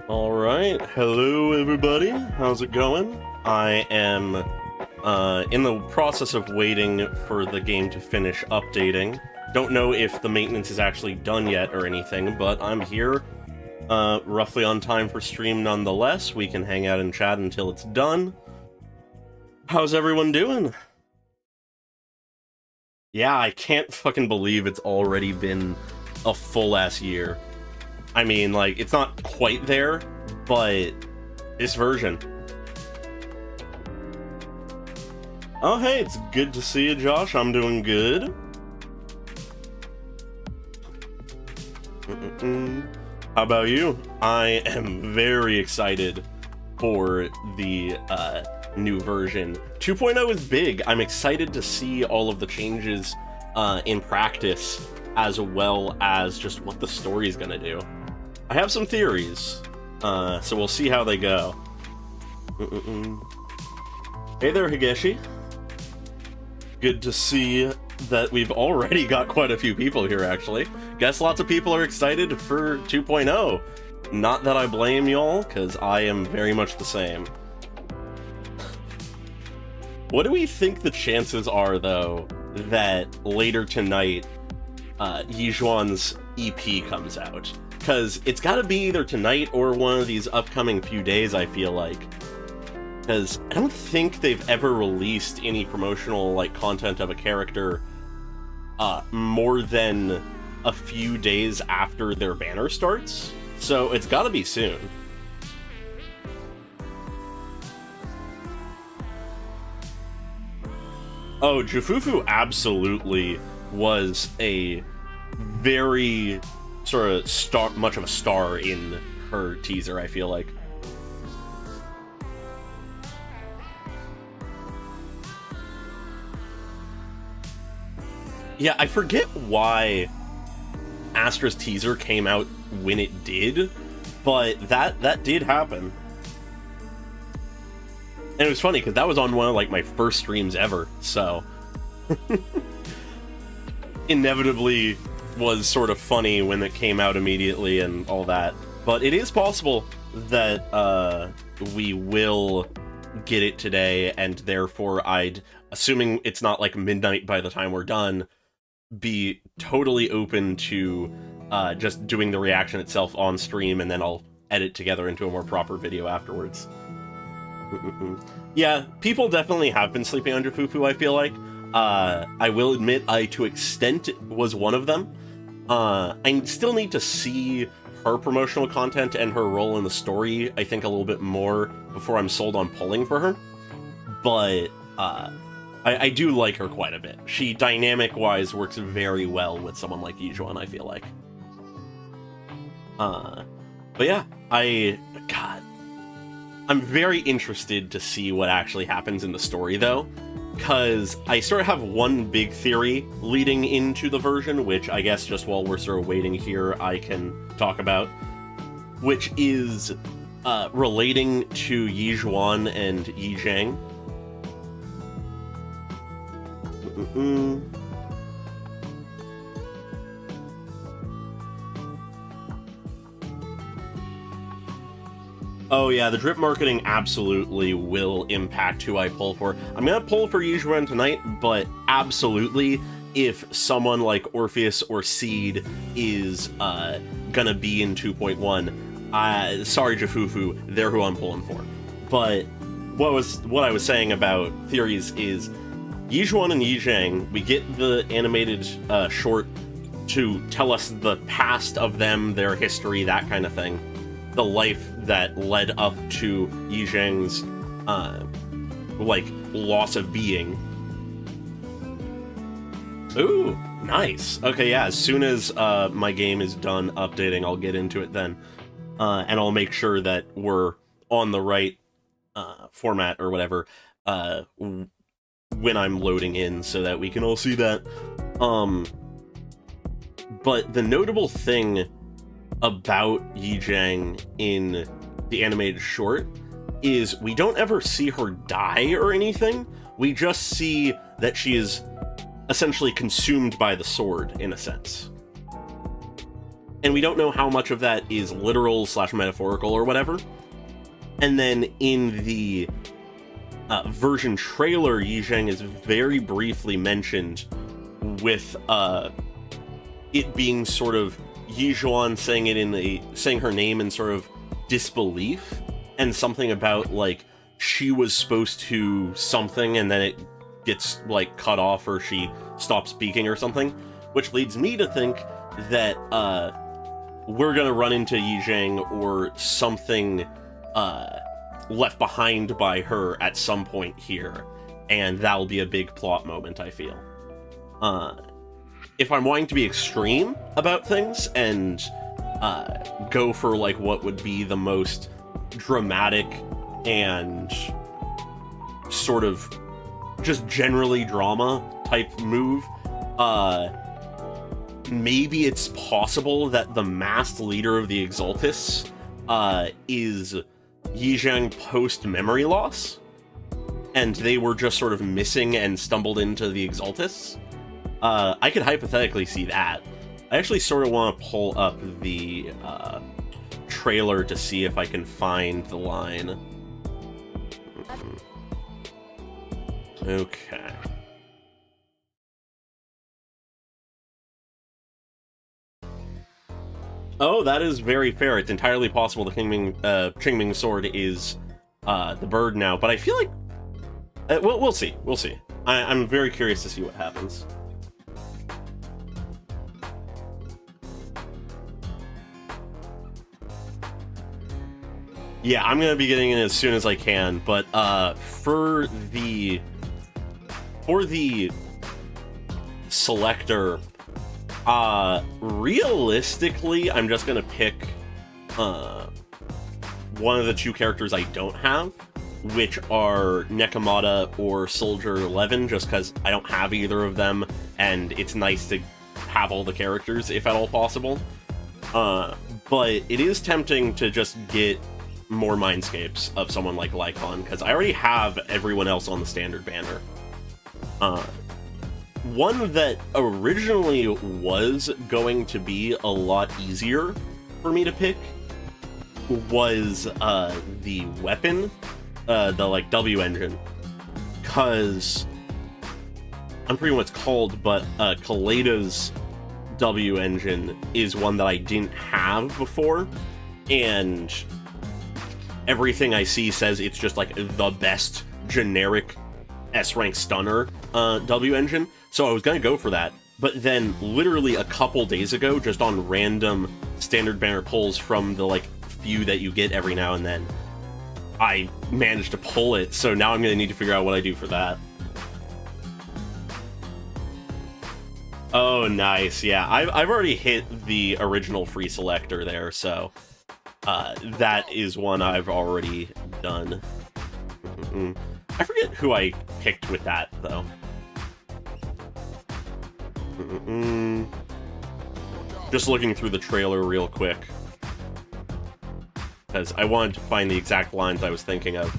Alright, hello everybody, how's it going? I am in the process of waiting for the game to finish updating. Don't know if the maintenance is actually done yet or anything, but I'm here, roughly on time for stream nonetheless. We can hang out and chat until it's done. How's everyone doing? Yeah, I can't fucking believe it's already been a full-ass year. I mean, like, it's not quite there, but this version. Oh, hey, it's good to see you, Josh. I'm doing good. How about you? I am very excited for the new version. 2.0 is big. I'm excited to see all of the changes in practice, as well as just what the story is gonna do. I have some theories, so we'll see how they go. Hey there, Higeshi. Good to see that we've already got quite a few people here, actually. Guess lots of people are excited for 2.0. Not that I blame y'all, because I am very much the same. What do we think the chances are, though, that later tonight, Yizhuan's EP comes out? Because it's got to be either tonight or one of these upcoming few days, I feel like. Because I don't think they've ever released any promotional like content of a character more than a few days after their banner starts. So it's got to be soon. Oh, Jufufu absolutely was a very sort of much of a star in her teaser, I feel like. Yeah, I forget why Astra's teaser came out when it did, but that did happen. And it was funny, because that was on one of, like, my first streams ever, so... Inevitably was sort of funny when it came out immediately and all that. But it is possible that we will get it today, and therefore I'd, assuming it's not like midnight by the time we're done, be totally open to just doing the reaction itself on stream, and then I'll edit together into a more proper video afterwards. Yeah, people definitely have been sleeping on Jufufu, I feel like. I will admit I, to extent, was one of them. I still need to see her promotional content and her role in the story, I think, a little bit more before I'm sold on pulling for her. But I do like her quite a bit. She, dynamic-wise, works very well with someone like Yizhuan, I feel like. But yeah, God, I'm very interested to see what actually happens in the story, though, because I sort of have one big theory leading into the version, which I guess just while we're sort of waiting here, I can talk about, which is relating to Yizhuan and Yi Zhang. Oh yeah, the drip marketing absolutely will impact who I pull for. I'm gonna pull for Yizhuan tonight, but absolutely, if someone like Orpheus or Seed is gonna be in 2.1, sorry Jufufu, they're who I'm pulling for. But what I was saying about theories is Yizhuan and Yi Zhang, we get the animated short to tell us the past of them, their history, that kind of thing. The life that led up to Yi Zhang's, like, loss of being. Ooh, nice. Okay, yeah, as soon as my game is done updating, I'll get into it then. and I'll make sure that we're on the right format or whatever when I'm loading in so that we can all see that. But the notable thing about Yijang in the animated short is we don't ever see her die or anything. We just see that she is essentially consumed by the sword, in a sense. And we don't know how much of that is literal / metaphorical or whatever. And then in the version trailer, Yijang is very briefly mentioned with it being sort of Yijuan saying her name in sort of disbelief, and something about like she was supposed to something and then it gets like cut off or she stops speaking or something, which leads me to think that we're gonna run into Yijang or something left behind by her at some point here, and that'll be a big plot moment, I feel. If I'm wanting to be extreme about things and go for like what would be the most dramatic and sort of just generally drama type move, maybe it's possible that the masked leader of the Exaltists is Yijang post-memory loss, and they were just sort of missing and stumbled into the Exaltists. I could hypothetically see that. I actually sort of want to pull up the trailer to see if I can find the line. Okay. Oh, that is very fair. It's entirely possible the Qingming sword is the bird now, but I feel like we'll see. We'll see. I'm very curious to see what happens. Yeah, I'm gonna be getting in as soon as I can, but for the selector, realistically, I'm just gonna pick one of the two characters I don't have, which are Nekomata or Soldier 11, just because I don't have either of them, and it's nice to have all the characters, if at all possible. But it is tempting to just get more Mindscapes of someone like Lycon, because I already have everyone else on the standard banner. One that originally was going to be a lot easier for me to pick was the weapon, the like W engine, because I'm forgetting what it's called, but Kaleda's W engine is one that I didn't have before, and everything I see says it's just like the best generic S-rank stunner W engine, so I was gonna go for that. But then literally a couple days ago, just on random standard banner pulls from the like few that you get every now and then, I managed to pull it, so now I'm gonna need to figure out what I do for that. Oh, nice. Yeah, I've already hit the original free selector there, so that is one I've already done. I forget who I picked with that, though. Just looking through the trailer real quick, because I wanted to find the exact lines I was thinking of.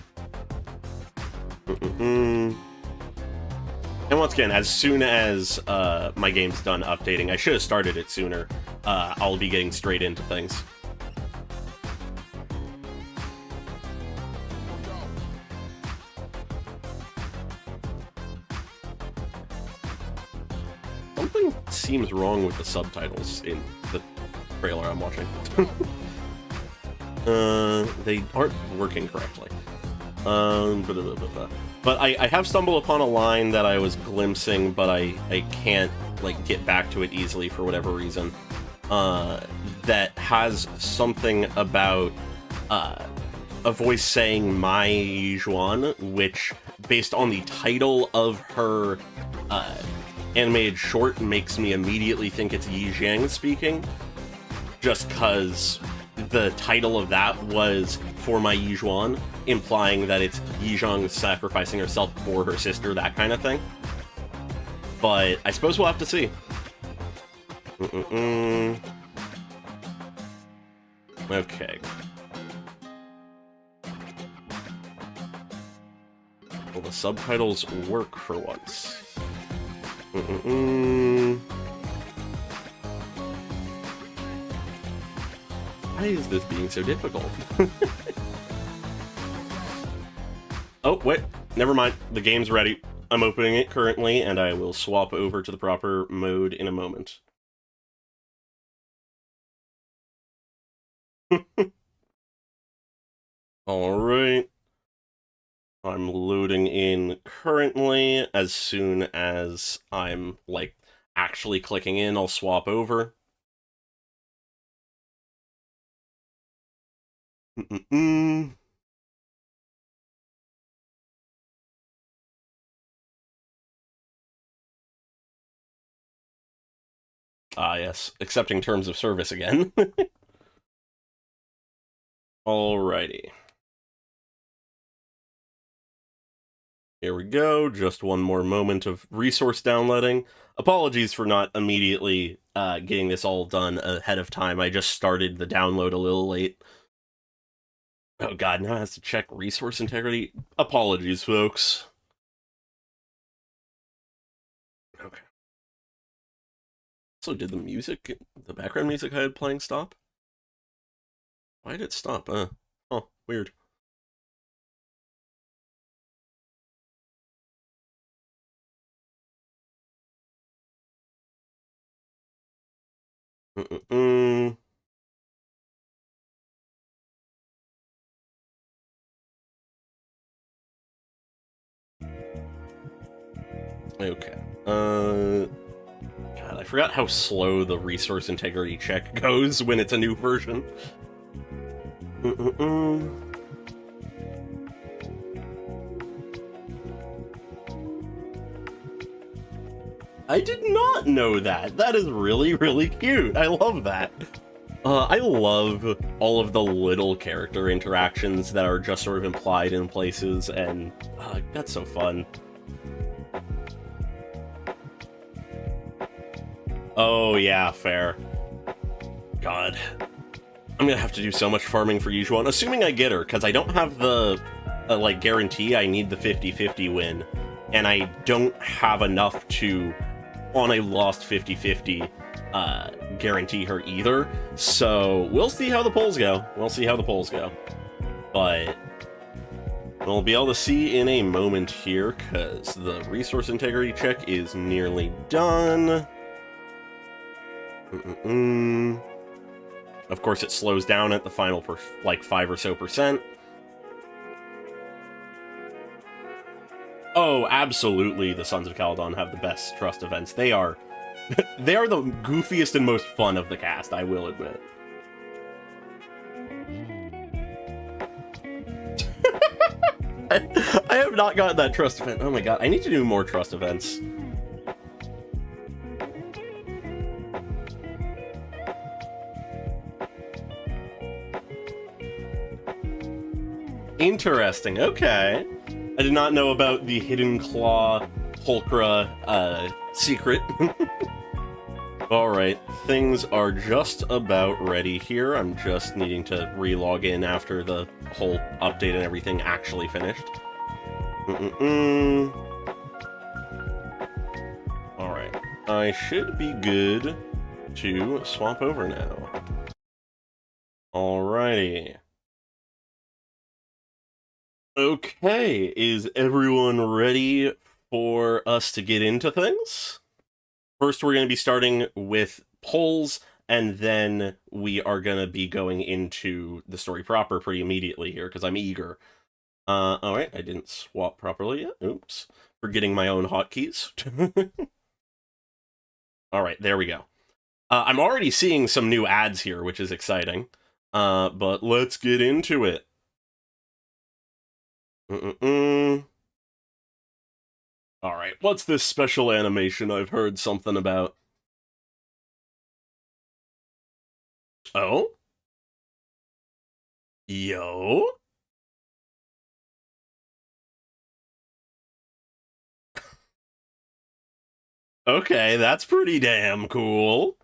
And once again, as soon as my game's done updating, I should have started it sooner, I'll be getting straight into things. Something seems wrong with the subtitles in the trailer I'm watching. They aren't working correctly. But I have stumbled upon a line that I was glimpsing, but I can't like get back to it easily for whatever reason. That has something about a voice saying "my Yuan," which, based on the title of her animated short, makes me immediately think it's Yi Jiang speaking. Just cause the title of that was For My Yijuan, implying that it's Yizhang sacrificing herself for her sister, that kind of thing. But I suppose we'll have to see. Okay. Will the subtitles work for once? Why is this being so difficult? Oh, wait. Never mind. The game's ready. I'm opening it currently, and I will swap over to the proper mode in a moment. Alright. I'm loading in currently. As soon as I'm, like, actually clicking in, I'll swap over. Ah, yes. Accepting terms of service again. Alrighty. Here we go. Just one more moment of resource downloading. Apologies for not immediately getting this all done ahead of time. I just started the download a little late. Oh god, now it has to check resource integrity. Apologies, folks. Okay. So did the background music I had playing stop? Why did it stop? Oh, weird. Okay. God, I forgot how slow the resource integrity check goes when it's a new version. I did not know that. That is really, really cute. I love that. I love all of the little character interactions that are just sort of implied in places, and that's so fun. Oh, yeah, fair. God. I'm gonna have to do so much farming for Yijuan, assuming I get her, because I don't have the, like, guarantee I need the 50-50 win, and I don't have enough to, on a lost 50-50, guarantee her either. So, we'll see how the polls go. But we'll be able to see in a moment here, because the resource integrity check is nearly done. Of course, it slows down at the final, like, 5 or so %. Oh, absolutely, the Sons of Caledon have the best trust events. They are the goofiest and most fun of the cast, I will admit. I have not gotten that trust event. Oh my god, I need to do more trust events. Interesting, okay. I did not know about the Hidden Claw Pulchra secret. Alright, things are just about ready here. I'm just needing to re-log in after the whole update and everything actually finished. Alright, I should be good to swap over now. Alrighty. Okay, is everyone ready for us to get into things? First, we're going to be starting with polls, and then we are going to be going into the story proper pretty immediately here, because I'm eager. Alright, I didn't swap properly yet. Oops. Forgetting my own hotkeys. Alright, there we go. I'm already seeing some new ads here, which is exciting. But let's get into it. Alright, what's this special animation I've heard something about? Oh? Yo? Okay, that's pretty damn cool.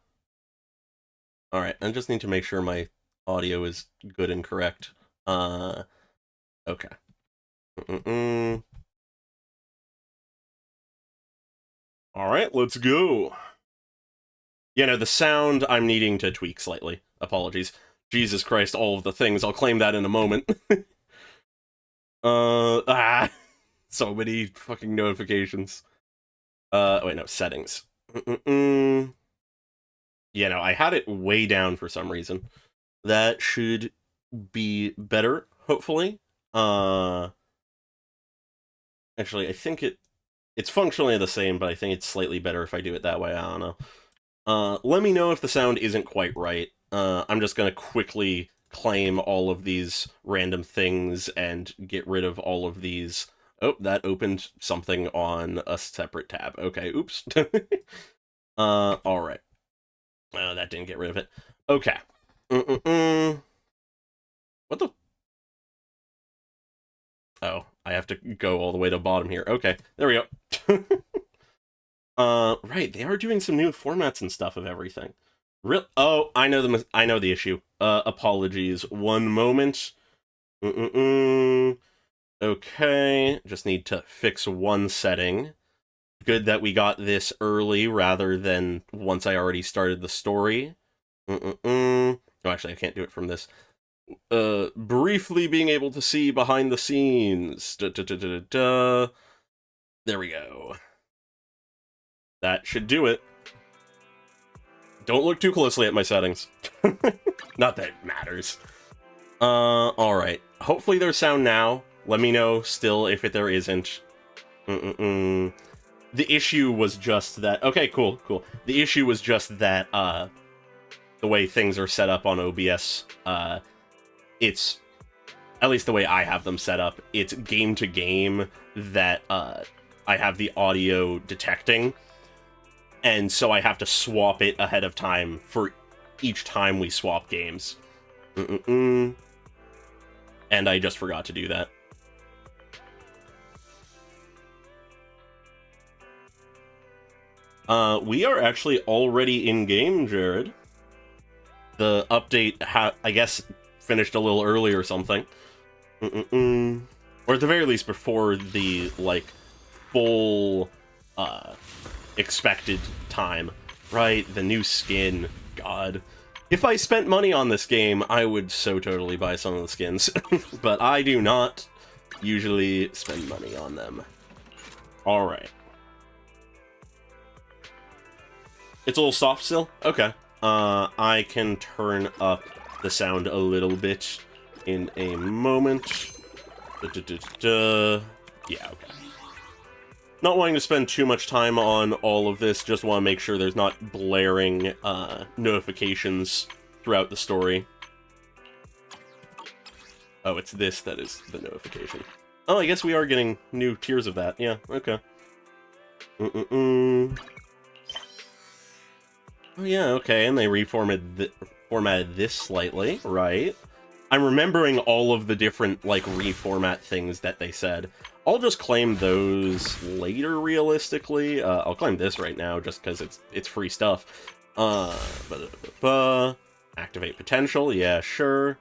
Alright, I just need to make sure my audio is good and correct. Okay. Alright, let's go. You know, the sound I'm needing to tweak slightly. Apologies. Jesus Christ, all of the things. I'll claim that in a moment. So many fucking notifications. Wait, no, settings. Yeah, no, I had it way down for some reason. That should be better, hopefully. Actually, I think it's functionally the same, but I think it's slightly better if I do it that way. I don't know. Let me know if the sound isn't quite right. I'm just gonna quickly claim all of these random things and get rid of all of these. Oh, that opened something on a separate tab. Okay, oops. Alright. That didn't get rid of it. Okay. What the? Oh, I have to go all the way to the bottom here. Okay, there we go. Right, they are doing some new formats and stuff of everything. Oh, I know the issue. Apologies. One moment. Okay, just need to fix one setting. Good that we got this early rather than once I already started the story. Oh, actually, I can't do it from this. Briefly being able to see behind the scenes. There we go. That should do it. Don't look too closely at my settings. Not that it matters. Alright. Hopefully there's sound now. Let me know still if there isn't. The issue was just that... Okay, cool. The issue was just that, the way things are set up on OBS, it's... At least the way I have them set up, it's game to game that, I have the audio detecting. And so I have to swap it ahead of time for each time we swap games. And I just forgot to do that. We are actually already in-game, Jared. The update, I guess, finished a little early or something. Or at the very least before the, like, full, expected time. Right, the new skin. God. If I spent money on this game, I would so totally buy some of the skins. But I do not usually spend money on them. Alright. It's a little soft still? Okay. I can turn up the sound a little bit in a moment. Yeah, okay. Not wanting to spend too much time on all of this, just want to make sure there's not blaring notifications throughout the story. Oh, it's this that is the notification. Oh, I guess we are getting new tiers of that. Yeah, okay. Oh yeah, okay, and they formatted this slightly, right? I'm remembering all of the different, like, reformat things that they said. I'll just claim those later, realistically. I'll claim this right now, just because it's free stuff. Activate potential, yeah, sure.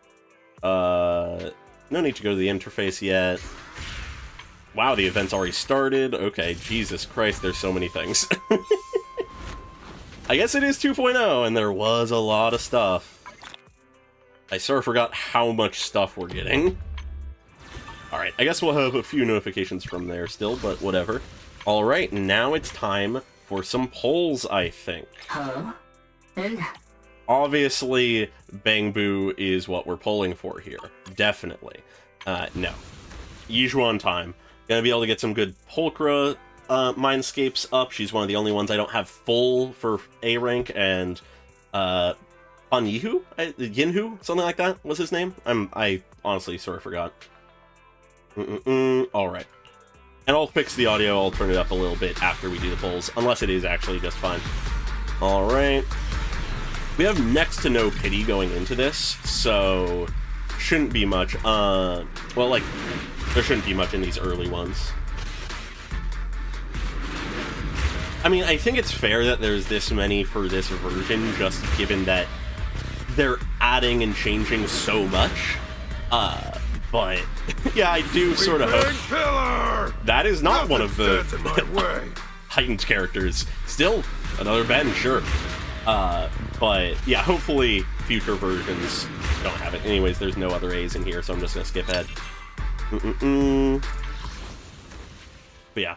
No need to go to the interface yet. Wow, the event's already started. Okay, Jesus Christ, there's so many things. I guess it is 2.0, and there was a lot of stuff. I sort of forgot how much stuff we're getting. Alright, I guess we'll have a few notifications from there still, but whatever. Alright, now it's time for some polls, I think. Huh? Obviously, Bang Boo is what we're polling for here. Definitely. No. Usual time. Gonna be able to get some good Pulchra Mindscapes up. She's one of the only ones I don't have full for A rank, and Yinhu? Something like that was his name? I honestly sort of forgot. Alright. And I'll fix the audio, I'll turn it up a little bit after we do the polls, unless it is actually just fine. Alright. We have next to no pity going into this, so shouldn't be much. Well, like, there shouldn't be much in these early ones. I mean, I think it's fair that there's this many for this version, just given that they're adding and changing so much. But, yeah, I do sort of hope that is not one of the heightened characters. Still, another Ben, sure. But, yeah, hopefully future versions don't have it. Anyways, there's no other A's in here, so I'm just gonna skip ahead. But, yeah.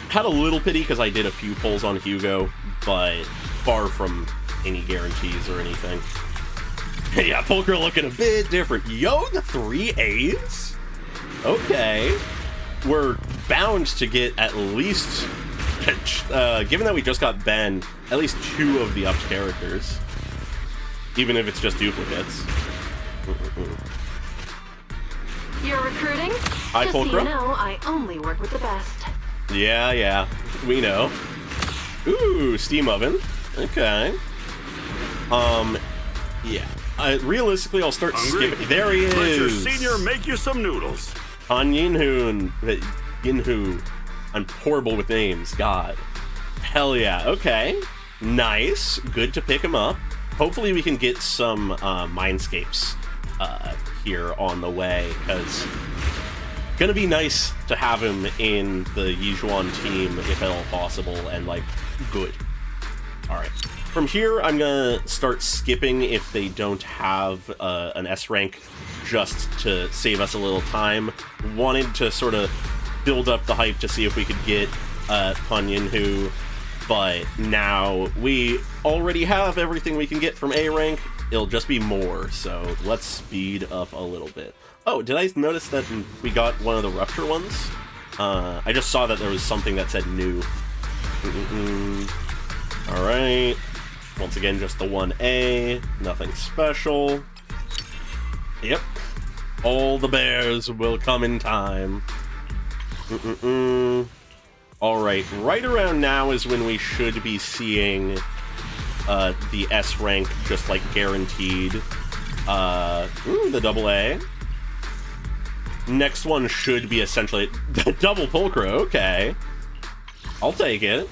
Had a little pity because I did a few polls on Hugo, but far from any guarantees or anything. Yeah, Pulcher looking a bit different. Yo, the 3 A's? Okay. We're bound to get at least, given that we just got Ben, at least 2 of the upped characters. Even if it's just duplicates. You're recruiting? Hi, just Pulcher. so you know, I only work with the best. Yeah, we know. Ooh, steam oven. Okay. Yeah. Realistically, I'll start skipping. There he is. Let your senior make you some noodles. Han Yinhu. I'm horrible with names. God. Hell yeah. Okay. Nice. Good to pick him up. Hopefully we can get some Mindscapes here on the way, because gonna be nice to have him in the Yijuan team if at all possible, and like, good. Alright. From here, I'm gonna start skipping if they don't have an S rank, just to save us a little time. Wanted to sort of build up the hype to see if we could get Han Yinhu, but now we already have everything we can get from A rank. It'll just be more, so let's speed up a little bit. Oh, did I notice that we got one of the Rupture ones? I just saw that there was something that said new. Alright. Once again, just the 1A. Nothing special. Yep. All the bears will come in time. Alright, right around now is when we should be seeing the S rank just like guaranteed. The double A. Next one should be essentially the double Pulchra. Okay. I'll take it.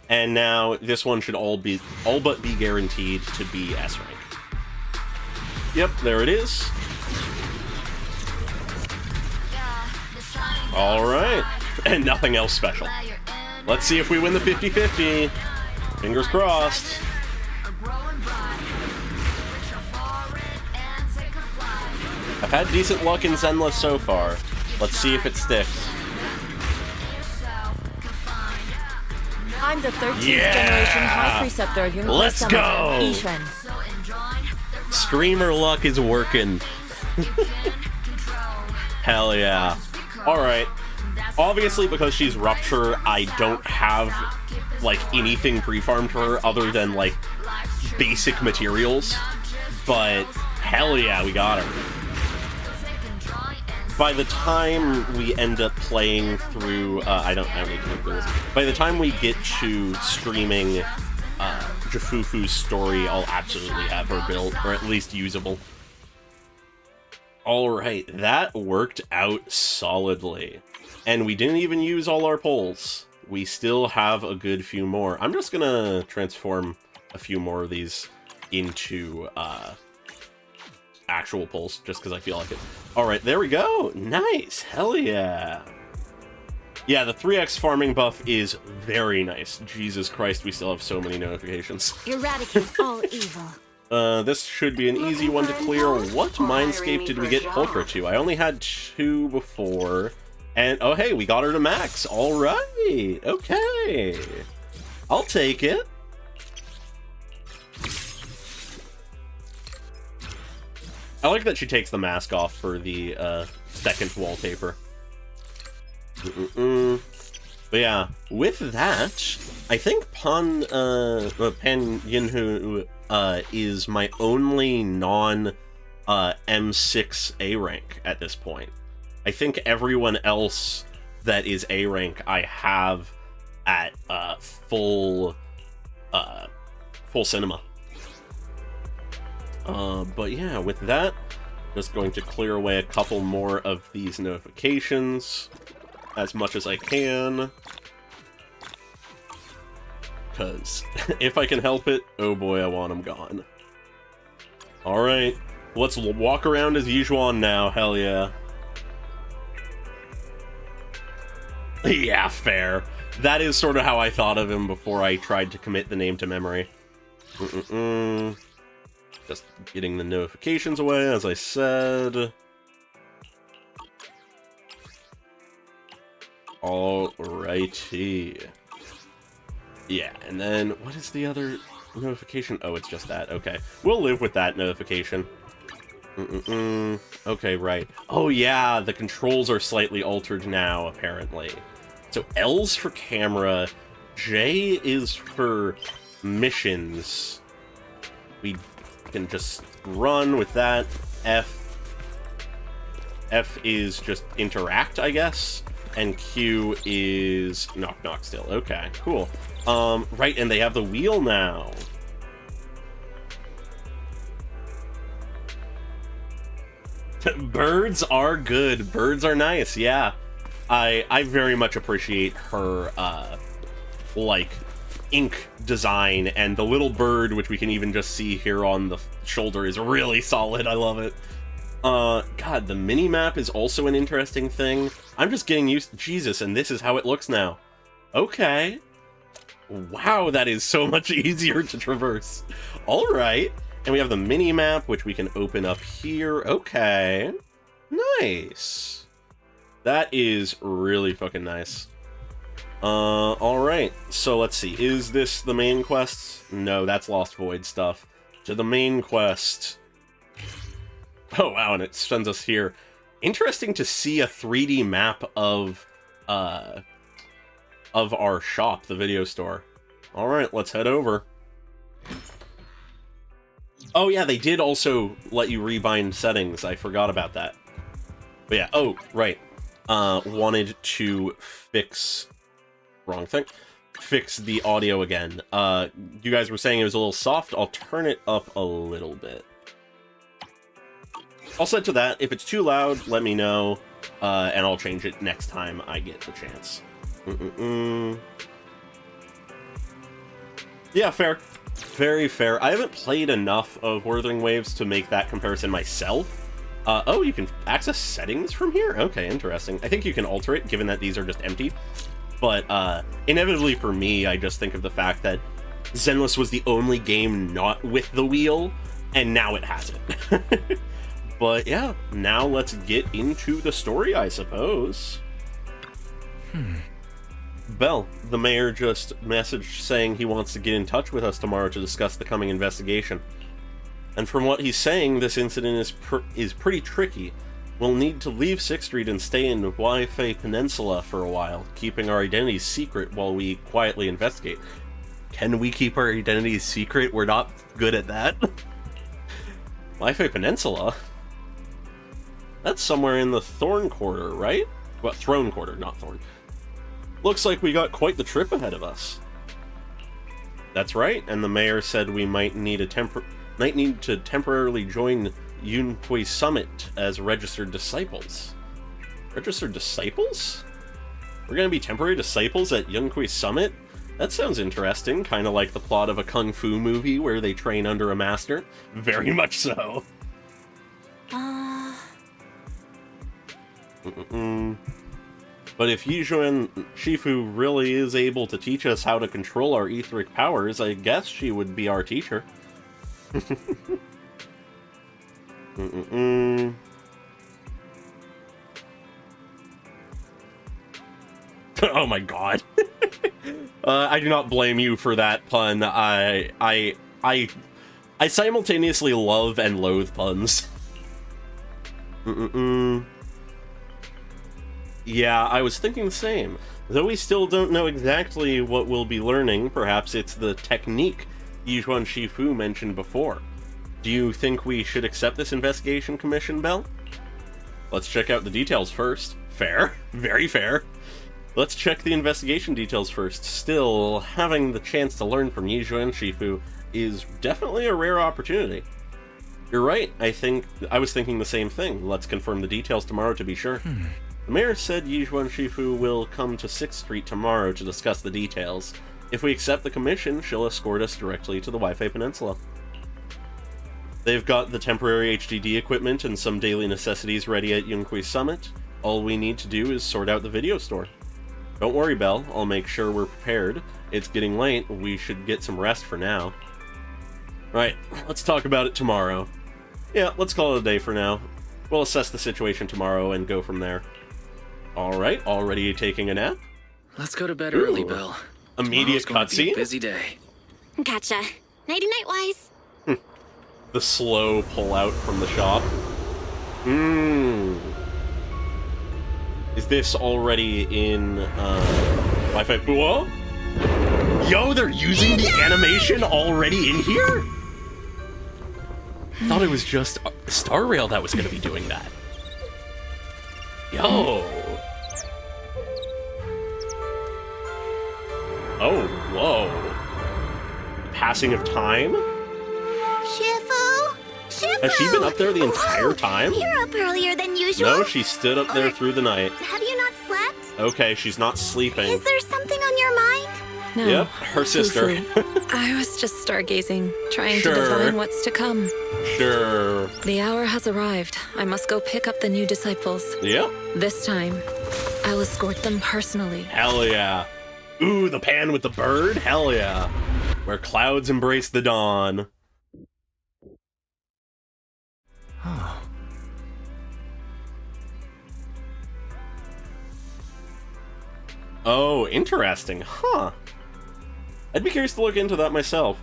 And now this one should all but be guaranteed to be S rank. Yep, there it is. Alright. And nothing else special. Let's see if we win the 50-50. Fingers crossed. I've had decent luck in Zenless so far. Let's see if it sticks. I'm the 13th generation High Preceptor of Universal. Let's go! Screamer luck is working. Hell yeah. Alright. Obviously, because she's Rupture, I don't have, like, anything pre-farmed for her other than, like, basic materials. But, hell yeah, we got her. By the time we end up playing through, I don't need to look for this. By the time we get to streaming Jafufu's story, I'll absolutely have her built, or at least usable. Alright, that worked out solidly. And we didn't even use all our polls. We still have a good few more. I'm just gonna transform a few more of these into actual polls, just because I feel like it. Alright, there we go! Nice! Hell yeah! Yeah, the 3x farming buff is very nice. Jesus Christ, we still have so many notifications. Eradicate all evil. This should be an easy one to clear. What Mindscape did we get Pulchra to? I only had 2 before. And, oh hey, we got her to max. Alright! Okay! I'll take it. I like that she takes the mask off for the second wallpaper. But yeah, with that, I think Pan Yinhu is my only non M6 A rank at this point. I think everyone else that is A rank I have at full cinema. But yeah, with that, just going to clear away a couple more of these notifications as much as I can. Because if I can help it, oh boy, I want them gone. Alright, let's walk around as usual now, hell yeah. Yeah, fair. That is sort of how I thought of him before I tried to commit the name to memory. Just getting the notifications away, as I said. Alrighty. Yeah, and then what is the other notification? Oh, it's just that. Okay. We'll live with that notification. Okay, right. Oh yeah, the controls are slightly altered now, apparently. So L's for camera, J is for missions. We can just run with that. F is just interact, I guess. And Q is knock knock still. Okay, cool. Right, and they have the wheel now. Birds are good. Birds are nice, yeah. I very much appreciate her, like, ink design, and the little bird, which we can even just see here on the shoulder, is really solid. I love it. God, the mini-map is also an interesting thing. I'm just getting used to Jesus, and this is how it looks now. Okay. Wow, that is so much easier to traverse. Alright. And we have the mini-map, which we can open up here. Okay. Nice. That is really fucking nice. Alright. So let's see. Is this the main quest? No, that's Lost Void stuff. To the main quest. Oh, wow, and it sends us here. Interesting to see a 3D map of our shop, the video store. Alright, let's head over. Oh yeah, they did also let you rebind settings. I forgot about that. But yeah, oh, right. Wanted to fix... Wrong thing. Fix the audio again. You guys were saying it was a little soft. I'll turn it up a little bit. All set to that. If it's too loud, let me know, and I'll change it next time I get the chance. Yeah, fair. Very fair. I haven't played enough of Wuthering Waves to make that comparison myself. Oh, you can access settings from here? Okay, interesting. I think you can alter it, given that these are just empty. But, inevitably for me, I just think of the fact that Zenless was the only game not with the wheel, and now it has it. But yeah, now let's get into the story, I suppose. Belle, the mayor just messaged saying he wants to get in touch with us tomorrow to discuss the coming investigation. And from what he's saying, this incident is pretty tricky. We'll need to leave 6th Street and stay in Wi-Fi Peninsula for a while, keeping our identities secret while we quietly investigate. Can we keep our identities secret? We're not good at that. Wi-Fi Peninsula? That's somewhere in the Thorn Quarter, right? Well, Throne Quarter, not Thorn. Looks like we got quite the trip ahead of us. That's right, and the mayor said we might need to temporarily join Yunhui Summit as registered disciples. Registered disciples? We're gonna be temporary disciples at Yunhui Summit? That sounds interesting, kind of like the plot of a kung fu movie where they train under a master. Very much so. But if Yizhuan Shifu really is able to teach us how to control our etheric powers, I guess she would be our teacher. Oh my god. I do not blame you for that pun. I simultaneously love and loathe puns. Yeah, I was thinking the same. Though we still don't know exactly what we'll be learning, perhaps it's the technique Yizhuan Shifu mentioned before. Do you think we should accept this investigation commission, Belle? Let's check out the details first. Fair. Very fair. Let's check the investigation details first. Still, having the chance to learn from Yizhuan Shifu is definitely a rare opportunity. You're right. I was thinking the same thing. Let's confirm the details tomorrow to be sure. The mayor said Yizhuan Shifu will come to 6th Street tomorrow to discuss the details. If we accept the commission, she'll escort us directly to the Wi-Fi Peninsula. They've got the temporary HDD equipment and some daily necessities ready at Yunhui Summit. All we need to do is sort out the video store. Don't worry, Belle. I'll make sure we're prepared. It's getting late. We should get some rest for now. Right, let's talk about it tomorrow. Yeah, let's call it a day for now. We'll assess the situation tomorrow and go from there. Alright, already taking a nap? Let's go to bed early, Belle. Immediate cutscene? Busy day. Gotcha. Nighty-night, Wise. The slow pull-out from the shop. Is this already in, Wi-Fi? Whoa? Yo, they're using the animation already in here? I thought it was just Star Rail that was going to be doing that. Yo. Oh, whoa. Passing of time? Shifu? Shifu! Has she been up there the entire time? You're up earlier than usual. No, she stood up there through the night. Have you not slept? Okay, she's not sleeping. Is there something on your mind? No. Yep, her sister. I was just stargazing, trying Sure. to divine what's to come. Sure. The hour has arrived. I must go pick up the new disciples. Yep. This time, I'll escort them personally. Hell yeah. Ooh, the pan with the bird? Hell yeah. Where clouds embrace the dawn. Oh, interesting. Huh. I'd be curious to look into that myself.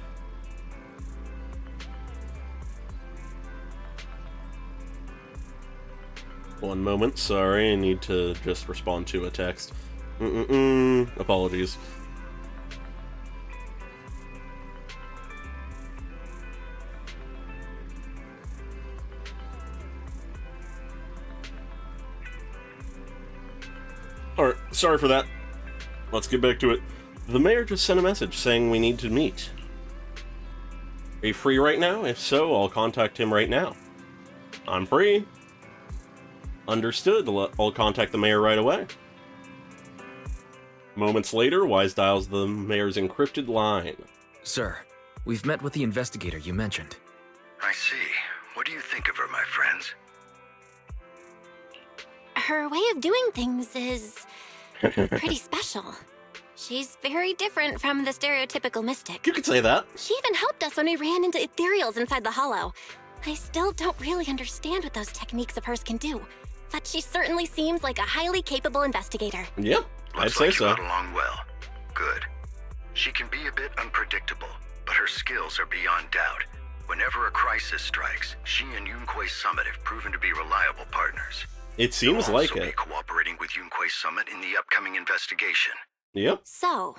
One moment, sorry, I need to just respond to a text. Apologies. Alright, sorry for that. Let's get back to it. The mayor just sent a message saying we need to meet. Are you free right now? If so, I'll contact him right now. I'm free. Understood. I'll contact the mayor right away. Moments later, Wise dials the mayor's encrypted line. Sir, we've met with the investigator you mentioned. I see. What do you think of her, my friends? Her way of doing things is pretty special. She's very different from the stereotypical mystic. You could say that. She even helped us when we ran into ethereals inside the hollow. I still don't really understand what those techniques of hers can do, but she certainly seems like a highly capable investigator. Yep, I'd Looks say like so. you got along well. Good. She can be a bit unpredictable, but her skills are beyond doubt. Whenever a crisis strikes, she and Yunhui Summit have proven to be reliable partners. It seems You'll like also it. be cooperating with Yunhui Summit in the upcoming investigation. Yep, So,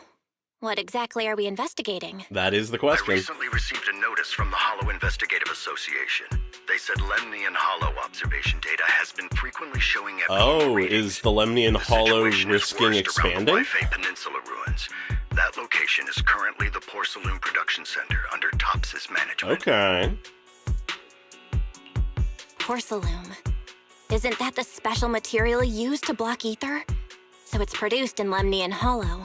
what exactly are we investigating? that is the I question. recently received a notice from the Hollow Investigative Association. They said Lemnian Hollow observation data has been frequently showing abnormal Oh, readings. is the Lemnian The Hollow situation is risking worst around the expanding? Wi-Fi Peninsula ruins. That location is currently the Porcelain Production Center under Tops's management. Okay. Porcelain. Isn't that the special material used to block ether? So it's produced in Lemnian Hollow.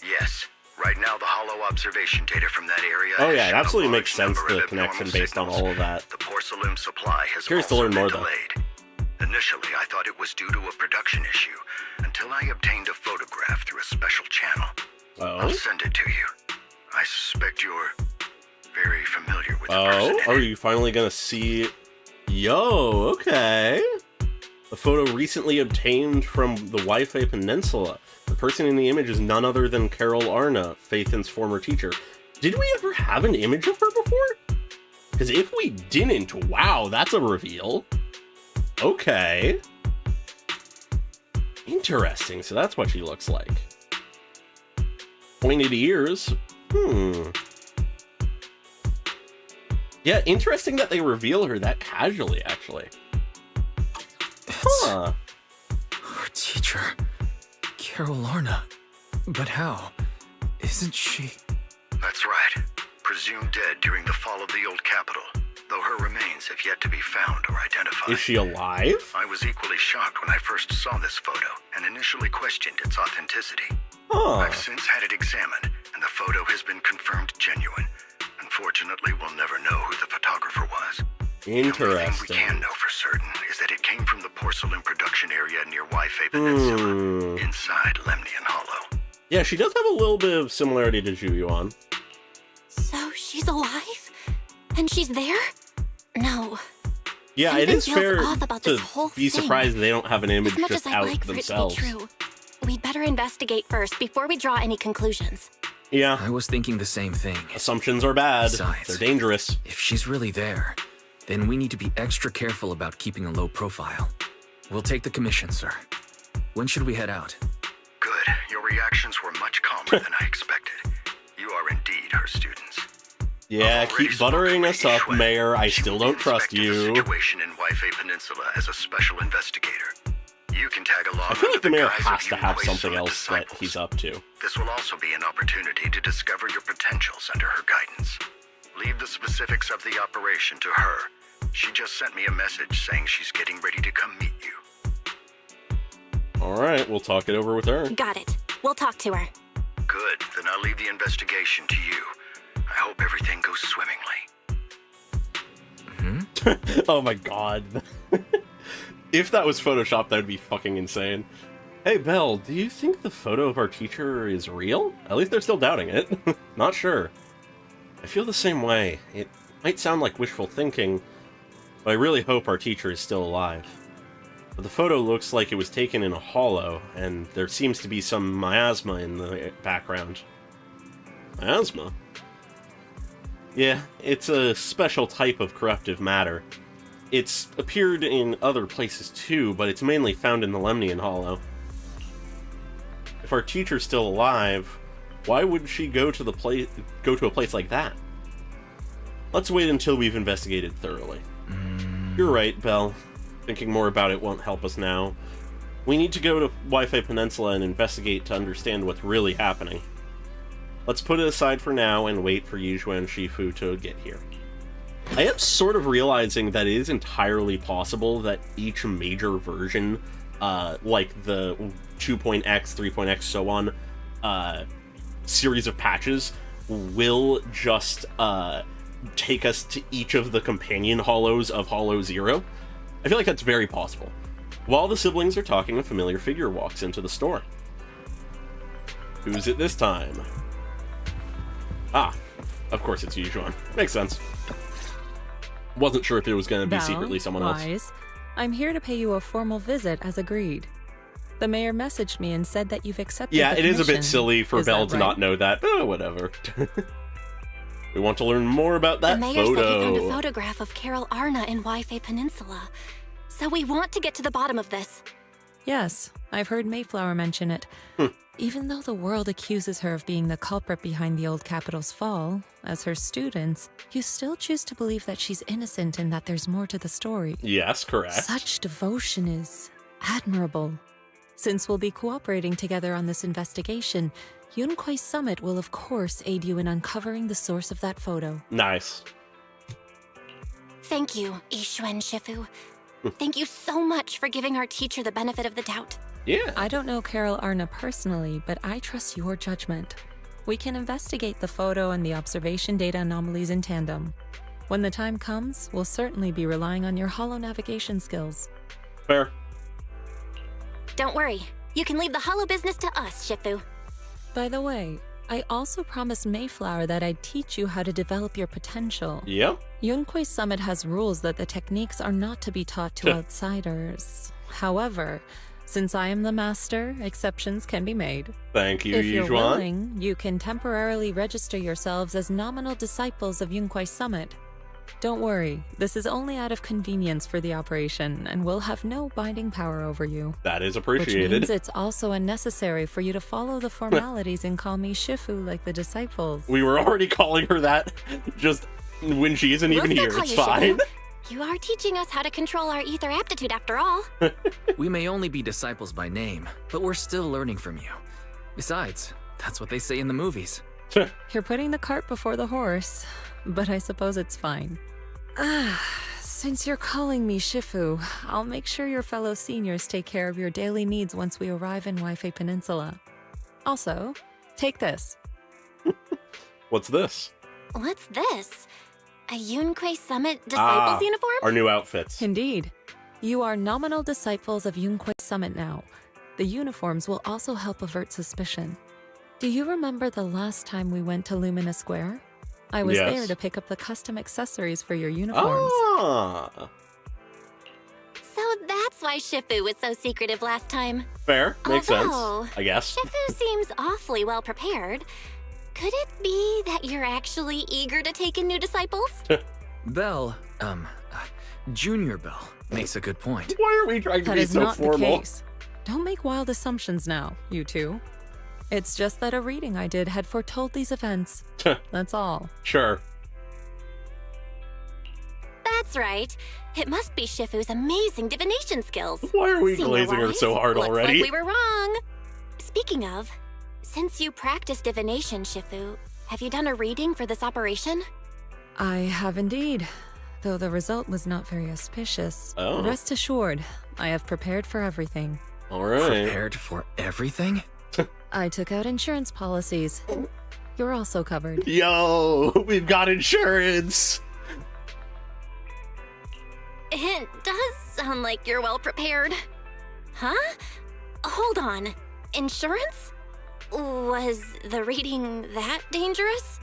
Yes. Right now, the Hollow observation data from that area. Oh has yeah, it shown a absolutely large makes sense, number the of connection abnormal based on signals. all of that. The porcelain supply has Curious to also learn been more, though. delayed. Initially, I thought it was due to a production issue, until I obtained a photograph through a special channel. I'll Oh? send it to you. I suspect you're very familiar with the person Oh? in Are it. you finally gonna see... Yo, okay. A photo recently obtained from the Wi-Fi Peninsula. The person in the image is none other than Carol Arna, Phaethon's former teacher. Did we ever have an image of her before? Because if we didn't, wow, that's a reveal. Okay. Interesting, so that's what she looks like. Pointed ears. Yeah, interesting that they reveal her that casually, actually. Huh. Our teacher, Carol Lorna. But how? Isn't she... That's right. Presumed dead during the fall of the old capital. though her remains have yet to be found or identified. Is she alive? I was equally shocked when I first saw this photo and initially questioned its authenticity. Huh. I've since had it examined, and the photo has been confirmed genuine. Unfortunately, we'll never know who the photographer was. The only thing we Interesting. can know for certain is that it came from the porcelain production area near Yfei Peninsula, inside Lemnian Hollow. Yeah, she does have a little bit of similarity to Zhu. So she's alive? And she's there? No. Yeah, it Something is feels fair off about to this whole be thing. surprised they don't have an image As much just as I'd out like themselves. for it to be true, we'd better investigate first before we draw any conclusions. Yeah, I was thinking the same thing. assumptions are bad. Besides- They're dangerous. If she's really there, then we need to be extra careful about keeping a low profile. We'll take the commission, sir. When should we head out? Good. Your reactions were much calmer than I expected. You are indeed her students. Yeah, I've already keep buttering spoken us to up, Yixuan. Mayor. I She still will be don't trust inspecting you. The situation in Yfei Peninsula as a special investigator. You can tag along. I feel like under the mayor guise of has to have Yunquei something Summit else that disciples. he's up to. This will also be an opportunity to discover your potentials under her guidance. Leave the specifics of the operation to her. She just sent me a message saying she's getting ready to come meet you. All right, we'll talk it over with her. Got it. We'll talk to her. Good, then I'll leave the investigation to you. I hope everything goes swimmingly. Oh my god. If that was Photoshop, that would be fucking insane. Hey, Belle, do you think the photo of our teacher is real? At least they're still doubting it. Not sure. I feel the same way. It might sound like wishful thinking, but I really hope our teacher is still alive. But the photo looks like it was taken in a hollow, and there seems to be some miasma in the background. Miasma? Yeah, it's a special type of corruptive matter. It's appeared in other places too, but it's mainly found in the Lemnian Hollow. If our teacher's still alive, why would she go to a place like that? Let's wait until we've investigated thoroughly. You're right, Belle. Thinking more about it won't help us now. We need to go to Yfei Peninsula and investigate to understand what's really happening. Let's put it aside for now and wait for Yixuan and Shifu to get here. I am sort of realizing that it is entirely possible that each major version, like the 2.x, 3.x, so on, series of patches, will just take us to each of the companion hollows of Hollow Zero. I feel like that's very possible. While the siblings are talking, a familiar figure walks into the store. Who's it this time? Ah, of course it's Yixuan. Makes sense. Wasn't sure if it was going to be Val, secretly someone else. Wise, I'm here to pay you a formal visit as agreed. The mayor messaged me and said that you've accepted Yeah, the it is a bit commission. silly for Is Belle that to not right? know that, but whatever. We want to learn more about that the mayor said he found a photo. photograph of Carol Arna in Yfei Peninsula. So we want to get to the bottom of this. Yes, I've heard Mayflower mention it. Even though the world accuses her of being the culprit behind the old capital's fall, as her students, you still choose to believe that she's innocent and that there's more to the story. Yes, correct. Such devotion is admirable. Since we'll be cooperating together on this investigation, Yunquei Summit will of course aid you in uncovering the source of that photo. Nice. Thank you, Yixuan Shifu. Thank you so much for giving our teacher the benefit of the doubt. Yeah. I don't know Carol Arna personally, but I trust your judgment. We can investigate the photo and the observation data anomalies in tandem. When the time comes, we'll certainly be relying on your holo navigation skills. Fair. Don't worry. You can leave the hollow business to us, Shifu. By the way, I also promised Mayflower that I'd teach you how to develop your potential. Yep. Yunquei Summit has rules that the techniques are not to be taught to Sure. outsiders. However, since I am the master, exceptions can be made. Thank you, If you're Yixuan. willing, you can temporarily register yourselves as nominal disciples of Yunquei Summit. Don't worry, this is only out of convenience for the operation and will have no binding power over you. That is Which appreciated. means it's also unnecessary for you to follow the formalities and call me Shifu like the disciples. We were already calling her that just when she isn't even We'll still here. call It's you fine. Shifu. You are teaching us how to control our ether aptitude after all. We may only be disciples by name, but we're still learning from you. Besides, that's what they say in the movies. You're putting the cart before the horse, but I suppose it's fine. Since you're calling me Shifu, I'll make sure your fellow seniors take care of your daily needs once we arrive in Waifei Peninsula. Also, take this. What's this? What's this? A Yunquei Summit Disciples uniform? Our new outfits. Indeed. You are nominal disciples of Yunquei Summit now. The uniforms will also help avert suspicion. Do you remember the last time we went to Lumina Square? I was Yes. there to pick up the custom accessories for your uniforms. Ah, So that's why Shifu was so secretive last time. fair. Makes Although, sense, I guess. Shifu seems awfully well prepared. Could it be that you're actually eager to take in new disciples? Bell, Junior Bell makes a good point. Why are we trying to That be is so not the formal? case. Don't make wild assumptions now, you two. It's just that a reading I did had foretold these events. That's all. Sure. That's right. It must be Shifu's amazing divination skills. Why are we Senior glazing her wise, so hard looks already? like we were wrong. Speaking of, since you practice divination, Shifu, have you done a reading for this operation? I have indeed, though the result was not very auspicious. Oh. Rest assured, I have prepared for everything. All right. Prepared for everything? I took out insurance policies. You're also covered. Yo, we've got insurance. It does sound like you're well prepared. Huh? Hold on. Insurance? Was the reading that dangerous?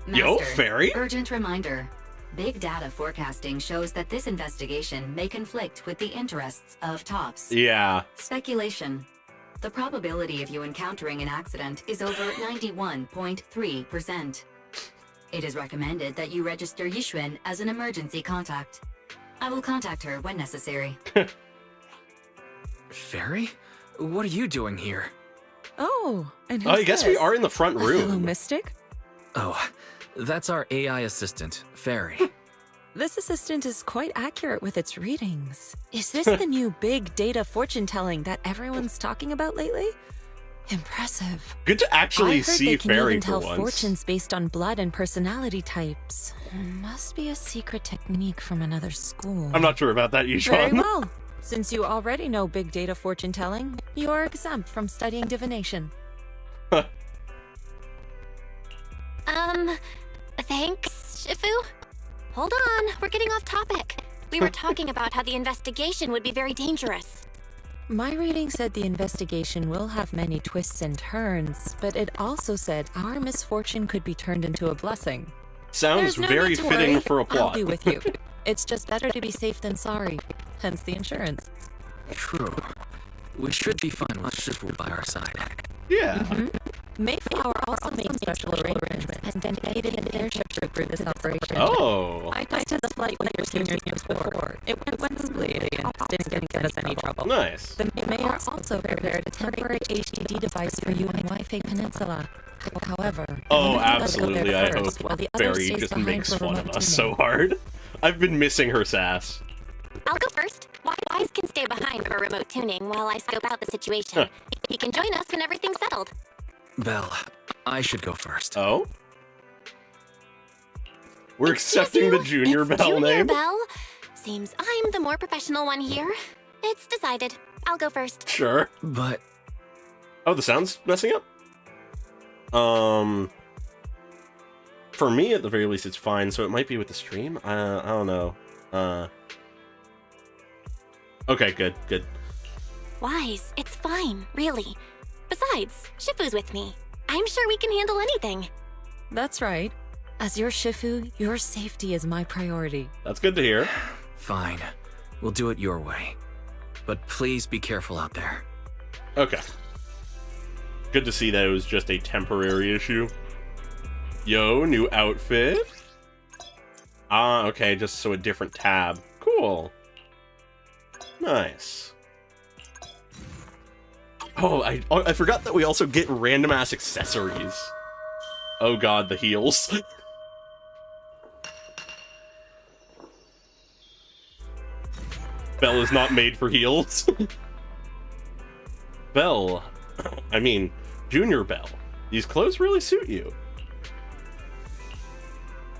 Yo, Master, fairy? Urgent reminder. Big data forecasting shows that this investigation may conflict with the interests of TOPS. Yeah. Speculation. The probability of you encountering an accident is over 91.3%. It is recommended that you register Yixuan as an emergency contact. I will contact her when necessary. Fairy? What are you doing here? Oh, and Oh, I guess we are in the front A fellow room. mystic? Oh, that's our AI assistant, Fairy. This assistant is quite accurate with its readings. Is this the new big data fortune telling that everyone's talking about lately? Impressive. Good to actually I heard see they can fairy even for tell once. fortunes based on blood and personality types. Must be a secret technique from another school. I'm not sure about that, Very Yishuan. well. Since you already know big data fortune telling, you are exempt from studying divination. Thanks, Shifu? Hold on, we're getting off topic. We were talking about how the investigation would be very dangerous. My reading said the investigation will have many twists and turns, but it also said our misfortune could be turned into a blessing. Sounds There's no very need to fitting worry. for a I'll plot. be with you. It's just better to be safe than sorry. Hence the insurance. True. We should be fine with Shifu by our side. Yeah. Mayflower also made special arrangements and dedicated an airship for this operation. Oh. I tested the flight with your seniors before. It went smoothly and didn't get us any trouble. Nice. The mayor also prepared a temporary HDD device for you in Waifei Peninsula. However, Oh, one of you must go absolutely. there I hope first, while the other Fairy stays just behind makes for fun of remote us tuning. so hard. I've been missing her sass. I'll go first. Wise can stay behind for remote tuning while I scope out the situation. He can join us when everything's settled. Belle, I should go first. Oh? We're Excuse accepting you? the Junior It's Bell Junior name? Bell? Seems I'm the more professional one here. It's decided. I'll go first. Sure. But Oh, the sound's messing up? For me, at the very least, it's fine, so it might be with the stream? I don't know. Okay, good. Wise, it's fine, really. Besides, Shifu's with me. I'm sure we can handle anything. That's right. As your Shifu, your safety is my priority. That's good to hear. fine. We'll do it your way. But please be careful out there. Okay. Good to see that it was just a temporary issue. Yo, new outfit. Ah, okay, just so a different tab. Cool. Nice. Oh, I forgot that we also get random ass accessories. Oh god, the heels. Belle is not made for heels. Belle, I mean, Junior Belle. These clothes really suit you.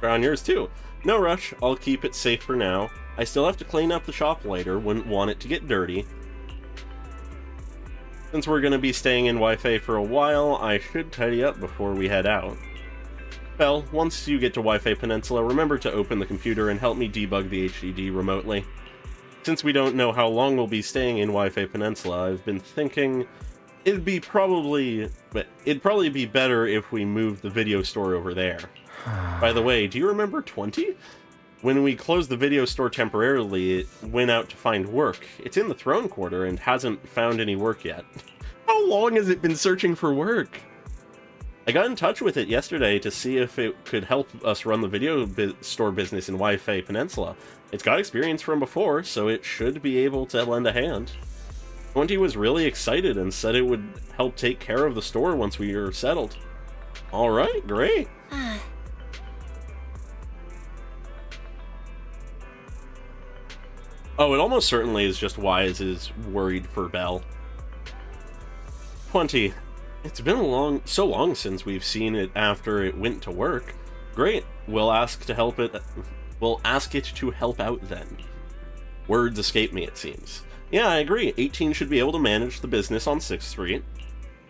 They're on yours too. No rush, I'll keep it safe for now. I still have to clean up the shop later, wouldn't want it to get dirty. Since we're going to be staying in Wi-Fi for a while, I should tidy up before we head out. Belle, once you get to Wi-Fi Peninsula, remember to open the computer and help me debug the HDD remotely. Since we don't know how long we'll be staying in Wi-Fi Peninsula, I've been thinking it'd probably be better if we moved the video store over there. By the way, do you remember 20? When we closed the video store temporarily, it went out to find work. It's in the throne quarter and hasn't found any work yet. How long has it been searching for work? I got in touch with it yesterday to see if it could help us run the video store business in Wi-Fi Peninsula. It's got experience from before, so it should be able to lend a hand. 20 was really excited and said it would help take care of the store once we are settled. Alright, great. Oh, it almost certainly is just Wise is worried for Belle. 20. It's been so long since we've seen it after it went to work. Great. We'll ask it to help out then. Words escape me, it seems. Yeah, I agree. 18 should be able to manage the business on 6th Street.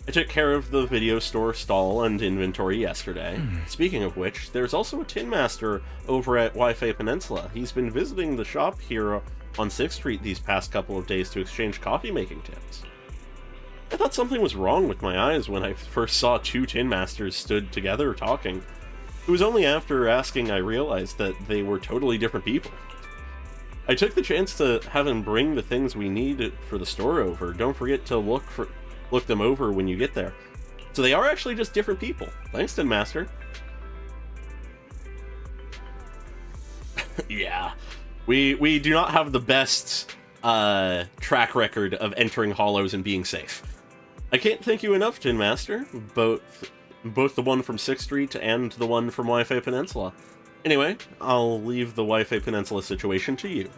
I took care of the video store stall and inventory yesterday. Speaking of which, there's also a Tin Master over at Wi-Fi Peninsula. He's been visiting the shop here on 6th Street these past couple of days to exchange coffee-making tips. I thought something was wrong with my eyes when I first saw two Tin Masters stood together talking. It was only after asking I realized that they were totally different people. I took the chance to have him bring the things we need for the store over. Don't forget to look them over when you get there. So they are actually just different people. Thanks, Tin Master. Yeah. We do not have the best track record of entering hollows and being safe. I can't thank you enough, Tin Master. Both the one from 6th Street and the one from Wi-Fi Peninsula. Anyway, I'll leave the Wi-Fi Peninsula situation to you.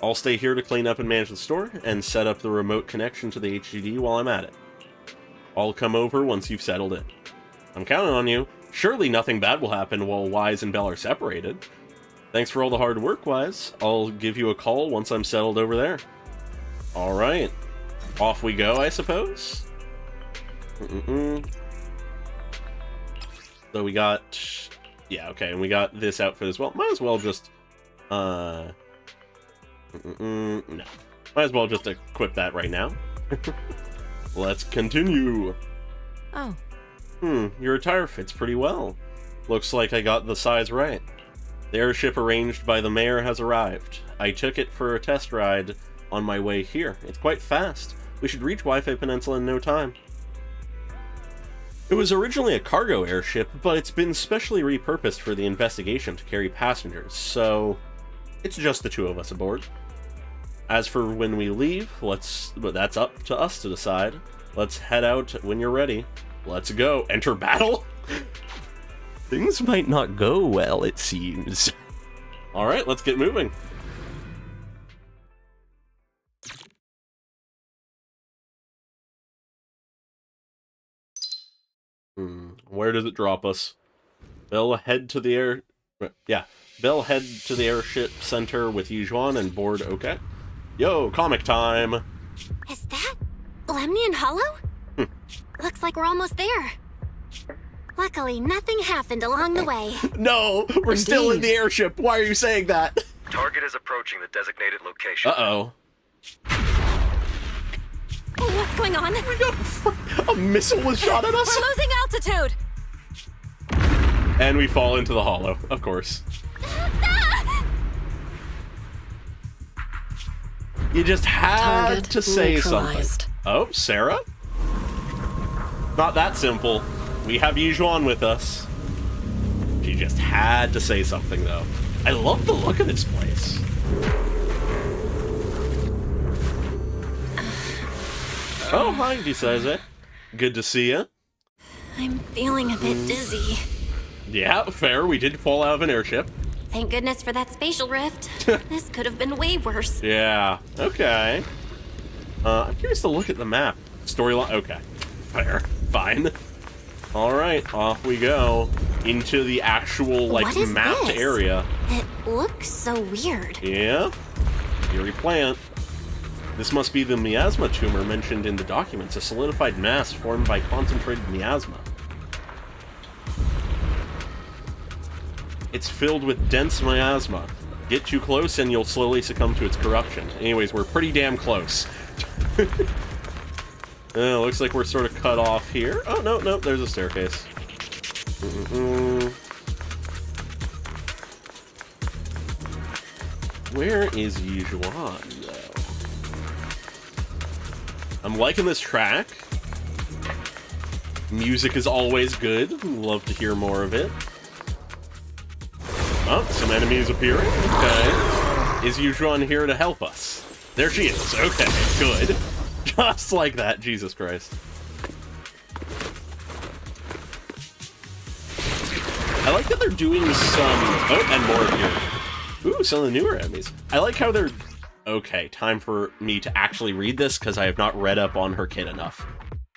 I'll stay here to clean up and manage the store, and set up the remote connection to the HDD while I'm at it. I'll come over once you've settled it. I'm counting on you. Surely nothing bad will happen while Wise and Belle are separated. Thanks for all the hard work, Wise. I'll give you a call once I'm settled over there. Alright. Off we go, I suppose? So we got... Yeah, okay, and we got this outfit as well. Might as well just... No. Might as well just equip that right now. Let's continue. Oh. Your attire fits pretty well. Looks like I got the size right. The airship arranged by the mayor has arrived. I took it for a test ride on my way here. It's quite fast. We should reach Wi-Fi Peninsula in no time. It was originally a cargo airship, but it's been specially repurposed for the investigation to carry passengers, so it's just the two of us aboard. As for when we leave, that's up to us to decide. Let's head out when you're ready. Let's go. Enter battle? Things might not go well, it seems. Alright, let's get moving. Where does it drop us? Belle head to the airship center with Yijuan and board okay. Yo, comic time! Is that Lemnian Hollow? Looks like we're almost there. Luckily, nothing happened along the way. No, we're still in the airship. Why are you saying that? Target is approaching the designated location. Uh-oh. What's going on? We got a missile was shot at us. We're losing altitude! And we fall into the hollow, of course. You just had Target to say neutralized. something. Oh, Sarah? Not that simple. We have Yijuan with us. She just had to say something, though. I love the look of this place. Oh, hi, Diseze. Good to see you. I'm feeling a bit dizzy. Yeah, fair. We did fall out of an airship. Thank goodness for that spatial rift. This could have been way worse. Yeah, okay. I'm curious to look at the map. Storyline, okay. Fair, fine. Alright, off we go. into the actual, like, What is mapped this? area. It looks so weird. Yeah. Eerie plant. This must be the miasma tumor mentioned in the documents, a solidified mass formed by concentrated miasma. It's filled with dense miasma. Get too close and you'll slowly succumb to its corruption. Anyways, we're pretty damn close. Looks like we're sort of cut off here. Oh, no, there's a staircase. Where is Yijuan, though? I'm liking this track. Music is always good. Love to hear more of it. Oh, some enemies appearing. Okay. Is Yijuan here to help us? There she is. Okay, good. Just like that. Jesus Christ. I like that they're doing some... Oh, and more here. Ooh, some of the newer enemies. I like how they're... Okay, time for me to actually read this, because I have not read up on her kit enough.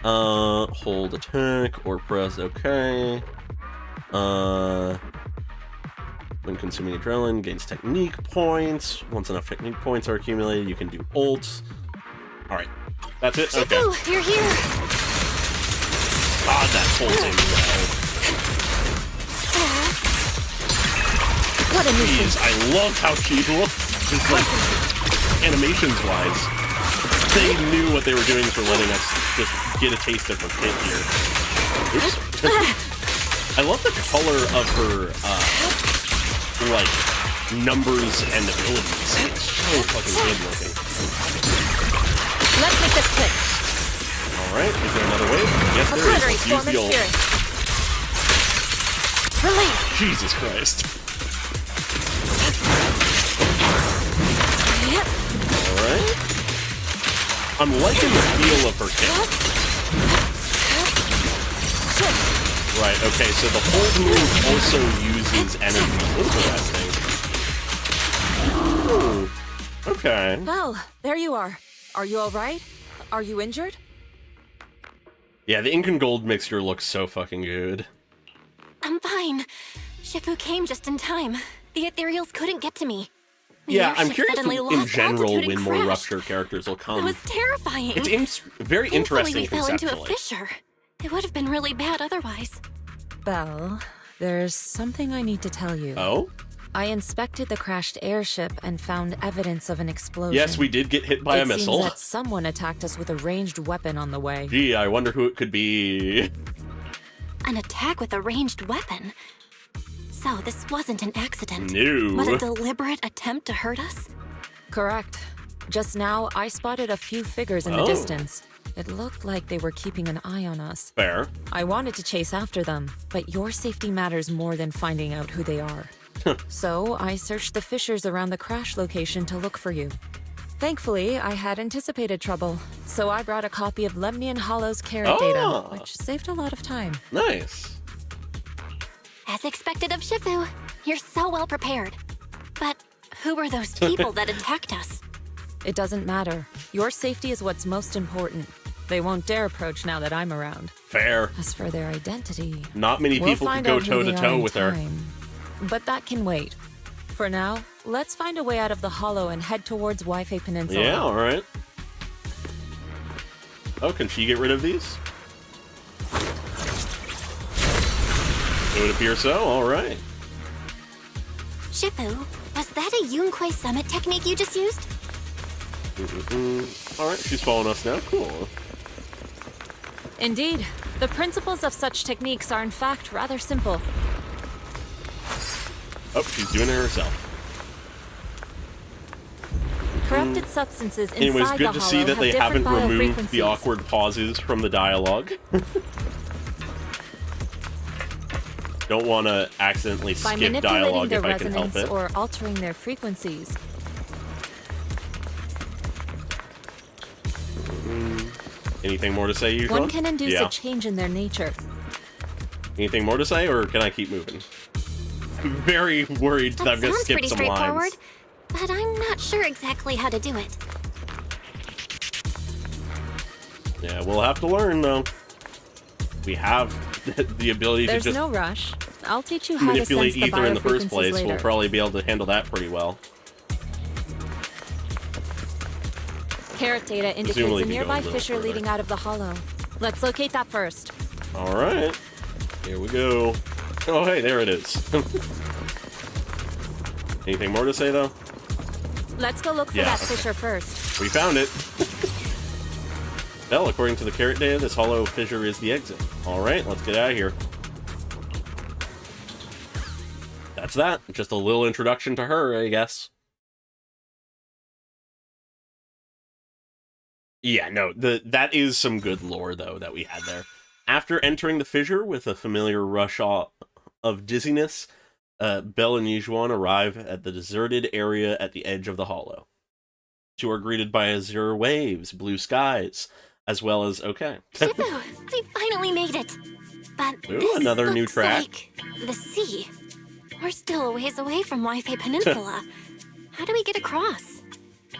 Hold attack, or press OK. When consuming adrenaline, gains technique points. Once enough technique points are accumulated, you can do ults. Alright, that's it? Okay. Shifu, you're here! God, that pulls in well. What a nuisance. Jeez, I love how she looks. Just like, animations-wise, they knew what they were doing for letting us just get a taste of her kit here. Oops. I love the color of her, like, numbers and abilities. It's so fucking good looking. Let's make this quick. Alright, is there another way? Yes, there is. Let's use the ult. Release. Jesus Christ. Alright. I'm liking the feel of her kit. Right, okay, so the hold move also uses energy. Interesting. Ooh. Okay. Well, there you are. Are you alright? Are you injured? Yeah, the ink and gold mixture looks so fucking good. I'm fine. Shifu came just in time. The ethereals couldn't get to me. The Yeah, I'm airship curious suddenly in lost general altitude when and more crashed. Rupture characters will come. It was terrifying. It's very interesting Thankfully, we fell into a conceptually. fissure. It would have been really bad otherwise. Belle, there's something I need to tell you. Oh? I inspected the crashed airship and found evidence of an explosion. Yes, we did get hit by a missile. It seems that someone attacked us with a ranged weapon on the way. Gee, I wonder who it could be. An attack with a ranged weapon. So this wasn't an accident. No. But a deliberate attempt to hurt us? Correct. Just now, I spotted a few figures in the distance. It looked like they were keeping an eye on us. Fair. I wanted to chase after them, but your safety matters more than finding out who they are. So I searched the fissures around the crash location to look for you. Thankfully, I had anticipated trouble, so I brought a copy of Lemnian Hollow's carrot data, which saved a lot of time. Nice. As expected of Shifu, you're so well prepared. But who were those people that attacked us? It doesn't matter. Your safety is what's most important. They won't dare approach now that I'm around. Fair. As for their identity, Not many we'll people could find go out who they are toe-to-toe in with her. time. But that can wait. For now, let's find a way out of the hollow and head towards Waifei Peninsula. Yeah, alright. Oh, can she get rid of these? It would appear so, alright. Shifu, was that a Yunquei Summit technique you just used? Alright, she's following us now. Cool. Indeed. The principles of such techniques are in fact rather simple. Oh, she's doing it herself. Corrupted substances inside Anyways, the good to see hollow that they have haven't different removed the biofrequencies. awkward pauses from the dialogue. Don't want to accidentally By skip manipulating dialogue their if I can help resonance it. or altering their frequencies. Anything more to say, usually? One can induce a change in their nature. Anything more to say, or can I keep moving? I'm very worried that I'm going to Sounds skip pretty some straightforward, lines. but I'm not sure exactly how to do it. Yeah, we'll have to learn, though. We have the ability There's to just... no rush. I'll teach you how to manipulate sense the ether in the first biofrequencies place, later. we'll probably be able to handle that pretty well. Carrot data indicates Presumably a if you go nearby a little fissure further. leading out of the hollow. Let's locate that first. All right, here we go. Oh, hey, there it is. Anything more to say, though? Let's go look for Yeah, that okay. fissure first. We found it. Well, according to the carrot data, this hollow fissure is the exit. All right, let's get out of here. That's that. Just a little introduction to her, I guess. Yeah, no, that is some good lore, though, that we had there. After entering the fissure with a familiar rush of dizziness, Belle and Yijuan arrive at the deserted area at the edge of the hollow. Two are greeted by azure waves, blue skies, as well as, okay. Shifu, we finally made it. But Ooh, this another new looks track. like the sea. We're still a ways away from Waifei Peninsula. How do we get across?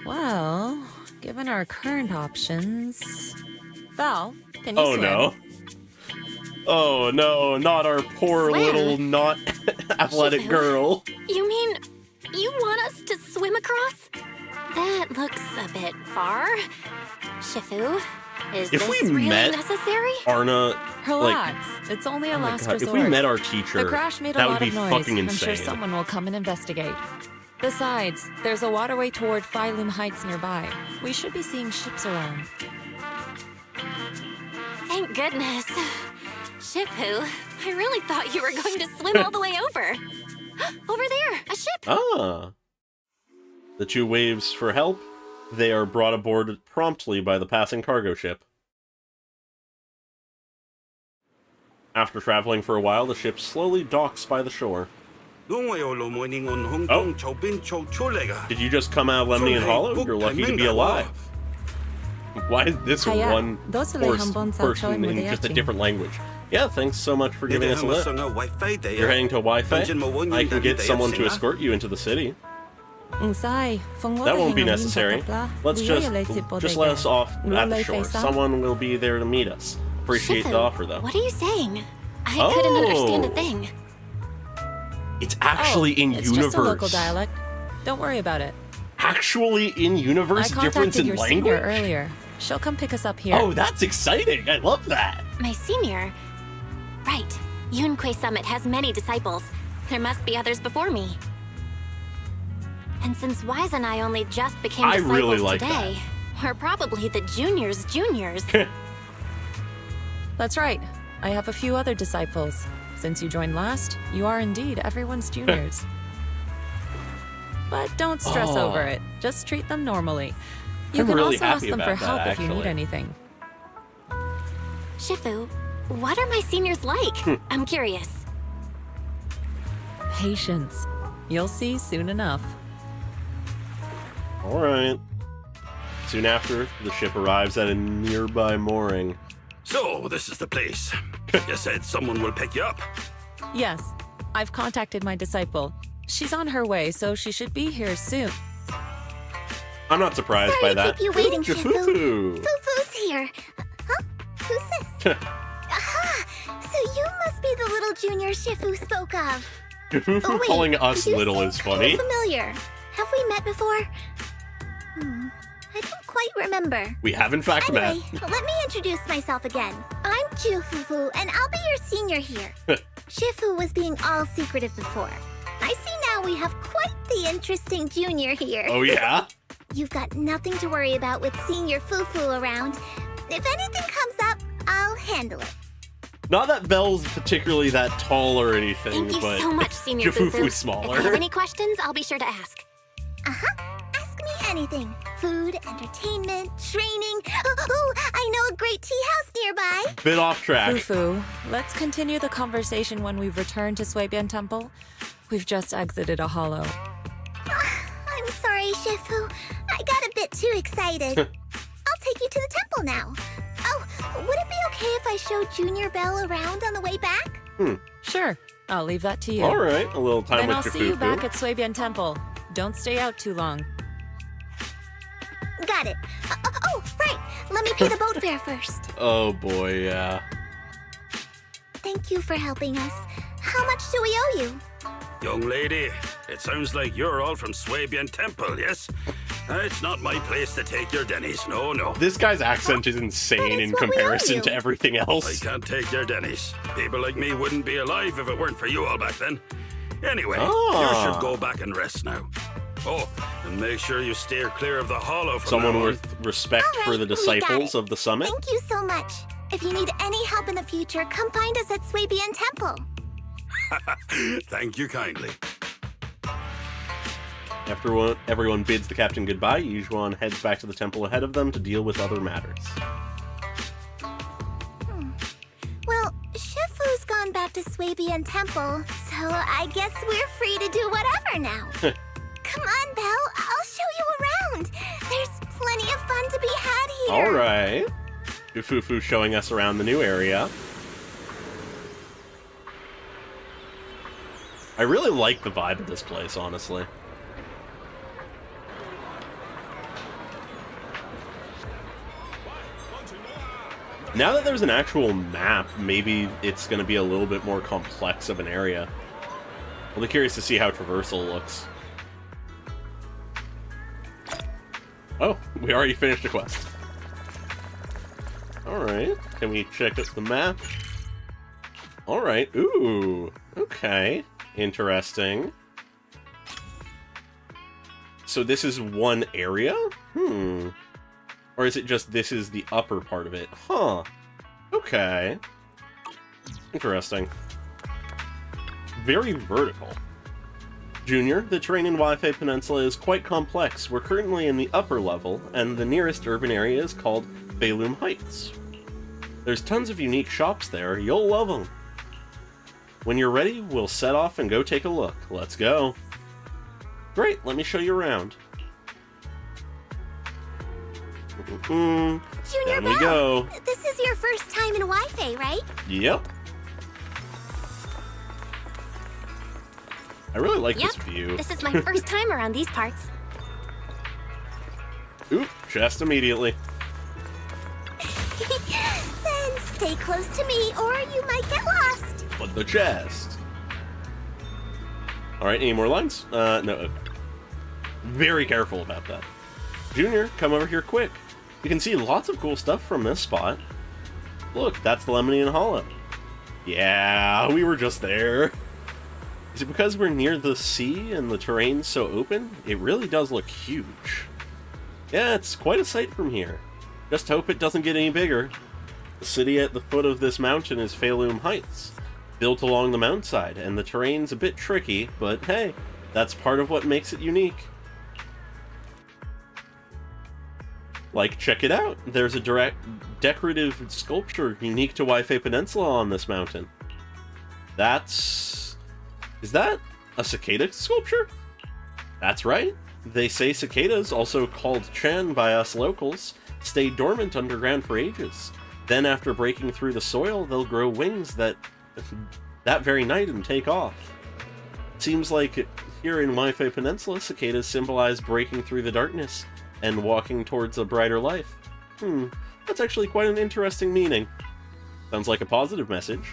Well, given our current options... Val, can you Oh swim? no. Oh no, not our poor Swim? little not athletic Shifu? girl. You mean you want us to swim across? That looks a bit far. Shifu, is If this we really met- necessary? Arna, Relax. It's only a oh my last God, resort. if we met our teacher, The crash made a that lot would be of noise. fucking I'm sure insane. someone will come and investigate. Besides, there's a waterway toward Phylum Heights nearby. We should be seeing ships around. Thank goodness. Shifu, I really thought you were going to swim all the way over. Over there, a ship. Ah. The two waves for help. They are brought aboard promptly by the passing cargo ship. After traveling for a while, the ship slowly docks by the shore. Oh. Did you just come out of Lemnian Hollow? You're lucky to be alive. Why is this Kaya, one doon horse hambon sa person choy in just a Muriachi. different language? Yeah, thanks so much for giving us a lift. You're heading to Wi-Fi? I can get someone to escort you into the city. That won't be necessary. Let's just let us off at the shore. Someone will be there to meet us. Appreciate Shifu, the offer, though. what are you saying? I couldn't understand a Oh. thing. It's actually in it's universe. just a local dialect. Don't worry about it. Actually in universe, I difference contacted in your language? senior earlier. She'll come pick us up here. Oh, that's exciting. I love that. My senior? Right. Yunque Summit has many disciples. There must be others before me. And since Wise and I only just became I disciples really like today, we're probably the juniors' juniors. That's right. I have a few other disciples. Since you joined last, you are indeed everyone's juniors. But don't stress Oh. over it. Just treat them normally. You I'm can really also ask happy them for about help that, if you need actually. anything. Shifu, what are my seniors like? I'm curious. Patience. You'll see soon enough. All right. Soon after, the ship arrives at a nearby mooring. So, this is the place. You said someone will pick you up. Yes, I've contacted my disciple. She's on her way, so she should be here soon. I'm not surprised Sorry by to that. keep you waiting, Ooh, Shifu. Jafufu. Fufu's here. Huh? Who's this? Aha! So you must be the little junior Shifu spoke of. Jafufu Oh, wait, calling us you little seem is kinda funny. familiar. Have we met before? I don't quite remember. We have in fact Anyway, met. let me introduce myself again. I'm Jufufu, and I'll be your senior here. Shifu was being all secretive before. I see now we have quite the interesting junior here. Oh yeah? You've got nothing to worry about with senior Fufu around. If anything comes up, I'll handle it. Not that Belle's particularly that tall or anything, Thank you but so much, Senior Jafufu's Fufu. smaller. If you have any questions, I'll be sure to ask. Ask me anything. Food, entertainment, training. Oh, I know a great tea house nearby. Bit off track. Fufu, let's continue the conversation when we've returned to Suibian Temple. We've just exited a hollow. I'm sorry, Shifu. I got a bit too excited. I'll take you to the temple now. Oh, would it be okay if I showed Junior Belle around on the way back? Sure, I'll leave that to you. All right, a little time Then with I'll Jafufu. see you back at Suibian Temple. Don't stay out too long. Got it. Oh, right. Let me pay the boat fare first. Oh boy, yeah. Thank you for helping us. How much do we owe you? Young lady, it sounds like you're all from Swabian Temple, yes? It's not my place to take your dennies, no, no. This guy's accent is insane in comparison to everything I else. can't take your dennies. People like me wouldn't be alive if it weren't for you all back then. Anyway, you should go back and rest now. Oh, and make sure you steer clear of the hollow from Someone now on. with respect for the we got disciples it. of the summit. Thank you so much. If you need any help in the future, come find us at Swabian Temple. Thank you kindly. After everyone bids the captain goodbye, Yujuan heads back to the temple ahead of them to deal with other matters. Well, Shifu's gone back to Swabian Temple, so I guess we're free to do whatever now. Come on, Belle, I'll show you around. There's plenty of fun to be had here. Alright. Ufufu showing us around the new area. I really like the vibe of this place, honestly. Now that there's an actual map, maybe it's going to be a little bit more complex of an area. I'll be curious to see how traversal looks. Oh, we already finished a quest. Alright, can we check out the map? Alright, ooh, okay. Interesting. So this is one area? Or is it just this is the upper part of it? Huh. Okay. Interesting. Very vertical. Junior, the terrain in Wi-Fi Peninsula is quite complex. We're currently in the upper level, and the nearest urban area is called Phaethon Heights. There's tons of unique shops there. You'll love them. When you're ready, we'll set off and go take a look. Let's go. Great, let me show you around. Junior There we Belle, go. this is your first time in Wi-Fi, right? Yep. I really like this view. This is my first time around these parts. Oop, chest immediately. Then stay close to me or you might get lost. But the chest. Alright, any more lines? No. Okay. Very careful about that. Junior, come over here quick. You can see lots of cool stuff from this spot. Look, that's the Lemonian Hollow. Yeah, we were just there. Is it because we're near the sea and the terrain's so open? It really does look huge. Yeah, it's quite a sight from here. Just hope it doesn't get any bigger. The city at the foot of this mountain is Phaethon Heights, built along the mountainside, and the terrain's a bit tricky, but hey, that's part of what makes it unique. Like, check it out. There's a decorative sculpture unique to Wi-Fi Peninsula on this mountain. Is that a cicada sculpture? That's right. They say cicadas, also called Chan by us locals, stay dormant underground for ages. Then after breaking through the soil, they'll grow wings that very night and take off. Seems like here in Wi-Fi Peninsula, cicadas symbolize breaking through the darkness and walking towards a brighter life. That's actually quite an interesting meaning. Sounds like a positive message.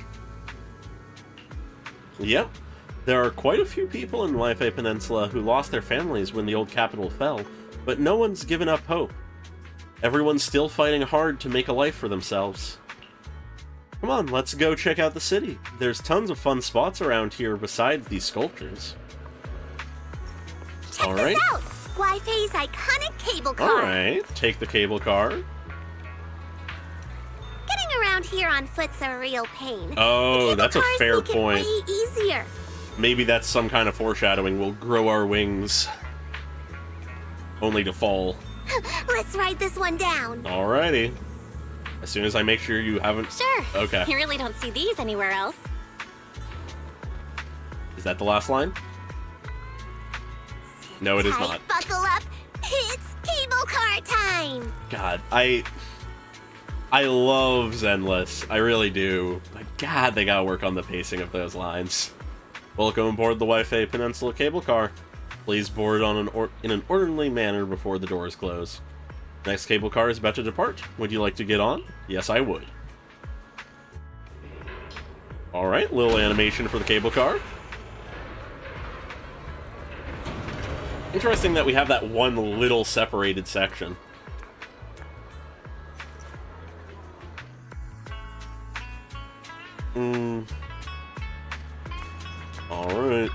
Yep, there are quite a few people in Wi-Fi Peninsula who lost their families when the old capital fell, but no one's given up hope. Everyone's still fighting hard to make a life for themselves. Come on, let's go check out the city. There's tons of fun spots around here besides these sculptures. Check this out! Wi-Fi's iconic cable car. Alright, take the cable car. Getting around here on foot's a real pain. Oh, that's a fair make it point. way easier. Maybe that's some kind of foreshadowing. We'll grow our wings. Only to fall. Let's ride this one down. Alrighty. As soon as I make sure you haven't... Sure. Okay. You really don't see these anywhere else. Is that the last line? No, it is not. Buckle up. It's cable car time. God, I love Zenless. I really do. But God, they gotta work on the pacing of those lines. Welcome aboard the Wi-Fi Peninsula cable car. Please board on in an orderly manner before the doors close. Next cable car is about to depart. Would you like to get on? Yes, I would. Alright, little animation for the cable car. Interesting that we have that one little separated section. Alright.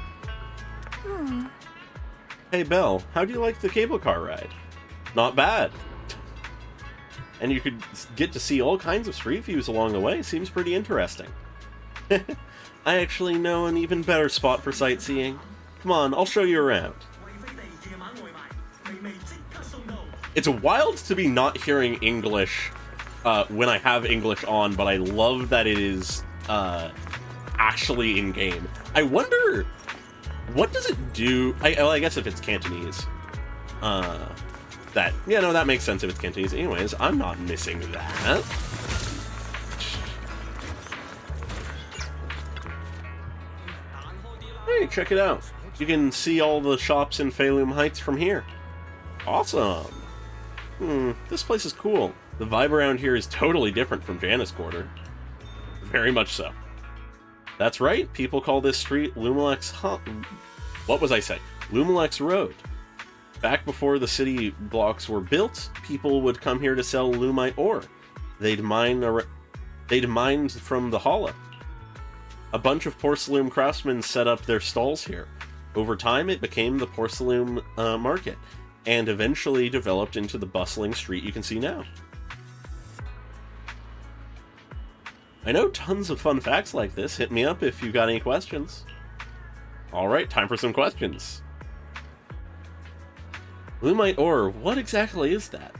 Hey, Belle, how do you like the cable car ride? Not bad. And you could get to see all kinds of street views along the way. Seems pretty interesting. I actually know an even better spot for sightseeing. Come on, I'll show you around. It's wild to be not hearing English when I have English on, but I love that it is actually in-game. I wonder, what does it do? I guess if it's Cantonese. That makes sense if it's Cantonese. Anyways, I'm not missing that. Hey, check it out. You can see all the shops in Phaethon Heights from here. Awesome. This place is cool. The vibe around here is totally different from Janus Quarter. Very much so. That's right, people call this street Lumalex What was I saying? Lumalex Road. Back before the city blocks were built, people would come here to sell lumite ore. They'd mine from the hollow. A bunch of porcelain craftsmen set up their stalls here. Over time, it became the porcelain market, and eventually developed into the bustling street you can see now. I know tons of fun facts like this. Hit me up if you've got any questions. Alright, time for some questions. Lumite ore, what exactly is that?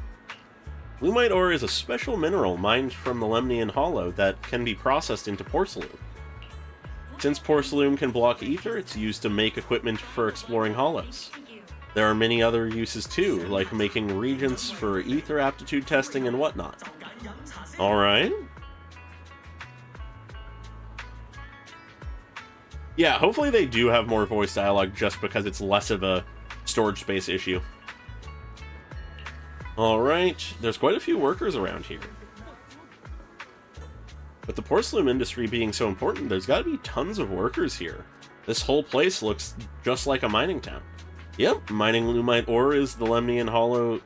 Lumite ore is a special mineral mined from the Lemnian Hollow that can be processed into porcelain. Since porcelain can block ether, it's used to make equipment for exploring hollows. There are many other uses too, like making reagents for ether aptitude testing and whatnot. Alright. Yeah, hopefully they do have more voice dialogue just because it's less of a storage space issue. Alright, there's quite a few workers around here. With the porcelain industry being so important, there's gotta be tons of workers here. This whole place looks just like a mining town. Yep, mining lumite ore is the Lemnian Hollow...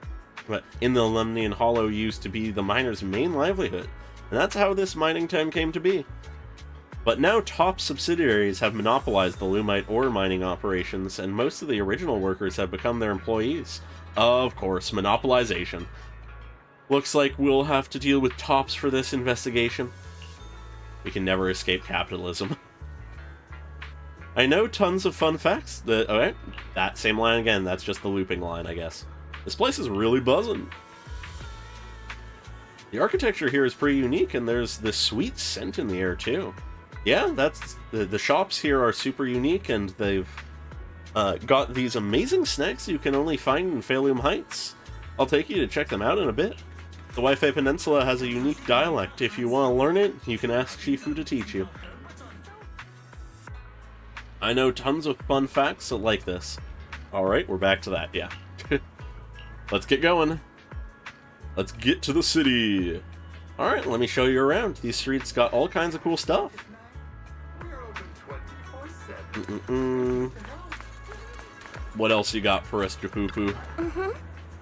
in the Lemnian Hollow used to be the miners' main livelihood, and that's how this mining town came to be. But now top subsidiaries have monopolized the lumite ore mining operations, and most of the original workers have become their employees. Of course, monopolization. Looks like we'll have to deal with tops for this investigation. We can never escape capitalism. I know tons of fun facts. Okay, that same line again. That's just the looping line, I guess. This place is really buzzing. The architecture here is pretty unique, and there's this sweet scent in the air, too. Yeah, that's the shops here are super unique, and they've got these amazing snacks you can only find in Phaethon Heights. I'll take you to check them out in a bit. The Wi-Fi Peninsula has a unique dialect. If you want to learn it, you can ask Shifu to teach you. I know tons of fun facts like this. Alright, we're back to that, yeah. Let's get going. Let's get to the city. Alright, let me show you around. These streets got all kinds of cool stuff. What else you got for us, Japupu?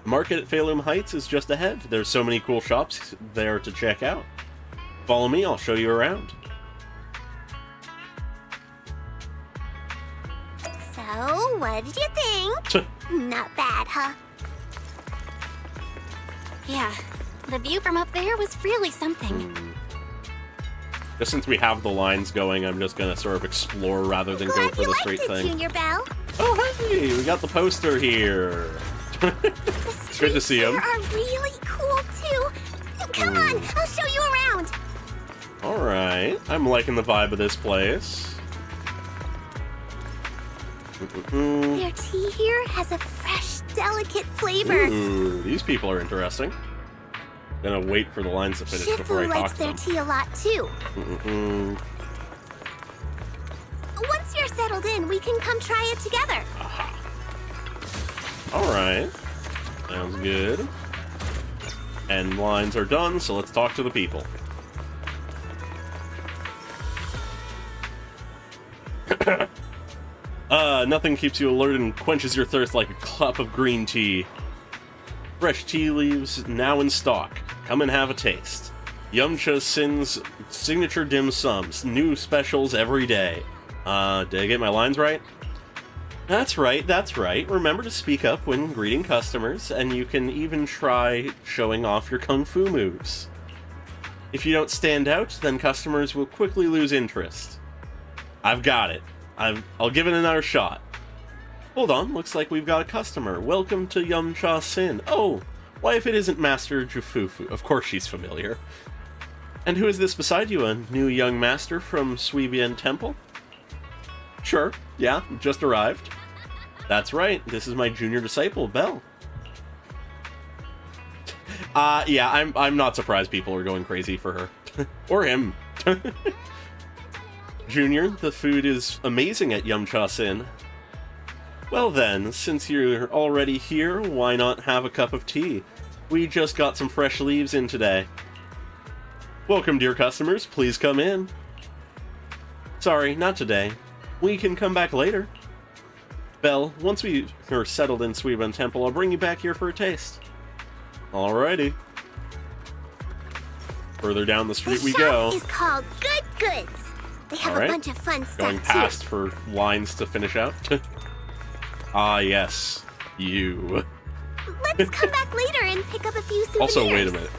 Market at Phaethon Heights is just ahead. There's so many cool shops there to check out. Follow me, I'll show you around. So, what did you think? Not bad, huh? Yeah, the view from up there was really something. Just since we have the lines going, I'm just gonna sort of explore rather than go for the straight thing. Junior Belle. Oh, hey, we got the poster here. Good to see him. Are really cool too. Come on, I'll show you around. All right, I'm liking the vibe of this place. Their tea here has a fresh, delicate flavor. Ooh, these people are interesting. Gonna wait for the lines to finish before I talk likes to their them. tea a lot too. Once you're settled in, we can come try it together. Aha. All right, sounds good. And lines are done, so let's talk to the people. Nothing keeps you alert and quenches your thirst like a cup of green tea. Fresh tea leaves now in stock. Come and have a taste. Yumcha Sin's signature dim sums. New specials every day. Did I get my lines right? That's right, that's right. Remember to speak up when greeting customers, and you can even try showing off your kung fu moves. If you don't stand out, then customers will quickly lose interest. I've got it. I'll give it another shot. Hold on, looks like we've got a customer. Welcome to Yumcha Sin. Oh, why if it isn't Master Jufufu? Of course she's familiar. And who is this beside you, a new young master from Suibian Temple? Sure, yeah, just arrived. That's right, this is my junior disciple, Belle. Yeah, I'm not surprised people are going crazy for her. Or him. Junior, the food is amazing at Yumcha Sin. Well then, since you're already here, why not have a cup of tea? We just got some fresh leaves in today. Welcome, dear customers, please come in. Sorry, not today. We can come back later. Belle, once we are settled in Suiban Temple, I'll bring you back here for a taste. Alrighty. Further down the street we go. The shop is called Good Goods. They have a bunch of fun stuff Going past for lines to finish out. Ah, yes. You. Let's come back later and pick up a few souvenirs. Also, wait a minute.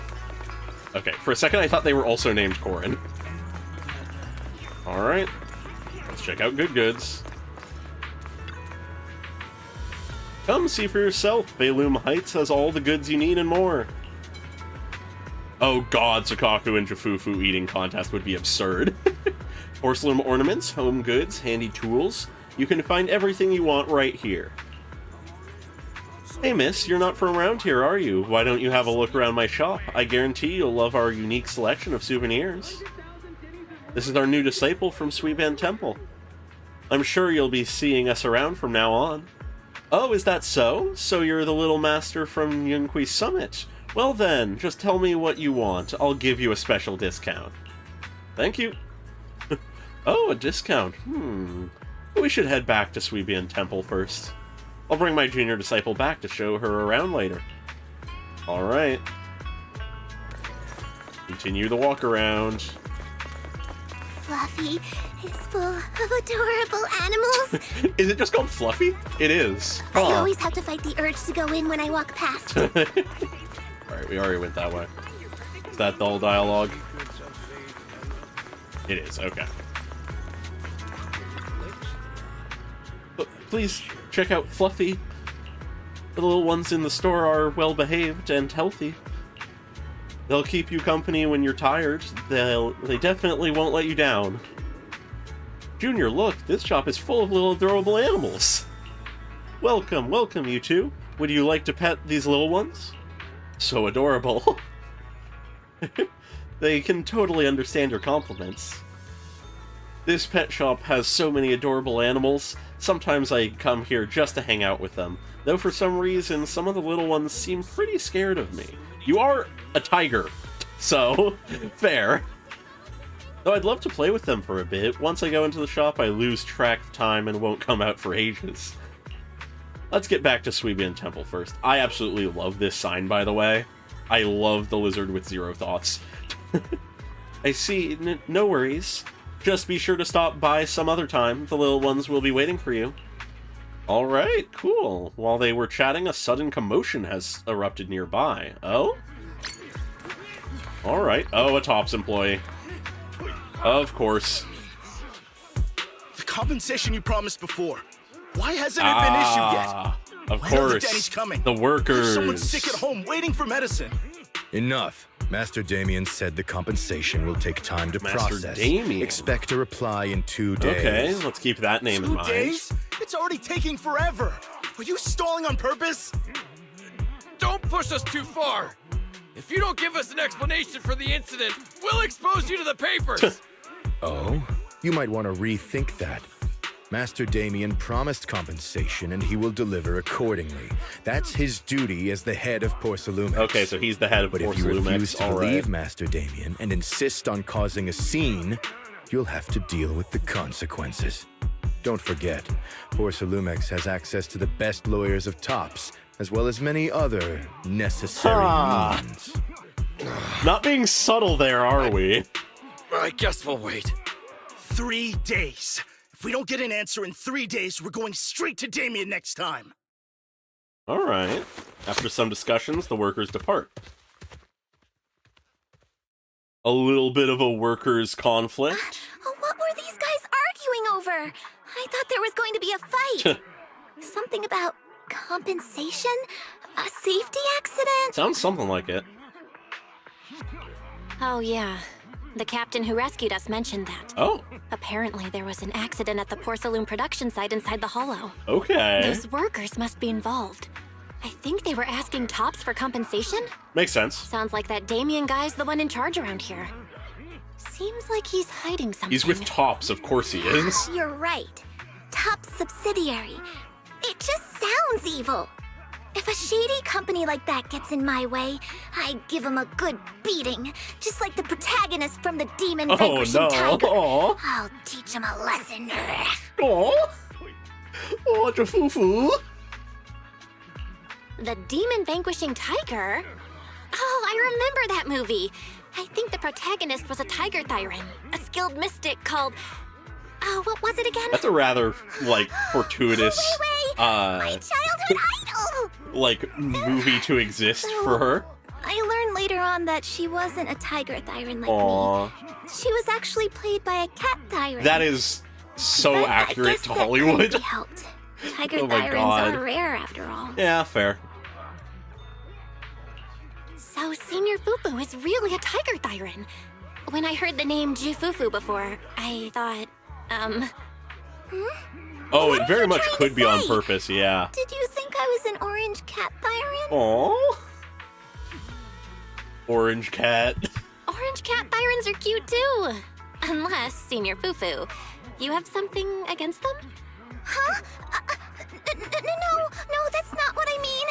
Okay, for a second I thought they were also named Corin. Alright. Let's check out Good Goods. Come see for yourself. Baloom Heights has all the goods you need and more. Oh god, Sukaku and Jufufu eating contest would be absurd. Porcelain ornaments, home goods, handy tools. You can find everything you want right here. Hey miss, you're not from around here, are you? Why don't you have a look around my shop? I guarantee you'll love our unique selection of souvenirs. This is our new disciple from Suiban Temple. I'm sure you'll be seeing us around from now on. Oh, is that so? So you're the little master from Yunqui Summit? Well then, just tell me what you want. I'll give you a special discount. Thank you. Oh, a discount. We should head back to Suibian Temple first. I'll bring my junior disciple back to show her around later. Alright. Continue the walk around. Fluffy is full of adorable animals. Is it just called Fluffy? It is. I always have to fight the urge to go in when I walk past. Alright, we already went that way. Is that the whole dialogue? It is, okay. But please check out Fluffy. The little ones in the store are well behaved and healthy. They'll keep you company when you're tired. They definitely won't let you down. Junior, look, this shop is full of little adorable animals. Welcome, welcome, you two. Would you like to pet these little ones? So adorable. They can totally understand your compliments. This pet shop has so many adorable animals. Sometimes I come here just to hang out with them, though for some reason some of the little ones seem pretty scared of me. You are a tiger, so fair. Though I'd love to play with them for a bit. Once I go into the shop, I lose track of time and won't come out for ages. Let's get back to Suibian Temple first. I absolutely love this sign, by the way. I love the lizard with zero thoughts. I see. No worries. Just be sure to stop by some other time. The little ones will be waiting for you. Alright, cool. While they were chatting, a sudden commotion has erupted nearby. Oh? Alright. Oh, a Tops employee. Of course. The compensation you promised before. Why hasn't it been issued yet? Of When are course. Daddy's coming? The workers. There's someone sick at home waiting for medicine. Enough. Master Damien said the compensation will take time to Master process. Damien. Expect a reply in 2 days. Okay, let's keep that name in 2 mind. days? It's already taking forever. Are you stalling on purpose? Don't push us too far. If you don't give us an explanation for the incident, we'll expose you to the papers. Oh? You might want to rethink that. Master Damien promised compensation and he will deliver accordingly. That's his duty as the head of Porcelumex. Okay, so he's the head of But Porcelumex. if you refuse to All right. leave Master Damien and insist on causing a scene, you'll have to deal with the consequences. Don't forget, Porcelumex has access to the best lawyers of Tops, as well as many other necessary means. Not being subtle there, are we? I guess we'll wait. 3 days. If we don't get an answer in 3 days, we're going straight to Damien next time. All right. After some discussions, the workers depart. A little bit of a workers' conflict. What were these guys arguing over? I thought there was going to be a fight. Something about compensation? A safety accident? Sounds something like it. Oh, yeah. The captain who rescued us mentioned that. Oh. Apparently, there was an accident at the Porcelain production site inside the hollow. Okay. Those workers must be involved. I think they were asking Tops for compensation? Makes sense. Sounds like that Damien guy's the one in charge around here. Seems like he's hiding something. He's with Tops, of course he is. You're right. Top subsidiary. It just sounds evil. If a shady company like that gets in my way, I give him a good beating. Just like the protagonist from the Demon Vanquishing Tiger. Aww. I'll teach him a lesson. Oh, Jaffufu. The Demon Vanquishing Tiger? Oh, I remember that movie. I think the protagonist was a tiger thyran, a skilled mystic called... Oh, what was it again? That's a rather, like, fortuitous, my childhood idol! like, movie to exist for her. I learned later on that she wasn't a tiger thyran like Aww. me. She was actually played by a cat thyran. That is so But accurate I guess to that Hollywood. couldn't be helped. Tiger Oh my thyrans God. are rare after all. Yeah, fair. So Senior Fufu is really a tiger thyran. When I heard the name Jufufu before, I thought, Oh, it very much trying could to be on say? purpose, yeah. Did you think I was an orange cat thyran? Aww. Orange cat. orange cat thyrans are cute too. Unless, Senior Fufu, you have something against them? Huh? No, that's not what I mean.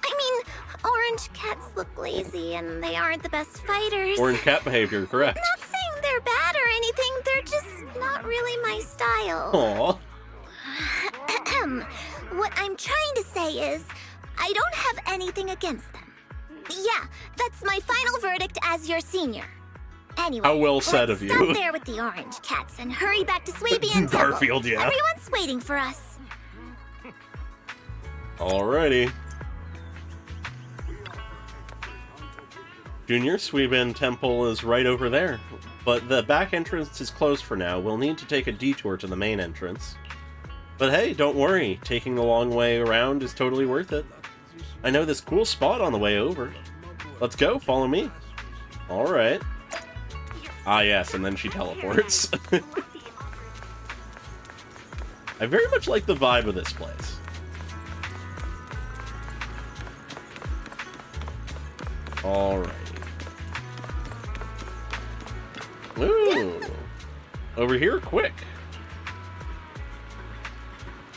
I mean, orange cats look lazy and they aren't the best fighters. Orange cat behavior, correct. Not saying they're bad or anything, they're just not really my style. Aww. What I'm trying to say is, I don't have anything against them. Yeah, that's my final verdict as your senior. Anyway, How well said let's of stop you. there with the orange cats and hurry back to Swabian Temple. Garfield, yeah. Everyone's waiting for us. Alrighty. Junior, Swabian Temple is right over there, but the back entrance is closed for now. We'll need to take a detour to the main entrance. But hey, don't worry, taking the long way around is totally worth it. I know this cool spot on the way over. Let's go, follow me. Alright. Ah yes, and then she teleports. I very much like the vibe of this place. Alrighty. Ooh. Over here, quick.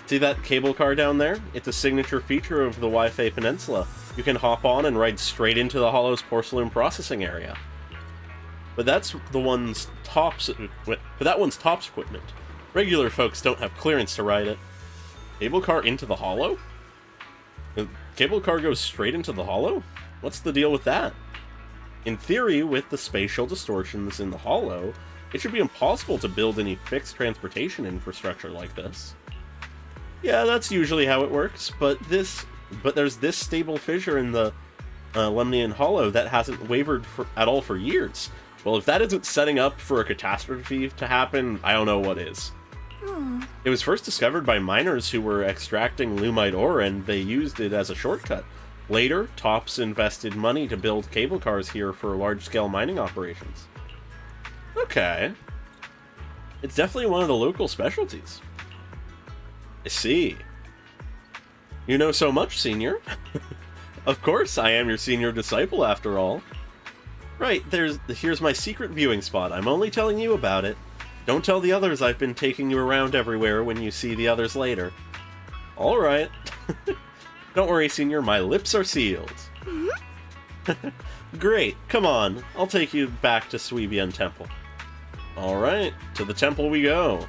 See that cable car down there? It's a signature feature of the Wi-Fi Peninsula. You can hop on and ride straight into the Hollow's porcelain processing area. But that's the one's Tops. But that one's Tops equipment. Regular folks don't have clearance to ride it. Cable car into the Hollow? The cable car goes straight into the Hollow? What's the deal with that? In theory, with the spatial distortions in the Hollow, it should be impossible to build any fixed transportation infrastructure like this. Yeah, that's usually how it works, but there's this stable fissure in the Lemnian Hollow that hasn't wavered at all for years. Well, if that isn't setting up for a catastrophe to happen, I don't know what is. It was first discovered by miners who were extracting Lumite ore, and they used it as a shortcut. Later, Tops invested money to build cable cars here for large-scale mining operations. Okay. It's definitely one of the local specialties. I see. You know so much, Senior. Of course, I am your senior disciple, after all. Right, here's my secret viewing spot. I'm only telling you about it. Don't tell the others I've been taking you around everywhere when you see the others later. Alright. Don't worry, Senior, my lips are sealed. Great, come on. I'll take you back to Swabian Temple. Alright, to the temple we go.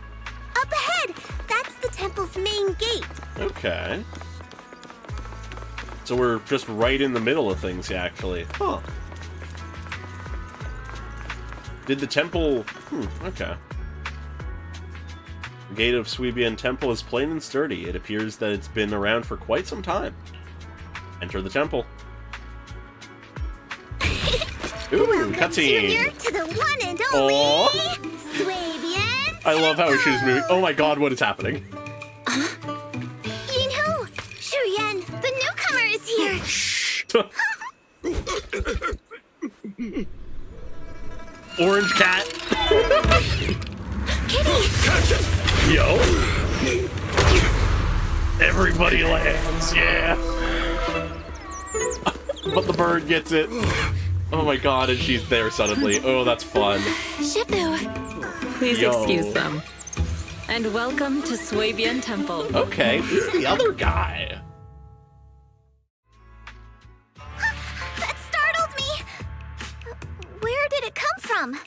Up ahead! That's temple's main gate. Okay. So we're just right in the middle of things, actually. Huh. Did the temple... okay. The gate of Sweebian Temple is plain and sturdy. It appears that it's been around for quite some time. Enter the temple. Ooh, cutscene! Junior, to the one and only Swabian I love how she's moving. Oh my god, what is happening? Yinhu! Shuyan, the newcomer is here! Orange cat! Kitty! Catch it! Yo! Everybody lands, yeah! But the bird gets it. Oh my god, and she's there suddenly. Oh, that's fun. Shifu! Please excuse them. And welcome to Swabian Temple. Okay, who's the other guy? That startled me! Where did it come from?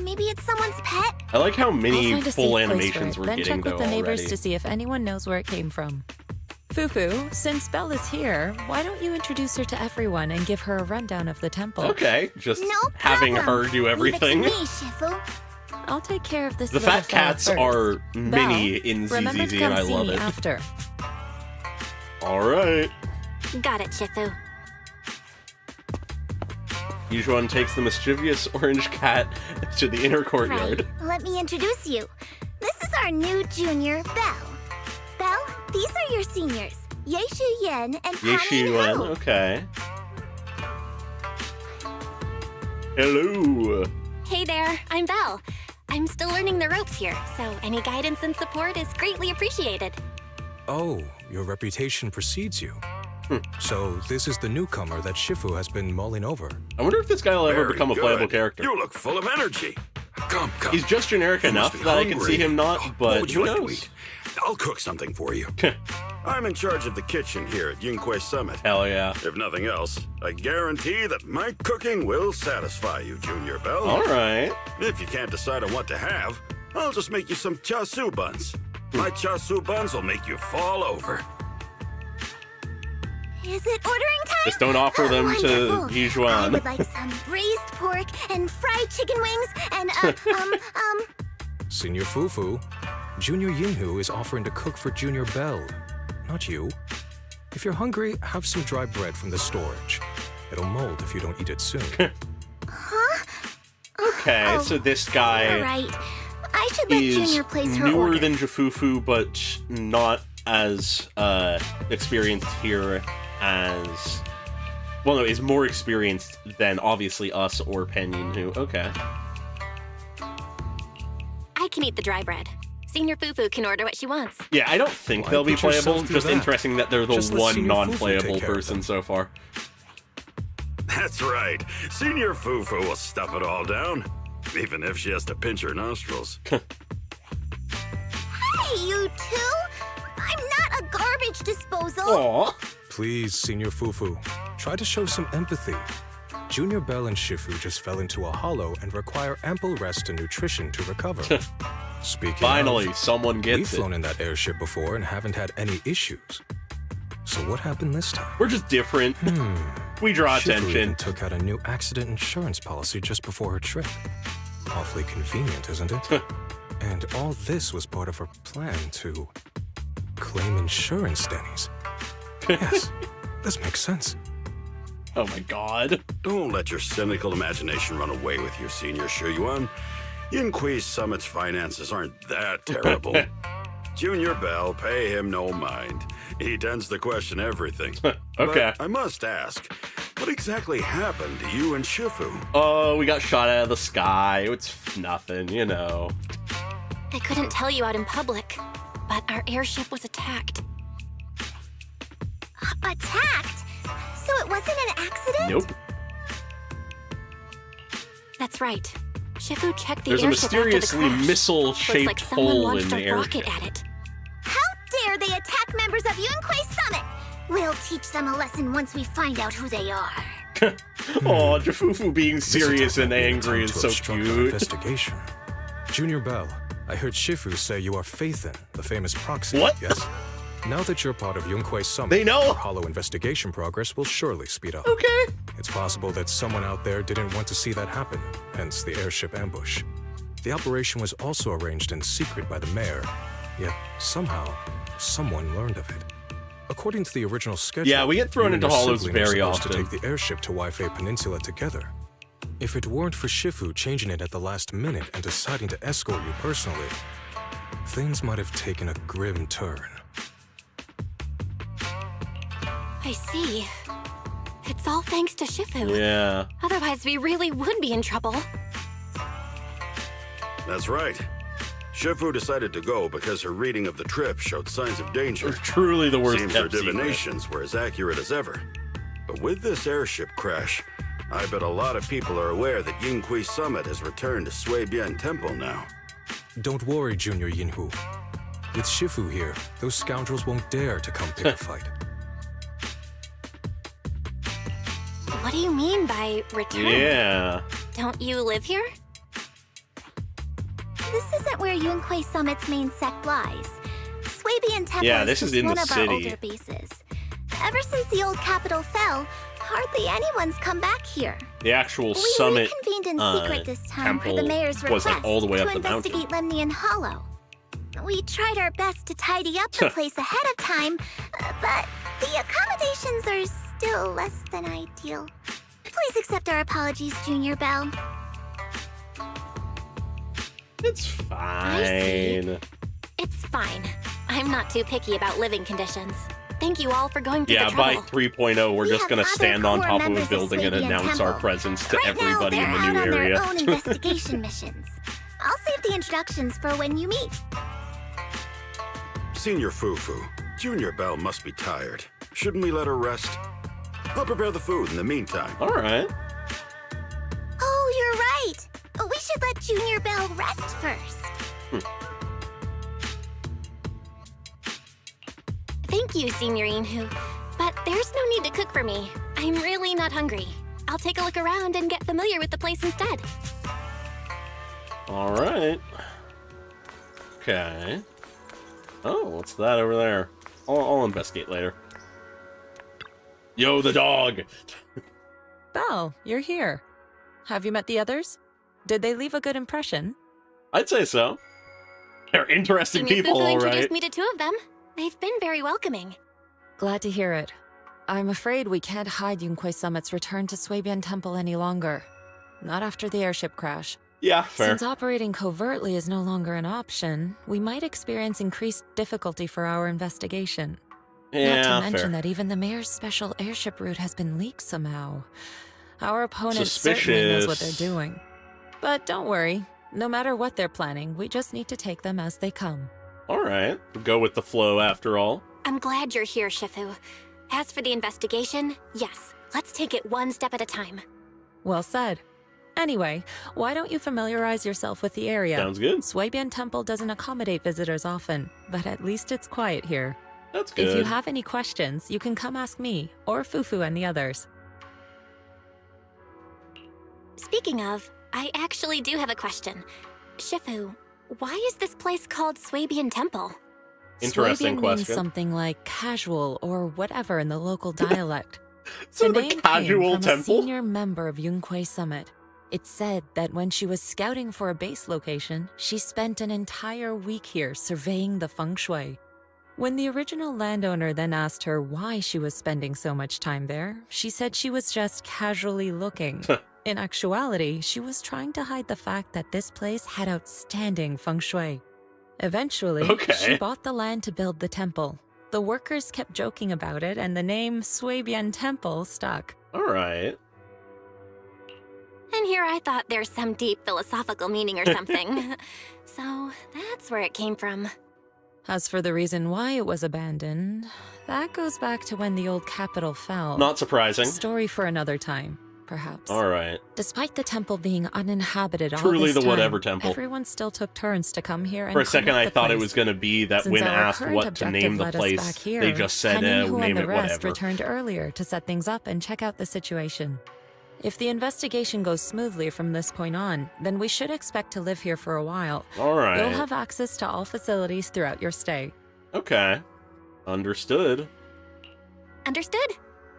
Maybe it's someone's pet? I like how I'll many find a full safe place animations for it, we're then getting check with though the neighbors already. to see if anyone knows where it came from. Fufu, since Belle is here, why don't you introduce her to everyone and give her a rundown of the temple? Okay, just No having problem. her do everything. Leave it to me, Shifu. I'll take care of this The little fat fella cats first. are mini Belle, in remember to ZZZ come and I see love me it. after. Alright. Got it, Shifu. Yujuan takes the mischievous orange cat to the inner courtyard. Right. Let me introduce you. This is our new junior, Belle. Belle, these are your seniors. Yeishu Yen and Yeshi Yuan, Hanyin Ho. okay. Hello. Hey there, I'm Belle. I'm still learning the ropes here, so any guidance and support is greatly appreciated. Oh, your reputation precedes you. So this is the newcomer that Shifu has been mulling over. I wonder if this guy will ever Very become a good. playable character. You look full of energy. Come. He's just generic You enough must be that I can hungry. see him not, What but would who you like to knows? eat? I'll cook something for you. I'm in charge of the kitchen here at Yingque Summit. Hell yeah. If nothing else, I guarantee that my cooking will satisfy you, Junior Belle. Alright. If you can't decide on what to have, I'll just make you some chasu buns. My chasu buns will make you fall over. Is it ordering time? Just don't offer them to Wonderful. I Yijuan. would like some braised pork and fried chicken wings and, Senior Fufu, Junior Yinhu is offering to cook for Junior Belle, not you. If you're hungry, have some dry bread from the storage. It'll mold if you don't eat it soon. huh? Okay, so this guy All right. I should let is Junior place her newer order. than Jafufu, but not as experienced here as... Well, no, is more experienced than, obviously, us or Penyin, who... Okay. I can eat the dry bread. Senior Fufu can order what she wants. Yeah, I don't think Why they'll be put yourself playable. through Just that? interesting that they're the Just let one Senior Fufu non-playable take care of person them. so far. That's right. Senior Fufu will stuff it all down, even if she has to pinch her nostrils. Hey, you two! I'm not a garbage disposal. Aww. Please, Senior Fufu, try to show some empathy. Junior Belle and Shifu just fell into a hollow and require ample rest and nutrition to recover. Speaking Finally, of, someone we've gets flown it. in that airship before and haven't had any issues. So what happened this time? We're just different. We draw Shifu attention. even took out a new accident insurance policy just before her trip. Awfully convenient, isn't it? And all this was part of her plan to claim insurance, Denny's. Yes, this makes sense. Oh my god. Don't let your cynical imagination run away with you, Senior Shuyuan. Yinque Summit's finances aren't that terrible. Junior Belle, pay him no mind. He tends to question everything. Okay. But I must ask, what exactly happened to you and Shifu? Oh, we got shot out of the sky. It's nothing, you know. I couldn't tell you out in public, but our airship was attacked. Attacked? So it wasn't an accident? Nope. That's right. Shifu checked the There's a airship after the mysteriously crash. missile-shaped Looks like someone hole in launched the a air. rocket at it. How dare they attack members of Yunque Summit? We'll teach them a lesson once we find out who they are. Aw, Jafufu being serious and angry is so To obstruct our cute. investigation. Junior Belle, I heard Shifu say you are Phaethon, the famous proxy. What? Yes? Now that you're part of Yunque's summit, They know. our hollow investigation progress will surely speed up. Okay. It's possible that someone out there didn't want to see that happen, hence the airship ambush. The operation was also arranged in secret by the mayor, yet somehow, someone learned of it. According to the original schedule, Yeah, we get thrown you into and your hollows sibling were very supposed often. to take the airship to Waifei Peninsula together. If it weren't for Shifu changing it at the last minute and deciding to escort you personally, things might have taken a grim turn. I see. It's all thanks to Shifu. Yeah. Otherwise, we really would be in trouble. That's right. Shifu decided to go because her reading of the trip showed signs of danger. Truly the worst Seems her kept secret. divinations were as accurate as ever. But with this airship crash, I bet a lot of people are aware that Yunque's summit has returned to Suibian Temple now. Don't worry, Junior Yinhu. With Shifu here, those scoundrels won't dare to come pick a fight. What do you mean by return? Yeah. Don't you live here? This isn't where Yunquei Summit's main sect lies. Swabian Temple Yeah, this is just in the one of city. our older bases. Ever since the old capital fell, hardly anyone's come back here. The actual We summit reconvened in secret this time per temple the mayor's was request like all the way to up the mountain. investigate Lemnian Hollow. We tried our best to tidy up the place ahead of time, but the accommodations are still less than ideal. Please accept our apologies, Junior Belle. It's fine. It's fine. I'm not too picky about living conditions. Thank you all for going through Yeah, the by trouble. 3.0, we're We just have gonna other stand on core top of a members of building and Swabian announce our Temple. presence to Right everybody now, in they're the new out on area. their own investigation missions. I'll save the introductions for when you meet. Senior Fufu, Junior Belle must be tired. Shouldn't we let her rest? I'll prepare the food in the meantime. All right. Oh, you're right. We should let Junior Belle rest first. Thank you, Senior Inhu. But there's no need to cook for me. I'm really not hungry. I'll take a look around and get familiar with the place instead. All right. Okay. Oh, what's that over there? I'll investigate later. Yo, the dog! Belle, you're here. Have you met the others? Did they leave a good impression? I'd say so. They're interesting Senior people, Fufu all introduced right. me to 2 of them. They've been very welcoming. Glad to hear it. I'm afraid we can't hide Yunquei Summit's return to Swabian Temple any longer. Not after the airship crash. Yeah, fair. Since operating covertly is no longer an option, we might experience increased difficulty for our investigation. Yeah, Not to mention fair. that even the mayor's special airship route has been leaked somehow. Our opponents certainly knows what they're Suspicious. doing. But don't worry. No matter what they're planning, we just need to take them as they come. All right. Go with the flow after all. I'm glad you're here, Shifu. As for the investigation, yes, let's take it one step at a time. Well said. Anyway, why don't you familiarize yourself with the area? Sounds good. Swabian Temple doesn't accommodate visitors often, but at least it's quiet here. That's good. If you have any questions, you can come ask me, or Fufu and the others. Speaking of, I actually do have a question. Shifu, why is this place called Swabian Temple? Interesting Swabian question. means something like casual or whatever in the local dialect. So the the name casual came from temple? a senior member of Yunquei Summit. It's said that when she was scouting for a base location, she spent an entire week here surveying the feng shui. When the original landowner then asked her why she was spending so much time there, she said she was just casually looking. In actuality, she was trying to hide the fact that this place had outstanding feng shui. Eventually, Okay. she bought the land to build the temple. The workers kept joking about it, and the name Swabian Temple stuck. All right. And here I thought there's some deep philosophical meaning or something. So that's where it came from. As for the reason why it was abandoned, that goes back to when the old capital fell. Not surprising. A story for another time, perhaps. All right. Despite the temple being uninhabited all Truly this the time, whatever temple. everyone still took turns to come here and For a second, clean I up the thought it place. was going to be that Since when our asked current what to objective name the led us back place, here, they just said, Ken Hu name and the it rest whatever. returned earlier to set things up and check out the situation. If the investigation goes smoothly from this point on, then we should expect to live here for a while. All right. You'll have access to all facilities throughout your stay. Okay. Understood. Understood?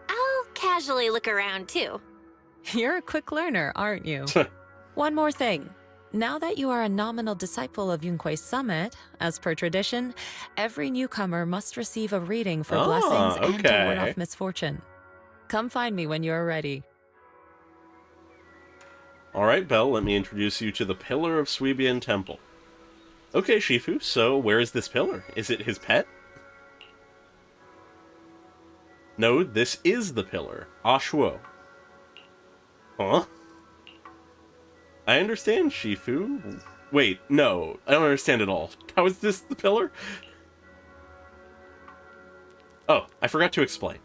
I'll casually look around, too. You're a quick learner, aren't you? One more thing. Now that you are a nominal disciple of Yunque's summit, as per tradition, every newcomer must receive a reading for blessings and to ward off misfortune. Come find me when you are ready. All right, Belle, let me introduce you to the Pillar of Suibian Temple. Okay, Shifu, so where is this pillar? Is it his pet? No, this is the pillar. Ashuo. Huh? I understand, Shifu. Wait, no, I don't understand at all. How is this the pillar? Oh, I forgot to explain.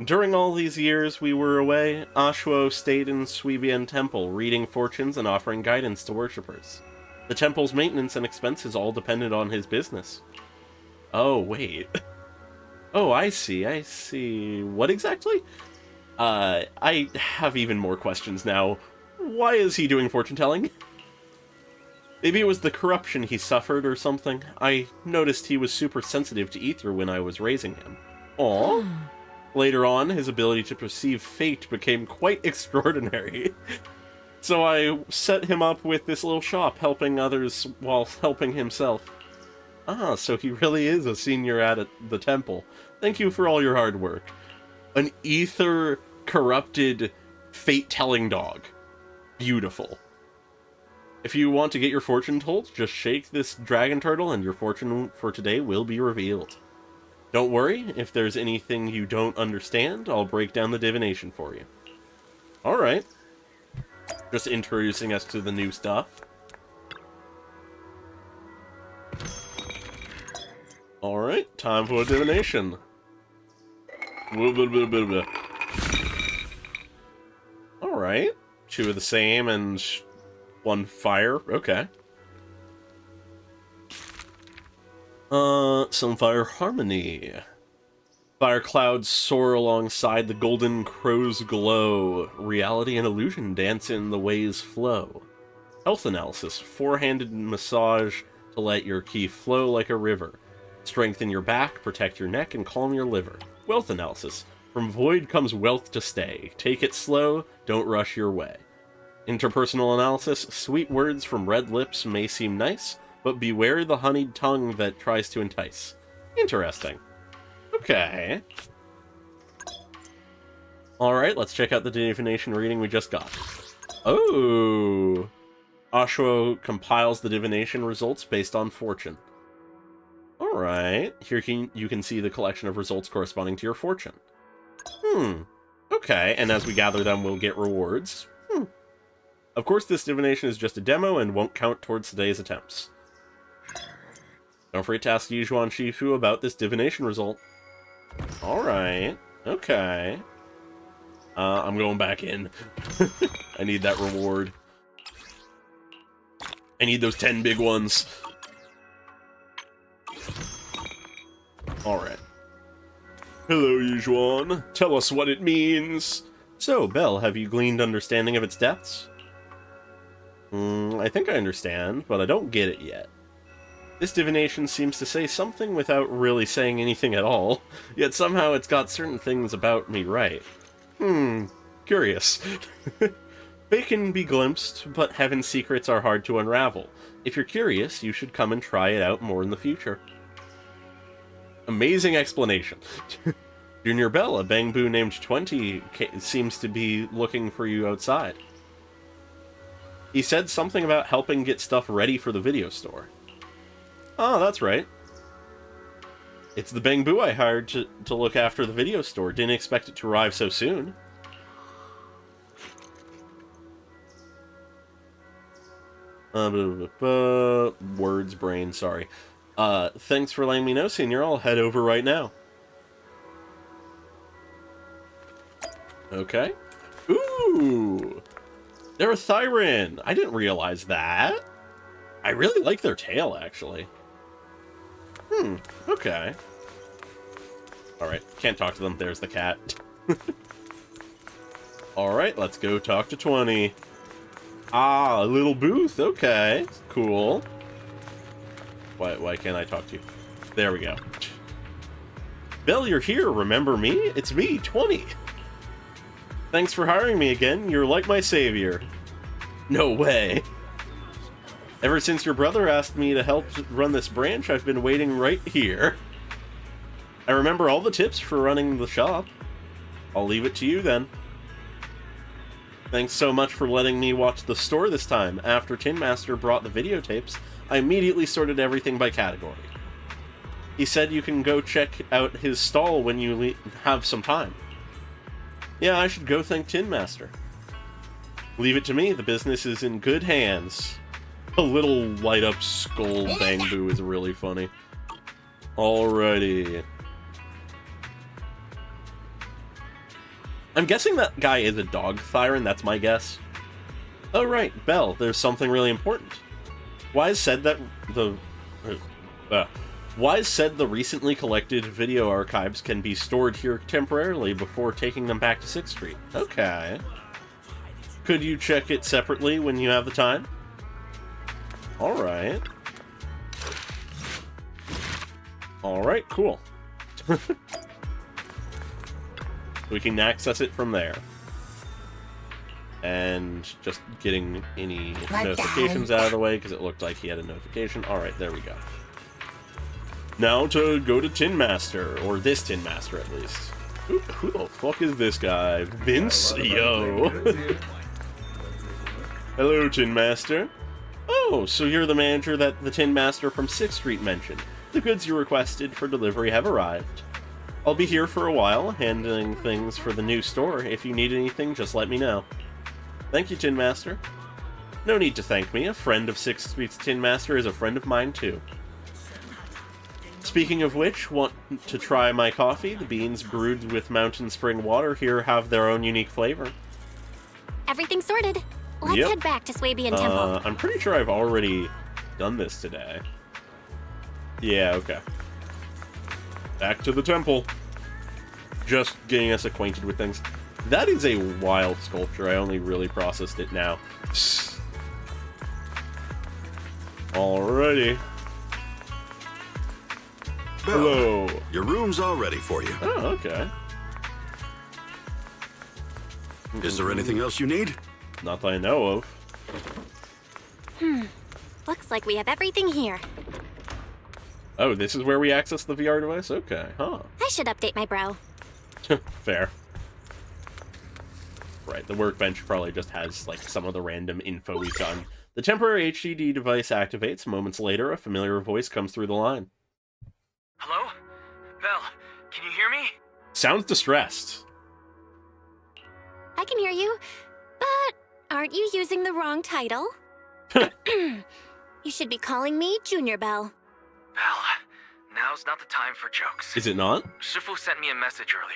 During all these years we were away, Ashuo stayed in Suibian Temple, reading fortunes and offering guidance to worshippers. The temple's maintenance and expenses all depended on his business. Oh, wait. Oh, I see. What exactly? I have even more questions now. Why is he doing fortune-telling? Maybe it was the corruption he suffered or something. I noticed he was super sensitive to ether when I was raising him. Aww. Later on, his ability to perceive fate became quite extraordinary. So I set him up with this little shop, helping others while helping himself. Ah, so he really is a senior at the temple. Thank you for all your hard work. An ether-corrupted, fate-telling dog. Beautiful. If you want to get your fortune told, just shake this dragon turtle and your fortune for today will be revealed. Don't worry, if there's anything you don't understand, I'll break down the divination for you. Alright. Just introducing us to the new stuff. Alright, time for a divination. Alright. 2 of the same and 1 fire. Okay. Some fire harmony. Fire clouds soar alongside the golden crow's glow. Reality and illusion dance in the way's flow. Health analysis. 4-handed massage to let your ki flow like a river. Strengthen your back, protect your neck, and calm your liver. Wealth analysis. From void comes wealth to stay. Take it slow, don't rush your way. Interpersonal analysis. Sweet words from red lips may seem nice, but beware the honeyed tongue that tries to entice. Interesting. Okay. Alright, let's check out the divination reading we just got. Oh! Ashuo compiles the divination results based on fortune. Alright, here you can see the collection of results corresponding to your fortune. Okay, and as we gather them, we'll get rewards. Of course, this divination is just a demo and won't count towards today's attempts. Don't forget to ask Yijuan Shifu about this divination result. Alright, okay. I'm going back in. I need that reward. I need those 10 big ones. Alright. Hello, Yijuan. Tell us what it means. So, Belle, have you gleaned understanding of its depths? I think I understand, but I don't get it yet. This divination seems to say something without really saying anything at all, yet somehow it's got certain things about me right. Curious. They can be glimpsed, but heaven's secrets are hard to unravel. If you're curious, you should come and try it out more in the future. Amazing explanation. Junior Bell, a Bangbu named 20, seems to be looking for you outside. He said something about helping get stuff ready for the video store. Oh, that's right. It's the Bangbu I hired to look after the video store. Didn't expect it to arrive so soon. Words brain, sorry. Thanks for letting me know, Senior. I'll head over right now. Okay. Ooh! They're a Thyran! I didn't realize that. I really like their tail, actually. Okay. Alright, can't talk to them. There's the cat. Alright, let's go talk to 20. Ah, a little booth. Okay, cool. Why can't I talk to you? There we go. Belle, you're here. Remember me? It's me, 20. Thanks for hiring me again. You're like my savior. No way. Ever since your brother asked me to help run this branch, I've been waiting right here. I remember all the tips for running the shop. I'll leave it to you then. Thanks so much for letting me watch the store this time. After Tin Master brought the videotapes, I immediately sorted everything by category. He said you can go check out his stall when you have some time. Yeah, I should go thank Tin Master. Leave it to me, the business is in good hands. A little light-up skull bang boo is really funny. Alrighty. I'm guessing that guy is a dog Thyron, that's my guess. Oh right, Belle, there's something really important. Wise said that Wise said the recently collected video archives can be stored here temporarily before taking them back to 6th Street. Okay. Could you check it separately when you have the time? Alright. Alright, cool. We can access it from there. And just getting any notifications out of the way, because it looked like he had a notification. Alright, there we go. Now to go to Tin Master, or this Tin Master at least. Who the fuck is this guy? Vince? Yo. Hello, Tin Master. Oh, so you're the manager that the Tin Master from 6th Street mentioned. The goods you requested for delivery have arrived. I'll be here for a while, handling things for the new store. If you need anything, just let me know. Thank you, Tin Master. No need to thank me. A friend of 6th Street's Tin Master is a friend of mine, too. Speaking of which, want to try my coffee? The beans brewed with mountain spring water here have their own unique flavor. Everything's sorted. Let's head back to Swabian Temple. I'm pretty sure I've already done this today. Yeah, okay. Back to the temple. Just getting us acquainted with things. That is a wild sculpture. I only really processed it now. Alrighty. Belle, hello. Your room's all ready for you. Oh, okay. Is there anything else you need? Not that I know of. Looks like we have everything here. Oh, this is where we access the VR device? Okay, huh. I should update my brow. Fair. Right, the workbench probably just has, like, some of the random info we've done. The temporary HDD device activates. Moments later, a familiar voice comes through the line. Hello? Belle, can you hear me? Sounds distressed. I can hear you, but aren't you using the wrong title? You should be calling me Junior Belle. Belle, now's not the time for jokes. Is it not? Shifu sent me a message earlier.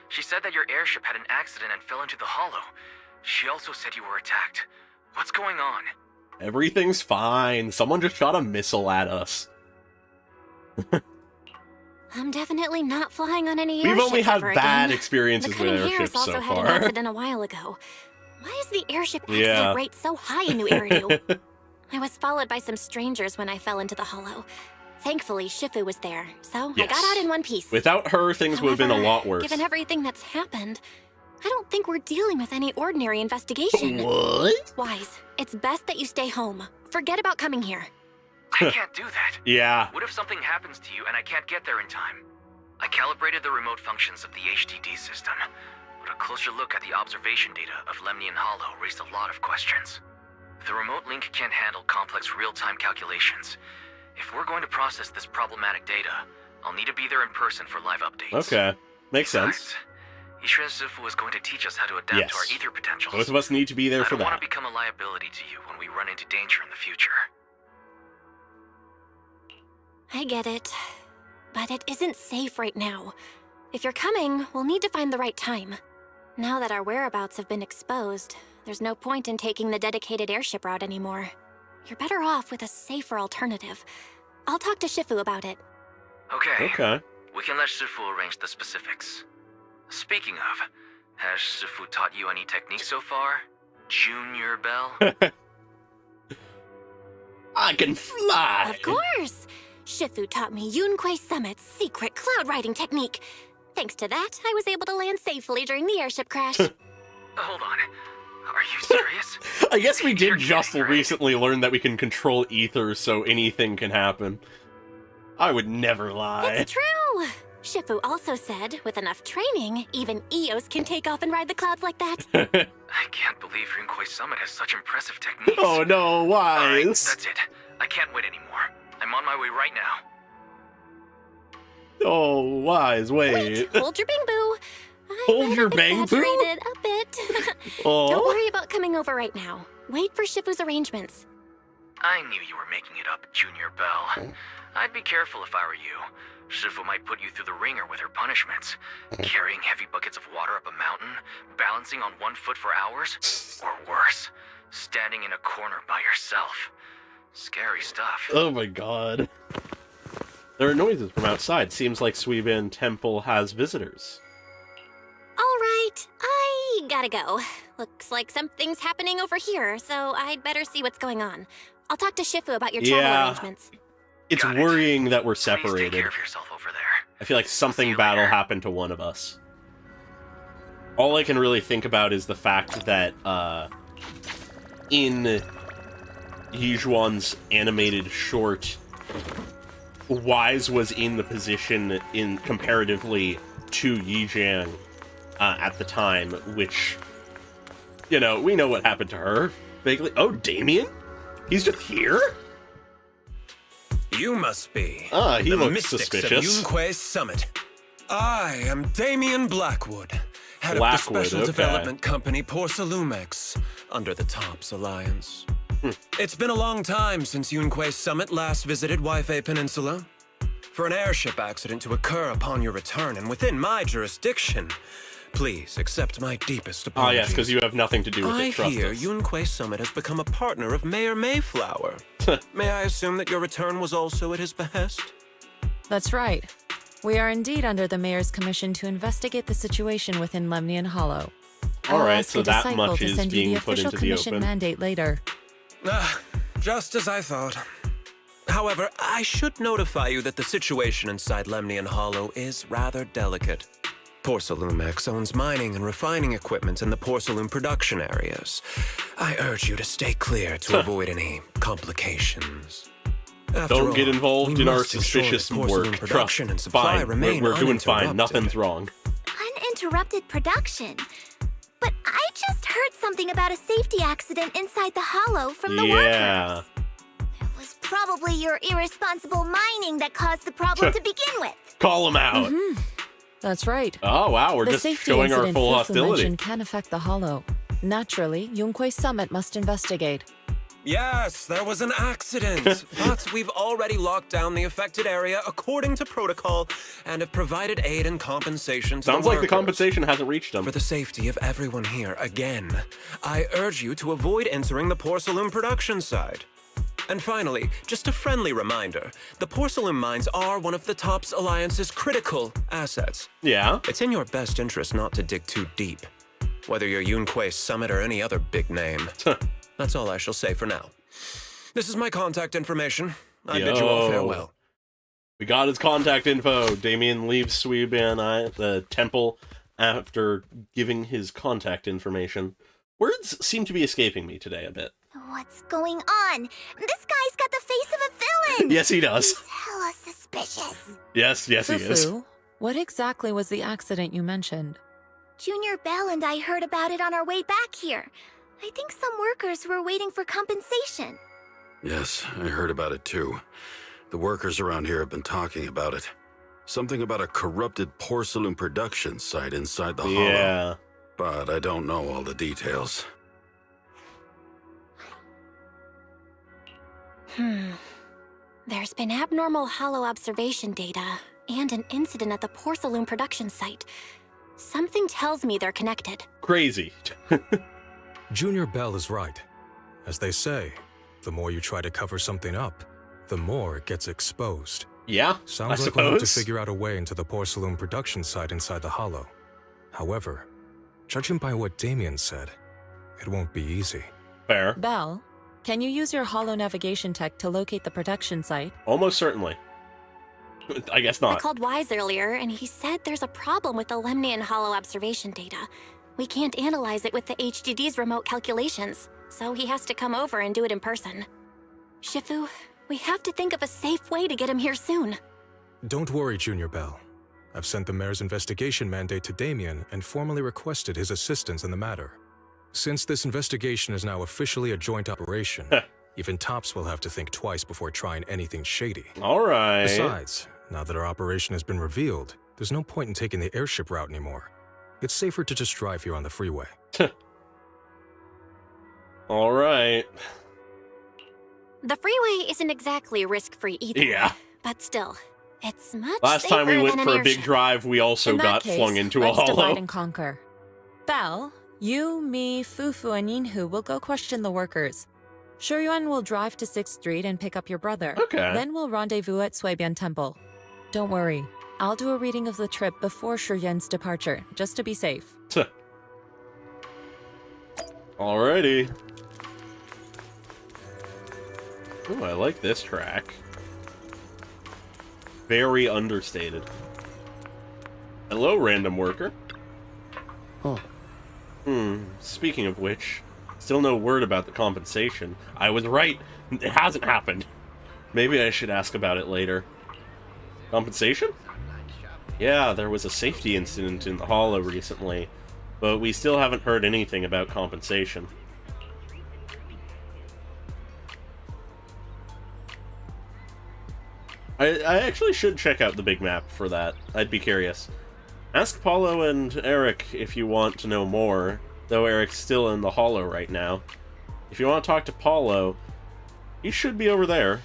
She said that your airship had an accident and fell into the hollow. She also said you were attacked. What's going on? Everything's fine. Someone just shot a missile at us. I'm definitely not flying on any We've airships only had ever bad again. experiences The with Cunning airships Harris also so had an far. accident a while ago. Why is the airship accident rate so high in New Eridu? I was followed by some strangers when I fell into the hollow. Thankfully, Shifu was there, so I got out in one piece. Without her, things would have been a lot worse. Given everything that's happened, I don't think we're dealing with any ordinary investigation. What? Wise, it's best that you stay home. Forget about coming here. I can't do that. Yeah. What if something happens to you and I can't get there in time? I calibrated the remote functions of the HDD system, but a closer look at the observation data of Lemnian Hollow raised a lot of questions. The remote link can't handle complex real-time calculations. If we're going to process this problematic data, I'll need to be there in person for live updates. Okay. Makes sense. Yishuan Sifu is going to teach us how to adapt to our ether potentials. Both of us need to be there for I don't want that. to become a liability to you when we run into danger in the future. I get it. But it isn't safe right now. If you're coming, we'll need to find the right time. Now that our whereabouts have been exposed, there's no point in taking the dedicated airship route anymore. You're better off with a safer alternative. I'll talk to Shifu about it. Okay. Okay. We can let Shifu arrange the specifics. Speaking of, Has Shifu taught you any techniques so far, Junior Bell? I can fly! Of course! Shifu taught me Yunquei Summit's secret cloud riding technique. Thanks to that, I was able to land safely during the airship crash. Hold on. Are you serious? I guess we did just recently learn that we can control ether, so anything can happen. I would never lie. It's true! Shifu also said, with enough training, even Eos can take off and ride the clouds like that. I can't believe Yunquei Summit has such impressive techniques. Oh no, Wise! Alright, that's it. I can't wait anymore. I'm on my way right now. Oh, Wise, wait. Hold your bing boo. Hold your bang boo? Exaggerated a bit. Oh. Don't worry about coming over right now. Wait for Shifu's arrangements. I knew you were making it up, Junior Bell. I'd be careful if I were you. Shifu might put you through the ringer with her punishments. Carrying heavy buckets of water up a mountain, balancing on 1 foot for hours, or worse, standing in a corner by yourself. Scary stuff. Oh my god. There are noises from outside. Seems like Suibin Temple has visitors. Alright, I gotta go. Looks like something's happening over here, so I'd better see what's going on. I'll talk to Shifu about your travel arrangements. It's worrying that we're separated. Take care of yourself over there. I feel like something bad will happen to one of us. All I can really think about is the fact that, in Yijuan's animated short, Wise was in the position in comparatively to Yijiang at the time, which, you know, we know what happened to her. Vaguely. Oh, Damien? He's just here? You must be he the looks mystics suspicious. of Yunquei Summit. I am Damien Blackwood, head of the special development company Porcelumex, under the Tops Alliance. It's been a long time since Yunquei Summit last visited Waifei Peninsula. For an airship accident to occur upon your return and within my jurisdiction, please accept my deepest apologies. Oh yes, because you have nothing to do with it, trust hear us. Yunquei Summit has become a partner of Mayor Mayflower. May I assume that your return was also at his behest? That's right. We are indeed under the mayor's commission to investigate the situation within Lemnian Hollow. All right, ask so a that disciple much to is send you being the put official into the commission open. mandate later. Just as I thought. However, I should notify you that the situation inside Lemnian Hollow is rather delicate. Porcelumex owns mining and refining equipment in the porcelain production areas. I urge you to stay clear to avoid any complications. Don't get involved in our suspicious work. Trust. Fine. We're doing fine. Nothing's wrong. Uninterrupted production? But I just heard something about a safety accident inside the hollow from the workers. It was probably your irresponsible mining that caused the problem to begin with. Call him out. That's right. Oh wow, we're the just safety showing our incident full Fufu hostility. mentioned can affect the Hollow. Naturally, Yunquei Summit must investigate. Yes, there was an accident, but we've already locked down the affected area according to protocol and have provided aid and compensation to Sounds the like the workers. compensation hasn't reached them. For the safety of everyone here, again, I urge you to avoid entering the porcelain production side. And finally, just a friendly reminder, the porcelain mines are one of the Tops Alliance's critical assets. Yeah? It's in your best interest not to dig too deep, whether you're Yunquei Summit or any other big name. That's all I shall say for now. This is my contact information. I bid you all farewell. We got his contact info. Damien leaves Suibin the temple after giving his contact information. Words seem to be escaping me today a bit. What's going on? This guy's got the face of a villain! Yes, he does. He's hella suspicious. Yes, he is. Fufu, what exactly was the accident you mentioned? Junior Bell and I heard about it on our way back here. I think some workers were waiting for compensation. Yes, I heard about it too. The workers around here have been talking about it. Something about a corrupted porcelain production site inside the hollow. But I don't know all the details. There's been abnormal hollow observation data and an incident at the porcelain production site. Something tells me they're connected. Crazy. Junior Bell is right. As they say, the more you try to cover something up, the more it gets exposed. Yeah, Sounds like we'll have to figure out a way into the porcelain production site inside the hollow. However, Judging by what Damien said, it won't be easy. Fair. Belle, can you use your holo navigation tech to locate the production site? Almost certainly. I guess I not. called Wise earlier, and he said there's a problem with the Lemnian Hollow observation data. We can't analyze it with the HDD's remote calculations, so he has to come over and do it in person. Shifu, we have to think of a safe way to get him here soon. Don't worry, Junior Bell. I've sent the mayor's investigation mandate to Damien and formally requested his assistance in the matter. Since this investigation is now officially a joint operation, even Tops will have to think twice before trying anything shady. All right. Besides, now that our operation has been revealed, there's no point in taking the airship route anymore. It's safer to just drive here on the freeway. All right. The freeway isn't exactly risk-free either. Yeah. But still, it's much Last time we safer went than for an a big airship. drive, we also In that got case, flung into a let's divide hollow. and conquer. Belle, you, me, Fufu, and Yinhu will go question the workers. Shuryuan will drive to 6th Street and pick up your brother. Okay. Then we'll rendezvous at Suibian Temple. Don't worry, I'll do a reading of the trip before Shuryuan's departure, just to be safe. Alrighty. Ooh, I like this track. Very understated. Hello, random worker. Oh. Speaking of which, still no word about the compensation. I was right. It hasn't happened. Maybe I should ask about it later. Compensation? Yeah, there was a safety incident in the Hollow recently, but we still haven't heard anything about compensation. I actually should check out the big map for that. I'd be curious. Ask Paulo and Eric if you want to know more, though Eric's still in the Hollow right now. If you want to talk to Paulo, he should be over there.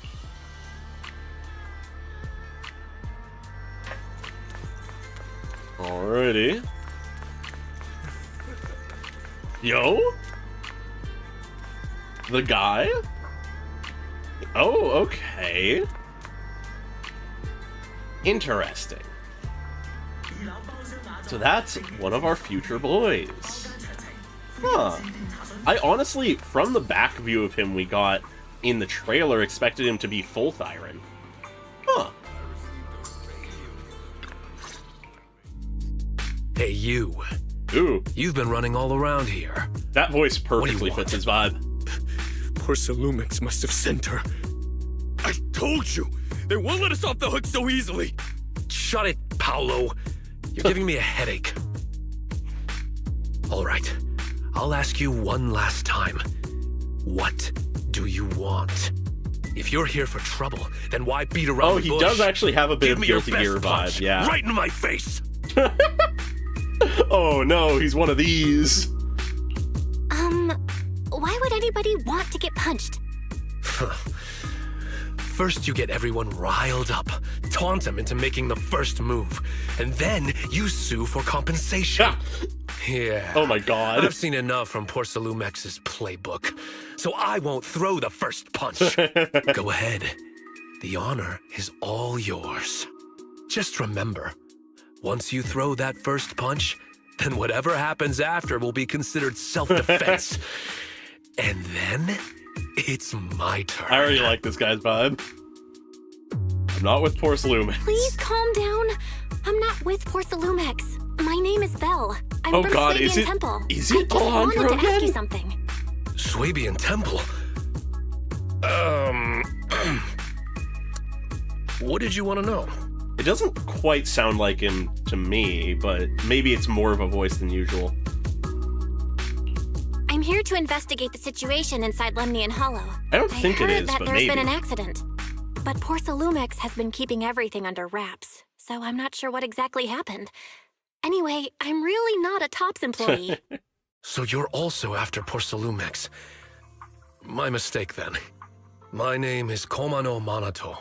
Alrighty. Yo? The guy? Oh, okay. Interesting. So that's one of our future boys. Huh. I honestly, from the back view of him we got in the trailer, expected him to be full Thyron. Huh. Hey, you. Ooh. You've been running all around here. That voice perfectly fits his vibe. Poor Salumix must have sent her. I told you! They won't let us off the hook so easily! Shut it, Paolo. You're giving me a headache. All right. I'll ask you one last time. What do you want? If you're here for trouble, then why beat around the bush? Oh, he does actually have a bit of Give me Guilty your Gear best vibe, punch, yeah. right in my face! Oh no, he's one of these. Why would anybody want to get punched? First you get everyone riled up, taunt them into making the first move, and then you sue for compensation. Yeah. Oh my god. I've seen enough from poor Salumex's playbook, so I won't throw the first punch. Go ahead. The honor is all yours. Just remember, once you throw that first punch, then whatever happens after will be considered self-defense. And then, it's my turn. I already like this guy's vibe. I'm not with poor Salumex. Please calm down. I'm not with poor Salumex. My name is Belle. I'm Oh from god, Swabian is it Temple. is I it just Alejandro wanted to ask you again? something. Swabian Temple? What did you want to know? It doesn't quite sound like him to me, but maybe it's more of a voice than usual. I'm here to investigate the situation inside Lemnian Hollow. I don't think it heard is, that but there's been maybe. an accident. But poor Salumex has been keeping everything under wraps, so I'm not sure what exactly happened. Anyway, I'm really not a TOPS employee. So you're also after poor Salumex. My mistake, then. My name is Komano Manato.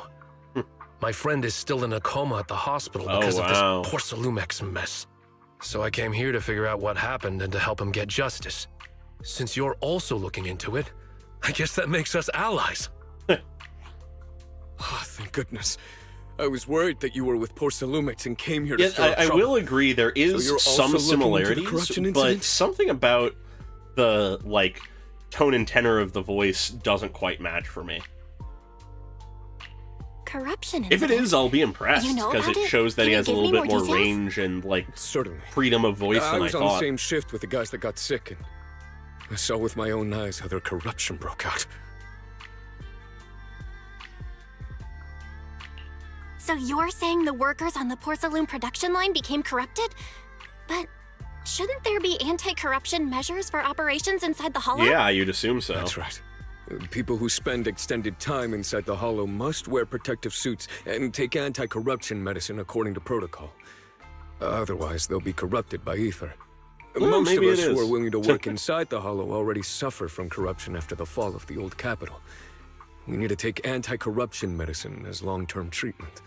My friend is still in a coma at the hospital because of this poor Salumex mess. So I came here to figure out what happened and to help him get justice. Since you're also looking into it, I guess that makes us allies. Oh, thank goodness. I was worried that you were with Porcelumex and came here to Yes, stir up I trouble. will agree there is So you're some also looking into the similarities, corruption but incident? something about the, like, tone and tenor of the voice doesn't quite match for me. Corruption If it is, I'll be impressed, You know because about it it? shows that Can he you has a give little me bit more more details? range and, like, Certainly. freedom of voice I than I was on the thought. same shift with the guys that got sick, and I saw with my own eyes how their corruption broke out. So you're saying the workers on the Porcelain production line became corrupted? But shouldn't there be anti-corruption measures for operations inside the Hollow? Yeah, you'd assume so. That's right. People who spend extended time inside the Hollow must wear protective suits and take anti-corruption medicine according to protocol. Otherwise, they'll be corrupted by ether. Well, Most of maybe us it who are is. willing to work inside the Hollow already suffer from corruption after the fall of the old capital. We need to take anti-corruption medicine as long-term treatment.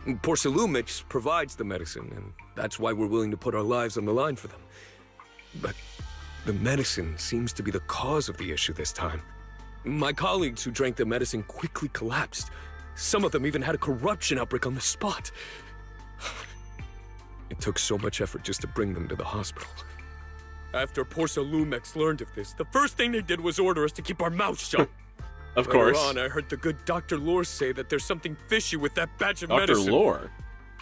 Porcelumix provides the medicine, and that's why we're willing to put our lives on the line for them. But the medicine seems to be the cause of the issue this time. My colleagues who drank the medicine quickly collapsed. Some of them even had a corruption outbreak on the spot. It took so much effort just to bring them to the hospital. After Porcelumex learned of this, the first thing they did was order us to keep our mouths shut. Of course. Later on, I heard the good Dr. Lore say that there's something fishy with that batch of Dr. medicine. Lore?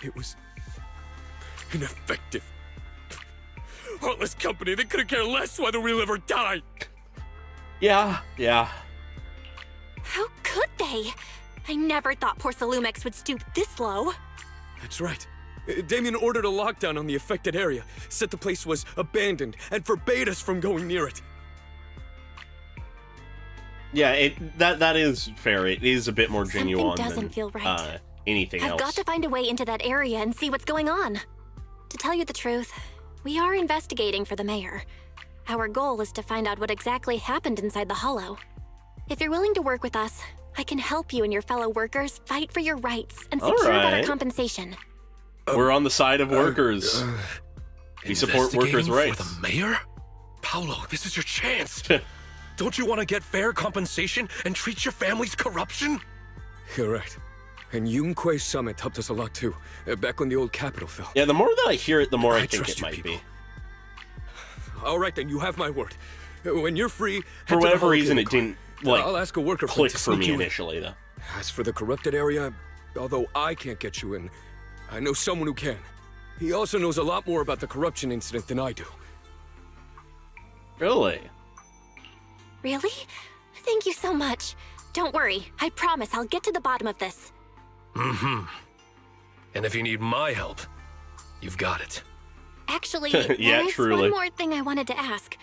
It was ineffective. Heartless company, they couldn't care less whether we live or die. Yeah. How could they? I never thought Porcelumex would stoop this low. That's right. Damien ordered a lockdown on the affected area, said the place was abandoned, and forbade us from going near it. Yeah, that is fair. It is a bit more genuine doesn't than feel right. anything I've else. got to find a way into that area and see what's going on. To tell you the truth, we are investigating for the mayor. Our goal is to find out what exactly happened inside the Hollow. If you're willing to work with us, I can help you and your fellow workers fight for your rights and All secure better right. compensation. We're on the side of workers. We support workers' Investigating rights. For the mayor? Paolo, this is your chance. Don't you want to get fair compensation and treat your family's corruption? You're right. And Yunque Summit helped us a lot too, back when the old capital fell. Yeah, the more that I hear it, the more I think trust it might be. All right, then, you have my word. When you're free, For whatever reason, it didn't, like, I'll ask a worker click to for sneak me you in. initially, though. As for the corrupted area, although I can't get you in, I know someone who can. He also knows a lot more about the corruption incident than I do. Really? Really? Thank you so much. Don't worry, I promise I'll get to the bottom of this. Mm-hmm. And if you need my help, you've got it. Actually, Yeah, there is truly. one more thing I wanted to ask.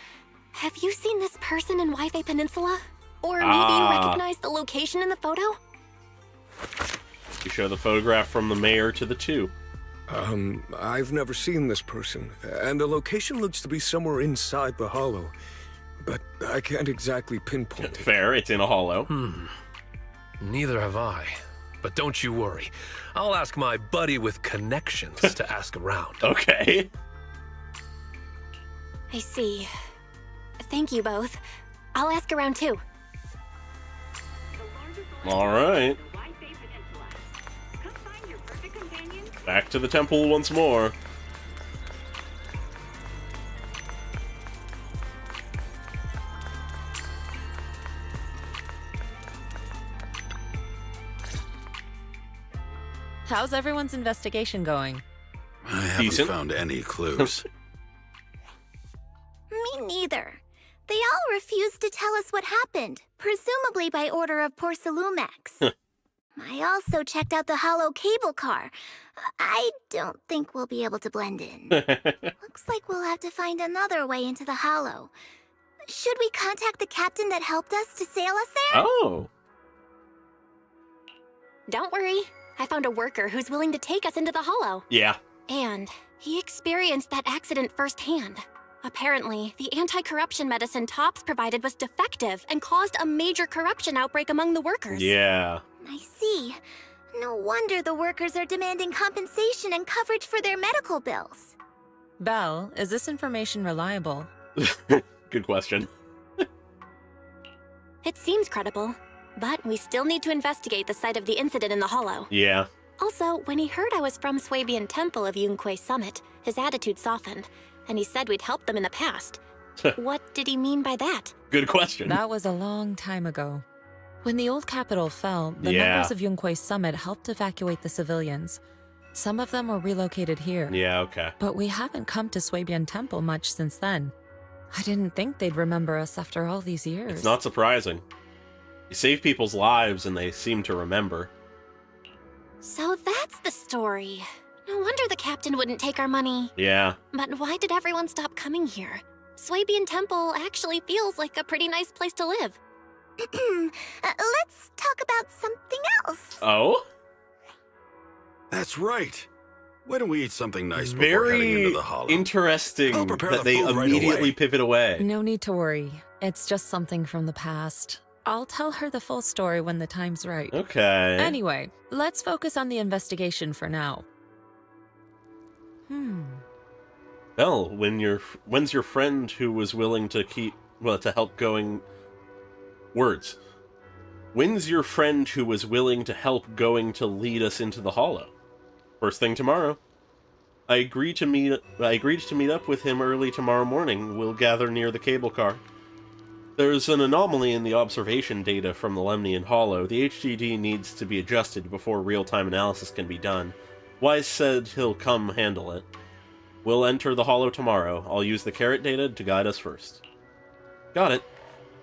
Have you seen this person in Wi-Fi Peninsula? Or maybe you Ah. recognize the location in the photo? You show the photograph from the mayor to the two. I've never seen this person, and the location looks to be somewhere inside the Hollow, but I can't exactly pinpoint it. Fair, it's in a hollow. Neither have I. But don't you worry. I'll ask my buddy with connections to ask around. Okay. I see. Thank you both. I'll ask around too. All right. Back to the temple once more. How's everyone's investigation going? I haven't Decent. found any clues. Me neither. They all refused to tell us what happened, presumably by order of Porcelumex. I also checked out the hollow cable car. I don't think we'll be able to blend in. Looks like we'll have to find another way into the hollow. Should we contact the captain that helped us to sail us there? Oh. Don't worry. I found a worker who's willing to take us into the Hollow. Yeah. And he experienced that accident firsthand. Apparently, the anti-corruption medicine Tops provided was defective and caused a major corruption outbreak among the workers. Yeah. I see. No wonder the workers are demanding compensation and coverage for their medical bills. Belle, is this information reliable? Good question. It seems credible, but we still need to investigate the site of the incident in the Hollow. Yeah. Also, when he heard I was from Swabian Temple of Yunque Summit, his attitude softened, and he said we'd helped them in the past. What did he mean by that? Good question. That was a long time ago. When the old capital fell, the members of Yunque Summit helped evacuate the civilians. Some of them were relocated here. Yeah, okay. But we haven't come to Swabian Temple much since then. I didn't think they'd remember us after all these years. It's not surprising. You save people's lives and they seem to remember. So that's the story. No wonder the captain wouldn't take our money. Yeah. But why did everyone stop coming here? Swabian Temple actually feels like a pretty nice place to live. Let's talk about something else. Oh? That's right. Why don't we eat something nice before heading into the hollow? Interesting that they immediately pivot away. No need to worry. It's just something from the past. I'll tell her the full story when the time's right. Okay. Anyway, let's focus on the investigation for now. Well, when's your friend who was willing to help going... Words. When's your friend who was willing to help going to lead us into the hollow? First thing tomorrow. I agreed to meet up with him early tomorrow morning. We'll gather near the cable car. There's an anomaly in the observation data from the Lemnian Hollow. The HDD needs to be adjusted before real-time analysis can be done. Wise said he'll come handle it. We'll enter the Hollow tomorrow. I'll use the carrot data to guide us first. Got it.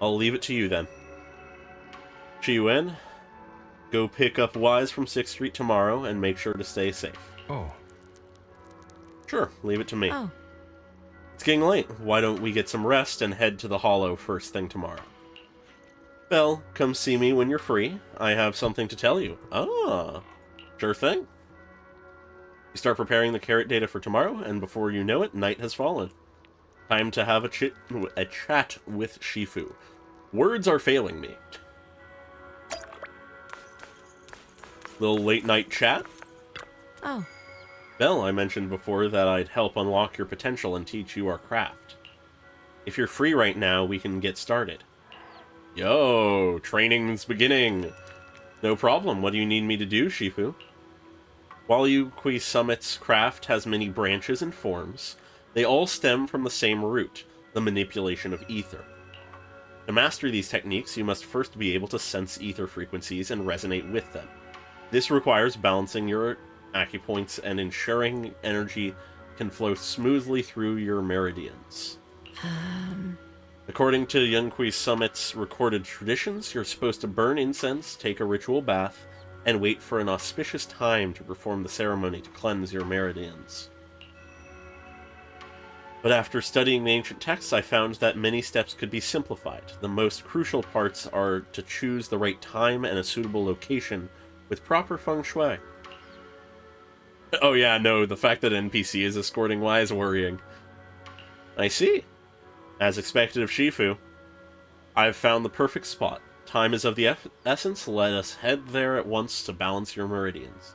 I'll leave it to you then. Chi-Yuen, go pick up Wise from 6th Street tomorrow and make sure to stay safe. Oh. Sure, leave it to me. Oh. It's getting late. Why don't we get some rest and head to the Hollow first thing tomorrow? Belle, come see me when you're free. I have something to tell you. Ah, sure thing. You start preparing the carrot data for tomorrow, and before you know it, night has fallen. Time to have a chat with Shifu. Words are failing me. Little late night chat. Oh. Belle, I mentioned before that I'd help unlock your potential and teach you our craft. If you're free right now, we can get started. Yo, training's beginning. No problem. What do you need me to do, Shifu? While Yunque Summit's craft has many branches and forms, they all stem from the same root, the manipulation of ether. To master these techniques, you must first be able to sense ether frequencies and resonate with them. This requires balancing your acupoints and ensuring energy can flow smoothly through your meridians. According to Yunque Summit's recorded traditions, you're supposed to burn incense, take a ritual bath, and wait for an auspicious time to perform the ceremony to cleanse your meridians. But after studying the ancient texts, I found that many steps could be simplified. The most crucial parts are to choose the right time and a suitable location with proper feng shui. Oh yeah, no, the fact that NPC is escorting Y is worrying. I see. As expected of Shifu, I've found the perfect spot. Time is of the essence. Let us head there at once to balance your meridians.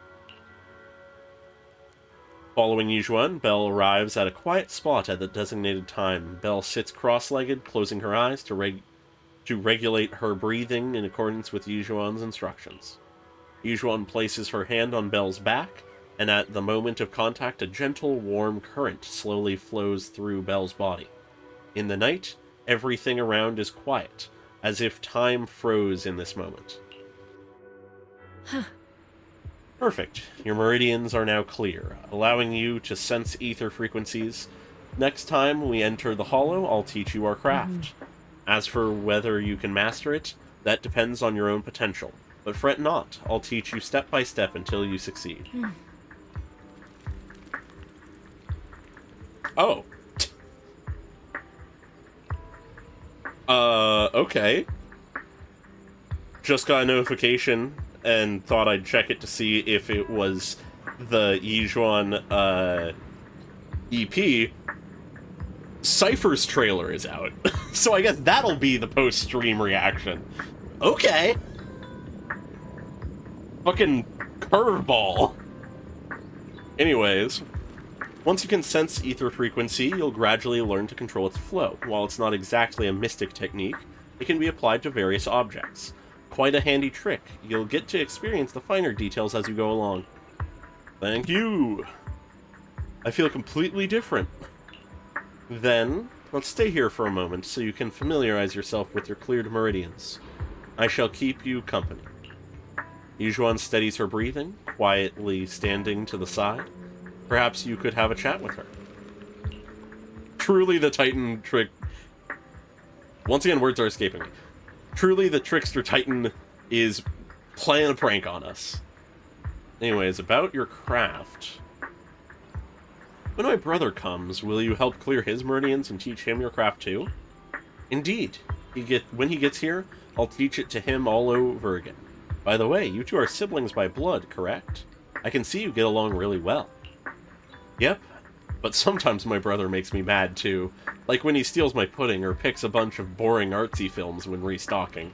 Following Yizhuan, Belle arrives at a quiet spot at the designated time. Belle sits cross-legged, closing her eyes to regulate her breathing in accordance with Yizhuan's instructions. Yizhuan places her hand on Belle's back, and at the moment of contact, a gentle, warm current slowly flows through Belle's body. In the night, everything around is quiet, as if time froze in this moment. Huh. Perfect. Your meridians are now clear, allowing you to sense ether frequencies. Next time we enter the Hollow, I'll teach you our craft. As for whether you can master it, that depends on your own potential. But fret not, I'll teach you step by step until you succeed. Oh. Okay. Just got a notification and thought I'd check it to see if it was the Yizhuan, EP. Cypher's trailer is out. So I guess that'll be the post-stream reaction. Okay. Fucking curveball. Anyways, once you can sense ether frequency, you'll gradually learn to control its flow. While it's not exactly a mystic technique, it can be applied to various objects. Quite a handy trick. You'll get to experience the finer details as you go along. Thank you. I feel completely different. Then, let's stay here for a moment so you can familiarize yourself with your cleared meridians. I shall keep you company. Yujuan steadies her breathing, quietly standing to the side. Perhaps you could have a chat with her. Truly the Titan trick... Once again, words are escaping me. Truly the trickster Titan is playing a prank on us. Anyways, about your craft. When my brother comes, will you help clear his meridians and teach him your craft too? Indeed. When he gets here, I'll teach it to him all over again. By the way, you two are siblings by blood, correct? I can see you get along really well. Yep, but sometimes my brother makes me mad too, like when he steals my pudding or picks a bunch of boring artsy films when restocking.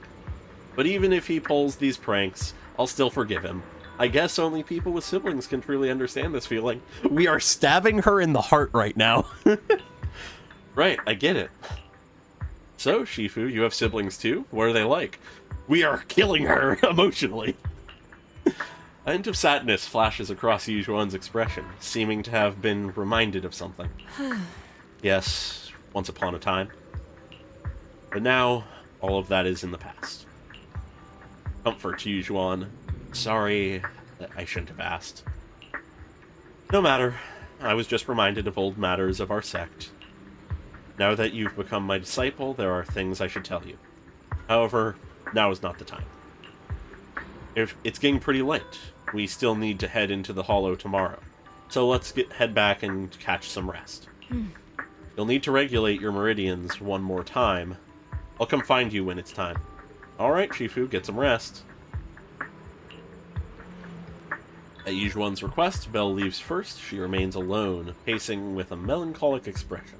But even if he pulls these pranks, I'll still forgive him. I guess only people with siblings can truly understand this feeling. We are stabbing her in the heart right now. Right, I get it. So, Shifu, you have siblings too? What are they like? We are killing her emotionally. A hint of sadness flashes across Yujuan's expression, seeming to have been reminded of something. Yes, once upon a time. But now, all of that is in the past. Comfort, Yujuan. Sorry that I shouldn't have asked. No matter. I was just reminded of old matters of our sect. Now that you've become my disciple, there are things I should tell you. However, now is not the time. If it's getting pretty late, we still need to head into the Hollow tomorrow. So let's head back and catch some rest. You'll need to regulate your meridians one more time. I'll come find you when it's time. Alright, Shifu, get some rest. At Yujuan's request, Belle leaves first. She remains alone, pacing with a melancholic expression.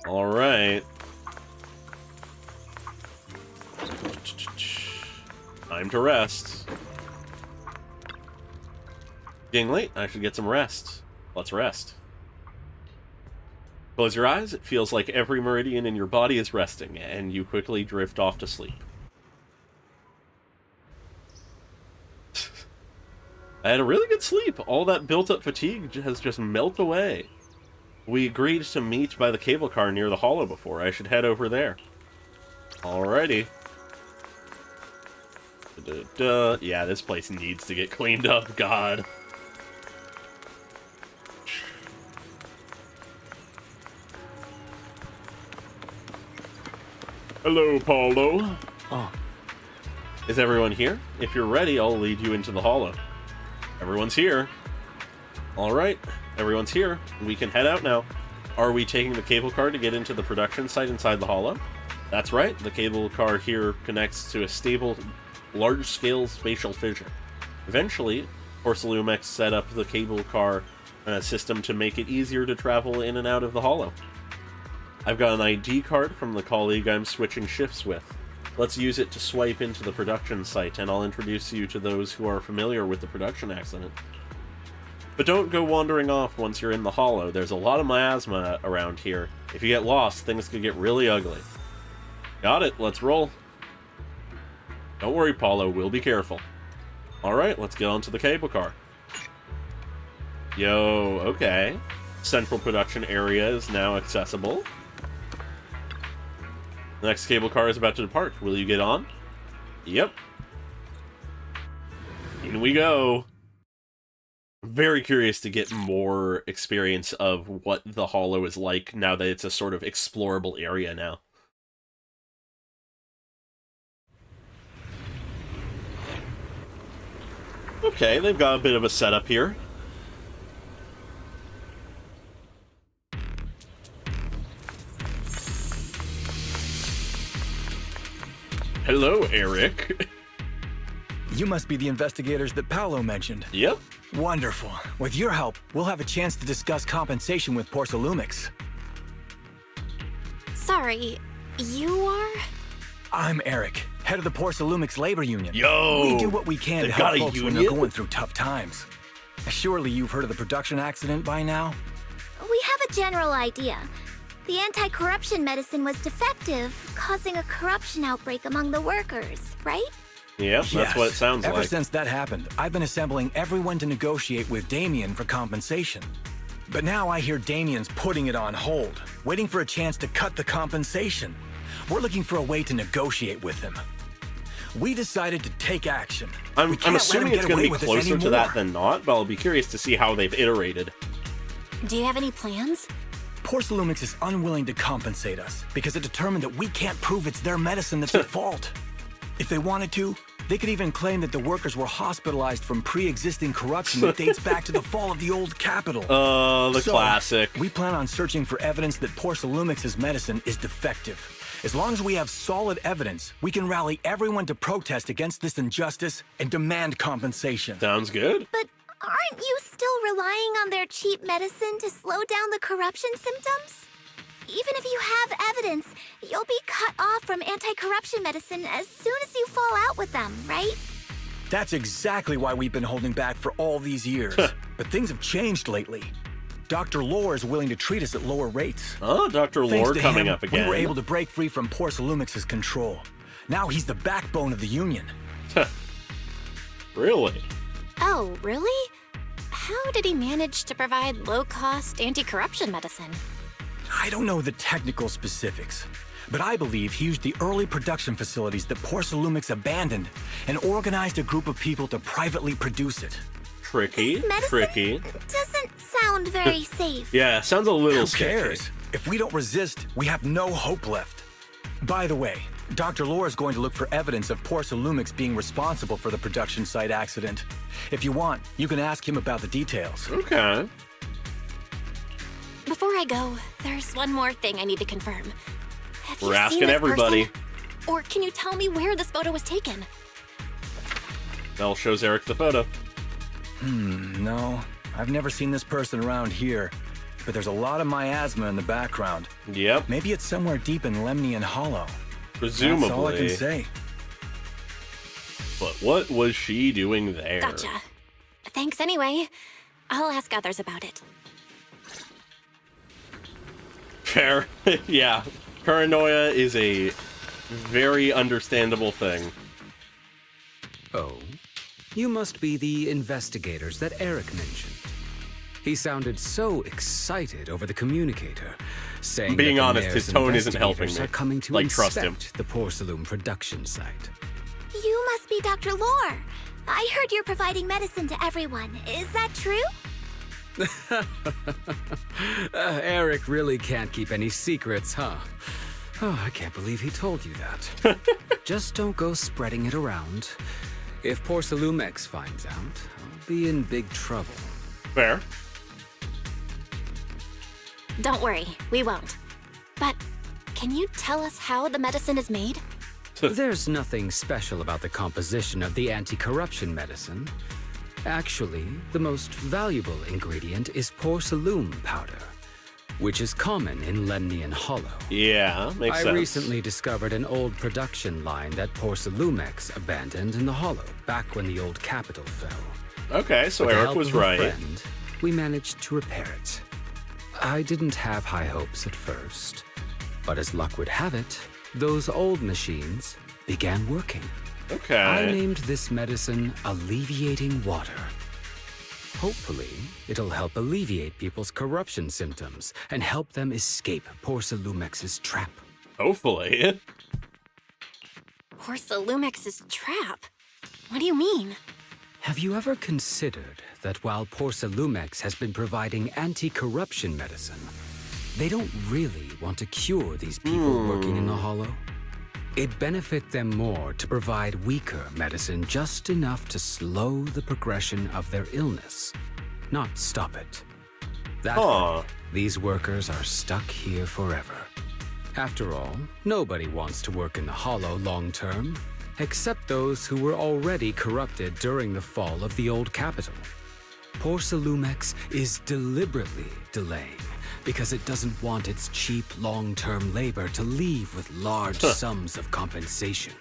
Alright. Time to rest. Getting late, I should get some rest. Let's rest. Close your eyes. It feels like every meridian in your body is resting, and you quickly drift off to sleep. I had a really good sleep. All that built-up fatigue has just melted away. We agreed to meet by the cable car near the Hollow before. I should head over there. Alrighty. Yeah, this place needs to get cleaned up, God. Hello, Paulo. Oh. Is everyone here? If you're ready, I'll lead you into the Hollow. Everyone's here. Alright, everyone's here. We can head out now. Are we taking the cable car to get into the production site inside the Hollow? That's right, the cable car here connects to a stable, large-scale spatial fissure. Eventually, Porcelumex set up the cable car system to make it easier to travel in and out of the Hollow. I've got an ID card from the colleague I'm switching shifts with. Let's use it to swipe into the production site, and I'll introduce you to those who are familiar with the production accident. But don't go wandering off once you're in the Hollow. There's a lot of miasma around here. If you get lost, things could get really ugly. Got it, let's roll. Don't worry, Paulo, we'll be careful. Alright, let's get onto the cable car. Yo, okay. Central production area is now accessible. The next cable car is about to depart. Will you get on? Yep. In we go. Very curious to get more experience of what the Hollow is like now that it's a sort of explorable area now. Okay, they've got a bit of a setup here. Hello, Eric. You must be the investigators that Paolo mentioned. Yep. Wonderful. With your help, we'll have a chance to discuss compensation with Porcelumix. Sorry, you are? I'm Eric, head of the Porcelumix labor union. Yo! We do what we can to help folks when they're going through tough times. Surely you've heard of the production accident by now? We have a general idea. The anti-corruption medicine was defective, causing a corruption outbreak among the workers, right? Yep, that's what it sounds like. Ever since that happened, I've been assembling everyone to negotiate with Damien for compensation. But now I hear Damien's putting it on hold, waiting for a chance to cut the compensation. We're looking for a way to negotiate with him. We decided to take action. I'm assuming it's going to be closer to that than not, but I'll be curious to see how they've iterated. Do you have any plans? Porcelumix is unwilling to compensate us because it determined that we can't prove it's their medicine that's at fault. If they wanted to, they could even claim that the workers were hospitalized from pre-existing corruption that dates back to the fall of the old capital. The classic. We plan on searching for evidence that Porcelumix's medicine is defective. As long as we have solid evidence, we can rally everyone to protest against this injustice and demand compensation. Sounds good. But aren't you still relying on their cheap medicine to slow down the corruption symptoms? Even if you have evidence, you'll be cut off from anti-corruption medicine as soon as you fall out with them, right? That's exactly why we've been holding back for all these years. But things have changed lately. Dr. Lore is willing to treat us at lower rates. Oh, Dr. Lore coming up again. We were able to break free from Porcelumix's control. Now he's the backbone of the Union. Really? Oh, really? How did he manage to provide low-cost anti-corruption medicine? I don't know the technical specifics, but I believe he used the early production facilities that Porcelumix abandoned and organized a group of people to privately produce it. Tricky. Doesn't sound very safe. Yeah, sounds a little Who sketchy. cares? If we don't resist, we have no hope left. By the way, Dr. Lore is going to look for evidence of Porcelumix being responsible for the production site accident. If you want, you can ask him about the details. Okay. Before I go, there's one more thing I need to confirm. Have you We're seen asking this everybody. person? Or can you tell me where this photo was taken? Mel shows Eric the photo. No. I've never seen this person around here, but there's a lot of miasma in the background. Yep. Maybe it's somewhere deep in Lemnian Hollow. Presumably. That's all I can say. But what was she doing there? Gotcha. Thanks anyway. I'll ask others about it. Fair. Yeah. Paranoia is a very understandable thing. Oh? You must be the investigators that Eric mentioned. He sounded so excited over the communicator, saying Being that the honest, mayor's his tone isn't helping investigators me. are coming to Like, inspect trust him. the Porcelume production site. You must be Dr. Lore. I heard you're providing medicine to everyone. Is that true? Eric really can't keep any secrets, huh? Oh, I can't believe he told you that. Just don't go spreading it around. If Porcelumix finds out, I'll be in big trouble. Fair. Don't worry, we won't. But can you tell us how the medicine is made? There's nothing special about the composition of the anti-corruption medicine. Actually, the most valuable ingredient is porcelume powder, which is common in Lemnian Hollow. Yeah, makes sense. I recently discovered an old production line that Porcelumex abandoned in the Hollow back when the old capital fell. Okay, so With the Eric help was of a right. friend, we managed to repair it. I didn't have high hopes at first, but as luck would have it, those old machines began working. Okay. I named this medicine Alleviating Water. Hopefully, it'll help alleviate people's corruption symptoms and help them escape Porcelumex's trap. Hopefully. Porcelumex's trap? What do you mean? Have you ever considered that while Porcelumex has been providing anti-corruption medicine, they don't really want to cure these people working in the Hollow? It benefits them more to provide weaker medicine just enough to slow the progression of their illness, not stop it. That way, these workers are stuck here forever. After all, nobody wants to work in the Hollow long term, except those who were already corrupted during the fall of the old capital. Porcelumex is deliberately delaying because it doesn't want its cheap long-term labor to leave with large sums of compensation.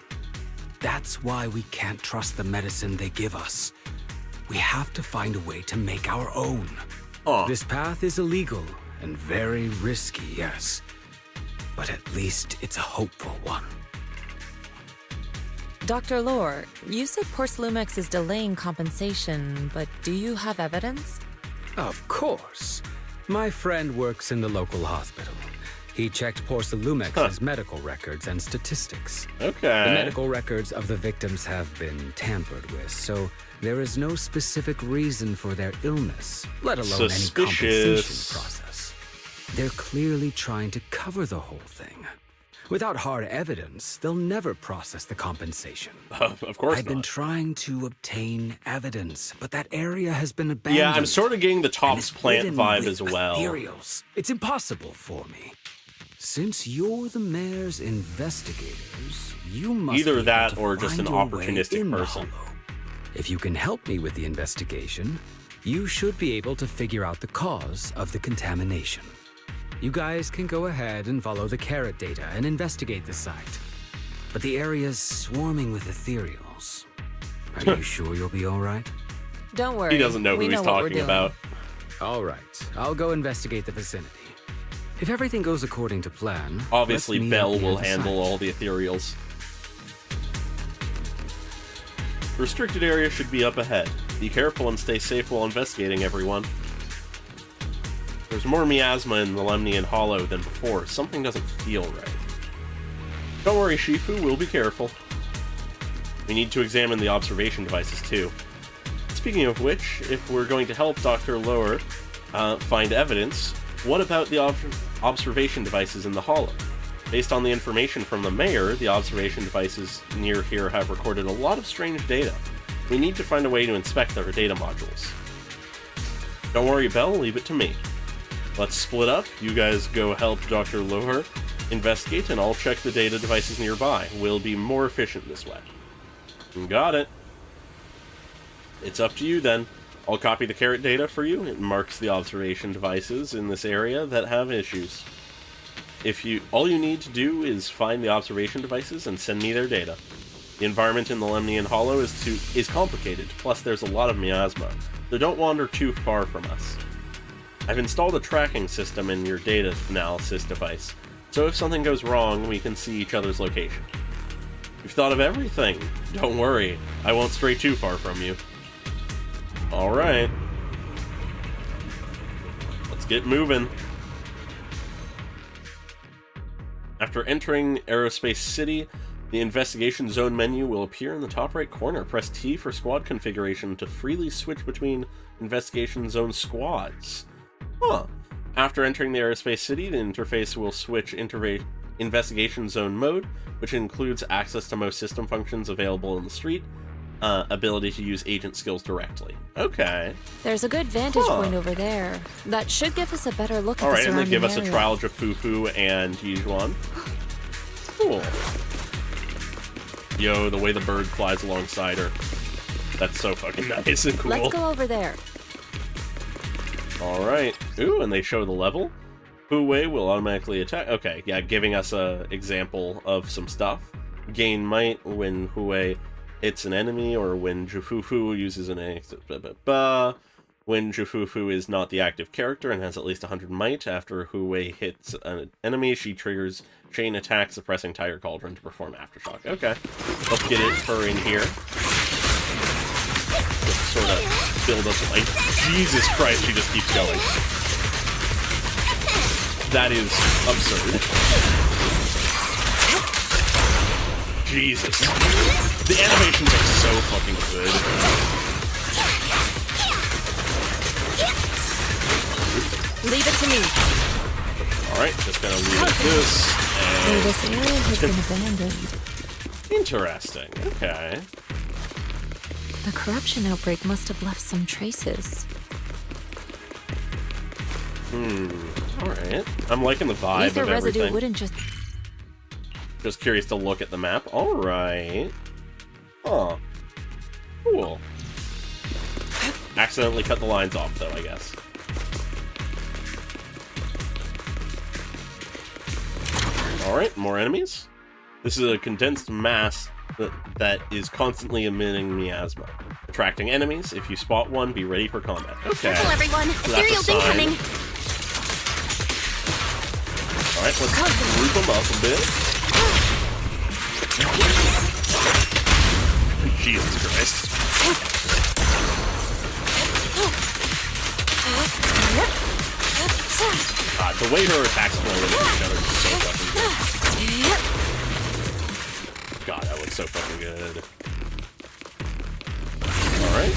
That's why we can't trust the medicine they give us. We have to find a way to make our own. This path is illegal and very risky, yes, but at least it's a hopeful one. Dr. Lore, you said Porcelumex is delaying compensation, but do you have evidence? Of course. My friend works in the local hospital. He checked Porcelumex's medical records and statistics. Okay. The medical records of the victims have been tampered with, so there is no specific reason for their illness, let alone any compensation process. They're clearly trying to cover the whole thing. Without hard evidence, they'll never process the compensation. Of course I've been trying to obtain evidence, but that area has been abandoned. Yeah, I'm sort of getting the Top's Plant vibe as well. Ethereals. It's impossible for me. Since you're the mayor's investigators, you must either that or just an opportunistic person. If you can help me with the investigation, you should be able to figure out the cause of the contamination. You guys can go ahead and follow the carrot data and investigate the site. But the area's swarming with ethereals. Are you sure you'll be all right? Don't worry. He doesn't know who he's talking about. All right, I'll go investigate the vicinity. If everything goes according to plan, obviously Bell will handle all the ethereals. The restricted area should be up ahead. Be careful and stay safe while investigating, everyone. There's more miasma in the Lemnian Hollow than before. Something doesn't feel right. Don't worry, Shifu, we'll be careful. We need to examine the observation devices, too. Speaking of which, if we're going to help Dr. Lower find evidence, what about the observation devices in the Hollow? Based on the information from the mayor, the observation devices near here have recorded a lot of strange data. We need to find a way to inspect their data modules. Don't worry, Bell, leave it to me. Let's split up. You guys go help Dr. Loher investigate, and I'll check the data devices nearby. We'll be more efficient this way. Got it. It's up to you then. I'll copy the carrot data for you. It marks the observation devices in this area that have issues. All you need to do is find the observation devices and send me their data. The environment in the Lemnian Hollow is complicated, plus there's a lot of miasma, so don't wander too far from us. I've installed a tracking system in your data analysis device, so if something goes wrong, we can see each other's location. You've thought of everything. Don't worry, I won't stray too far from you. Alright. Let's get moving. After entering Aerospace City, the Investigation Zone menu will appear in the top right corner. Press T for squad configuration to freely switch between Investigation Zone squads. Huh. After entering the Aerospace City, the interface will switch Investigation Zone mode, which includes access to most system functions available in the street, ability to use agent skills directly. Okay. There's a good vantage point over there. That should give us a better look at the Alright, and they surrounding give us a area. trial of Fufu and Yijuan. Cool. Yo, the way the bird flies alongside her. That's so fucking nice and cool. Let's go over there. Alright. Ooh, and they show the level. Hu-Wei will automatically attack. Okay, yeah, giving us a example of some stuff. Gain might when Hu-Wei hits an enemy, or when Jufufu uses an when Jufufu is not the active character and has at least 100 might. After Hu-Wei hits an enemy, she triggers chain attack, suppressing Tiger Cauldron to perform Aftershock. Okay, let's get her in here. Just sort of build up life. Jesus Christ, she just keeps going. That is absurd. Jesus. The animations are so fucking good. Leave it to me. Alright, just gonna leave it this. And This area has been abandoned. interesting. Okay. The corruption outbreak must have left some traces. Alright. I'm liking the vibe Ether of residue everything. wouldn't just... Just curious to look at the map. Alright. Huh. Cool. Accidentally cut the lines off, though, I guess. Alright, more enemies. This is a condensed mass that is constantly emitting miasma, attracting enemies. If you spot one, be ready for combat. Okay. Careful, everyone. So that's a Ethereals sign. incoming. Alright, let's group them up a bit. Jesus Christ. God, the way her attacks flow into each other is so fucking good. God, that looks so fucking good. Alright.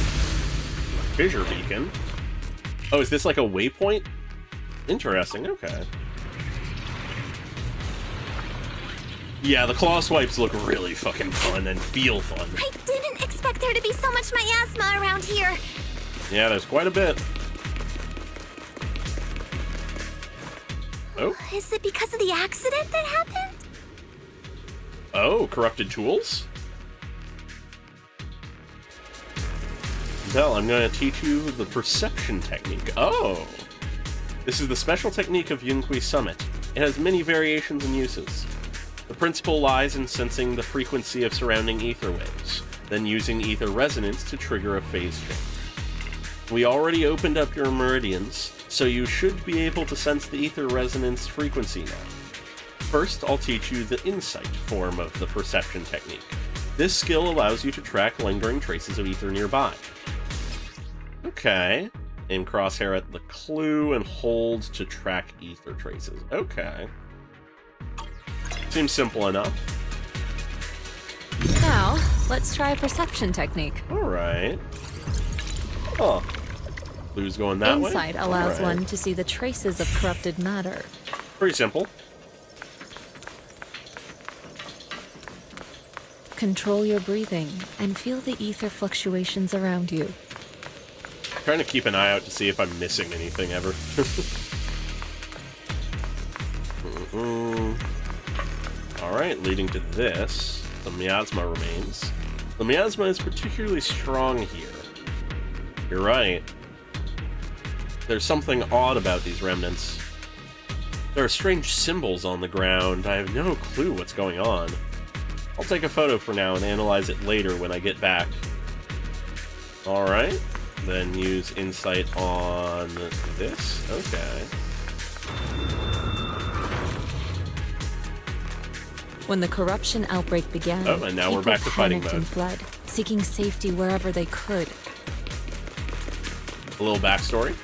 Fissure beacon. Oh, is this like a waypoint? Interesting, okay. Yeah, the claw swipes look really fucking fun and feel fun. I didn't expect there to be so much miasma around here. Yeah, there's quite a bit. Oh. Is it because of the accident that happened? Oh, corrupted tools? Belle, I'm going to teach you the perception technique. Oh! This is the special technique of Yunqui Summit. It has many variations and uses. The principle lies in sensing the frequency of surrounding ether waves, then using ether resonance to trigger a phase change. We already opened up your meridians, so you should be able to sense the ether resonance frequency now. First, I'll teach you the insight form of the perception technique. This skill allows you to track lingering traces of ether nearby. Okay. Aim crosshair at the clue and hold to track ether traces. Okay. Seems simple enough. Now, let's try a perception technique. Alright. Oh. Clue's going that way? Insight allows one to see the traces of corrupted matter. Pretty simple. Control your breathing and feel the ether fluctuations around you. Trying to keep an eye out to see if I'm missing anything ever. Alright, leading to this, the miasma remains. The miasma is particularly strong here. You're right. There's something odd about these remnants. There are strange symbols on the ground. I have no clue what's going on. I'll take a photo for now and analyze it later when I get back. Alright. Then use insight on this. Okay. When the corruption outbreak began, oh, and now we're back to fighting mode. And fled, seeking safety wherever they could. A little backstory.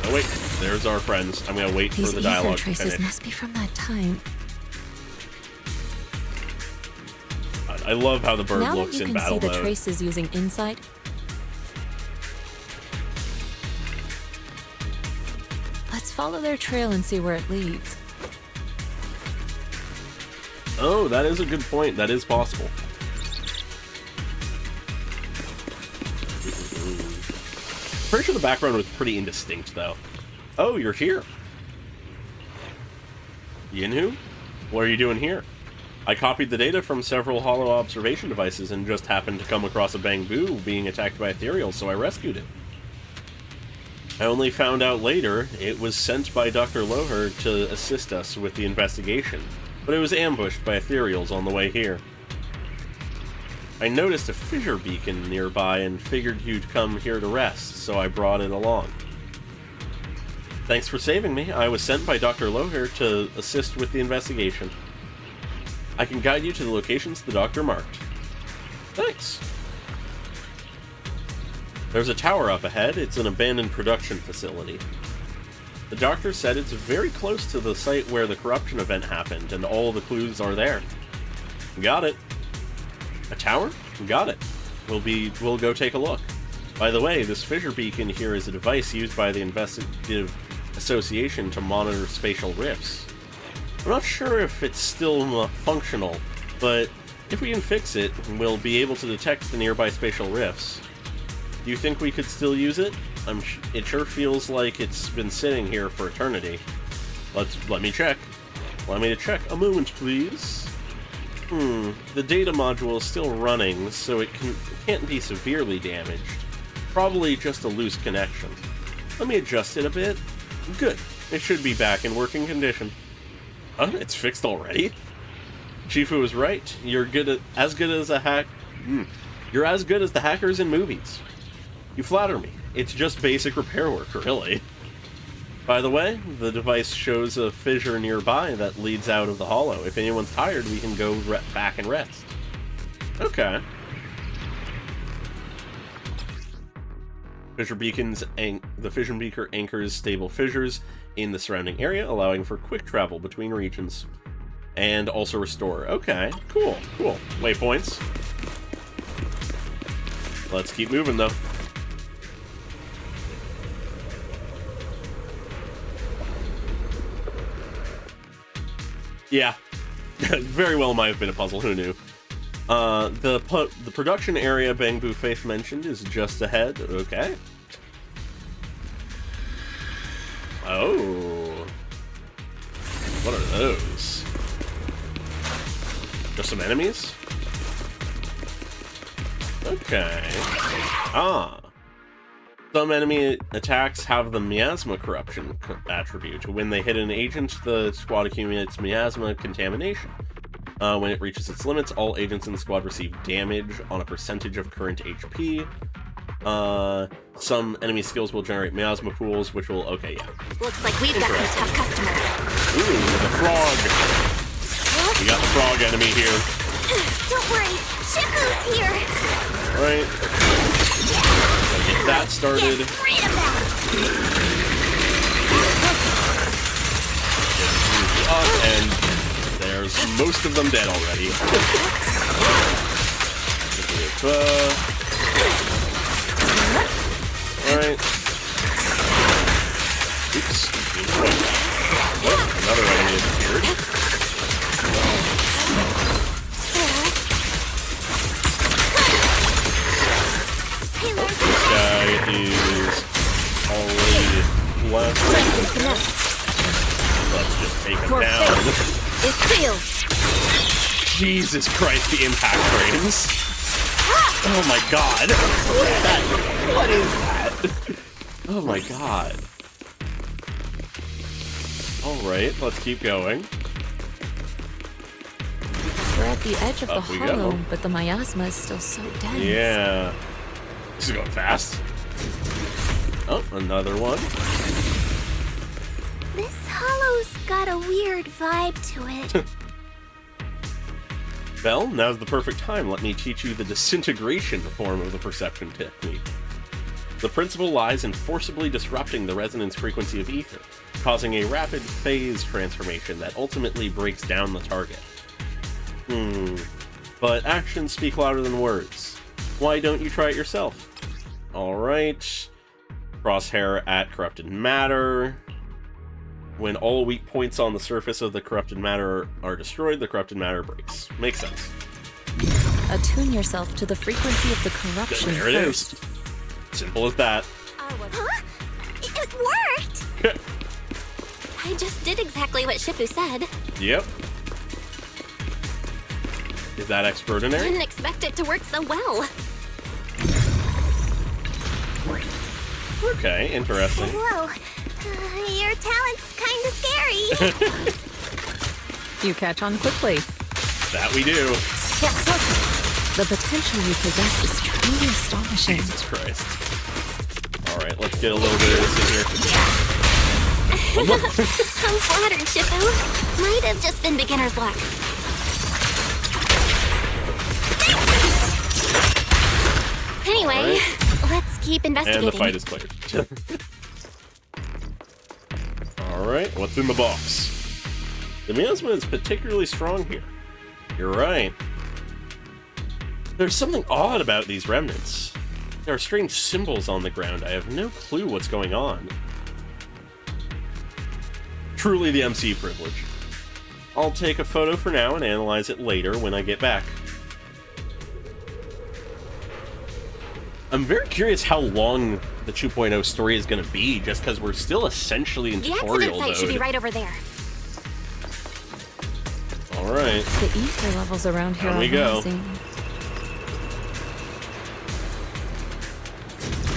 Oh wait, there's our friends. I'm gonna wait These for the dialogue ether to traces finish. must be from that time. I love how the bird now looks that you in can battle see the mode. traces using insight, let's follow their trail and see where it leads. Oh, that is a good point. That is possible. Pretty sure the background was pretty indistinct, though. Oh, you're here. Yinhu? What are you doing here? I copied the data from several hollow observation devices and just happened to come across a Bangbu being attacked by ethereals, so I rescued it. I only found out later it was sent by Dr. Loher to assist us with the investigation, but it was ambushed by ethereals on the way here. I noticed a fissure beacon nearby and figured you'd come here to rest, so I brought it along. Thanks for saving me. I was sent by Dr. Loher to assist with the investigation. I can guide you to the locations the doctor marked. Thanks. There's a tower up ahead. It's an abandoned production facility. The doctor said it's very close to the site where the corruption event happened, and all the clues are there. Got it. A tower? Got it. We'll go take a look. By the way, this fissure beacon here is a device used by the Investigative Association to monitor spatial rifts. I'm not sure if it's still functional, but if we can fix it, we'll be able to detect the nearby spatial rifts. Do you think we could still use it? It sure feels like it's been sitting here for eternity. Let me check. Allow me to check. A moment, please. The data module is still running, so it can't be severely damaged. Probably just a loose connection. Let me adjust it a bit. Good. It should be back in working condition. Huh? It's fixed already? Shifu was right. You're as good as the hackers in movies. You flatter me. It's just basic repair work, really. By the way, the device shows a fissure nearby that leads out of the hollow. If anyone's tired, we can go back and rest. Okay. The fission beaker anchors stable fissures in the surrounding area, allowing for quick travel between regions. And also restore. Okay, cool. Waypoints. Let's keep moving, though. Yeah. Very well might have been a puzzle, who knew? The production area Bangbu Faith mentioned is just ahead. Okay. Oh. What are those? Just some enemies? Okay. Ah. Some enemy attacks have the miasma corruption attribute. When they hit an agent, the squad accumulates miasma contamination. When it reaches its limits, all agents in the squad receive damage on a percentage of current HP. Some enemy skills will generate miasma pools, which will... Okay, yeah. Looks like we've got some tough customers. Ooh, the frog. We got the frog enemy here. Don't worry, Shifu's here. All right. Let's get that started. Get rid of that. And there's most of them dead already. Alright. Oops. Another enemy appeared. This guy is already left. Let's just take him down. It's sealed. Jesus Christ, the impact frames. Oh my god. What is that? Oh my god. Alright, let's keep going. We're at the edge of the Up we hollow, go. but the miasma is still so dense. Yeah. This is going fast. Oh, another one. This hollow's got a weird vibe to it. Belle, now's the perfect time. Let me teach you the disintegration form of the perception technique. The principle lies in forcibly disrupting the resonance frequency of ether, causing a rapid phase transformation that ultimately breaks down the target. But actions speak louder than words. Why don't you try it yourself? Alright. Crosshair at corrupted matter. When all weak points on the surface of the corrupted matter are destroyed, the corrupted matter breaks. Makes sense. Attune yourself to the frequency of the corruption There it first. is. Simple as that. Huh? It worked! I just did exactly what Shifu said. Yep. Is that extraordinary? Didn't expect it to work so well. Okay, interesting. Whoa. Your talent's kinda scary. You catch on quickly. That we do. The potential you possess is truly astonishing. Jesus Christ. Alright, let's get a little bit of this in here. I'm flattered, Shifu. Might have just been beginner's luck. Anyway, let's keep investigating. And the fight is cleared. Alright, what's in the box? The miasma is particularly strong here. You're right. There's something odd about these remnants. There are strange symbols on the ground. I have no clue what's going on. Truly the MC privilege. I'll take a photo for now and analyze it later when I get back. I'm very curious how long the 2.0 story is going to be, just because we're still essentially in The tutorial accident site should be mode. right over there. Alright. The ether levels around here Down are we go. rising.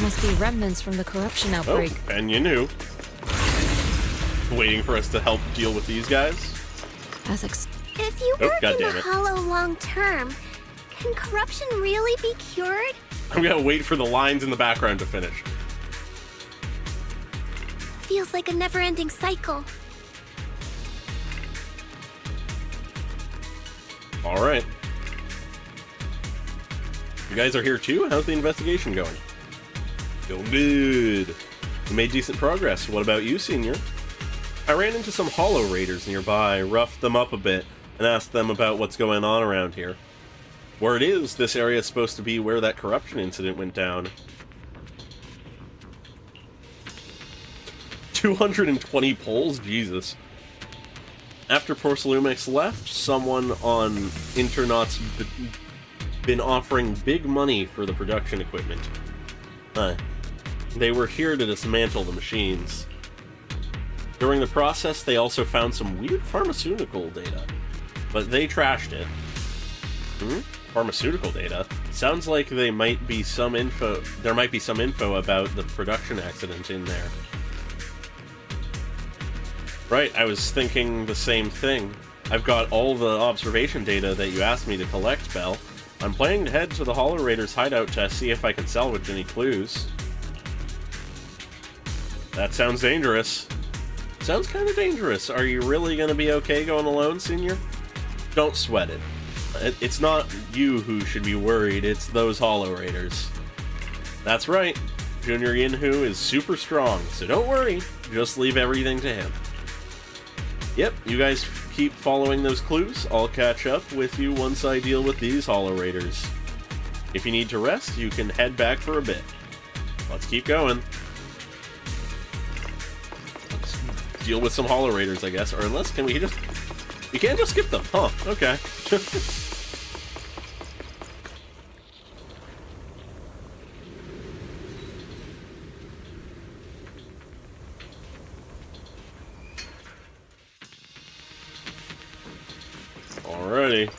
Must be remnants from the corruption outbreak. Oh, and you knew. Waiting for us to help deal with these guys. If you work in the hollow long term, can corruption really be cured? I'm gonna wait for the lines in the background to finish. feels like a never-ending cycle. All right. You guys are here too? How's the investigation going? Going good. We made decent progress. What about you, Senior? I ran into some Hollow Raiders nearby, roughed them up a bit, and asked them about what's going on around here. Word is, this area is supposed to be where that corruption incident went down. 220 polls? Jesus. After Porcelumex left, someone on Internaut's been offering big money for the production equipment. They were here to dismantle the machines. During the process, they also found some weird pharmaceutical data, but they trashed it. Pharmaceutical data? Sounds like there might be some info about the production accident in there. Right, I was thinking the same thing. I've got all the observation data that you asked me to collect, Belle. I'm planning to head to the Hollow Raiders' hideout to see if I can salvage any clues. That sounds dangerous. Sounds kind of dangerous. Are you really going to be okay going alone, Senior? Don't sweat it. It's not you who should be worried, it's those Hollow Raiders. That's right. Junior Yinhu is super strong, so don't worry. Just leave everything to him. Yep, you guys keep following those clues. I'll catch up with you once I deal with these Hollow Raiders. If you need to rest, you can head back for a bit. Let's keep going. Let's deal with some Hollow Raiders, I guess. Or unless, we can't just skip them. Huh, okay. Alrighty.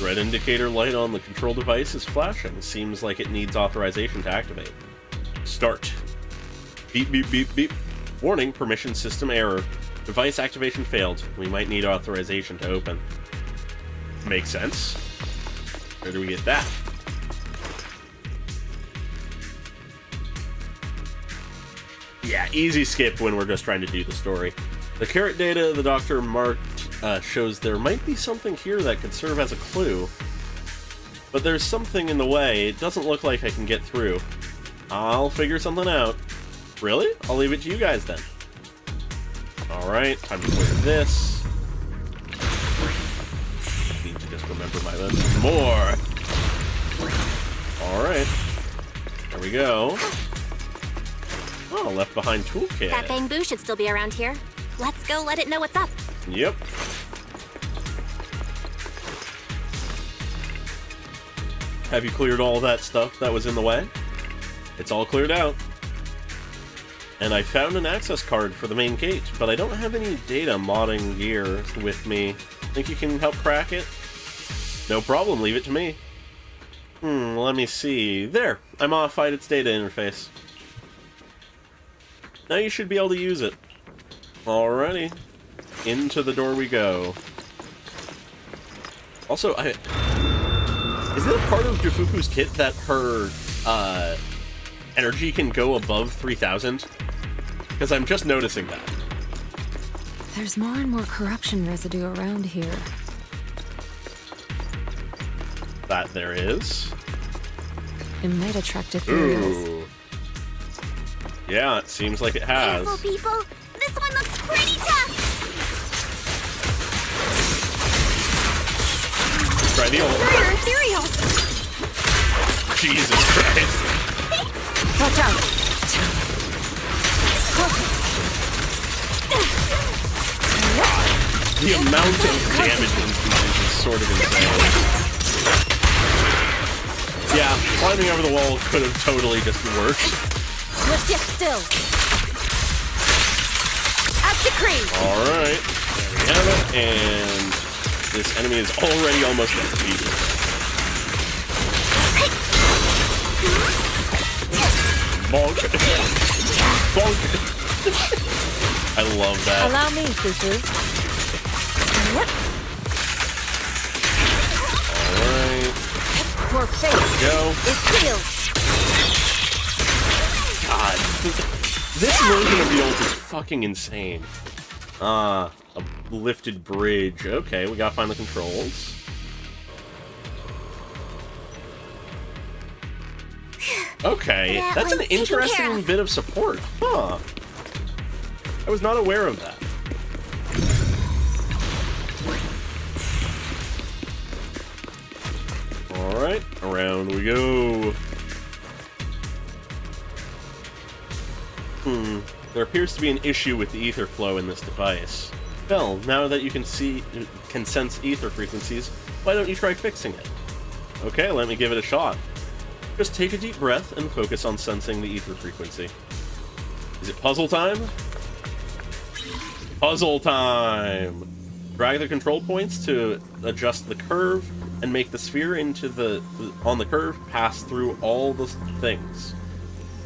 Red indicator light on the control device is flashing. Seems like it needs authorization to activate. Start. Beep, beep, beep, beep. Warning, permission system error. Device activation failed. We might need authorization to open. Makes sense. Where do we get that? Yeah, easy skip when we're just trying to do the story. The carrot data the doctor marked shows there might be something here that could serve as a clue. But there's something in the way. It doesn't look like I can get through. I'll figure something out. Really? I'll leave it to you guys then. Alright, time to clear this. Need to just remember my list. More! Alright. There we go. Oh, left behind toolkit. That Bangbu should still be around here. Let's go let it know what's up. Yep. Have you cleared all that stuff that was in the way? It's all cleared out. And I found an access card for the main gate, but I don't have any data modding gear with me. Think you can help crack it? No problem, leave it to me. Let me see. There, I modified its data interface. Now you should be able to use it. Alrighty. Into the door we go. Also, is it a part of Jufuku's kit that her energy can go above 3,000? Because I'm just noticing that. There's more and more corruption residue around here. That there is. It might attract ethereals. Ooh. Yeah, it seems like it has. Careful, people. This one looks pretty tough. Try the old. Ethereal. Jesus Christ. Watch out. The amount of damage in these is sort of insane. Yeah, climbing over the wall could have totally just worked. Let's get still. As decreed. Alright, there we have it, and this enemy is already almost defeated. Bonk. Bonk. I love that. Allow me, Fufu. Alright. Your fate Go. is sealed. God, this version of the ult is fucking insane. A lifted bridge. Okay, we gotta find the controls. Okay, that's an interesting bit of support. Huh. I was not aware of that. Alright, around we go. There appears to be an issue with the ether flow in this device. Well, now that you can sense ether frequencies, why don't you try fixing it? Okay, let me give it a shot. Just take a deep breath and focus on sensing the ether frequency. Is it puzzle time? Puzzle time! Drag the control points to adjust the curve and make the sphere on the curve pass through all the things.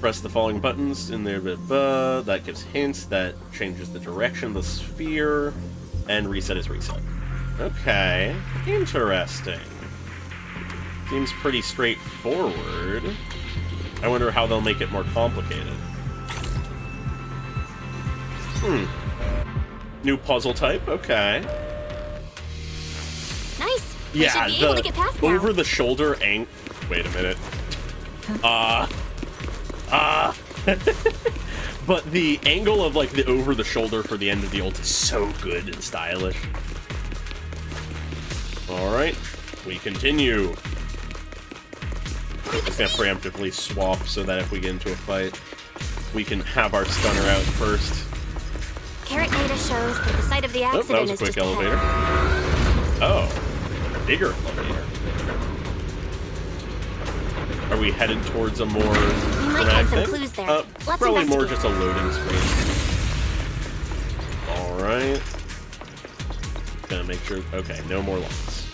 Press the following buttons in there, that gives hints, that changes the direction of the sphere, and reset is reset. Okay, interesting. Seems pretty straightforward. I wonder how they'll make it more complicated. New puzzle type, okay. Nice. Yeah, I should be able to get past now. over the shoulder wait a minute. But the angle of like the over the shoulder for the end of the ult is so good and stylish. Alright, we continue. I'm just gonna preemptively swap so that if we get into a fight, we can have our stunner out first. Carrot data shows that the site of the accident that was a is quick just elevator. ahead. Oh, a bigger elevator. Are we headed towards a more dramatic thing? Clues there. Let's probably investigate. more just a loading screen. Alright. Gonna make sure... Okay, no more locks.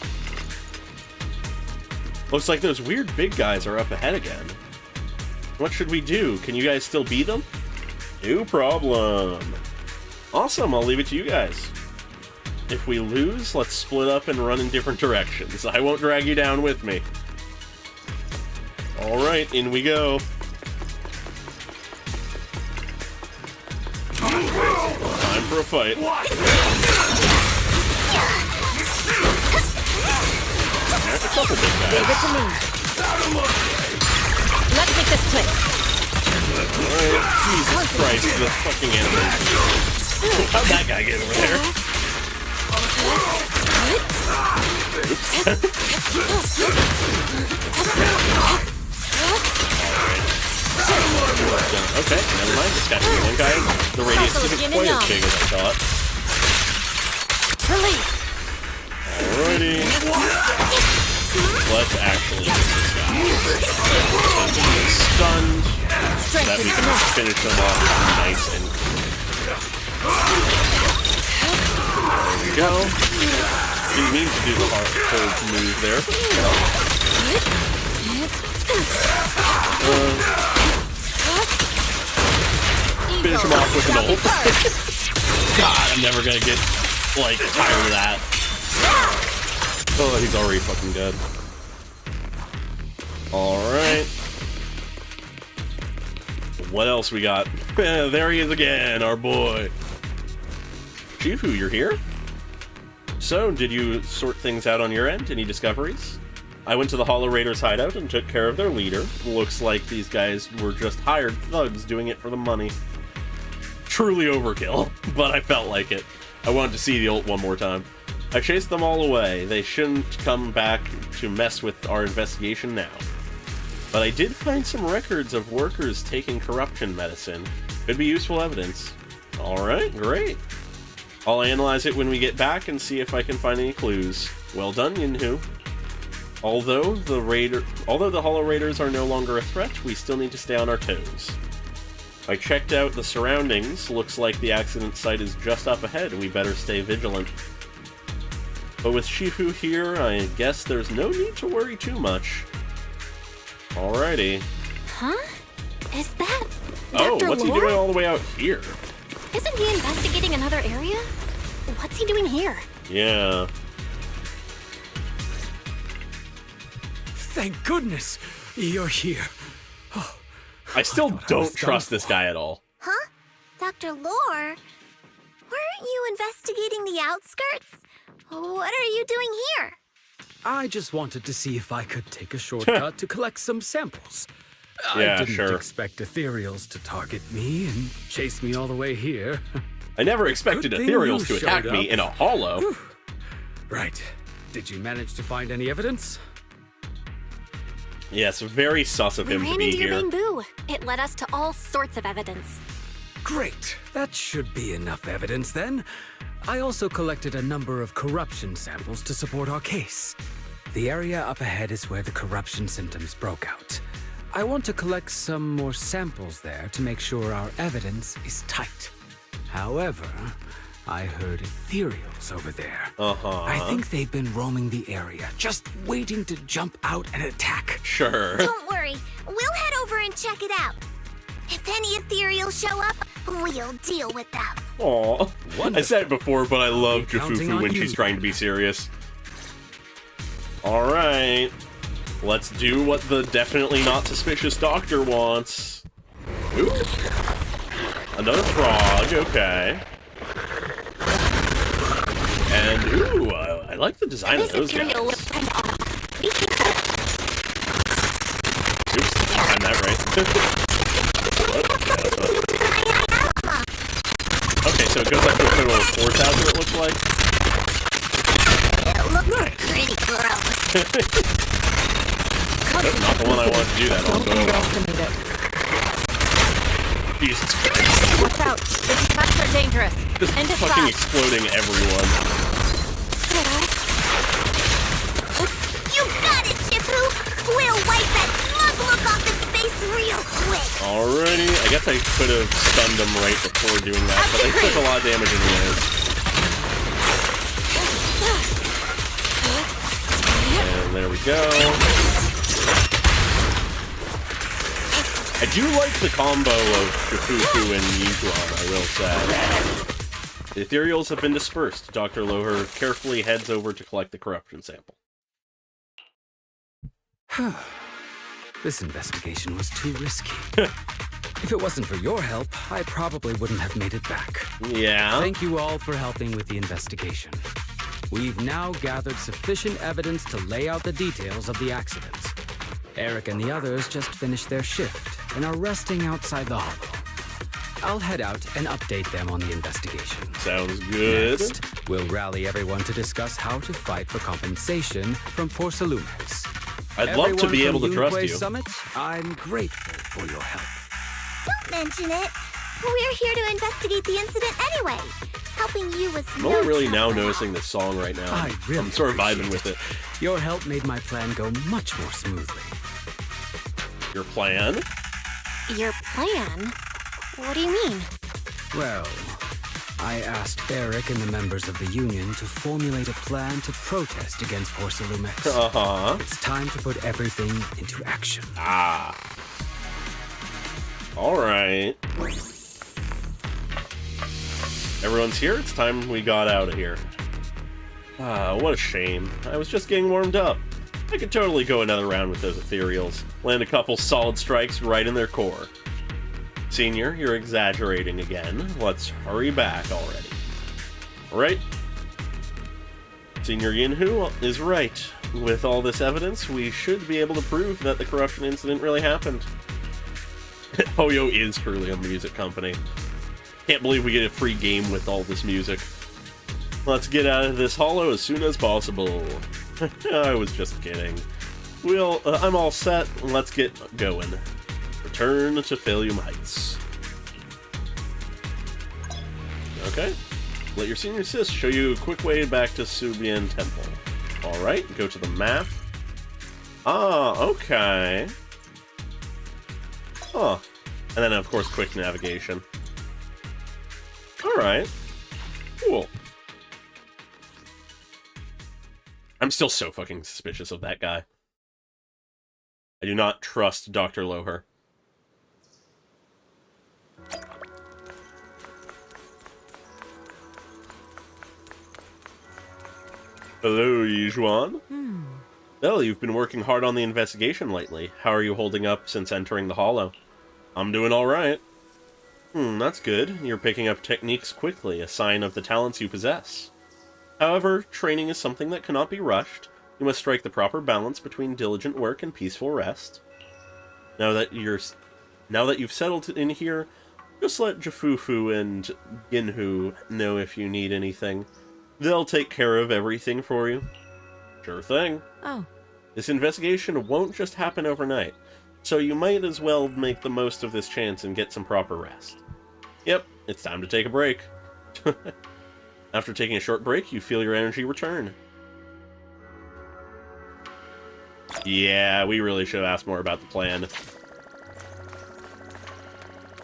Looks like those weird big guys are up ahead again. What should we do? Can you guys still beat them? No problem. Awesome, I'll leave it to you guys. If we lose, let's split up and run in different directions. I won't drag you down with me. Alright, in we go. Time for a fight. There's a couple big guys. Leave it to me. Let's make this quick. Alright, Jesus Christ, this fucking animation. How'd that guy get over there? Okay, never mind. Just catching one guy. The radius isn't quite as big as I thought. Alrighty. Let's actually get this guy. So he's stunned. So that we can finish him off nice and there we go. Didn't mean to do the hold move there. Finish him off with an ult. God, I'm never gonna get, like, tired of that. Oh, he's already fucking dead. Alright. What else we got? There he is again, our boy. Shifu, you're here? So, did you sort things out on your end? Any discoveries? I went to the Hollow Raiders hideout and took care of their leader. Looks like these guys were just hired thugs doing it for the money. Truly overkill, but I felt like it. I wanted to see the ult one more time. I chased them all away. They shouldn't come back to mess with our investigation now. But I did find some records of workers taking corruption medicine. Could be useful evidence. Alright, great. I'll analyze it when we get back and see if I can find any clues. Well done, Yinhu. Although the Hollow Raiders are no longer a threat, we still need to stay on our toes. I checked out the surroundings. Looks like the accident site is just up ahead. We better stay vigilant. But with Shifu here, I guess there's no need to worry too much. Alrighty. Huh? Is that Oh, Dr. what's he Lore? doing all the way out here? Isn't he investigating another area? What's he doing here? Yeah. Thank goodness you're here. Oh, I still don't trust this guy at all. Huh? Dr. Lore? Weren't you investigating the outskirts? What are you doing here? I just wanted to see if I could take a shortcut to collect some samples. Yeah, I didn't sure. expect ethereals to target me and chase me all the way here. I never expected Good thing ethereals you to attack showed me up. in a hollow. Whew. Right. Did you manage to find any evidence? Yes, very sus of We him to ran be into your here. bamboo. It led us to all sorts of evidence. Great. That should be enough evidence then. I also collected a number of corruption samples to support our case. The area up ahead is where the corruption symptoms broke out. I want to collect some more samples there to make sure our evidence is tight. However, I heard ethereals over there. I think they've been roaming the area, just waiting to jump out and attack. Sure. Don't worry. We'll head over and check it out. If any ethereals show up, we'll deal with them. Aw. I said it before, but I love Counting Jafufu on when you, she's trying to be serious. Alright. Let's do what the definitely not suspicious doctor wants. Ooh. Another frog, okay. And, ooh, I like the design of those guys. Oops, I'm that right. Okay, so it goes up to a total of 4,000, it looks like. It looks pretty gross. That's not the one I want to do that on, but Jesus Christ. Watch out. These traps are dangerous. Just End it fucking fast. exploding everyone. You got it, Shifu! We'll wipe that smug look off his face real quick! Alrighty, I guess I could have stunned them right before doing that, but they took a lot of damage anyways. And there we go. I do like the combo of Shifufu and Yijuan, I will say. The ethereals have been dispersed. Dr. Loher carefully heads over to collect the corruption sample. This investigation was too risky. If it wasn't for your help, I probably wouldn't have made it back. Yeah? Thank you all for helping with the investigation. We've now gathered sufficient evidence to lay out the details of the accident. Eric and the others just finished their shift and are resting outside the hollow. I'll head out and update them on the investigation. Sounds good. Next, we'll rally everyone to discuss how to fight for compensation from Porcelumex. I'd love to be able to trust Yunque you. Summit, I'm grateful for your help. Don't mention it. We're here to investigate the incident anyway. Helping you was I'm no only really trouble. now noticing this song right now. I really I'm sort of vibing with it. Your help made my plan go much more smoothly. Your plan? Your plan? What do you mean? Well, I asked Eric and the members of the Union to formulate a plan to protest against Porcelumex. Uh-huh. It's time to put everything into action. Ah. Alright. Everyone's here? It's time we got out of here. Ah, what a shame. I was just getting warmed up. I could totally go another round with those ethereals. Land a couple solid strikes right in their core. Senior, you're exaggerating again. Let's hurry back already. Alright? Senior Yinhu is right. With all this evidence, we should be able to prove that the corruption incident really happened. Hoyo is truly a music company. Can't believe we get a free game with all this music. Let's get out of this hollow as soon as possible. I was just kidding. I'm all set. Let's get going. Return to Phalium Heights. Okay. Let your senior sis show you a quick way back to Subian Temple. Alright, go to the map. Ah, okay. Huh. And then, of course, quick navigation. Alright. Cool. I'm still so fucking suspicious of that guy. I do not trust Dr. Loher. Hello, Yijuan. Well, you've been working hard on the investigation lately. How are you holding up since entering the Hollow? I'm doing alright. That's good. You're picking up techniques quickly, a sign of the talents you possess. However, training is something that cannot be rushed. You must strike the proper balance between diligent work and peaceful rest. Now that you've settled in here, just let Jafufu and Ginhu know if you need anything. They'll take care of everything for you. Sure thing. Oh. This investigation won't just happen overnight, so you might as well make the most of this chance and get some proper rest. Yep, it's time to take a break. After taking a short break, you feel your energy return. Yeah, we really should have asked more about the plan.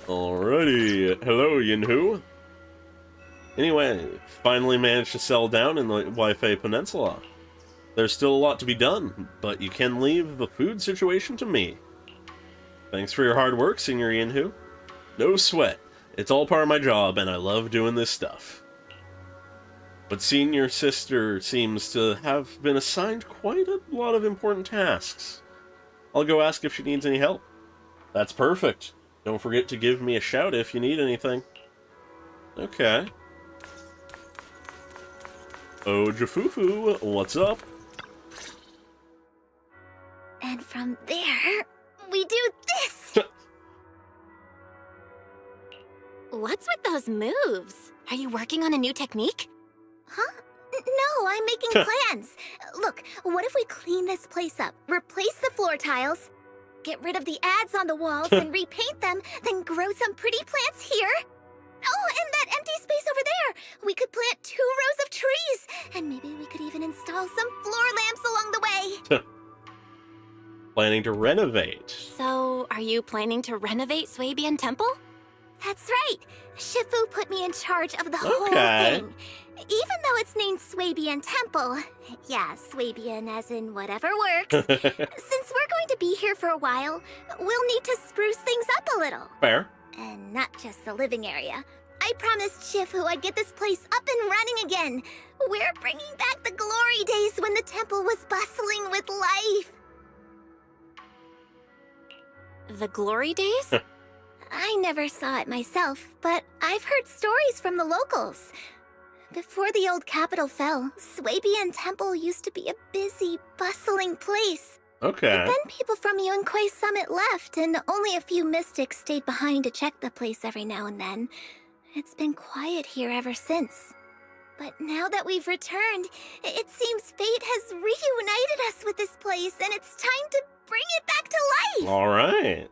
Alrighty, hello Yinhu. Anyway, finally managed to settle down in the Wi-Fi Peninsula. There's still a lot to be done, but you can leave the food situation to me. Thanks for your hard work, Senior Yinhu. No sweat. It's all part of my job, and I love doing this stuff. But Senior Sister seems to have been assigned quite a lot of important tasks. I'll go ask if she needs any help. That's perfect. Don't forget to give me a shout if you need anything. Okay. Oh, Jafufu, what's up? And from there, we do this! What's with those moves? Are you working on a new technique? Huh? No, I'm making plans. Look, what if we clean this place up, replace the floor tiles, get rid of the ads on the walls and repaint them, then grow some pretty plants here? Oh, and that empty space over there! We could plant 2 rows of trees, and maybe we could even install some floor lamps along the way. Planning to renovate. So, are you planning to renovate Swabian Temple? That's right. Shifu put me in charge of the whole Okay. thing. Even though it's named Swabian Temple. Yeah, Swabian as in whatever works. Since we're going to be here for a while, we'll need to spruce things up a little. Fair. And not just the living area. I promised Shifu I'd get this place up and running again. We're bringing back the glory days when the temple was bustling with life. The glory days? I never saw it myself, but I've heard stories from the locals. Before the old capital fell, Swabian Temple used to be a busy, bustling place. Okay. But then people from Yunque's summit left, and only a few mystics stayed behind to check the place every now and then. It's been quiet here ever since. But now that we've returned, it seems fate has reunited us with this place, and it's time to bring it back to life! Alright.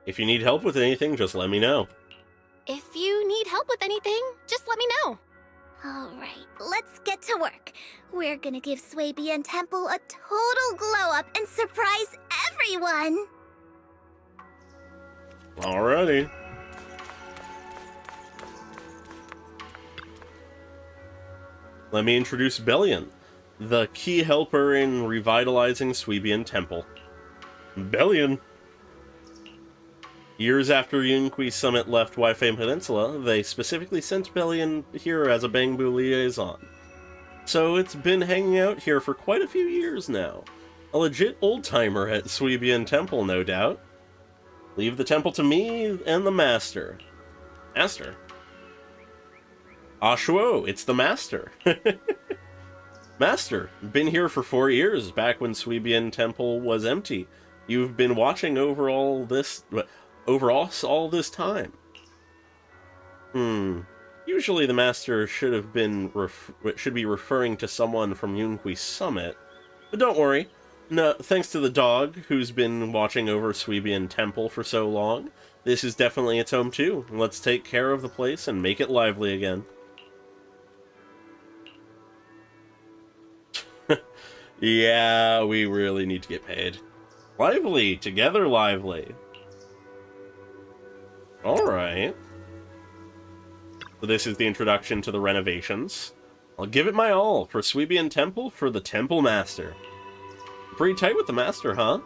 If you need help with anything, just let me know. If you need help with anything, just let me know. Alright, let's get to work. We're gonna give Swabian Temple a total glow-up and surprise everyone! Alrighty. Let me introduce Bellion, the key helper in revitalizing Swabian Temple. Bellion. Years after Yunqui Summit left Wi-Fi Peninsula, they specifically sent Bellion here as a Bangbu liaison. So it's been hanging out here for quite a few years now. A legit old-timer at Swabian Temple, no doubt. Leave the temple to me and the Master. Master? Ashuo, it's the Master. Master, been here for 4 years, back when Swabian Temple was empty. You've been watching over all this time. Usually the Master should be referring to someone from Yunqui Summit. But don't worry. No, thanks to the dog, who's been watching over Swabian Temple for so long, this is definitely its home too. Let's take care of the place and make it lively again. Yeah, we really need to get paid. Lively! Together lively! Alright. So this is the introduction to the renovations. I'll give it my all for Swabian Temple for the Temple Master. Pretty tight with the Master, huh?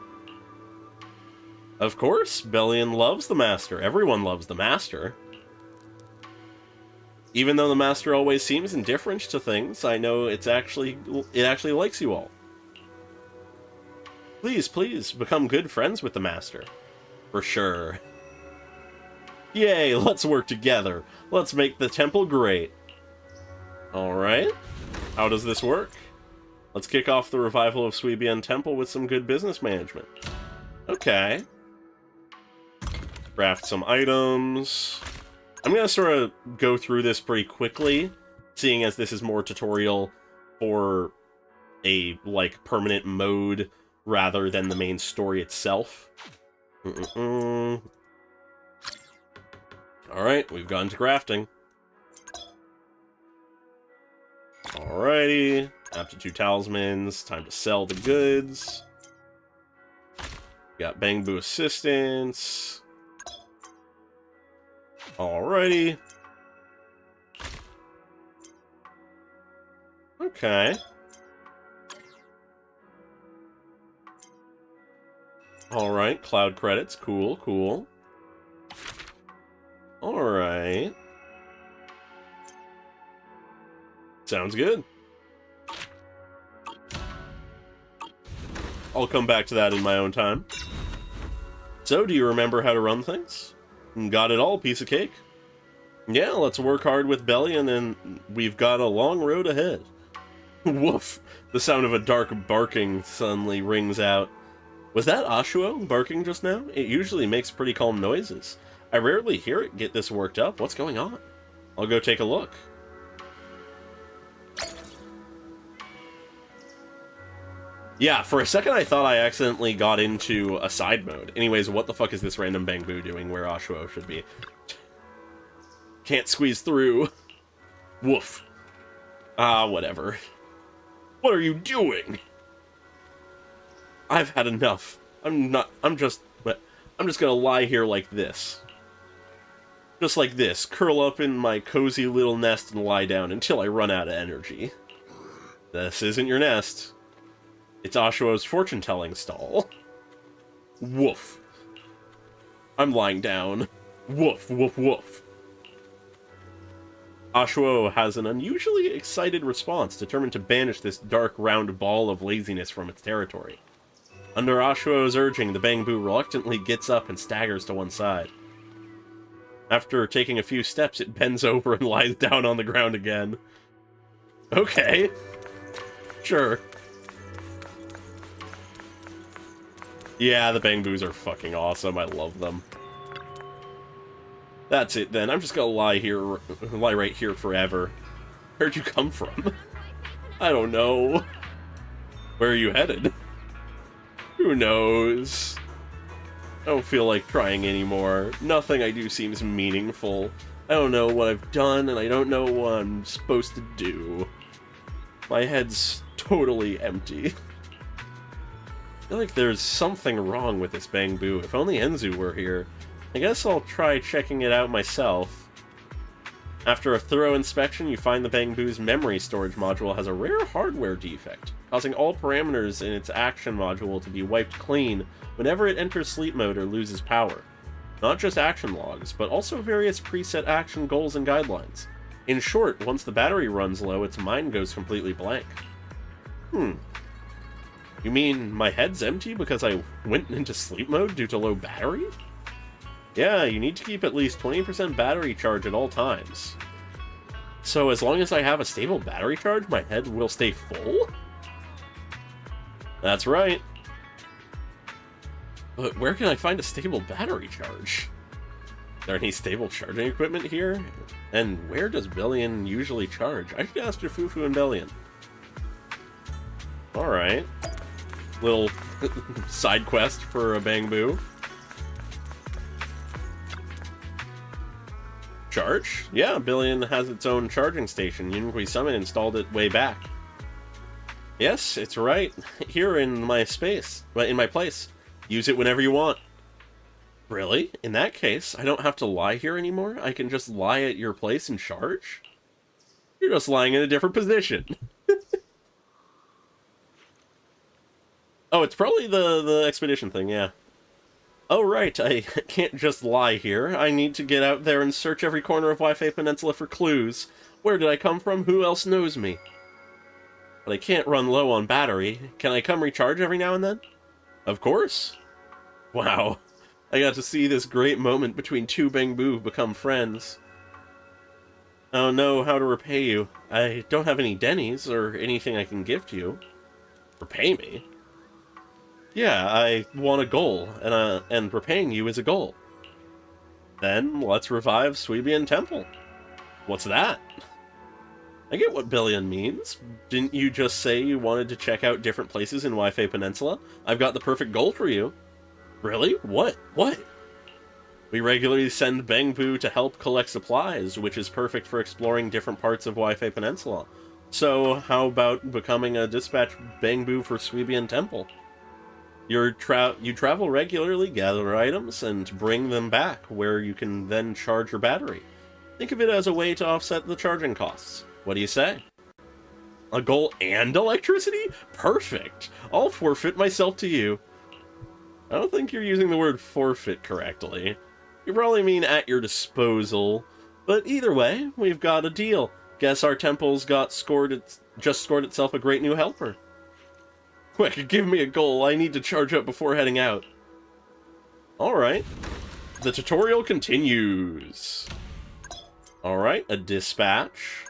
Of course, Bellion loves the Master. Everyone loves the Master. Even though the Master always seems indifferent to things, I know it actually likes you all. Please, please, become good friends with the Master. For sure. Yay, let's work together. Let's make the temple great. Alright. How does this work? Let's kick off the revival of Suibian Temple with some good business management. Okay. Craft some items. I'm gonna sort of go through this pretty quickly, seeing as this is more tutorial for a, like, permanent mode rather than the main story itself. Alright, we've gone to crafting. Alrighty. Aptitude talismans. Time to sell the goods. Got Bangbu assistance. Alrighty. Okay. Alright, cloud credits. Cool, cool. Alright. Sounds good. I'll come back to that in my own time. So, do you remember how to run things? Got it all, piece of cake. Yeah, let's work hard with Bellion, and we've got a long road ahead. Woof! The sound of a dark barking suddenly rings out. Was that Ashuo barking just now? It usually makes pretty calm noises. I rarely hear it get this worked up. What's going on? I'll go take a look. Yeah, for a second I thought I accidentally got into a side mode. Anyways, what the fuck is this random Bangbu doing where Ashuo should be? Can't squeeze through. Woof. Whatever. What are you doing? I've had enough. I'm just gonna lie here like this. Just like this. Curl up in my cozy little nest and lie down until I run out of energy. This isn't your nest. It's Ashuo's fortune-telling stall. Woof. I'm lying down. Woof, woof, woof. Ashuo has an unusually excited response, determined to banish this dark, round ball of laziness from its territory. Under Ashuo's urging, the Bangbu reluctantly gets up and staggers to one side. After taking a few steps, it bends over and lies down on the ground again. Okay. Sure. Yeah, the Bangbus are fucking awesome. I love them. That's it then. I'm just gonna lie right here forever. Where'd you come from? I don't know. Where are you headed? Who knows? I don't feel like trying anymore. Nothing I do seems meaningful. I don't know what I've done, and I don't know what I'm supposed to do. My head's totally empty. I feel like there's something wrong with this Bangbu. If only Enzu were here. I guess I'll try checking it out myself. After a thorough inspection, you find the Bangbu's memory storage module has a rare hardware defect, causing all parameters in its action module to be wiped clean whenever it enters sleep mode or loses power. Not just action logs, but also various preset action goals and guidelines. In short, once the battery runs low, its mind goes completely blank. You mean my head's empty because I went into sleep mode due to low battery? Yeah, you need to keep at least 20% battery charge at all times. So as long as I have a stable battery charge, my head will stay full? That's right. But where can I find a stable battery charge? Is there any stable charging equipment here? And where does Bellion usually charge? I should ask Fufu and Bellion. Alright. Little side quest for a Bangbu. Charge? Yeah, Bellion has its own charging station. Yunkui Summon installed it way back. Yes, it's right here in my space. But in my place. Use it whenever you want. Really? In that case, I don't have to lie here anymore? I can just lie at your place and charge? You're just lying in a different position. Oh, it's probably the expedition thing, yeah. Oh, right, I can't just lie here. I need to get out there and search every corner of Waifei Peninsula for clues. Where did I come from? Who else knows me? But I can't run low on battery. Can I come recharge every now and then? Of course. Wow. I got to see this great moment between two Bangbu become friends. I don't know how to repay you. I don't have any dennies or anything I can give to you. Repay me? Yeah, I want a goal, and repaying you is a goal. Then, let's revive Sweebian Temple. What's that? I get what billion means. Didn't you just say you wanted to check out different places in Wi-Fi Peninsula? I've got the perfect goal for you. Really? What? What? We regularly send Bangbu to help collect supplies, which is perfect for exploring different parts of Wi-Fi Peninsula. So, how about becoming a dispatch Bangbu for Sweebian Temple? You travel regularly, gather items, and bring them back, where you can then charge your battery. Think of it as a way to offset the charging costs. What do you say? A goal and electricity? Perfect! I'll forfeit myself to you. I don't think you're using the word forfeit correctly. You probably mean at your disposal. But either way, we've got a deal. Guess our temple's just scored itself a great new helper. Quick, give me a goal. I need to charge up before heading out. Alright. The tutorial continues. Alright, a dispatch.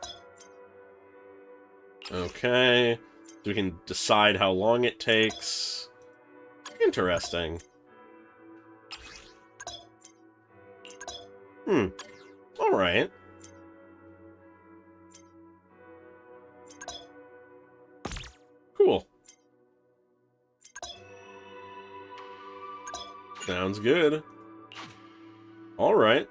Okay. So we can decide how long it takes. Interesting. Alright. Cool. Sounds good. Alright.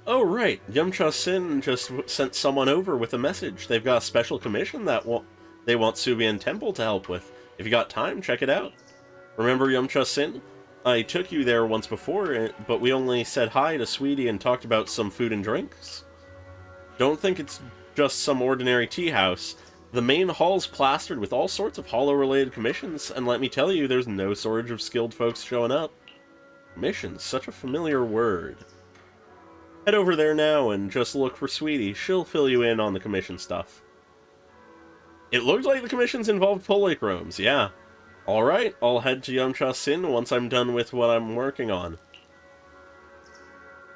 Oh, right. Yumcha Sin just sent someone over with a message. They've got a special commission that they want Subian Temple to help with. If you got time, check it out. Remember Yumcha Sin? I took you there once before, but we only said hi to Sweetie and talked about some food and drinks. Don't think it's just some ordinary tea house. The main hall's plastered with all sorts of Hollow-related commissions, and let me tell you, there's no shortage of skilled folks showing up. Commissions, such a familiar word. Head over there now and just look for Sweetie. She'll fill you in on the commission stuff. It looked like the commissions involved polychromes, yeah. Alright, I'll head to Yumcha Sin once I'm done with what I'm working on.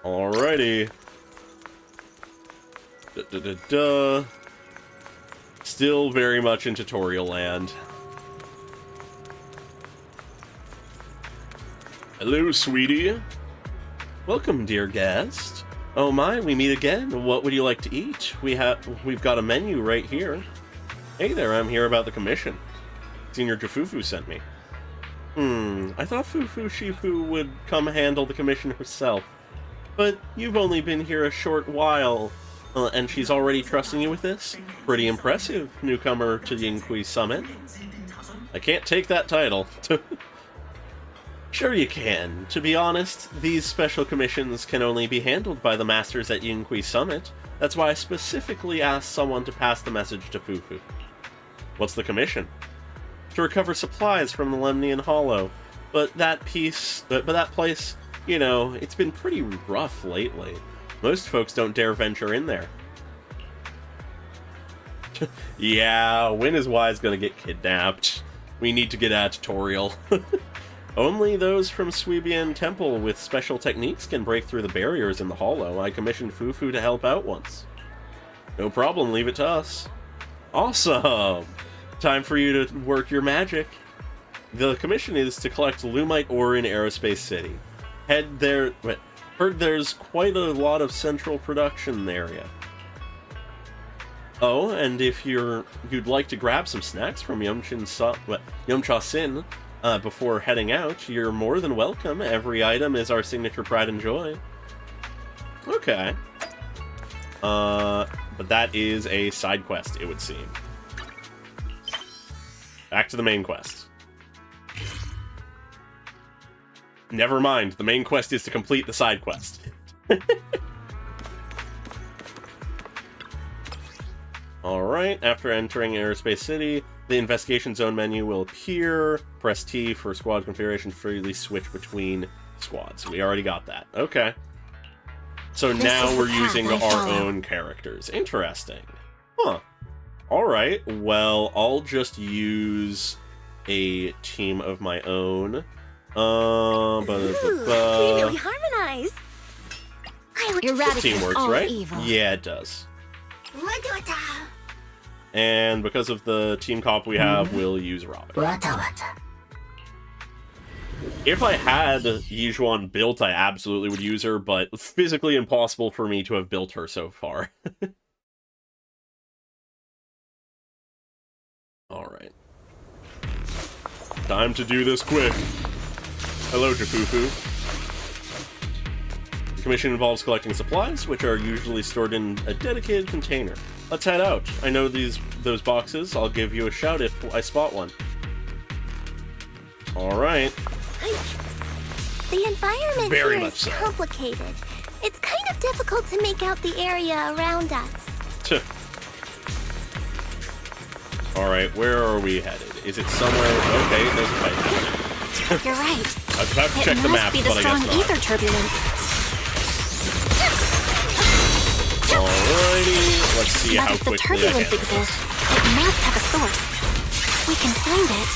Alrighty. Still very much in tutorial land. Hello, Sweetie. Welcome, dear guest. Oh my, we meet again. What would you like to eat? We've got a menu right here. Hey there, I'm here about the commission. Senior Jafufu sent me. I thought Fufu Shifu would come handle the commission herself. But you've only been here a short while, and she's already trusting you with this? Pretty impressive, newcomer to the Yinqui Summit. I can't take that title. Sure you can. To be honest, these special commissions can only be handled by the masters at Yinqui Summit. That's why I specifically asked someone to pass the message to Fufu. What's the commission? To recover supplies from the Lemnian Hollow. But that place, you know, it's been pretty rough lately. Most folks don't dare venture in there. Yeah, when is Wise gonna get kidnapped? We need to get a tutorial. Only those from Sweebian Temple with special techniques can break through the barriers in the Hollow. I commissioned Fufu to help out once. No problem, leave it to us. Awesome! Time for you to work your magic. The commission is to collect Lumite ore in Aerospace City. Head there... Heard there's quite a lot of central production area. Oh, and if you'd like to grab some snacks from Yumcha Sin before heading out, you're more than welcome. Every item is our signature pride and joy. Okay. But that is a side quest, it would seem. Back to the main quest. Never mind, the main quest is to complete the side quest. Alright, after entering Aerospace City, the investigation zone menu will appear. Press T for squad configuration, freely switch between squads. We already got that. Okay. So now we're using our own characters. Interesting. Huh. Alright, well, I'll just use a team of my own. Ooh, we really harmonize. This team works, right? Yeah, it does. And because of the team comp we have, we'll use Robin. If I had Yijuan built, I absolutely would use her, but physically impossible for me to have built her so far. Alright. Time to do this quick. Hello, Jafufu. The commission involves collecting supplies, which are usually stored in a dedicated container. Let's head out. I know those boxes. I'll give you a shout if I spot one. Alright. The environment Very here much is so. complicated. It's kind of difficult to make out the area around us. Alright, where are we headed? Is it somewhere... Okay, there's a fight. You're right. I was about to check the map, It but must I be the guess strong not. ether turbulence. Alrighty, let's see But how if the quickly I turbulence can. exists, it must have a source. We can find it.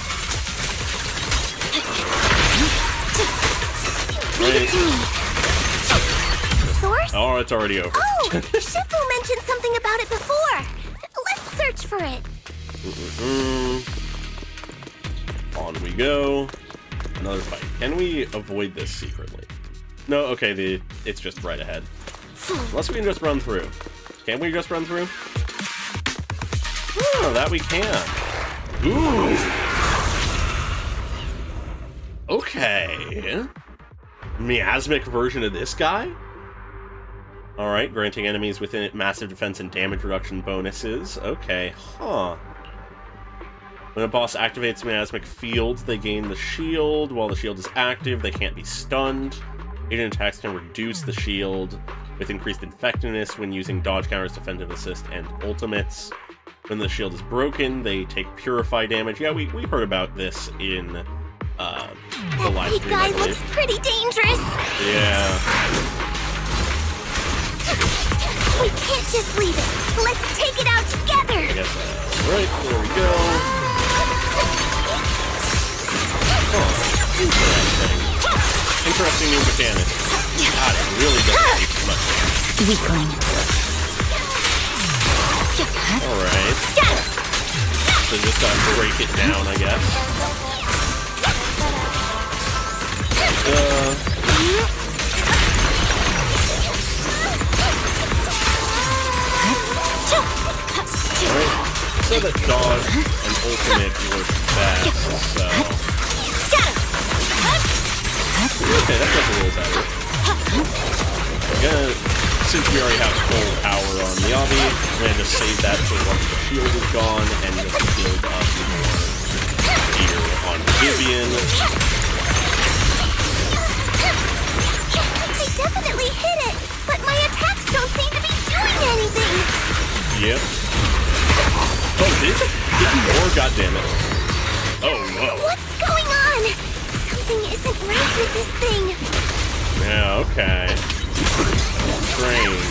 Leave it to me. Source? Oh, it's already over. Oh, Shifu mentioned something about it before. Let's search for it. On we go. Another fight. Can we avoid this secretly? No, okay, it's just right ahead. Unless we can just run through. Can we just run through? Oh, that we can. Ooh. Okay. Miasmic version of this guy? Alright, granting enemies within it massive defense and damage reduction bonuses. Okay, huh. When a boss activates Miasmic Field, they gain the shield. While the shield is active, they can't be stunned. Agent attacks can reduce the shield with increased effectiveness when using dodge counters, defensive assist, and ultimates. When the shield is broken, they take Purify damage. Yeah, we heard about this in the live Big stream, guy I believe. looks pretty dangerous. Yeah. We can't just leave it. Let's take it out together. I guess that's right. There we go. Oh, interesting. Interesting new mechanic. God, it really doesn't take too much damage. Weakling. Alright. So just gotta break it down, I guess. Alright. So that dodge and ultimate work best, so... Okay, that does a little better. Since we already have full power on the Obby, I'm gonna just save that for once the shield is gone and just build up more here on Vivian. I definitely hit it, but my attacks don't seem to be doing anything. Yep. Oh, did more? Goddammit. Oh, no. What's going on? Something isn't right with this thing. Yeah, okay. Strange.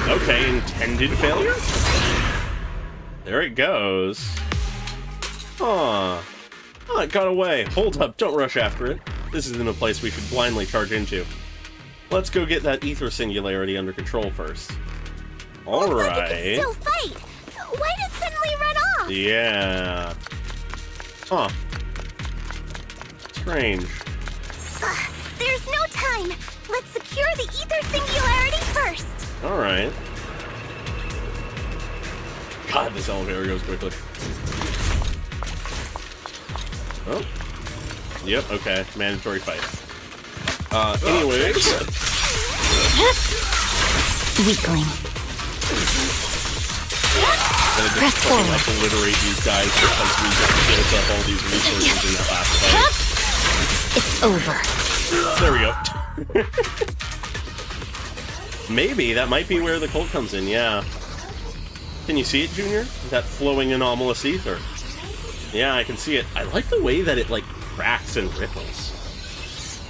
Okay, intended failure? There it goes. Huh. Oh, it got away. Hold up, don't rush after it. This isn't a place we should blindly charge into. Let's go get that ether singularity under control first. Alright. Still fight. Why did it suddenly run off? Yeah. Huh. Strange. There's no time. Let's secure the ether singularity first. Alright. God, this elevator goes quickly. Oh. Yep, okay. Mandatory fight. Anyways. Weakling. I'm gonna just fucking obliterate these guys because we just built up all these resources in that last fight. It's over. There we go. Maybe that might be where the cult comes in, yeah. Can you see it, Junior? That flowing anomalous ether. Yeah, I can see it. I like the way that it, like, cracks and ripples.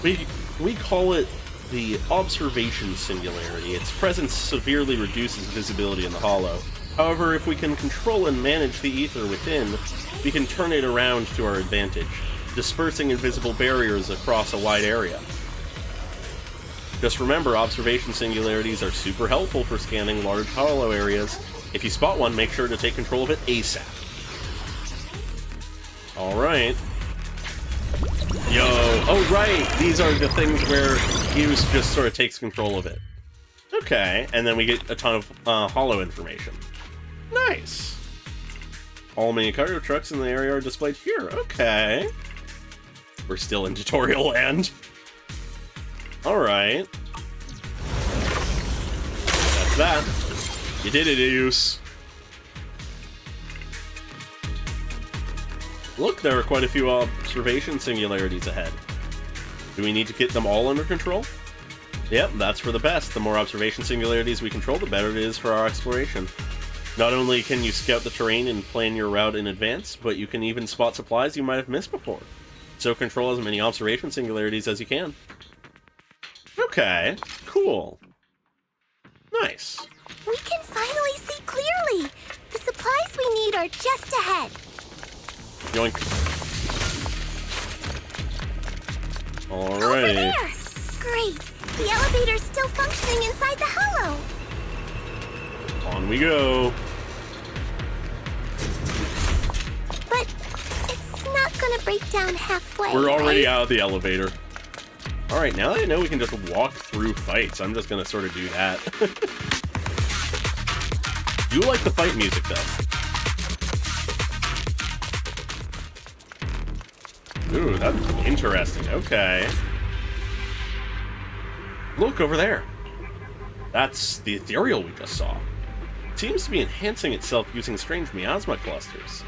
We call it the observation singularity. Its presence severely reduces visibility in the hollow. However, if we can control and manage the ether within, we can turn it around to our advantage, dispersing invisible barriers across a wide area. Just remember, observation singularities are super helpful for scanning large hollow areas. If you spot one, make sure to take control of it ASAP. Alright. Yo, oh right, these are the things where Hughes just sort of takes control of it. Okay, and then we get a ton of hollow information. Nice. All main cargo trucks in the area are displayed here. Okay. We're still in tutorial land. Alright. That's that. You did it, Eus. Look, there are quite a few observation singularities ahead. Do we need to get them all under control? Yep, that's for the best. The more observation singularities we control, the better it is for our exploration. Not only can you scout the terrain and plan your route in advance, but you can even spot supplies you might have missed before. So control as many observation singularities as you can. Okay, cool. Nice. We can finally see clearly. The supplies we need are just ahead. Yoink. Alrighty. Over there! Great. The elevator's still functioning inside the hollow. On we go. But it's not gonna break down halfway. We're already right? out of the elevator. Alright, now that I know we can just walk through fights, I'm just gonna sort of do that. You like the fight music, though. Ooh, that's interesting. Okay. Look over there. That's the ethereal we just saw. It seems to be enhancing itself using strange miasma clusters.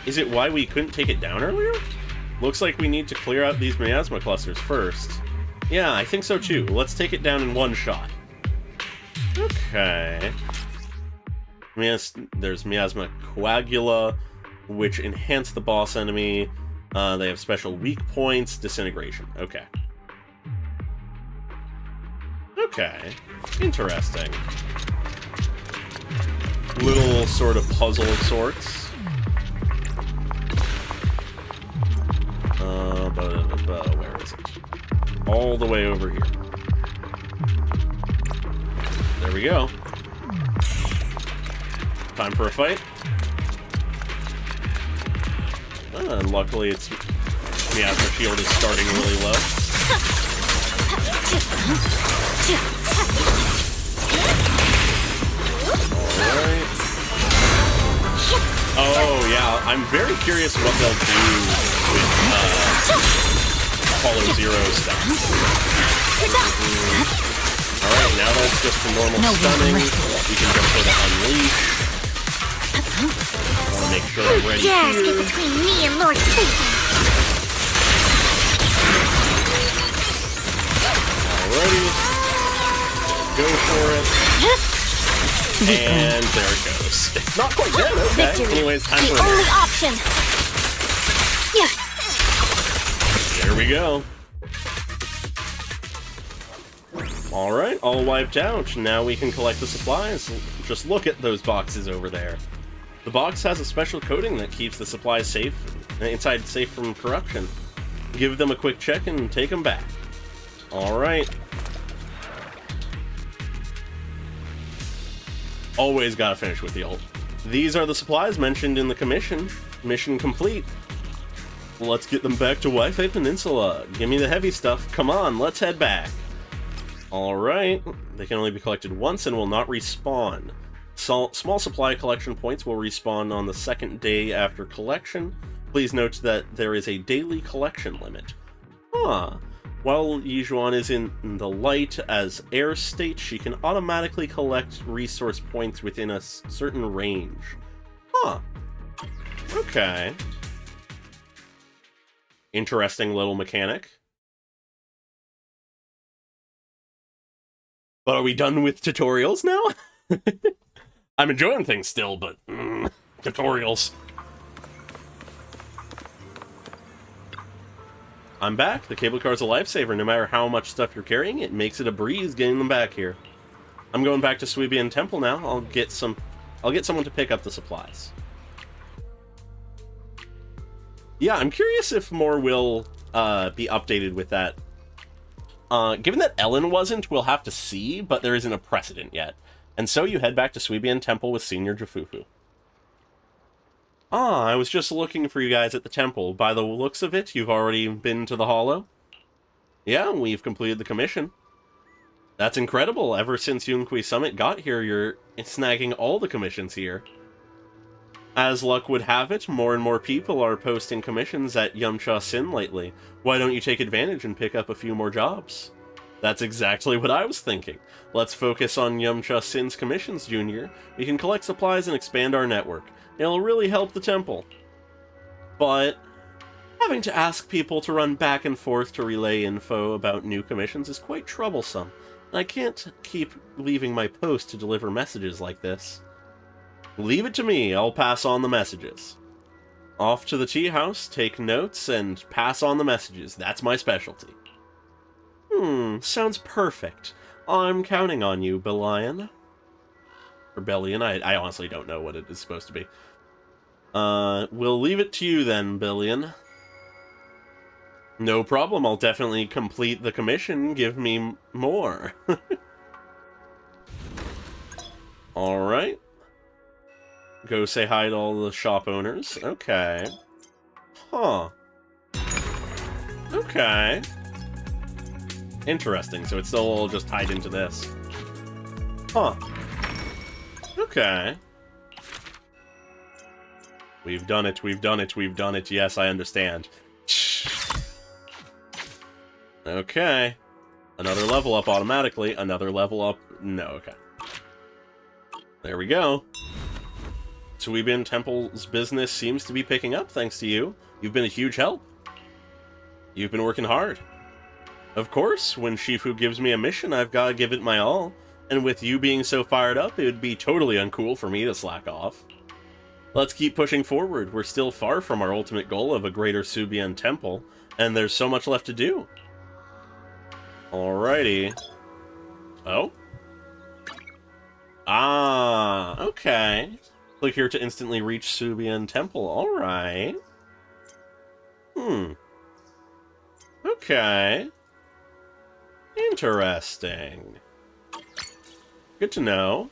Is it why we couldn't take it down earlier? Looks like we need to clear out these miasma clusters first. Yeah, I think so too. Let's take it down in one shot. Okay. There's miasma coagula, which enhance the boss enemy. They have special weak points, disintegration. Okay. Okay. Interesting. Little sort of puzzle of sorts. Where is it? All the way over here. There we go. Time for a fight. And luckily its miasma shield is starting really low. Alright. Oh yeah, I'm very curious what they'll do with Apollo Zero stuff. Alright, now that's just the normal stunning. We can go for the unleash. I want to make sure I'm ready Get here. between me and Lord Phaethon. Alrighty. Go for it. And there it goes. It's not quite dead, okay. Victory. Anyways, time The for only option. Yeah. There we go. Alright, all wiped out. Now we can collect the supplies. Just look at those boxes over there. The box has a special coating that keeps the supplies safe, safe from corruption. Give them a quick check and take them back. Alright. Always gotta finish with the ult. These are the supplies mentioned in the commission. Mission complete. Let's get them back to Wi-Fi Peninsula. Give me the heavy stuff. Come on, let's head back. Alright. They can only be collected once and will not respawn. Small supply collection points will respawn on the second day after collection. Please note that there is a daily collection limit. Huh. While Yijuan is in the light as air state, she can automatically collect resource points within a certain range. Huh. Okay. Interesting little mechanic. But are we done with tutorials now? I'm enjoying things still, but tutorials. I'm back. The cable car's a lifesaver. No matter how much stuff you're carrying, it makes it a breeze getting them back here. I'm going back to Sweebian Temple now. I'll get some I'll get someone to pick up the supplies. Yeah, I'm curious if more will be updated with that. Given that Ellen wasn't, we'll have to see, but there isn't a precedent yet. And so you head back to Sweebian Temple with Senior Jafufu. Ah, I was just looking for you guys at the temple. By the looks of it, you've already been to the Hollow? Yeah, we've completed the commission. That's incredible. Ever since Yunqui Summit got here, you're snagging all the commissions here. As luck would have it, more and more people are posting commissions at Yumcha Sin lately. Why don't you take advantage and pick up a few more jobs? That's exactly what I was thinking. Let's focus on Yumcha Sin's commissions, Junior. We can collect supplies and expand our network. It'll really help the temple. But having to ask people to run back and forth to relay info about new commissions is quite troublesome. And I can't keep leaving my post to deliver messages like this. Leave it to me, I'll pass on the messages. Off to the tea house, take notes, and pass on the messages. That's my specialty. Sounds perfect. I'm counting on you, Bellion. Or Bellion, I honestly don't know what it is supposed to be. We'll leave it to you then, Bellion. No problem, I'll definitely complete the commission. Give me more. Alright. Go say hi to all the shop owners. Okay. Huh. Okay. Interesting, so it's still all just tied into this. Huh. Okay. We've done it, we've done it, we've done it. Yes, I understand. Okay. Another level up automatically. Another level up. No, okay. There we go. Sweebian Temple's business seems to be picking up thanks to you. You've been a huge help. You've been working hard. Of course, when Shifu gives me a mission, I've got to give it my all. And with you being so fired up, it would be totally uncool for me to slack off. Let's keep pushing forward. We're still far from our ultimate goal of a greater Sweebian Temple, and there's so much left to do. Alrighty. Oh? Ah, okay. Click here to instantly reach Sweebian Temple. Alright. Okay. Interesting. Good to know.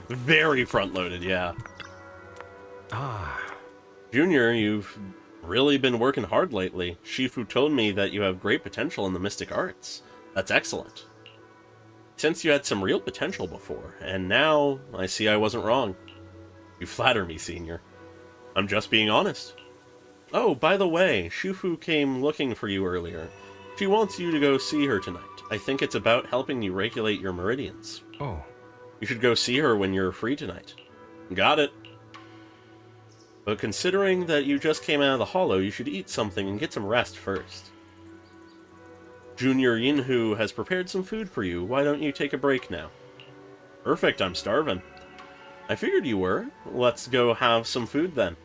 Very front-loaded, yeah. Junior, you've really been working hard lately. Shifu told me that you have great potential in the mystic arts. That's excellent. Since you had some real potential before, and now I see I wasn't wrong. You flatter me, Senior. I'm just being honest. Oh, by the way, Shifu came looking for you earlier. She wants you to go see her tonight. I think it's about helping you regulate your meridians. Oh. You should go see her when you're free tonight. Got it. But considering that you just came out of the Hollow, you should eat something and get some rest first. Junior Yinhu has prepared some food for you. Why don't you take a break now? Perfect, I'm starving. I figured you were. Let's go have some food then.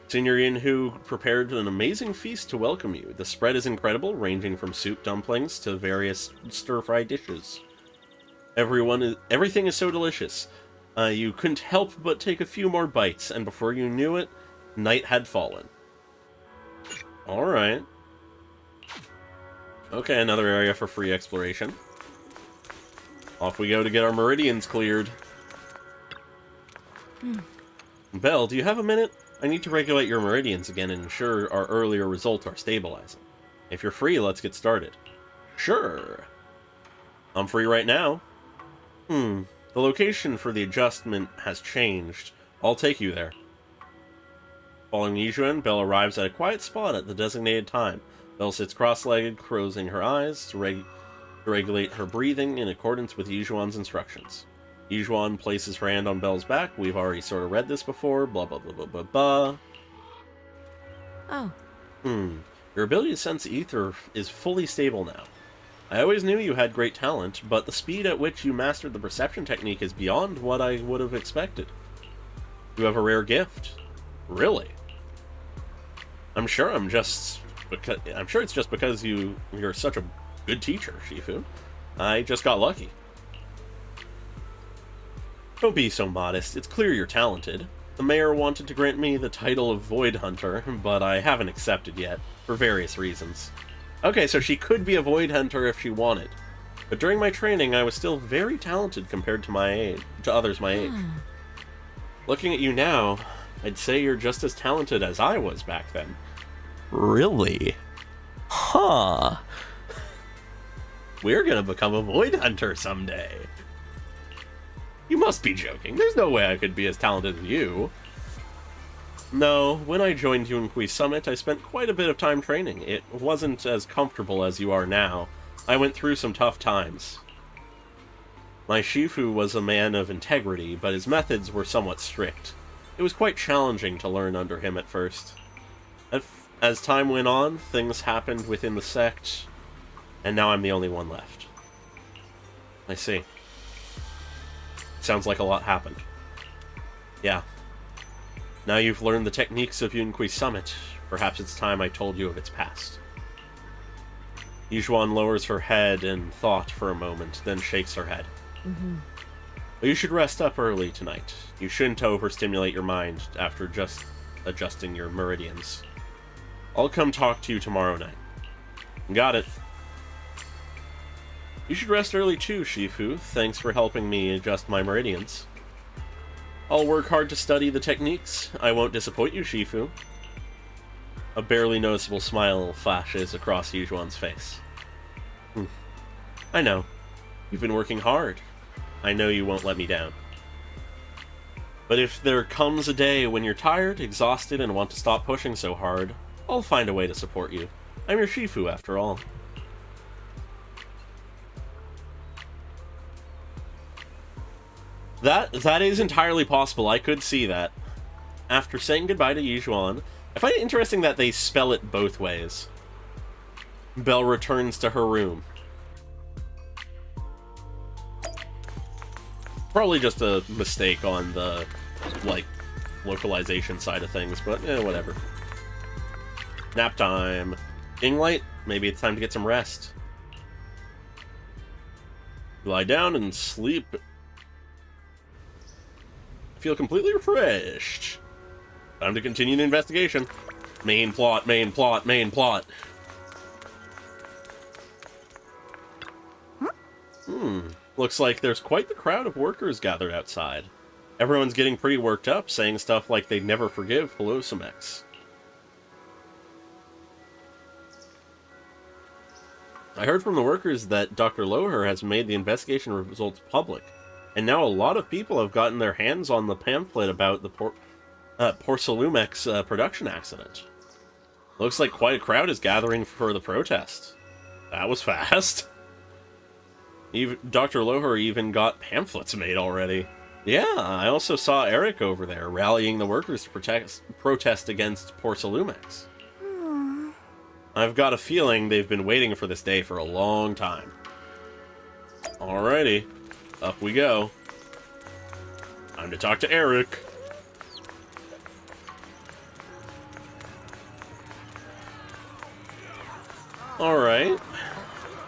Senior Yinhu prepared an amazing feast to welcome you. The spread is incredible, ranging from soup dumplings to various stir-fry dishes. Everything is so delicious. You couldn't help but take a few more bites, and before you knew it, night had fallen. Alright. Okay, another area for free exploration. Off we go to get our meridians cleared. Belle, do you have a minute? I need to regulate your meridians again and ensure our earlier results are stabilizing. If you're free, let's get started. Sure. I'm free right now. The location for the adjustment has changed. I'll take you there. Following Yizhuan, Belle arrives at a quiet spot at the designated time. Belle sits cross-legged, closing her eyes to regulate her breathing in accordance with Yizhuan's instructions. Yizhuan places her hand on Belle's back. We've already sort of read this before. Blah, blah, blah, blah, blah, blah. Oh. Your ability to sense ether is fully stable now. I always knew you had great talent, but the speed at which you mastered the perception technique is beyond what I would have expected. You have a rare gift. Really? I'm sure it's just because you're such a good teacher, Shifu. I just got lucky. Don't be so modest. It's clear you're talented. The mayor wanted to grant me the title of Void Hunter, but I haven't accepted yet, for various reasons. Okay, so she could be a Void Hunter if she wanted. But during my training, I was still very talented compared to others my age. Looking at you now, I'd say you're just as talented as I was back then. Really? Huh. We're gonna become a Void Hunter someday. You must be joking. There's no way I could be as talented as you. No, when I joined Yunqui Summit, I spent quite a bit of time training. It wasn't as comfortable as you are now. I went through some tough times. My Shifu was a man of integrity, but his methods were somewhat strict. It was quite challenging to learn under him at first. As time went on, things happened within the sect, and now I'm the only one left. I see. Sounds like a lot happened. Yeah. Now you've learned the techniques of Yunqui Summit. Perhaps it's time I told you of its past. Yijuan lowers her head in thought for a moment, then shakes her head. Well, you should rest up early tonight. You shouldn't overstimulate your mind after just adjusting your meridians. I'll come talk to you tomorrow night. Got it. You should rest early too, Shifu. Thanks for helping me adjust my meridians. I'll work hard to study the techniques. I won't disappoint you, Shifu. A barely noticeable smile flashes across Yijuan's face. I know. You've been working hard. I know you won't let me down. But if there comes a day when you're tired, exhausted, and want to stop pushing so hard, I'll find a way to support you. I'm your Shifu, after all. That is entirely possible. I could see that. After saying goodbye to Yijuan, I find it interesting that they spell it both ways. Belle returns to her room. Probably just a mistake on the, like, localization side of things, but whatever. Nap time. King light? Maybe it's time to get some rest. Lie down and sleep. Feel completely refreshed. Time to continue the investigation. Main plot, main plot, main plot. Looks like there's quite the crowd of workers gathered outside. Everyone's getting pretty worked up, saying stuff like they'd never forgive Pelosomex. I heard from the workers that Dr. Loher has made the investigation results public, and now a lot of people have gotten their hands on the pamphlet about the Porcelumex production accident. Looks like quite a crowd is gathering for the protest. That was fast. Dr. Loher even got pamphlets made already. Yeah, I also saw Eric over there rallying the workers to protest against Porcelumex. I've got a feeling they've been waiting for this day for a long time. Alrighty, up we go. Time to talk to Eric. Alright,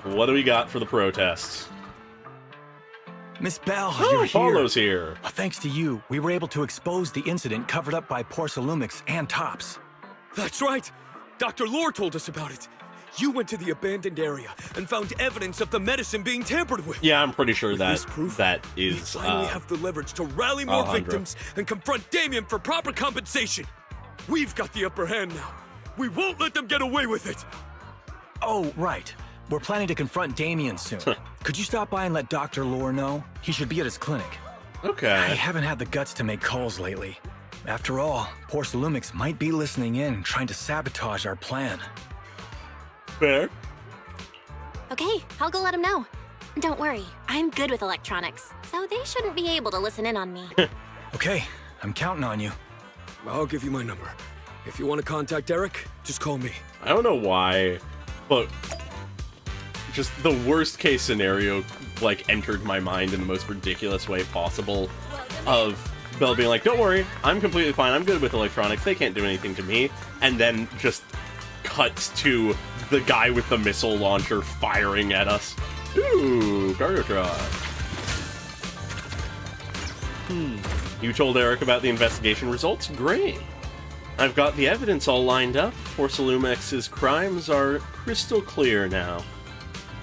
what do we got for the protests? Miss Belle, you're here. Paulo's here. Thanks to you, we were able to expose the incident covered up by Porcelumix and Tops. That's right! Dr. Lore told us about it. You went to the abandoned area and found evidence of the medicine being tampered with. Yeah, I'm pretty sure that that is. We finally have the leverage to rally more victims and confront Damien for proper compensation. We've got the upper hand now. We won't let them get away with it. Oh, right. We're planning to confront Damien soon. Could you stop by and let Dr. Lore know? He should be at his clinic. Okay. I haven't had the guts to make calls lately. After all, Porcelumix might be listening in, trying to sabotage our plan. Fair. Okay, I'll go let him know. Don't worry, I'm good with electronics, so they shouldn't be able to listen in on me. Okay, I'm counting on you. I'll give you my number. If you want to contact Eric, just call me. I don't know why, but just the worst case scenario, like, entered my mind in the most ridiculous way possible of Belle being like, don't worry, I'm completely fine, I'm good with electronics, they can't do anything to me, and then just cuts to the guy with the missile launcher firing at us. Ooh, cargo truck. You told Eric about the investigation results? Great. I've got the evidence all lined up. Porcelumex's crimes are crystal clear now.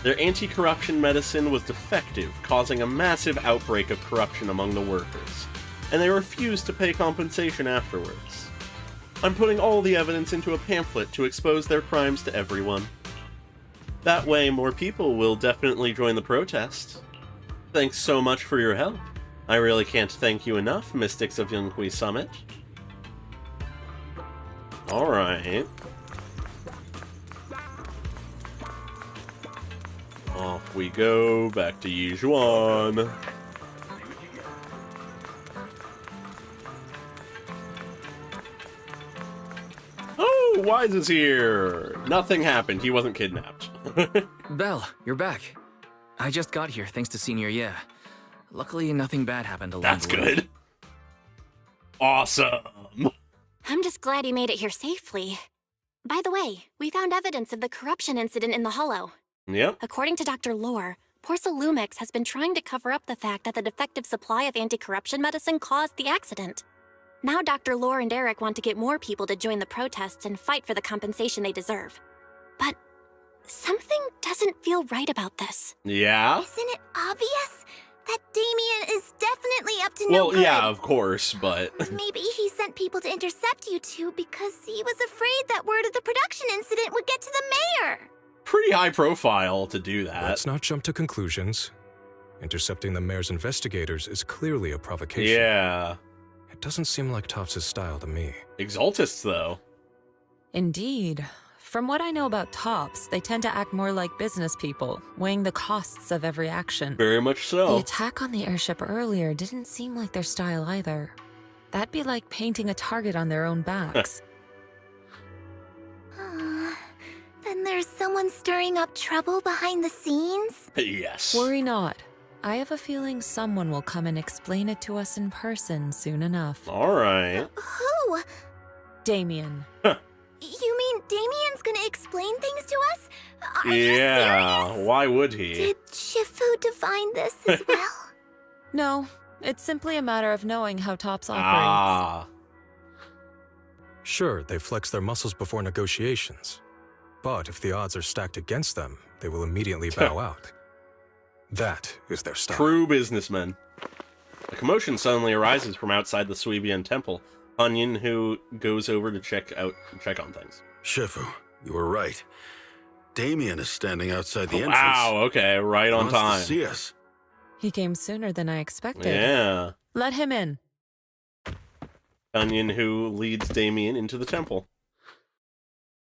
Their anti-corruption medicine was defective, causing a massive outbreak of corruption among the workers, and they refused to pay compensation afterwards. I'm putting all the evidence into a pamphlet to expose their crimes to everyone. That way, more people will definitely join the protest. Thanks so much for your help. I really can't thank you enough, Mystics of Yunhui Summit. Alright. Off we go, back to Yijuan. Oh, Wise is here! Nothing happened, he wasn't kidnapped. Belle, you're back. I just got here thanks to Senior Ye. Luckily, nothing bad happened along That's the way. good. Awesome. I'm just glad you made it here safely. By the way, we found evidence of the corruption incident in the Hollow. Yep. According to Dr. Lore, Porcelumix has been trying to cover up the fact that the defective supply of anti-corruption medicine caused the accident. Now Dr. Lore and Eric want to get more people to join the protests and fight for the compensation they deserve. But something doesn't feel right about this. Yeah? Isn't it obvious that Damien is definitely up to no good? Well, yeah, of course, but... Maybe he sent people to intercept you two because he was afraid that word of the production incident would get to the mayor. Pretty high profile to do that. Let's not jump to conclusions. Intercepting the mayor's investigators is clearly a provocation. Yeah. It doesn't seem like Topps' style to me. Exaltists, though. Indeed. From what I know about Topps, they tend to act more like business people, weighing the costs of every action. Very much so. The attack on the airship earlier didn't seem like their style either. That'd be like painting a target on their own backs. Then there's someone stirring up trouble behind the scenes? Yes. Worry not. I have a feeling someone will come and explain it to us in person soon enough. Alright. Who? Damien. You mean Damien's gonna explain things to us? Are you Yeah, serious? why would he? Did Shifu define this as well? No, it's simply a matter of knowing how Topps operates. Ah. Sure, they flex their muscles before negotiations. But if the odds are stacked against them, they will immediately bow out. That is their style. True businessmen. A commotion suddenly arises from outside the Suibian temple. Onion, who goes over to check on things. Shifu, you were right. Damien is standing outside the entrance. Wow, okay, right on Wants to time. see us. He came sooner than I expected. Yeah. Let him in. Onion, who leads Damien into the temple.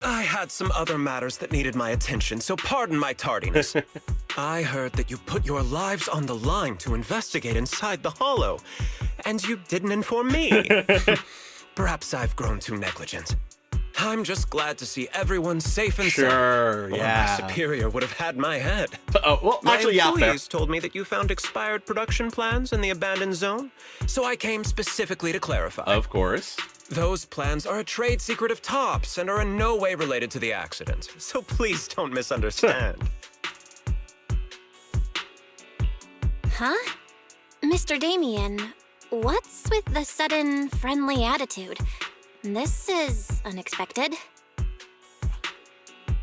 I had some other matters that needed my attention, so pardon my tardiness. I heard that you put your lives on the line to investigate inside the Hollow, and you didn't inform me. Perhaps I've grown too negligent. I'm just glad to see everyone safe and sound. Sure, Or yeah. my superior would have had my head. Oh, well, My actually, yeah, fair. employees told me that you found expired production plans in the abandoned zone, so I came specifically to clarify. Of course. Those plans are a trade secret of Topps and are in no way related to the accident, so please don't misunderstand. Huh? Mr. Damien, what's with the sudden friendly attitude? This is unexpected.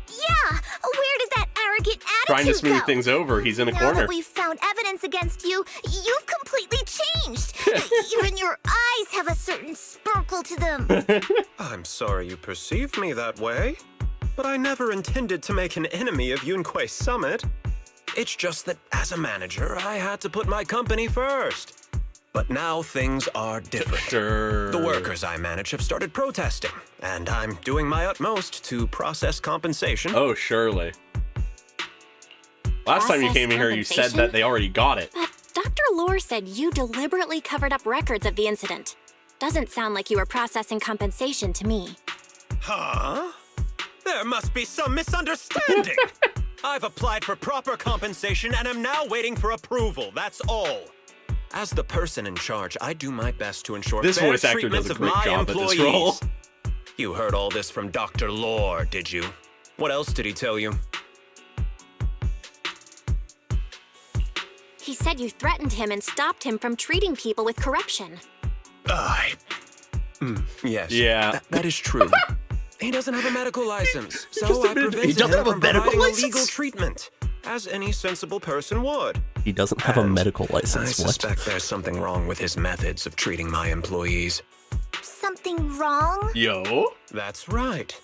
Yeah! Where did that arrogant attitude Trying to smooth go? things over, he's in a now corner. that we've found evidence against you, you've completely changed. Even your eyes have a certain sparkle to them. I'm sorry you perceive me that way, but I never intended to make an enemy of Yunhui Summit. It's just that as a manager, I had to put my company first. But now things are different. Sure. The workers I manage have started protesting, and I'm doing my utmost to process compensation. Oh, surely. Last time you came in here, you said that they already got it. But Dr. Lore said you deliberately covered up records of the incident. Doesn't sound like you were processing compensation to me. Huh? There must be some misunderstanding. I've applied for proper compensation and am now waiting for approval, that's all. As the person in charge, I do my best to ensure This fair voice actor treatment does a of great my job at this employees. role. You heard all this from Dr. Lore, did you? What else did he tell you? He said you threatened him and stopped him from treating people with corruption. Yes. Yeah. That is true. He doesn't have a medical license, so I prevented him from providing illegal treatment, as any sensible person would. He doesn't have a medical license. I suspect there's something wrong with his methods of treating my employees. Something wrong? Yo? That's right.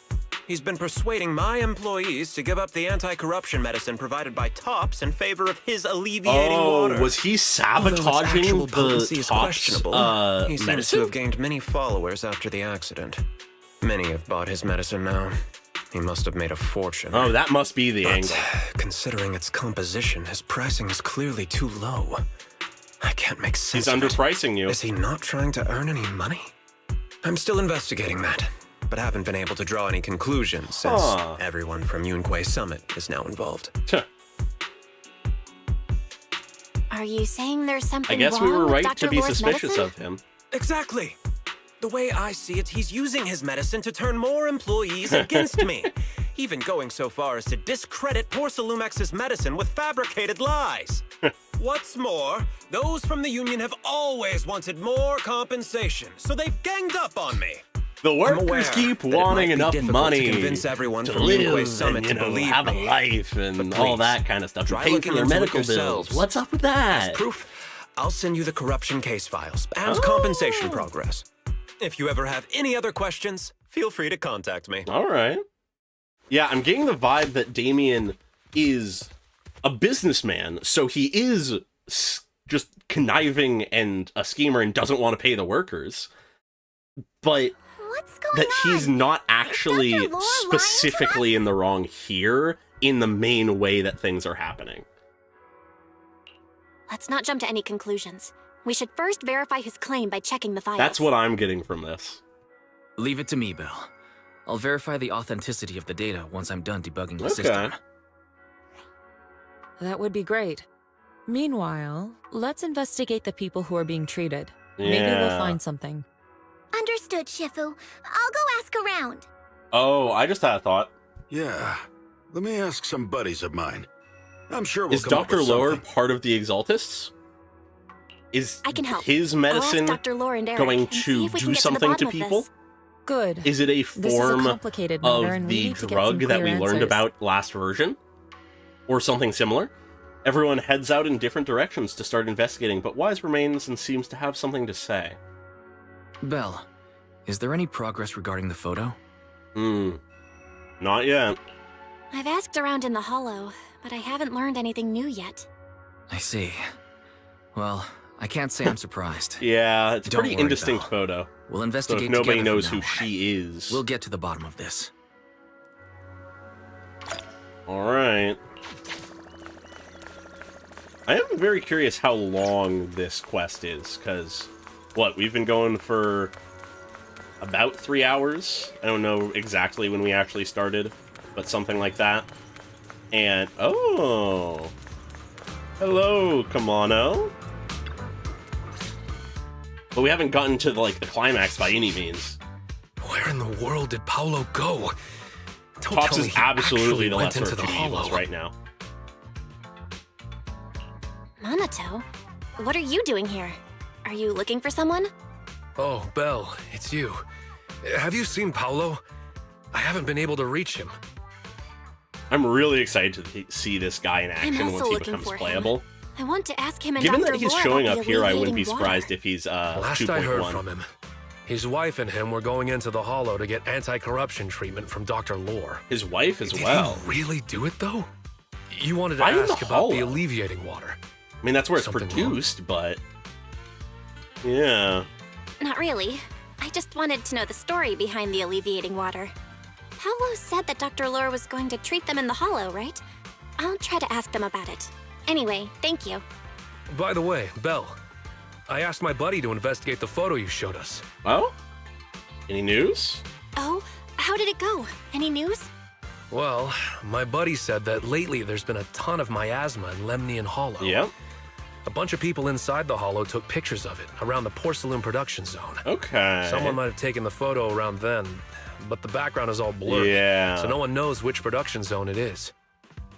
He's been persuading my employees to give up the anti-corruption medicine provided by Tops in favor of his alleviating water. Was he sabotaging the Tops he seems medicine? to have gained many followers after the accident. Many have bought his medicine now. He must have made a fortune. Oh, that must be the angle. Considering its composition, his pricing is clearly too low. I can't make sense He's underpricing you. Is he not trying to earn any money? I'm still investigating that, but haven't been able to draw any conclusions since everyone from Yunquay Summit is now involved. Are you saying there's something I guess wrong we were with right Dr. to be Lore's suspicious medicine? of him. Exactly. The way I see it, he's using his medicine to turn more employees against me. Even going so far as to discredit Porcelumex's medicine with fabricated lies. What's more, those from the union have always wanted more compensation, so they've ganged up on me. The workers keep wanting enough money to convince everyone to from live Yunquay Summit and, you to know, believe have me. a life and But all please, that kind of stuff. try Pay for looking their into it medical yourselves. bills. What's up with that? As proof, I'll send you the corruption case files and compensation progress. If you ever have any other questions, feel free to contact me. All right. Yeah, I'm getting the vibe that Damien is a businessman, so he is just conniving and a schemer and doesn't want to pay the workers. But that he's not actually specifically in the wrong here in the main way that things are happening. Let's not jump to any conclusions. We should first verify his claim by checking the files. That's what I'm getting from this. Leave it to me, Belle. I'll verify the authenticity of the data once I'm done debugging the system. That would be great. Meanwhile, let's investigate the people who are being treated. Maybe Yeah. we'll find something. Understood, Shifu. I'll go ask around. Oh, I just had a thought. Yeah, let me ask some buddies of mine. I'm sure we'll Is come up Dr. with Lore something. part of the Exaltists? Is I can help. his I'll ask medicine Dr. Lore and Eric going and see to if we can do get to the something to bottom of people? this. Good. Is it a This is a form complicated matter, of and we the need to get drug some that we clear learned answers. about last version? Or something similar? Everyone heads out in different directions to start investigating, but Wise remains and seems to have something to say. Belle, is there any progress regarding the photo? Not yet. I've asked around in the hollow, but I haven't learned anything new yet. I see. Well, I can't say I'm surprised. Yeah, it's a Don't pretty worry, indistinct Belle. photo. We'll investigate So if nobody together knows from who now on. she is. We'll get to the bottom of this. Alright. I am very curious how long this quest is, because, what, we've been going for about 3 hours? I don't know exactly when we actually started, but something like that. And, oh! Hello, Kamano. But we haven't gotten to, like, the climax by any means. Where in the world did Paolo go? Don't Tops tell me is he absolutely actually the went lesser into of the two evils hollow. right now. Minato, what are you doing here? Are you looking for someone? Oh, Belle, it's you. Have you seen Paolo? I haven't been able to reach him. I'm really excited to see this guy in I'm action also once he looking becomes for him. playable. I want to ask him and Given Dr. that he's Lore showing about up the here, I wouldn't be alleviating surprised water. if he's Last I heard 2.1. from him, his wife and him were going into the hollow to get anti-corruption treatment from Dr. Lore. His wife as Did well. he really do it, though? You wanted to Why in the ask about the hollow? alleviating water. I mean, that's where it's Something produced, but... Yeah. Not really. I just wanted to know the story behind the alleviating water. Paolo said that Dr. Lore was going to treat them in the hollow, right? I'll try to ask them about it. Anyway, thank you. By the way, Belle, I asked my buddy to investigate the photo you showed us. Oh? Any news? Oh, how did it go? Any news? Well, my buddy said that lately there's been a ton of miasma in Lemnian Hollow. Yep. A bunch of people inside the hollow took pictures of it around the porcelain production zone. Okay. Someone might have taken the photo around then, but the background is all blurry. Yeah. So no one knows which production zone it is.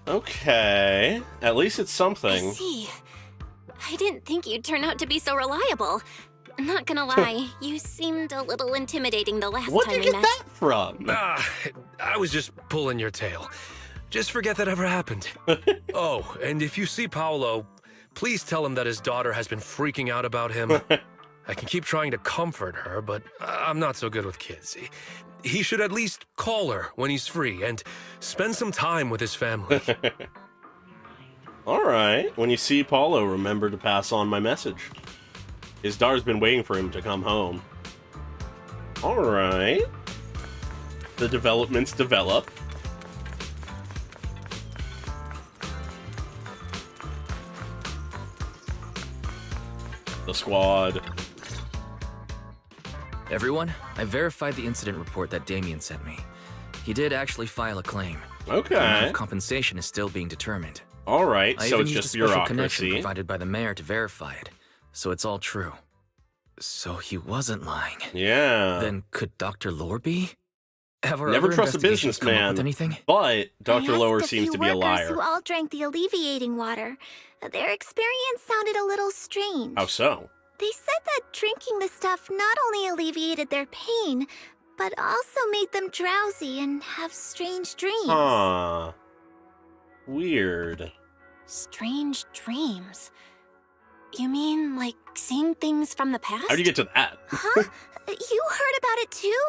Okay. At least it's something. I see. I didn't think you'd turn out to be so reliable. Not gonna lie, you seemed a little intimidating the last Where'd time you we get met. that from? I was just pulling your tail. Just forget that ever happened. Oh, and if you see Paolo, please tell him that his daughter has been freaking out about him. I can keep trying to comfort her, but I'm not so good with kids. He should at least call her when he's free and spend some time with his family. All right. When you see Paulo, remember to pass on my message. His daughter's been waiting for him to come home. All right. The developments develop. The squad. Everyone, I verified the incident report that Damien sent me. He did actually file a claim. Okay. The amount of compensation is still being determined. All right, I so even it's used just a special connection bureaucracy. provided by the mayor to verify it, so it's all true. So he wasn't lying. Yeah. Then could Dr. Lore be? Have our Never other trust a investigations come up businessman, with anything? but Dr. I Lower asked seems to be a few workers liar. who all drank the alleviating water. Their experience sounded a little strange. How so? They said that drinking the stuff not only alleviated their pain, but also made them drowsy and have strange dreams. Huh. Weird. Strange dreams. You mean, like, seeing things from the past? How'd you get to that? Huh? You heard about it too?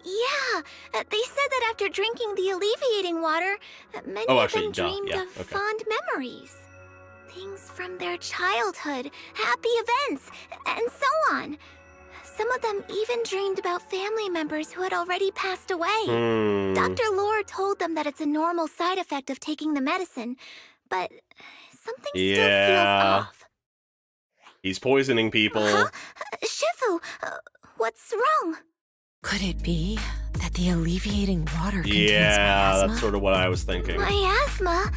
Yeah, they said that after drinking the alleviating water, many of them dreamed of fond memories. Things from their childhood, happy events, and so on. Some of them even dreamed about family members who had already passed away. Dr. Lore told them that it's a normal side effect of taking the medicine, but something still feels off. He's poisoning people. Shifu, what's wrong? Could it be that the alleviating water contains Yeah, miasma? that's sort of what I was thinking. Miasma?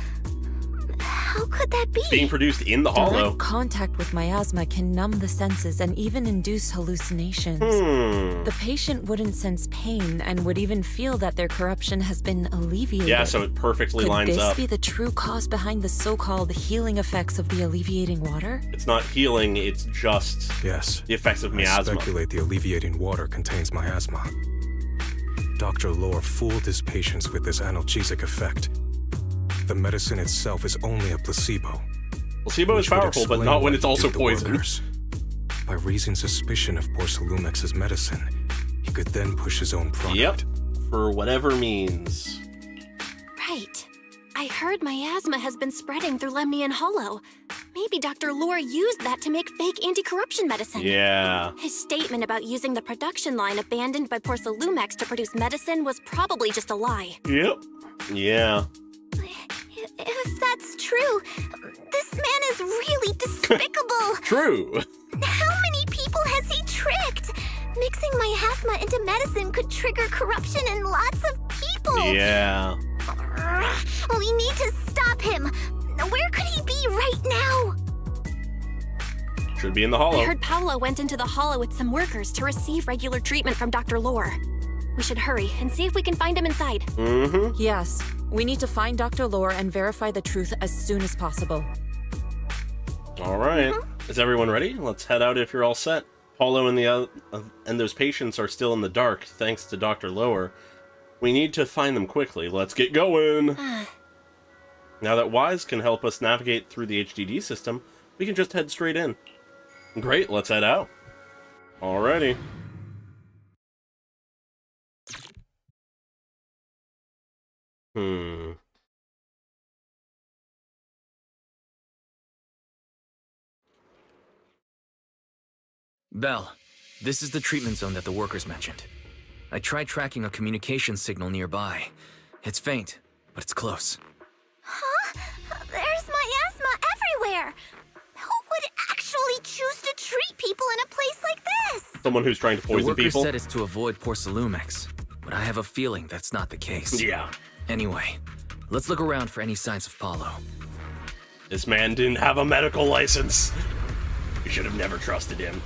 How could that be? It's being produced in the Direct hollow. contact with miasma can numb the senses and even induce hallucinations. The patient wouldn't sense pain and would even feel that their corruption has been alleviated. Yeah, so it perfectly lines Could up. this be the true cause behind the so-called healing effects of the alleviating water? It's not healing, it's just yes, the effects of I miasma. speculate the alleviating water contains miasma. Dr. Lore fooled his patients with this analgesic effect. The medicine itself is only a placebo. Placebo is powerful, but not when it's also poison. By raising suspicion of Porcelumex's medicine, he could then push his own product. Yep, for whatever means. Right. I heard miasma has been spreading through Lemnian Hollow. Maybe Dr. Lore used that to make fake anti-corruption medicine. Yeah. His statement about using the production line abandoned by Porcelumex to produce medicine was probably just a lie. Yep. Yeah. If that's true, this man is really despicable. True. How many people has he tricked? Mixing miasma into medicine could trigger corruption in lots of people. Yeah. We need to stop him. Where could he be right now? Should be in the hollow. I heard Paolo went into the hollow with some workers to receive regular treatment from Dr. Lore. We should hurry and see if we can find him inside. Mm-hmm. Yes, we need to find Dr. Lore and verify the truth as soon as possible. All right. Is everyone ready? Let's head out if you're all set. Paulo and those patients are still in the dark, thanks to Dr. Lower. We need to find them quickly. Let's get going. Now that Wise can help us navigate through the HDD system, we can just head straight in. Great, let's head out. Alrighty. Belle, this is the treatment zone that the workers mentioned. I tried tracking a communication signal nearby. It's faint, but it's close. Huh? There's miasma everywhere. Who would actually choose to treat people in a place like this? Someone who's trying to poison the workers people? said it's to avoid Porcelumex, but I have a feeling that's not the case. Yeah. Anyway, let's look around for any signs of Paulo. This man didn't have a medical license. We should have never trusted him.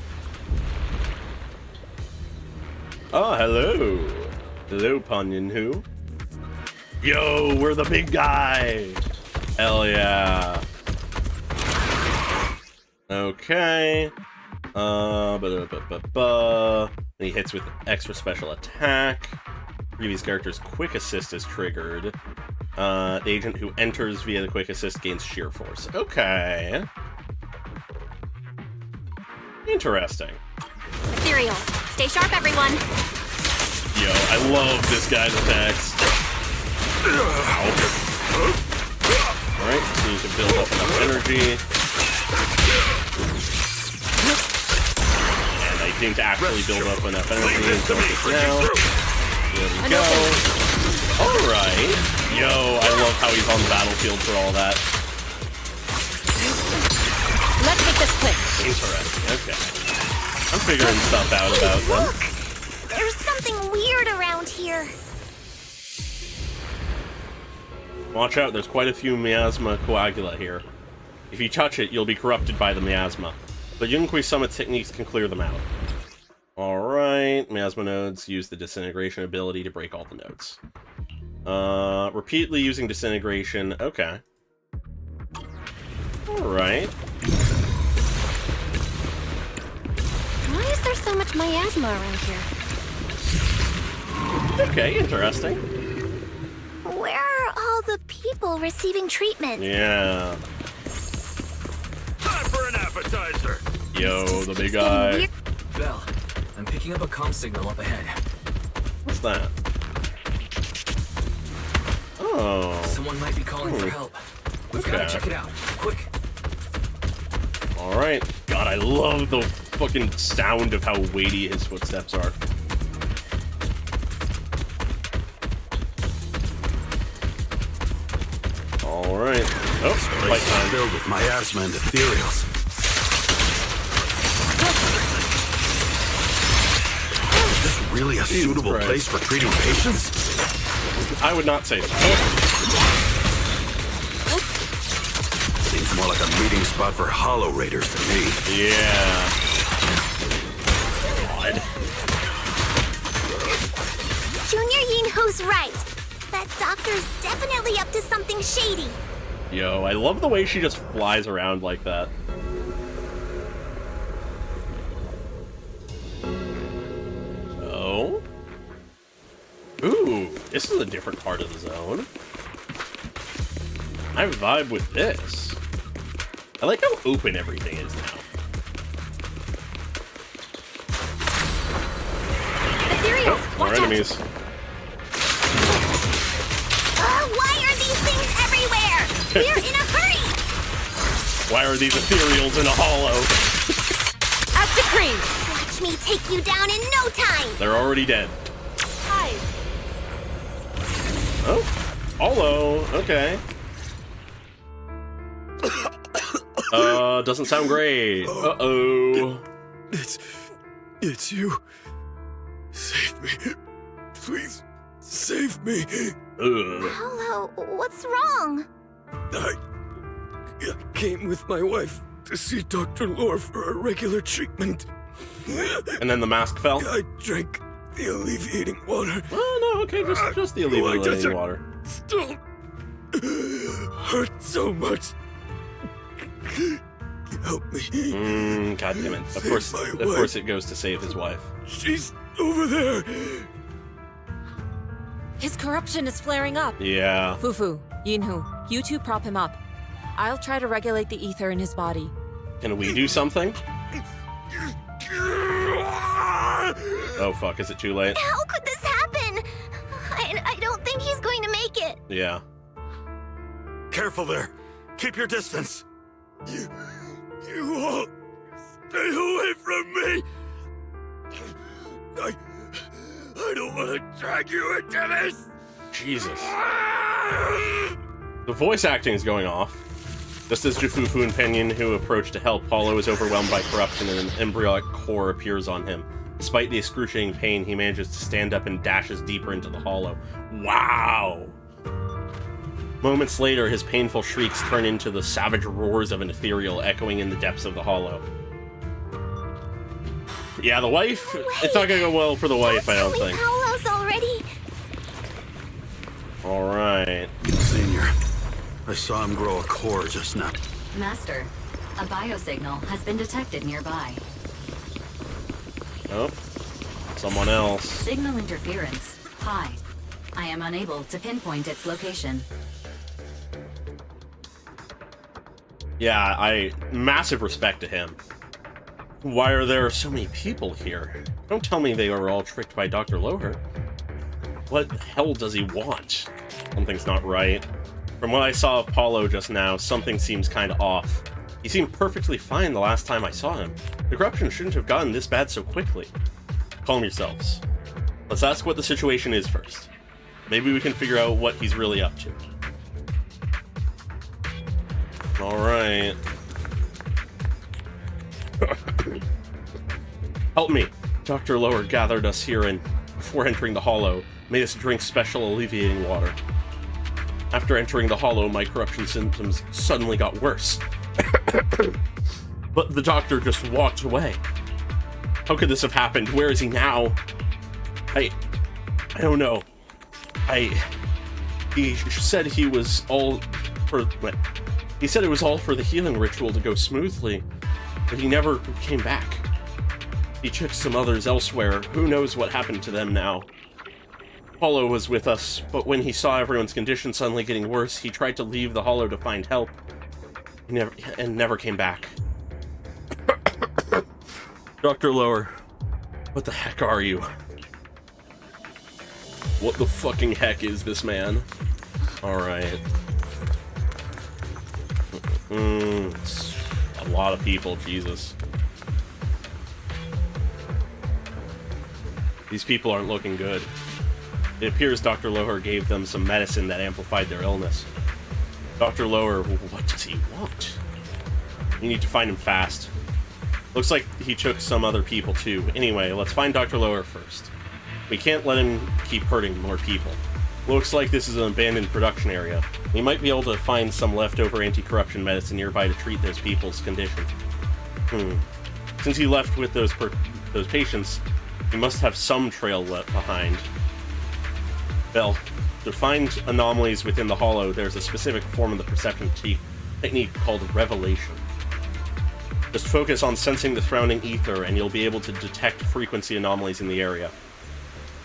Oh, hello. Hello, Punyan Who. Yo, we're the big guy. Hell yeah. Okay. He hits with extra special attack. Previous character's quick assist is triggered. The agent who enters via the quick assist gains sheer force. Okay. Interesting. Ethereal. Stay sharp, everyone. Yo, I love this guy's attacks. Alright, so you can build up enough energy. And I didn't actually build up enough energy until just now. There we go. Alright. Yo, I love how he's on the battlefield for all that. Let's make this quick. Interesting, okay. I'm figuring stuff out about them. Look! There's something weird around here. Watch out, there's quite a few miasma coagula here. If you touch it, you'll be corrupted by the miasma. But Yunqui Summit techniques can clear them out. Alright, miasma nodes use the disintegration ability to break all the nodes. Repeatedly using disintegration, okay. Alright. Why is there so much miasma around here? Okay, interesting. Where are all the people receiving treatment? Yeah. Time for an appetizer. Yo, the big guy. Bell, I'm picking up a comm signal up ahead. What's that? Oh. Someone might be calling for help. We've got to check it out. Quick. Alright. God, I love the fucking sound of how weighty his footsteps are. Alright. Oh, Place is filled with miasma and ethereals. Is this really a suitable place for treating patients? I would not say so. Seems more like a meeting spot for Hollow Raiders to me. Yeah. God. Junior Yinhu's right. That doctor's definitely up to something shady. Yo, I love the way she just flies around like that. So... Ooh, this is a different part of the zone. I vibe with this. I like how open everything is now. Ethereal, Oh, more enemies. Why are these things everywhere? We're in a hurry! Why are these ethereals in a hollow? As decreed! Watch me take you down in no time! They're already dead. Hi. Oh, hollow. Okay. Doesn't sound great. Uh-oh. It's you. Save me. Please, save me. Hello, what's wrong? I came with my wife to see Dr. Lore for a regular treatment. And then the mask fell? I drank the alleviating water. Oh, no, okay, just the alleviating water. Still hurt so much. Help me. God damn it. Of course it goes to save his wife. She's over there. His corruption is flaring up. Yeah. Fufu, Yinhu, you two prop him up. I'll try to regulate the ether in his body. Can we do something? Oh fuck, is it too late? How could this happen? I don't think he's going to make it. Yeah. Careful there. Keep your distance. You all stay away from me. I don't want to drag you into this. Jesus. The voice acting is going off. Just as Jufufu and Penyon, who approach to help, Hollow is overwhelmed by corruption and an embryonic core appears on him. Despite the excruciating pain, he manages to stand up and dashes deeper into the Hollow. Wow! Moments later, his painful shrieks turn into the savage roars of an ethereal echoing in the depths of the Hollow. Yeah, the wife? It's not gonna go well for the wife, I don't think. Hollows already. Alright. Senior, I saw him grow a core just now. Master, A biosignal has been detected nearby. Oh, someone else. Signal interference high. I am unable to pinpoint its location. Yeah, massive respect to him. Why are there so many people here? Don't tell me they were all tricked by Dr. Loher. What the hell does he want? Something's not right. From what I saw of Paulo just now, something seems kinda off. He seemed perfectly fine the last time I saw him. The corruption shouldn't have gotten this bad so quickly. Calm yourselves. Let's ask what the situation is first. Maybe we can figure out what he's really up to. Alright. Help me. Dr. Lower gathered us here and, before entering the Hollow, made us drink special alleviating water. After entering the Hollow, my corruption symptoms suddenly got worse. But the doctor just walked away. How could this have happened? Where is he now? I don't know. He said he was all for... He said it was all for the healing ritual to go smoothly, but he never came back. He checked some others elsewhere. Who knows what happened to them now? Hollow was with us, but when he saw everyone's condition suddenly getting worse, he tried to leave the Hollow to find help. He never came back. Dr. Lower, what the heck are you? What the fucking heck is this man? Alright. It's a lot of people, Jesus. These people aren't looking good. It appears Dr. Loher gave them some medicine that amplified their illness. Dr. Loher, what does he want? We need to find him fast. Looks like he took some other people too. Anyway, let's find Dr. Loher first. We can't let him keep hurting more people. Looks like this is an abandoned production area. We might be able to find some leftover anti-corruption medicine nearby to treat those people's condition. Since he left with those patients, he must have some trail left behind. Well, to find anomalies within the Hollow, there's a specific form of the perception technique called revelation. Just focus on sensing the surrounding ether, and you'll be able to detect frequency anomalies in the area.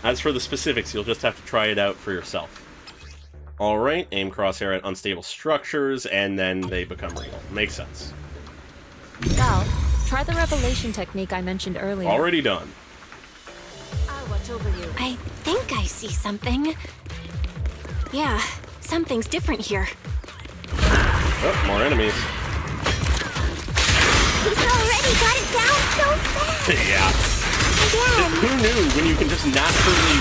As for the specifics, you'll just have to try it out for yourself. Alright, aim crosshair at unstable structures, and then they become real. Makes sense. Val, try the revelation technique I mentioned earlier. Already done. I'll watch over you. I think I see something. Yeah, something's different here. Oh, more enemies. He's already got it down so fast! Yeah. Who knew when you can just naturally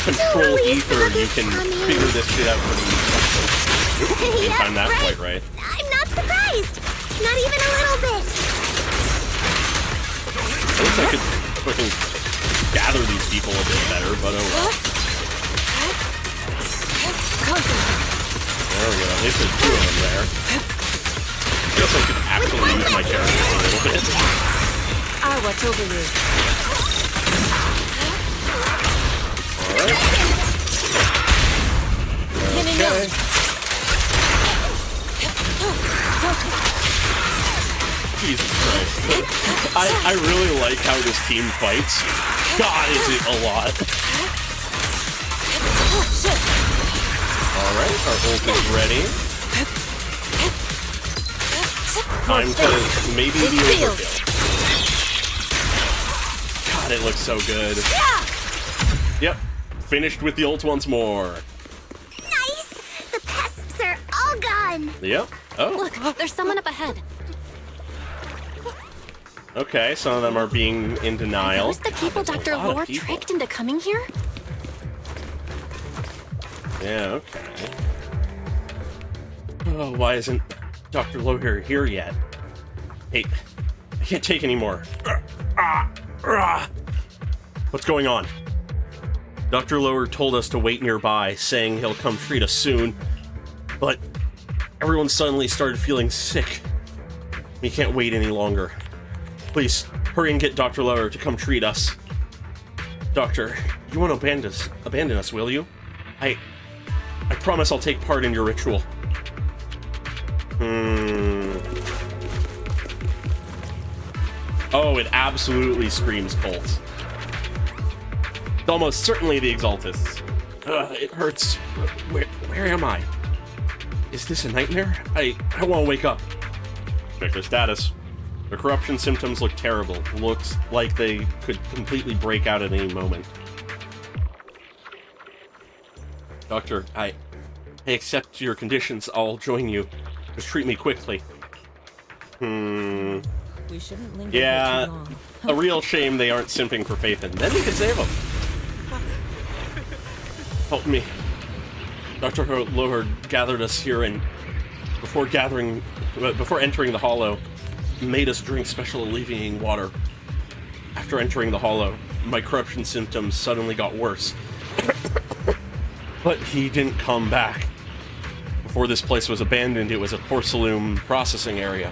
control ether, you can figure this shit out pretty easily. Didn't time that quite right. I'm not surprised! Not even a little bit! I wish I could fucking gather these people a bit better, but oh well. There we go, at least there's two of them there. I guess I could actually use my characters a little bit. I'll watch over you. Alright. Okay. Jesus Christ. I really like how this team fights. God, is it a lot. Alright, our ult is ready. Time to maybe the overkill. God, it looks so good. Yep, finished with the ult once more. Nice! The pests are all gone! Yep. Oh. Look, there's someone up ahead. Okay, some of them are being in denial. Those the people Dr. Lore tricked into coming here? Yeah, okay. Oh, why isn't Dr. Loher here yet? Hey, I can't take any more. What's going on? Dr. Loher told us to wait nearby, saying he'll come treat us soon. But everyone suddenly started feeling sick. We can't wait any longer. Please, hurry and get Dr. Loher to come treat us. Doctor, you won't abandon us, will you? I promise I'll take part in your ritual. Oh, it absolutely screams cult. It's almost certainly the Exaltists. It hurts. Where am I? Is this a nightmare? I want to wake up. Check their status. Their corruption symptoms look terrible. Looks like they could completely break out at any moment. Doctor, I accept your conditions. I'll join you. Just treat me quickly. We shouldn't linger Yeah, too long. a real shame they aren't simping for Phaethon. Then we could save them. Help me. Dr. Lord gathered us here and before entering the hollow, made us drink special alleviating water. After entering the hollow, my corruption symptoms suddenly got worse. But he didn't come back. Before this place was abandoned, it was a porcelain processing area.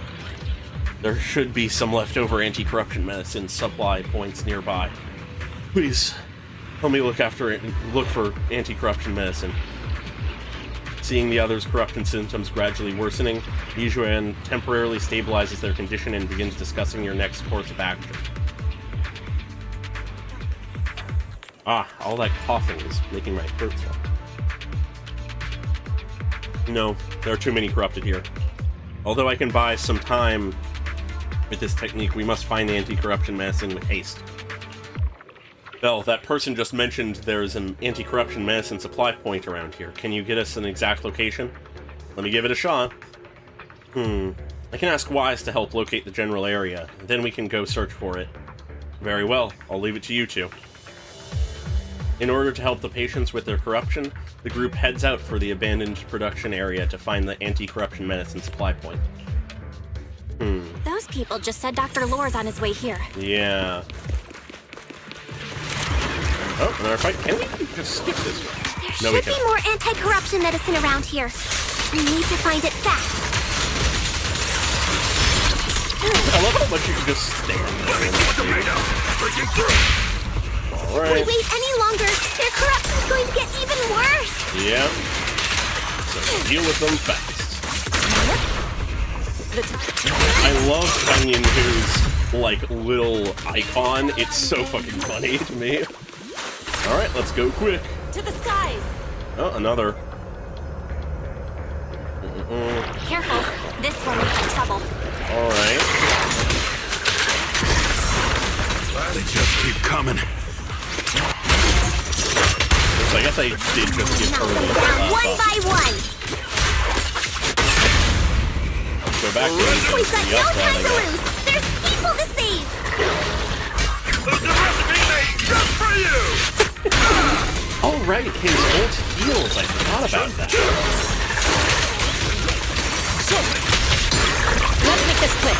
There should be some leftover anti-corruption medicine supply points nearby. Please, help me look after it and look for anti-corruption medicine. Seeing the others' corruption symptoms gradually worsening, Yizhuan temporarily stabilizes their condition and begins discussing your next course of action. All that coughing is making my throat swell. No, there are too many corrupted here. Although I can buy some time with this technique, we must find the anti-corruption medicine with haste. Bell, that person just mentioned there's an anti-corruption medicine supply point around here. Can you get us an exact location? Let me give it a shot. I can ask Wise to help locate the general area. Then we can go search for it. Very well, I'll leave it to you two. In order to help the patients with their corruption, the group heads out for the abandoned production area to find the anti-corruption medicine supply point. Those people just said Dr. Lore's on his way here. Yeah. Oh, another fight. Can we just skip this one? There should be more anti-corruption medicine around here. We need to find it fast. I love how much you can just stand there. Alright. If we wait any longer, their corruption's going to get even worse. Yeah. So deal with them fast. I love Onion-Who's, like, little icon. It's so fucking funny to me. Alright, let's go quick. To the skies! Oh, another. Careful. This one is in trouble. Alright. They just keep coming. So I guess I did just get early. One by one. Go back to We've got no time to lose. There's people to save. There's a recipe made just for you. Oh right, his ult heals. I forgot about that. Let's make this quick.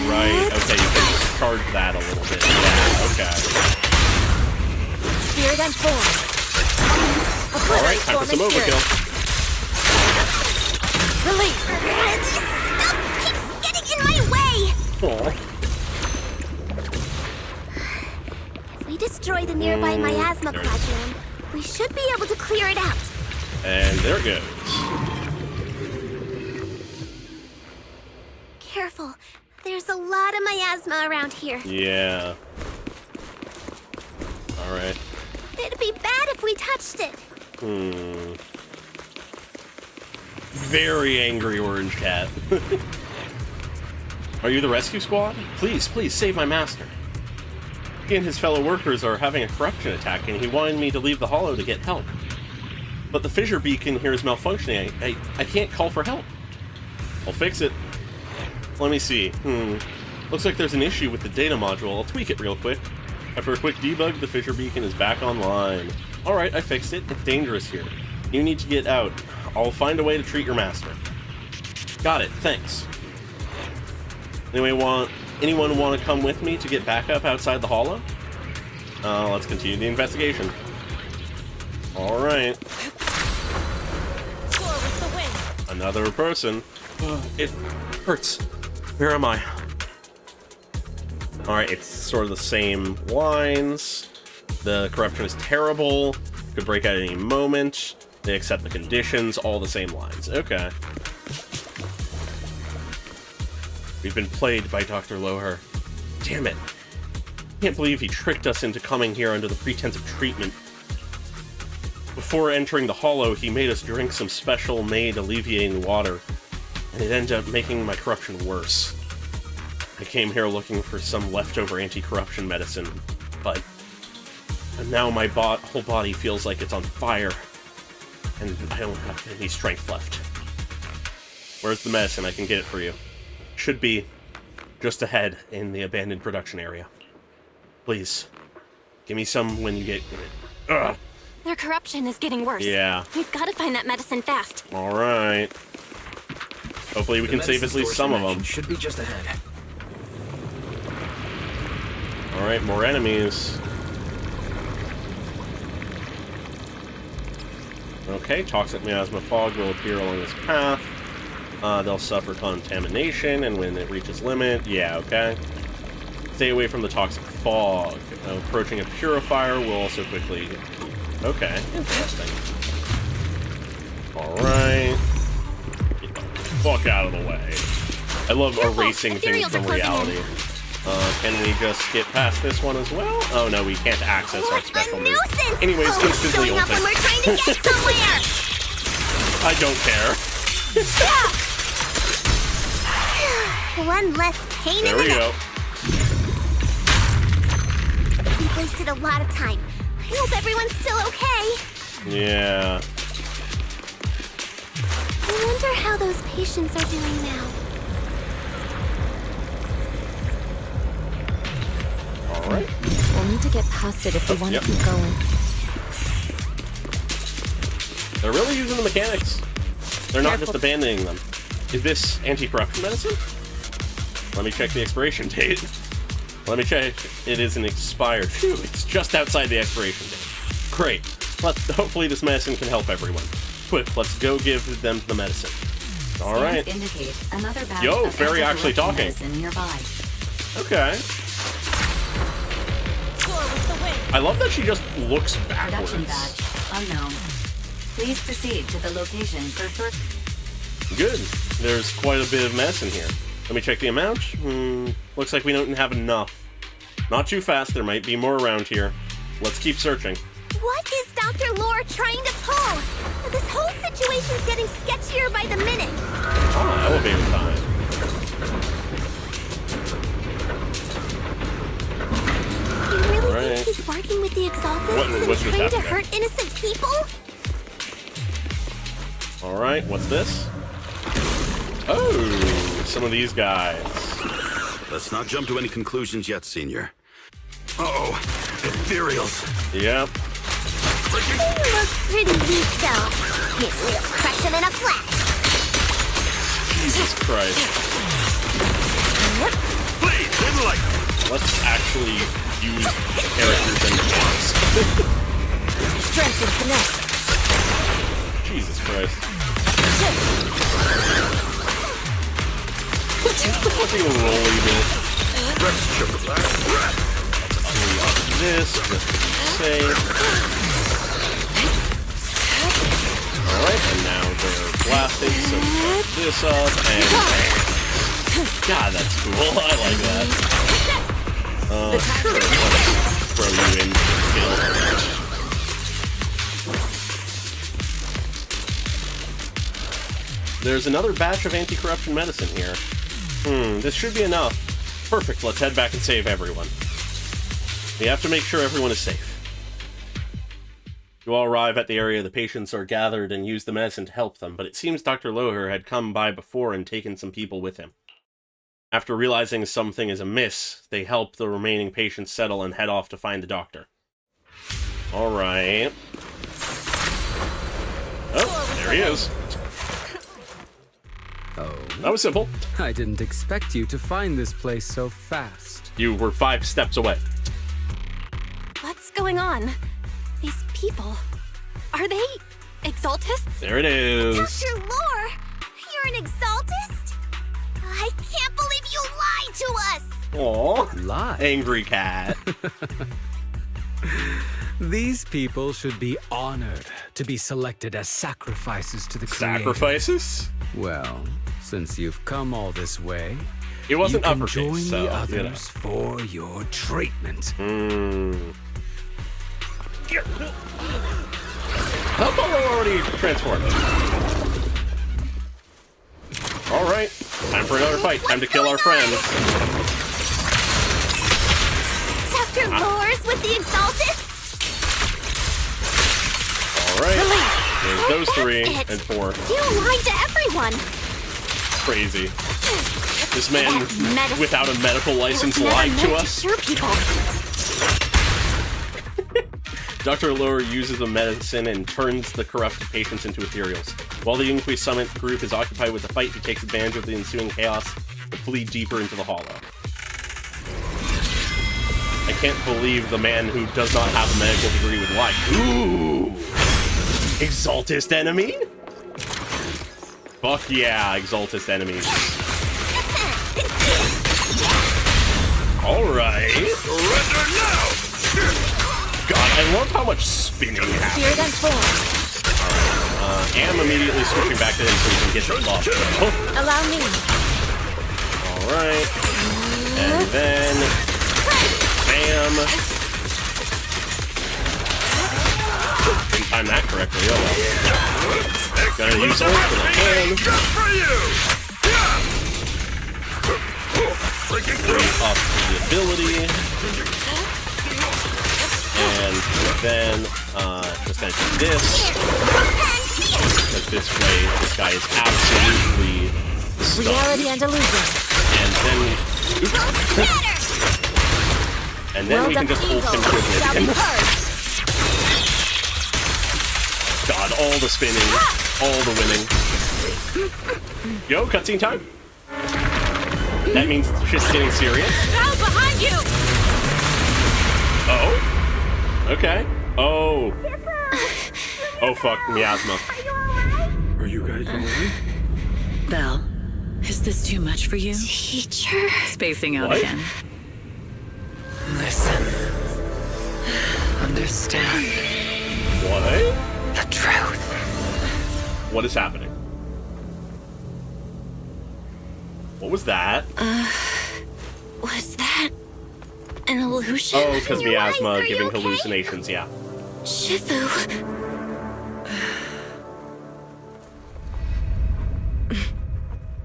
Right, okay, you can charge that a little bit. Yeah, okay. Spirit and form. Alright, time for some overkill. Release. Stuff keeps getting in my way. Aww. If we destroy the nearby miasma quadrant, we should be able to clear it out. And there it goes. Careful. There's a lot of miasma around here. Yeah. Alright. It'd be bad if we touched it. Very angry orange cat. Are you the rescue squad? Please, please save my master. He and his fellow workers are having a corruption attack, and he wanted me to leave the hollow to get help. But the fissure beacon here is malfunctioning. I can't call for help. I'll fix it. Let me see. Looks like there's an issue with the data module. I'll tweak it real quick. After a quick debug, the fissure beacon is back online. Alright, I fixed it. It's dangerous here. You need to get out. I'll find a way to treat your master. Got it, thanks. Anyone want to come with me to get back up outside the hollow? Let's continue the investigation. Alright. Another person. It hurts. Where am I? Alright, it's sort of the same lines. The corruption is terrible. Could break out at any moment. They accept the conditions. All the same lines. Okay. We've been played by Dr. Loher. Damn it. Can't believe he tricked us into coming here under the pretense of treatment. Before entering the hollow, he made us drink some special made alleviating water, and it ended up making my corruption worse. I came here looking for some leftover anti-corruption medicine, but now my whole body feels like it's on fire, and I don't have any strength left. Where's the medicine? I can get it for you. Should be just ahead in the abandoned production area. Please, give me some when you get it. Ugh. Their corruption is getting worse. Yeah. We've got to find that medicine fast. All right. Hopefully we can save at least some of them. Should be just ahead. All right, more enemies. Okay, toxic miasma fog will appear along this path. They'll suffer contamination, and when it reaches limit, yeah, okay. Stay away from the toxic fog. Approaching a purifier will also quickly... Okay, interesting. Alright. Get the fuck out of the way. I love erasing things from reality. Can we just get past this one as well? Oh no, we can't access our special moves. Anyways, instantly showing up when we're trying to get somewhere. I don't care. One less pain There in the we go. neck. We've wasted a lot of time. I hope everyone's still okay. Yeah. I wonder how those patients are doing now. Alright. We'll need to get past it if we want to keep going. They're really using the mechanics. They're not just abandoning them. Is this anti-corruption medicine? Let me check the expiration date. Let me check. It isn't expired. Phew, it's just outside the expiration date. Great. Hopefully this medicine can help everyone. Quick, let's go give them the medicine. All right. Indicate another batch Yo, of Fairy actually talking. medicine nearby. Okay. I love that she just looks backwards. Production batch unknown. Please proceed to the location for further. Good. There's quite a bit of medicine here. Let me check the amount. Looks like we don't have enough. Not too fast. There might be more around here. Let's keep searching. What is Dr. Lore trying to pull? This whole situation's getting sketchier by the minute. Ah, elevator time. You really think he's working with the Exaltists and trying to hurt innocent people? Alright, what's this? Oh, some of these guys. Let's not jump to any conclusions yet, Senior. Uh-oh, ethereals. Yep. They look pretty weak, though. We'll crush them in a flash. Jesus Christ. Please, enlighten. Let's actually use characters and bots. Strength and finesse. Jesus Christ. What's a rolly bit? This, just to be safe. Alright, and now they're blasting, so we got this up, and God, that's cool. I like that. Sure, let's throw you in skill. There's another batch of anti-corruption medicine here. This should be enough. Perfect, let's head back and save everyone. We have to make sure everyone is safe. You all arrive at the area the patients are gathered and use the medicine to help them, but it seems Dr. Loher had come by before and taken some people with him. After realizing something is amiss, they help the remaining patients settle and head off to find the doctor. Alright. Oh, there he is. Oh. That was simple. I didn't expect you to find this place so fast. You were 5 steps away. What's going on? These people, are they Exaltists? There it is. Dr. Lore, you're an Exaltist? I can't believe you lied to us! Aw. Lie? Angry cat. These people should be honored to be selected as sacrifices to the Creator. Sacrifices? Well, since you've come all this way, it wasn't you can uppercase, join so, the others you know. for your treatment. How come we're already transformed? Alright, time for another fight. Time to kill our friends. Dr. Lores with the Exalted? Alright, there's those 3 and 4. You lied to everyone! Crazy. This man without a medical license lied to us. Cure people. Dr. Lore uses a medicine and turns the corrupted patients into ethereals. While the Inquis Summit group is occupied with the fight, he takes advantage of the ensuing chaos to flee deeper into the Hollow. I can't believe the man who does not have a medical degree would lie. Ooh! Exaltist enemy? Fuck yeah, Exaltist enemies. Alright. Surrender now! God, I love how much spinning happens. Spirit and form. Alright, am immediately switching back to him so he can get the buff. Oh. Allow me. Alright. And then... Bam! Didn't time that correctly, oh well. Gotta use ult when I can. Bring up the ability. And then, just gonna do this. Because this way, this guy is absolutely stunned. Reality and illusion. And then, oops. And then we can just ult him to oblivion. God, all the spinning, all the winning. Yo, cutscene time. That means shit's getting serious. Now behind you! Oh? Okay. Oh. Oh fuck, miasma. Are you guys alright? Belle, is this too much for you? Teacher. Spacing out What? again. Listen. Understand. What? The truth. What is happening? What was that? Was that an illusion? Oh, because miasma giving hallucinations, yeah. Shifu.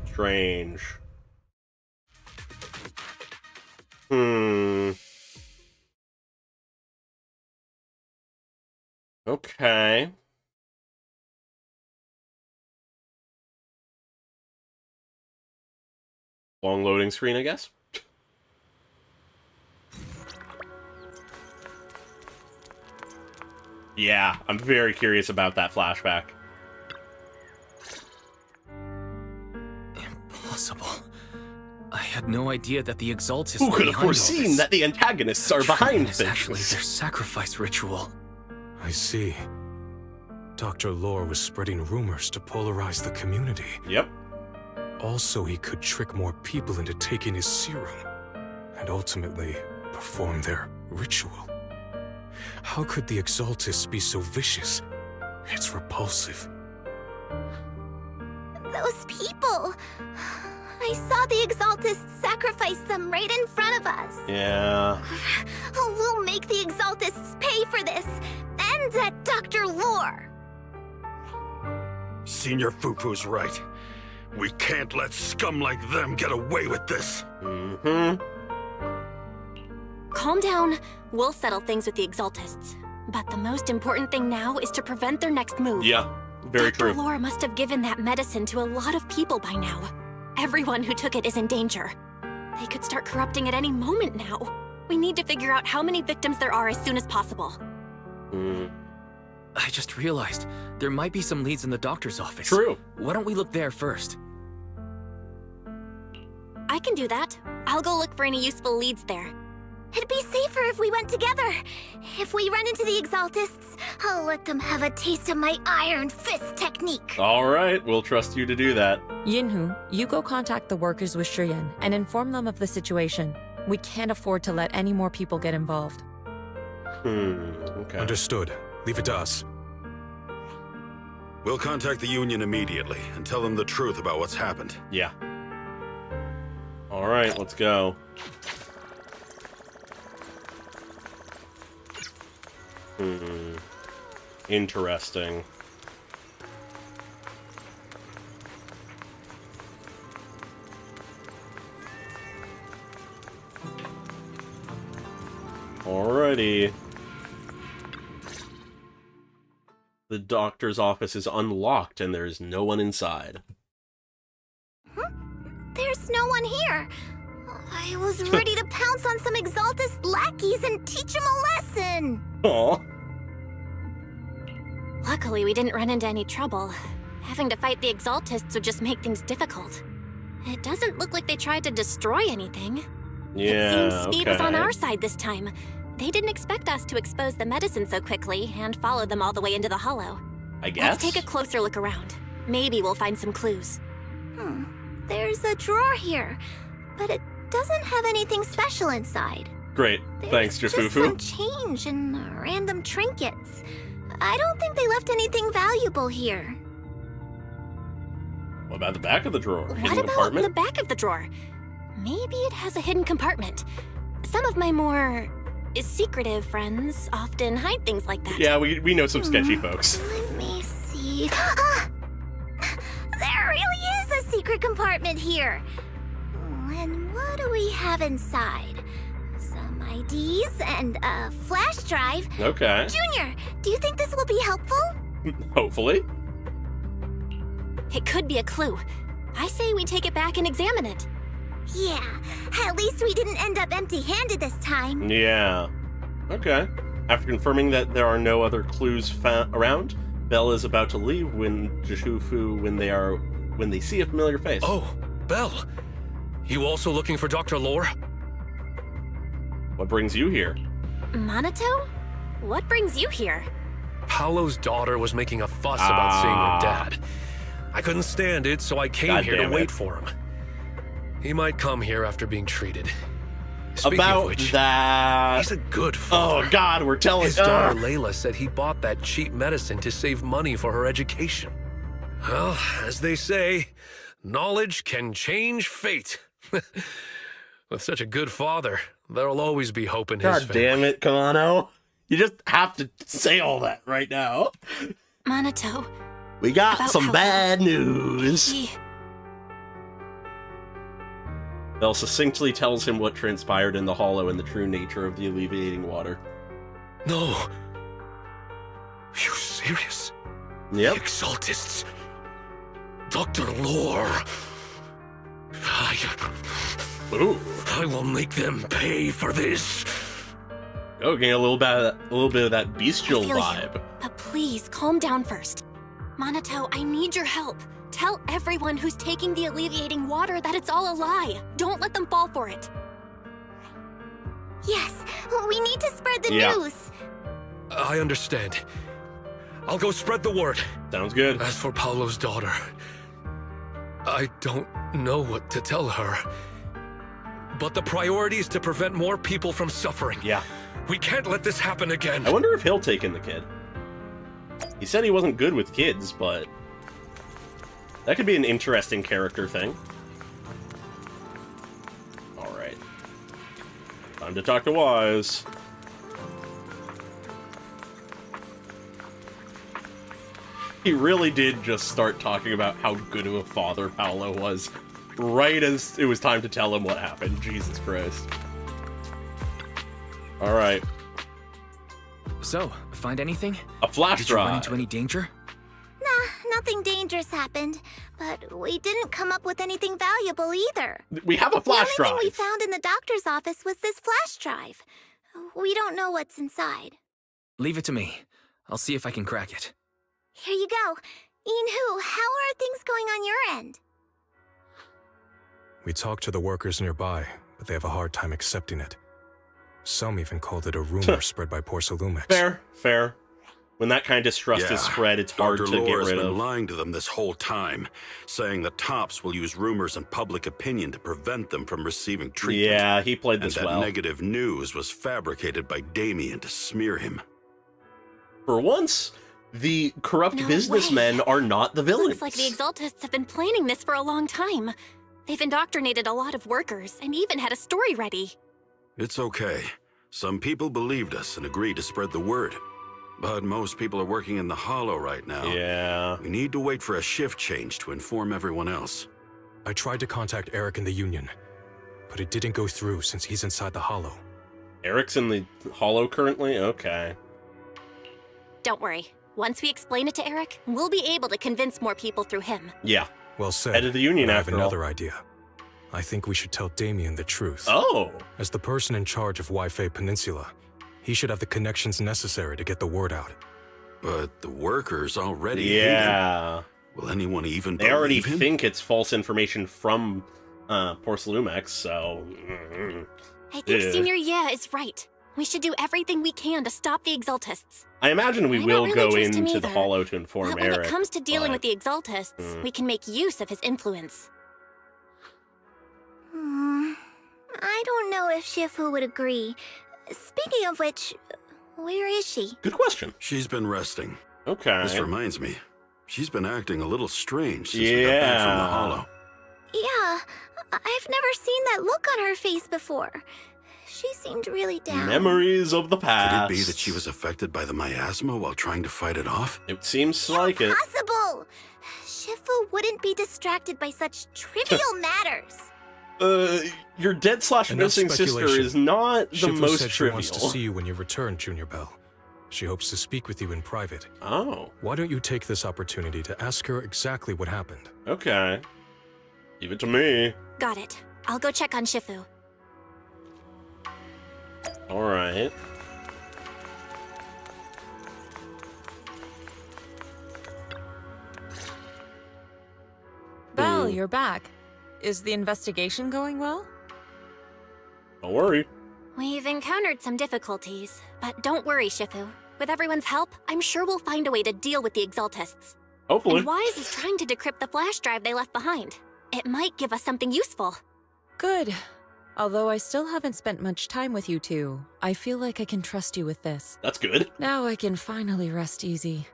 Strange. Okay. Long loading screen, I guess. Yeah, I'm very curious about that flashback. Impossible. I had no idea that the Exaltists Who were could have behind all foreseen this. that the antagonists are behind It's things? actually their sacrifice ritual. I see. Dr. Lore was spreading rumors to polarize the community. Yep. Also, he could trick more people into taking his serum, and ultimately perform their ritual. How could the Exaltists be so vicious? It's repulsive. Those people. I saw the Exaltists sacrifice them right in front of us. Yeah. We'll make the Exaltists pay for this. And that Dr. Lore. Senior Fufu's right. We can't let scum like them get away with this. Calm down. We'll settle things with the Exaltists. But the most important thing now is to prevent their next move. Yeah, very true. Dr. Lore must have given that medicine to a lot of people by now. Everyone who took it is in danger. They could start corrupting at any moment now. We need to figure out how many victims there are as soon as possible. I just realized there might be some leads in the doctor's office. True. Why don't we look there first? I can do that. I'll go look for any useful leads there. It'd be safer if we went together. If we run into the Exaltists, I'll let them have a taste of my Iron Fist technique. All right, we'll trust you to do that. Yinhu, you go contact the workers with Shiyan and inform them of the situation. We can't afford to let any more people get involved. Okay. Understood. Leave it to us. We'll contact the Union immediately and tell them the truth about what's happened. Yeah. All right, let's go. Interesting. Alrighty. The doctor's office is unlocked and there's no one inside. There's no one here. I was ready to pounce on some Exaltus lackeys and teach them a lesson. Aw. Luckily, we didn't run into any trouble. Having to fight the Exaltists would just make things difficult. It doesn't look like they tried to destroy anything. Yeah, It seems speed was on our side this time. They didn't expect us to expose the medicine so quickly and follow them all the way into the hollow. I guess. Let's take a closer look around. Maybe we'll find some clues. There's a drawer here, but it doesn't have anything special inside. Great. Thanks, Just some Jafufu. change and random trinkets. I don't think they left anything valuable here. What about the back of the drawer? What Hidden about compartment? the back of the drawer? Maybe it has a hidden compartment. Some of my more secretive friends often hide things like that. Yeah, we know some sketchy folks. Let me see. There really is a secret compartment here. And what do we have inside? Some IDs and a flash drive. Okay. Junior, do you think this will be helpful? Hopefully. It could be a clue. I say we take it back and examine it. Yeah, at least we didn't end up empty-handed this time. Yeah. Okay. After confirming that there are no other clues around, Belle is about to leave when Jashufu when they see a familiar face. Oh, Belle. You also looking for Dr. Lore? What brings you here? Monato? What brings you here? Paolo's daughter was making a fuss about seeing her dad. I couldn't stand it, so I came here to wait for him. He might come here after being treated. Speaking About of which, that... he's a good father. Oh, God, we're telling... His daughter Layla said he bought that cheap medicine to save money for her education. Well, as they say, knowledge can change fate. With such a good father, there'll always be hope in his God family. damn it, Kano. You just have to say all that right now. Monato. We got About some how bad news. He... Belle succinctly tells him what transpired in the hollow and the true nature of the alleviating water. No. You serious? Yep. The Exaltists. Dr. Lore. I will make them pay for this. Oh, getting a little bit of that bestial I feel you. vibe. But please, calm down first. Monato, I need your help. Tell everyone who's taking the alleviating water that it's all a lie. Don't let them fall for it. Yes, we need to spread the news. I understand. I'll go spread the word. Sounds good. As for Paolo's daughter, I don't know what to tell her. But the priority is to prevent more people from suffering. Yeah. We can't let this happen again. I wonder if he'll take in the kid. He said he wasn't good with kids, but that could be an interesting character thing. Alright. Time to talk to Wise. He really did just start talking about how good of a father Paolo was, right as it was time to tell him what happened. Jesus Christ. Alright. So, find anything? A flash Did you run drive. into any danger? Nah, nothing dangerous happened, but we didn't come up with anything valuable either. We have a flash The only drive. thing we found in the doctor's office was this flash drive. We don't know what's inside. Leave it to me. I'll see if I can crack it. Here you go. Inhu, how are things going on your end? We talked to the workers nearby, but they have a hard time accepting it. Some even called it a rumor spread by Porcelumex. Fair. When that kind of distrust is spread, it's hard Dr. to get Lore has rid been of. lying to them this whole time, saying the Tops will use rumors and public opinion to prevent them from receiving treatment. Yeah, he played this and that well. negative news was fabricated by Damien to smear him. For once, the corrupt businessmen are not the villains. Looks like the Exaltists have been planning this for a long time. They've indoctrinated a lot of workers and even had a story ready. It's okay. Some people believed us and agreed to spread the word. But most people are working in the Hollow right now. Yeah. We need to wait for a shift change to inform everyone else. I tried to contact Eric in the Union, but it didn't go through since he's inside the Hollow. Eric's in the Hollow currently? Okay. Don't worry. Once we explain it to Eric, we'll be able to convince more people through him. Yeah. Well said. Head of the Union, I have after all. another idea. I think we should tell Damien the truth. Oh! As the person in charge of Wi-Fi Peninsula, he should have the connections necessary to get the word out. But the workers already Yeah. hate him. Will anyone even They already believe him? think it's false information from Porcelumex, so... I think Ugh. Senior is right. We should do everything we can to stop the Exaltists. I imagine we I will don't go really trust him into the either. Hollow to inform But when Eric. it comes to dealing but- with the Exaltists, we can make use of his influence. I don't know if Shifu would agree. Speaking of which, where is she? Good question. She's been resting. Okay. This reminds me. She's been acting a little strange since we got back from the Hollow. Yeah, I've never seen that look on her face before. She seemed really down. Memories of the past. Could it be that she was affected by the miasma while trying to fight it off? It seems like it. Impossible! Shifu wouldn't be distracted by such trivial matters. Your dead/missing Enough sister speculation. is not the Shifu most said trivial. She wants to see you when you return, Junior Bell. She hopes to speak with you in private. Oh. Why don't you take this opportunity to ask her exactly what happened? Okay. Leave it to me. Got it. I'll go check on Shifu. Alright. Belle, you're back. Is the investigation going well? Don't worry. We've encountered some difficulties, but don't worry, Shifu. With everyone's help, I'm sure we'll find a way to deal with the Exaltists. Hopefully. And Wise is trying to decrypt the flash drive they left behind. It might give us something useful. Good. Although I still haven't spent much time with you two, I feel like I can trust you with this. That's good. Now I can finally rest easy.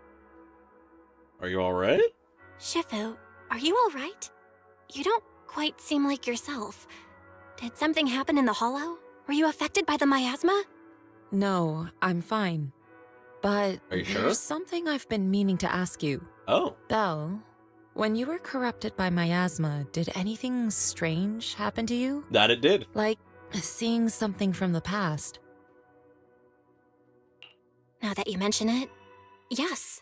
Are you alright? Shifu, are you alright? You don't quite seem like yourself. Did something happen in the Hollow? Were you affected by the miasma? No, I'm fine. But Are you sure? there's something I've been meaning to ask you. Oh. Belle, when you were corrupted by miasma, did anything strange happen to you? That it did. Like seeing something from the past? Now that you mention it, yes.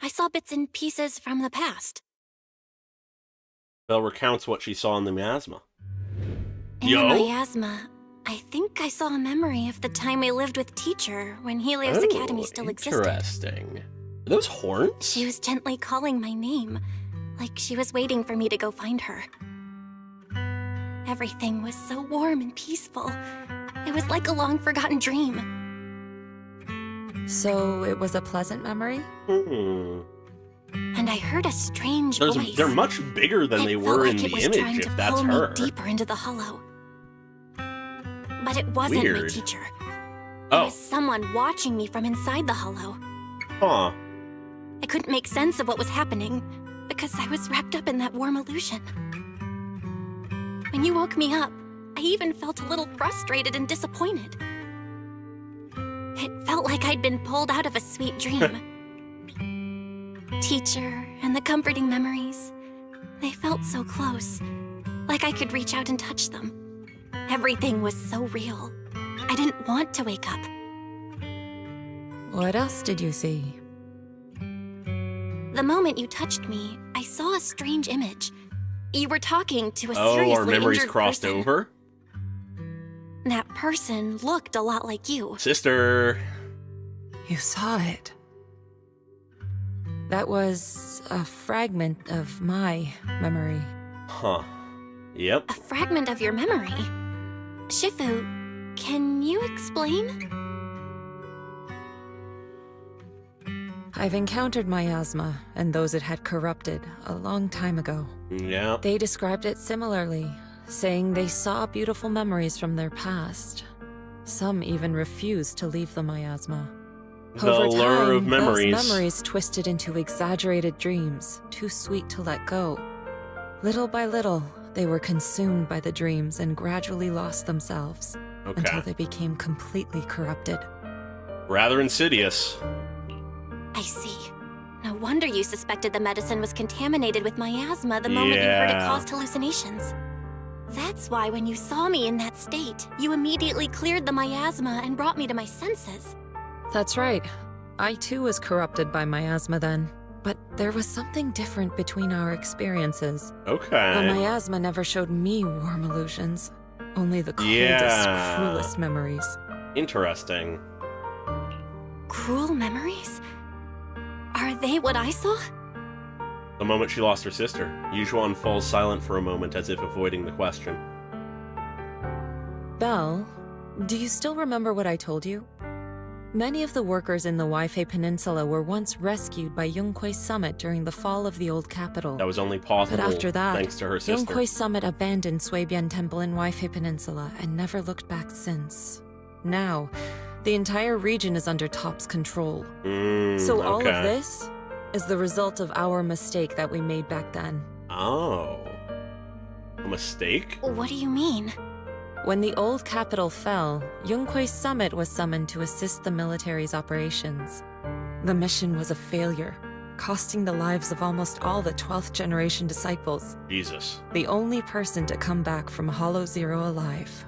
I saw bits and pieces from the past. Belle recounts what she saw in the miasma. In the miasma, I think I saw a memory of the time we lived with Teacher when Helios Academy still existed. Interesting. Are those horns? She was gently calling my name, like she was waiting for me to go find her. Everything was so warm and peaceful. It was like a long-forgotten dream. So it was a pleasant memory? And I heard a strange voice. They're much bigger than they were in the image, if that's pull her. me deeper into the Hollow. But it wasn't my Weird. teacher. Oh. It was someone watching me from inside the Hollow. Huh. I couldn't make sense of what was happening because I was wrapped up in that warm illusion. When you woke me up, I even felt a little frustrated and disappointed. It felt like I'd been pulled out of a sweet dream. Teacher and the comforting memories, they felt so close, like I could reach out and touch them. Everything was so real. I didn't want to wake up. What else did you see? The moment you touched me, I saw a strange image. You were talking to a Oh, seriously our memories injured crossed person. over? That person looked a lot like you. Sister. You saw it. That was a fragment of my memory. Huh. Yep. A fragment of your memory. Shifu, can you explain? I've encountered miasma and those it had corrupted a long time ago. Yeah. They described it similarly, saying they saw beautiful memories from their past. Some even refused to leave the miasma. The Over lure time, of memories. those memories twisted into exaggerated dreams, too sweet to let go. Little by little, they were consumed by the dreams and gradually lost themselves until they became completely corrupted. Rather insidious. I see. No wonder you suspected the medicine was contaminated with miasma the moment you heard it caused hallucinations. That's why when you saw me in that state, you immediately cleared the miasma and brought me to my senses. That's right. I too was corrupted by miasma then. But there was something different between our experiences. Okay. The miasma never showed me warm illusions. Only the coldest, cruelest memories. Interesting. Cruel memories? Are they what I saw? The moment she lost her sister, Yujuan falls silent for a moment as if avoiding the question. Belle, do you still remember what I told you? Many of the workers in the Waifei Peninsula were once rescued by Yunque's summit during the fall of the old capital. That was only possible But after that, thanks to her sister. Yunque's summit abandoned Suibian Temple in Waifei Peninsula and never looked back since. Now, the entire region is under Top's control. So all of this is the result of our mistake that we made back then. Oh. A mistake? What do you mean? When the old capital fell, Yunque's summit was summoned to assist the military's operations. The mission was a failure, costing the lives of almost all the 12th generation disciples. Jesus. The only person to come back from Hollow Zero alive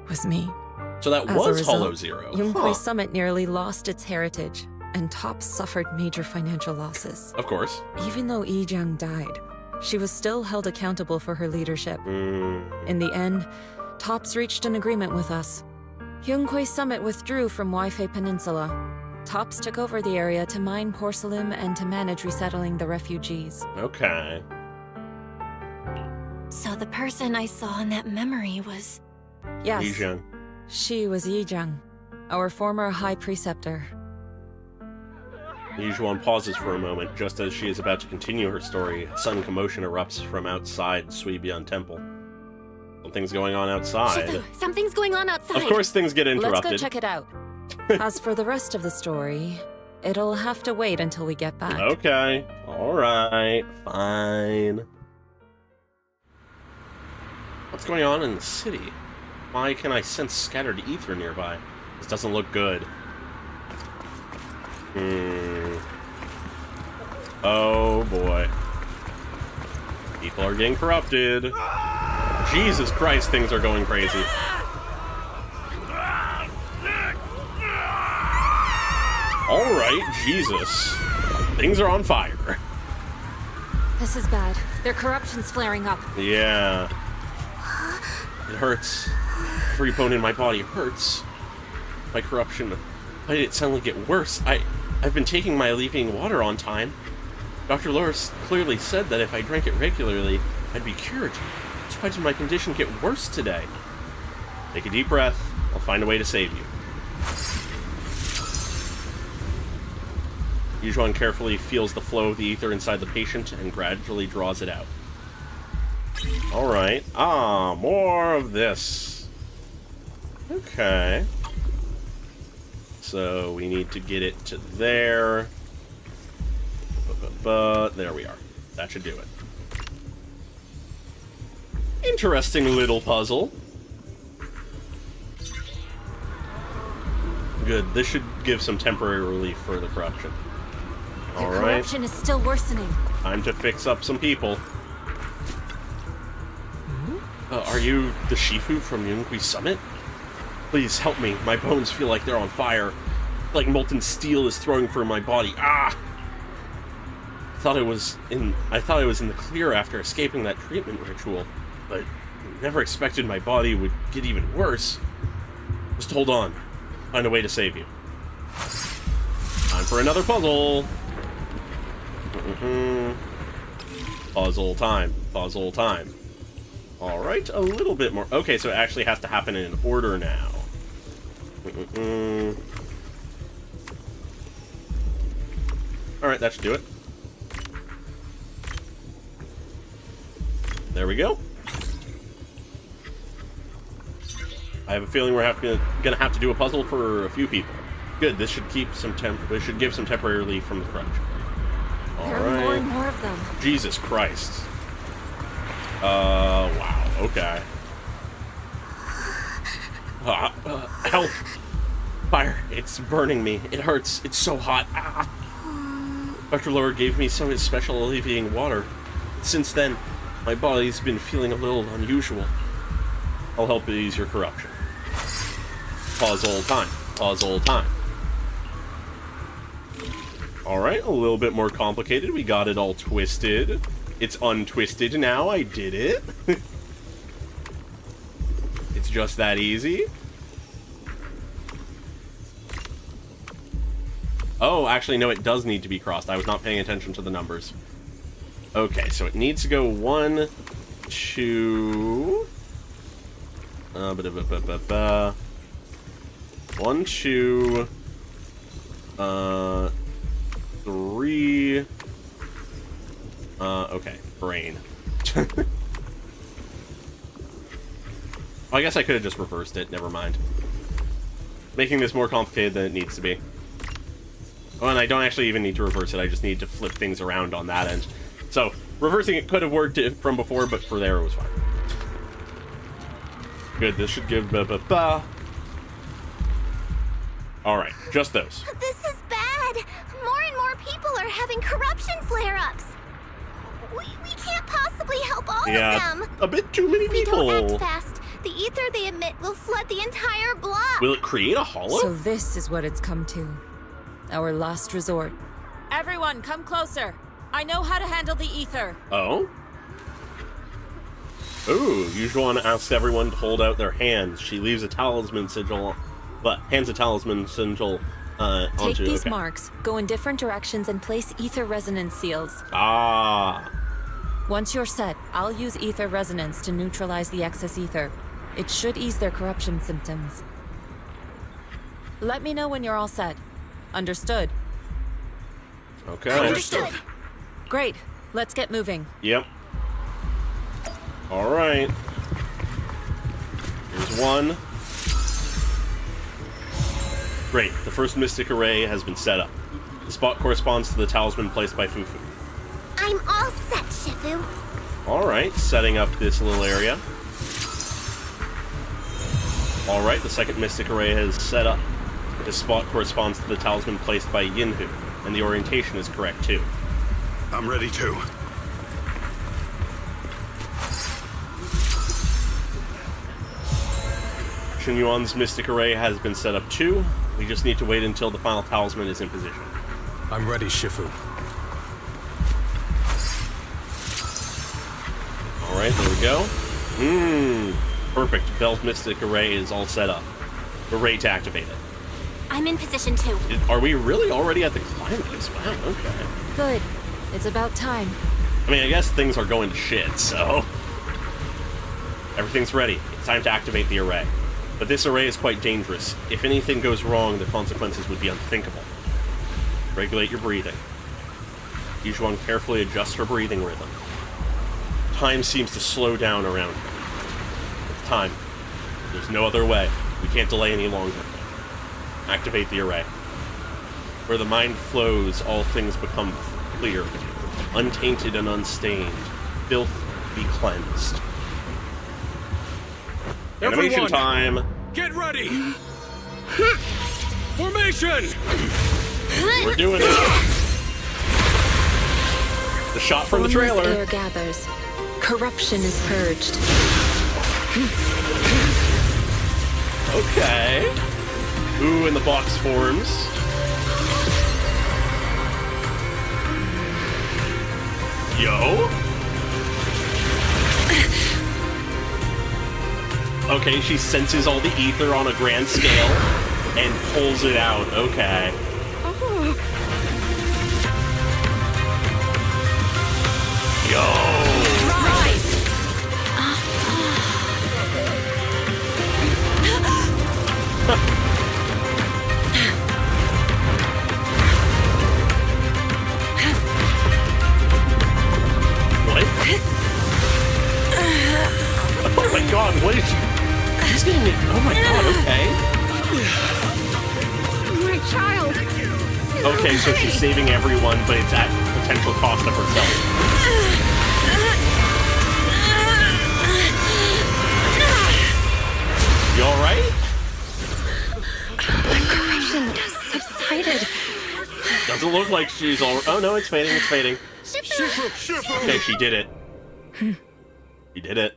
was me. So that was Hollow Zero. Yunque's summit nearly lost its heritage, and Top suffered major financial losses. Of course. Even though Yijiang died, she was still held accountable for her leadership. In the end, Tops reached an agreement with us. Yunque's summit withdrew from Waifei Peninsula. Tops took over the area to mine porcelain and to manage resettling the refugees. Okay. So the person I saw in that memory was... Yes. Yijiang. She was Yijiang, our former high preceptor. Yujuan pauses for a moment, just as she is about to continue her story. Sudden commotion erupts from outside Suibian Temple. Something's going on outside. Shifu, something's going on outside. Of course things get interrupted. Let's go check it out. As for the rest of the story, it'll have to wait until we get back. Okay. Alright. Fine. What's going on in the city? Why can I sense scattered ether nearby? This doesn't look good. Oh boy. People are getting corrupted. Jesus Christ, things are going crazy. Alright, Jesus. Things are on fire. This is bad. Their corruption's flaring up. Yeah. It hurts. Every bone in my body hurts. My corruption. Why did it suddenly get worse? I've been taking my alleviating water on time. Dr. Loris clearly said that if I drank it regularly, I'd be cured. So why did my condition get worse today? Take a deep breath. I'll find a way to save you. Yujuan carefully feels the flow of the ether inside the patient and gradually draws it out. Alright. More of this. Okay. So we need to get it to there. But there we are. That should do it. Interesting little puzzle. Good. This should give some temporary relief for the corruption. The All right. corruption is still worsening. Time to fix up some people. Are you the Shifu from Yunque's summit? Please help me. My bones feel like they're on fire. Like molten steel is throwing through my body. Ah! I thought I was in the clear after escaping that treatment ritual, but never expected my body would get even worse. Just hold on. Find a way to save you. Time for another puzzle. Puzzle time. Puzzle time. Alright, a little bit more. Okay, so it actually has to happen in order now. Alright, that should do it. There we go. I have a feeling we're gonna have to do a puzzle for a few people. Good, this should keep some this should give some temporary relief from the crunch. There are more and more of them. Jesus Christ. Wow, okay. Help! Fire, it's burning me. It hurts. It's so hot. Ah. Dr. Lower gave me some of his special alleviating water. Since then, my body's been feeling a little unusual. I'll help ease your corruption. Pause all time. Pause all time. Alright, a little bit more complicated. We got it all twisted. It's untwisted now. I did it. It's just that easy. Oh, actually, no, it does need to be crossed. I was not paying attention to the numbers. Okay, so it needs to go 1, 2... 1, 2... 3... okay, brain. I guess I could have just reversed it, never mind. Making this more complicated than it needs to be. Oh, and I don't actually even need to reverse it, I just need to flip things around on that end. So, reversing it could have worked from before, but for there it was fine. Good, this should give Alright, just those. This is bad. More and more people are having corruption flare-ups. We can't possibly help all of them. A bit too many people. If we don't act fast, the ether they emit will flood the entire block. Will it create a hollow? So this is what it's come to. Our last resort. Everyone, come closer. I know how to handle the ether. Oh? Ooh, Yujuan asks everyone to hold out their hands. She leaves a talisman sigil, but hands a talisman sigil onto... Take these marks, go in different directions, and place ether resonance seals. Ah. Once you're set, I'll use ether resonance to neutralize the excess ether. It should ease their corruption symptoms. Let me know when you're all set. Understood? Okay. Understood. Great. Let's get moving. Yep. Alright. Here's one. Great. The first mystic array has been set up. The spot corresponds to the talisman placed by Fufu. I'm all set, Shifu. Alright, setting up this little area. Alright, the second mystic array has set up. This spot corresponds to the talisman placed by Yinhu, and the orientation is correct too. I'm ready too. Xunyuan's mystic array has been set up too. We just need to wait until the final talisman is in position. I'm ready, Shifu. Alright, there we go. Perfect. Bell's mystic array is all set up. We're ready to activate it. I'm in position too. Are we really already at the climax? Wow, okay. Good. It's about time. I mean, I guess things are going to shit, so... Everything's ready. It's time to activate the array. But this array is quite dangerous. If anything goes wrong, the consequences would be unthinkable. Regulate your breathing. Yujuan carefully adjusts her breathing rhythm. Time seems to slow down around her. It's time. There's no other way. We can't delay any longer. Activate the array. Where the mind flows, all things become clear, untainted and unstained. Filth be cleansed. Animation time! Get ready! Formation! We're doing it! The shot from the trailer! Air gathers. Corruption is purged. Okay. Ooh, and the box forms. Yo. Okay, she senses all the ether on a grand scale and pulls it out. Okay. Yo. Rise! god, what is she? She's getting... Oh my god, okay. My child. Okay, so she's saving everyone, but it's at potential cost of herself. You alright? My corruption has subsided. Doesn't look like she's all... Oh no, it's fading, it's fading. Okay, she did it. She did it.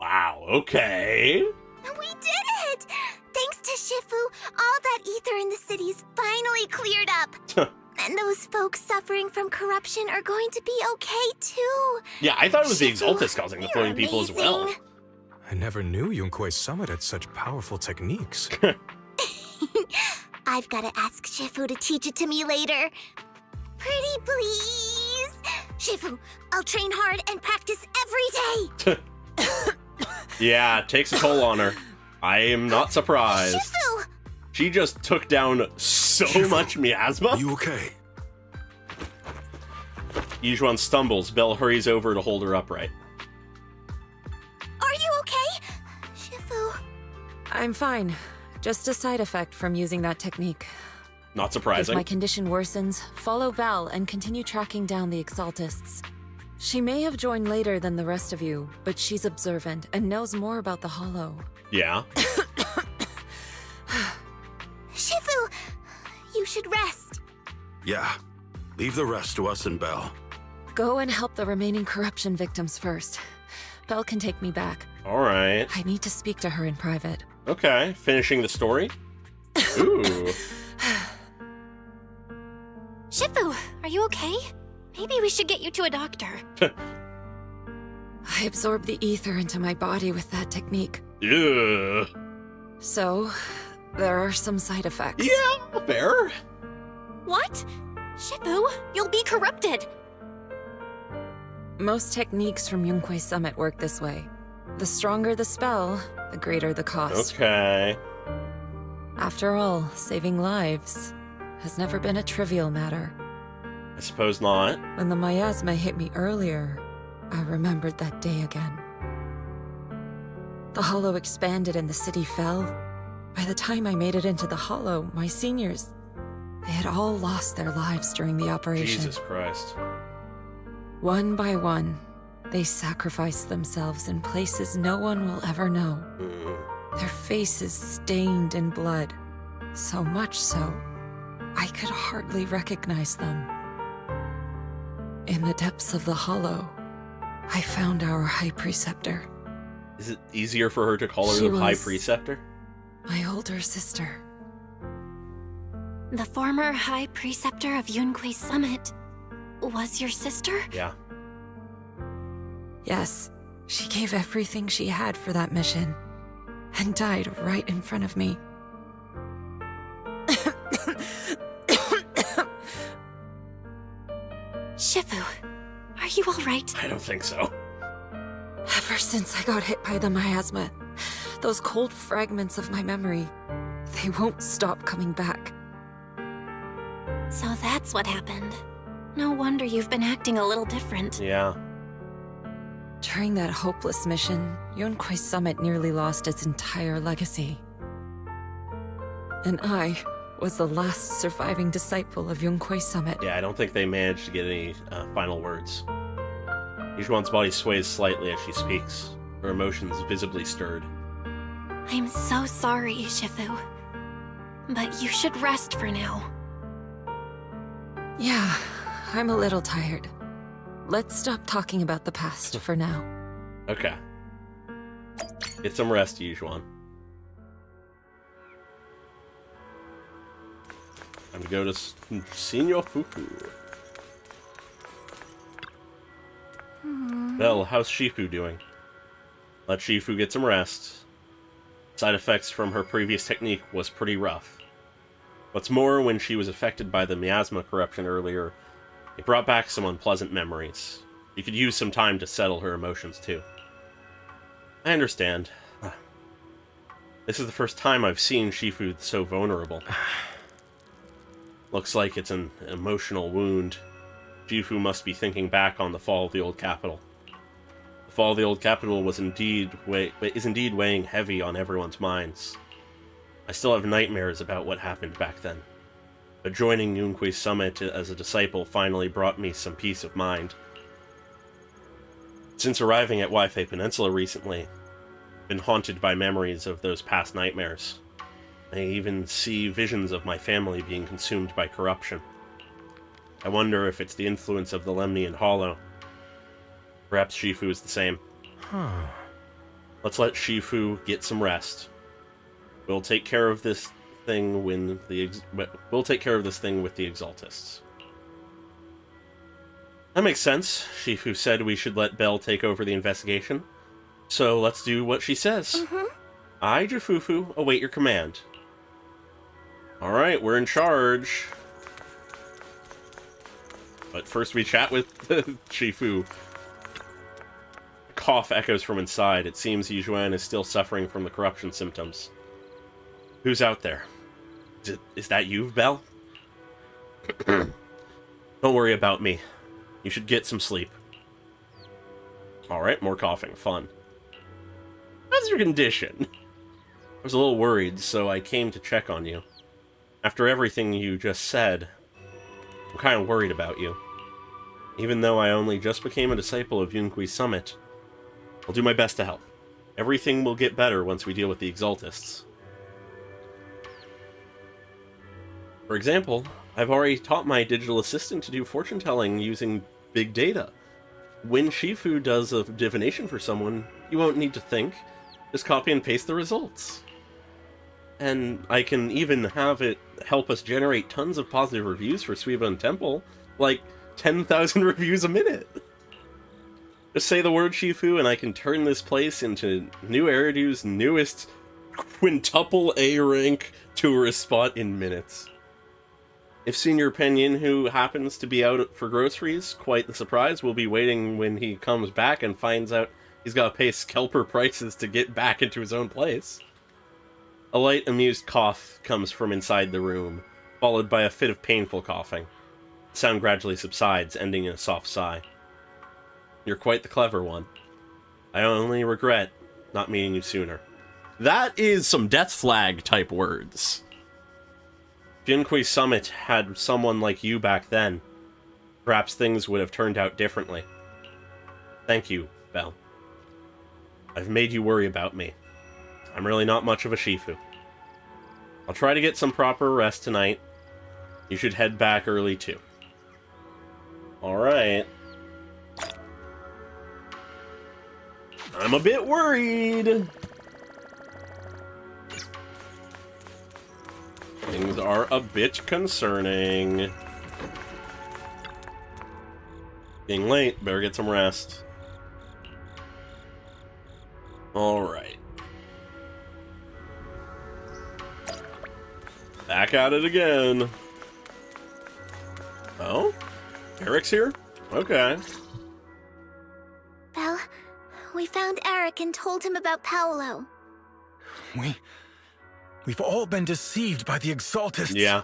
Wow, okay. We did it! Thanks to Shifu, all that ether in the city's finally cleared up. And those folks suffering from corruption are going to be okay too. Yeah, I thought it was the Exaltus causing the floating people as well. I never knew Yunque's summit had such powerful techniques. I've got to ask Shifu to teach it to me later. Pretty please. Shifu, I'll train hard and practice every day. Yeah, it takes a toll on her. I am not surprised. Shifu! She just took down so much miasma. Are you okay? Yujuan stumbles. Belle hurries over to hold her upright. Are you okay? Shifu. I'm fine. Just a side effect from using that technique. Not surprising. If my condition worsens, follow Val and continue tracking down the Exaltists. She may have joined later than the rest of you, but she's observant and knows more about the Hollow. Yeah. Shifu, you should rest. Yeah. Leave the rest to us and Belle. Go and help the remaining corruption victims first. Belle can take me back. All right. I need to speak to her in private. Okay, finishing the story. Ooh. Shifu, are you okay? Maybe we should get you to a doctor. I absorbed the ether into my body with that technique. Yeah. So, there are some side effects. Yeah, fair. What? Shifu, you'll be corrupted. Most techniques from Yunque's summit work this way. The stronger the spell, the greater the cost. Okay. After all, saving lives has never been a trivial matter. I suppose not. When the miasma hit me earlier, I remembered that day again. The Hollow expanded and the city fell. By the time I made it into the Hollow, my seniors, they had all lost their lives during the operation. Jesus Christ. One by one, they sacrificed themselves in places no one will ever know. Their faces stained in blood, so much so, I could hardly recognize them. In the depths of the Hollow, I found our High Preceptor. Is it easier for her to call her She the High was Preceptor? My older sister. The former High Preceptor of Yunque's Summit was your sister? Yeah. Yes, she gave everything she had for that mission, and died right in front of me. Shifu, are you alright? I don't think so. Ever since I got hit by the miasma, those cold fragments of my memory, they won't stop coming back. So that's what happened. No wonder you've been acting a little different. Yeah. During that hopeless mission, Yunque's Summit nearly lost its entire legacy. And I was the last surviving disciple of Yunque's Summit. Yeah, I don't think they managed to get any final words. Yujuan's body sways slightly as she speaks, her emotions visibly stirred. I'm so sorry, Shifu. But you should rest for now. Yeah, I'm a little tired. Let's stop talking about the past for now. Okay. Get some rest, Yujuan. Time to go to Senor Fufu. Belle, how's Shifu doing? Let Shifu get some rest. Side effects from her previous technique was pretty rough. What's more, when she was affected by the miasma corruption earlier, it brought back some unpleasant memories. You could use some time to settle her emotions, too. I understand. This is the first time I've seen Shifu so vulnerable. Looks like it's an emotional wound. Shifu must be thinking back on the fall of the old capital. The fall of the old capital is indeed weighing heavy on everyone's minds. I still have nightmares about what happened back then. But joining Yunqui's summit as a disciple finally brought me some peace of mind. Since arriving at Wi-Fi Peninsula recently, I've been haunted by memories of those past nightmares. I even see visions of my family being consumed by corruption. I wonder if it's the influence of the Lemnian Hollow. Perhaps Shifu is the same. Let's let Shifu get some rest. We'll take care of this thing with the Exaltists. That makes sense. Shifu said we should let Belle take over the investigation. So let's do what she says. I, Jafufu, await your command. Alright, we're in charge. But first we chat with Shifu. A cough echoes from inside. It seems Yizhuan is still suffering from the corruption symptoms. Who's out there? Is that you, Belle? Don't worry about me. You should get some sleep. Alright, more coughing. Fun. How's your condition? I was a little worried, so I came to check on you. After everything you just said, I'm kind of worried about you. Even though I only just became a disciple of Yunqui's summit, I'll do my best to help. Everything will get better once we deal with the Exaltists. For example, I've already taught my digital assistant to do fortune-telling using big data. When Shifu does a divination for someone, you won't need to think. Just copy and paste the results. And I can even have it help us generate tons of positive reviews for Suiba Temple, like 10,000 reviews a minute. Just say the word Shifu and I can turn this place into New Eridu's newest quintuple A-rank tourist spot in minutes. If Senior Penyon, who happens to be out for groceries, quite the surprise, will be waiting when he comes back and finds out he's got to pay scalper prices to get back into his own place. A light, amused cough comes from inside the room, followed by a fit of painful coughing. The sound gradually subsides, ending in a soft sigh. You're quite the clever one. I only regret not meeting you sooner. That is some death flag type words. If Yunqui's summit had someone like you back then, perhaps things would have turned out differently. Thank you, Belle. I've made you worry about me. I'm really not much of a Shifu. I'll try to get some proper rest tonight. You should head back early too. Alright. I'm a bit worried. Things are a bit concerning. Getting late, better get some rest. Alright. Back at it again. Oh? Eric's here? Okay. Belle, we found Eric and told him about Paolo. We've all been deceived by the Exaltists. Yeah.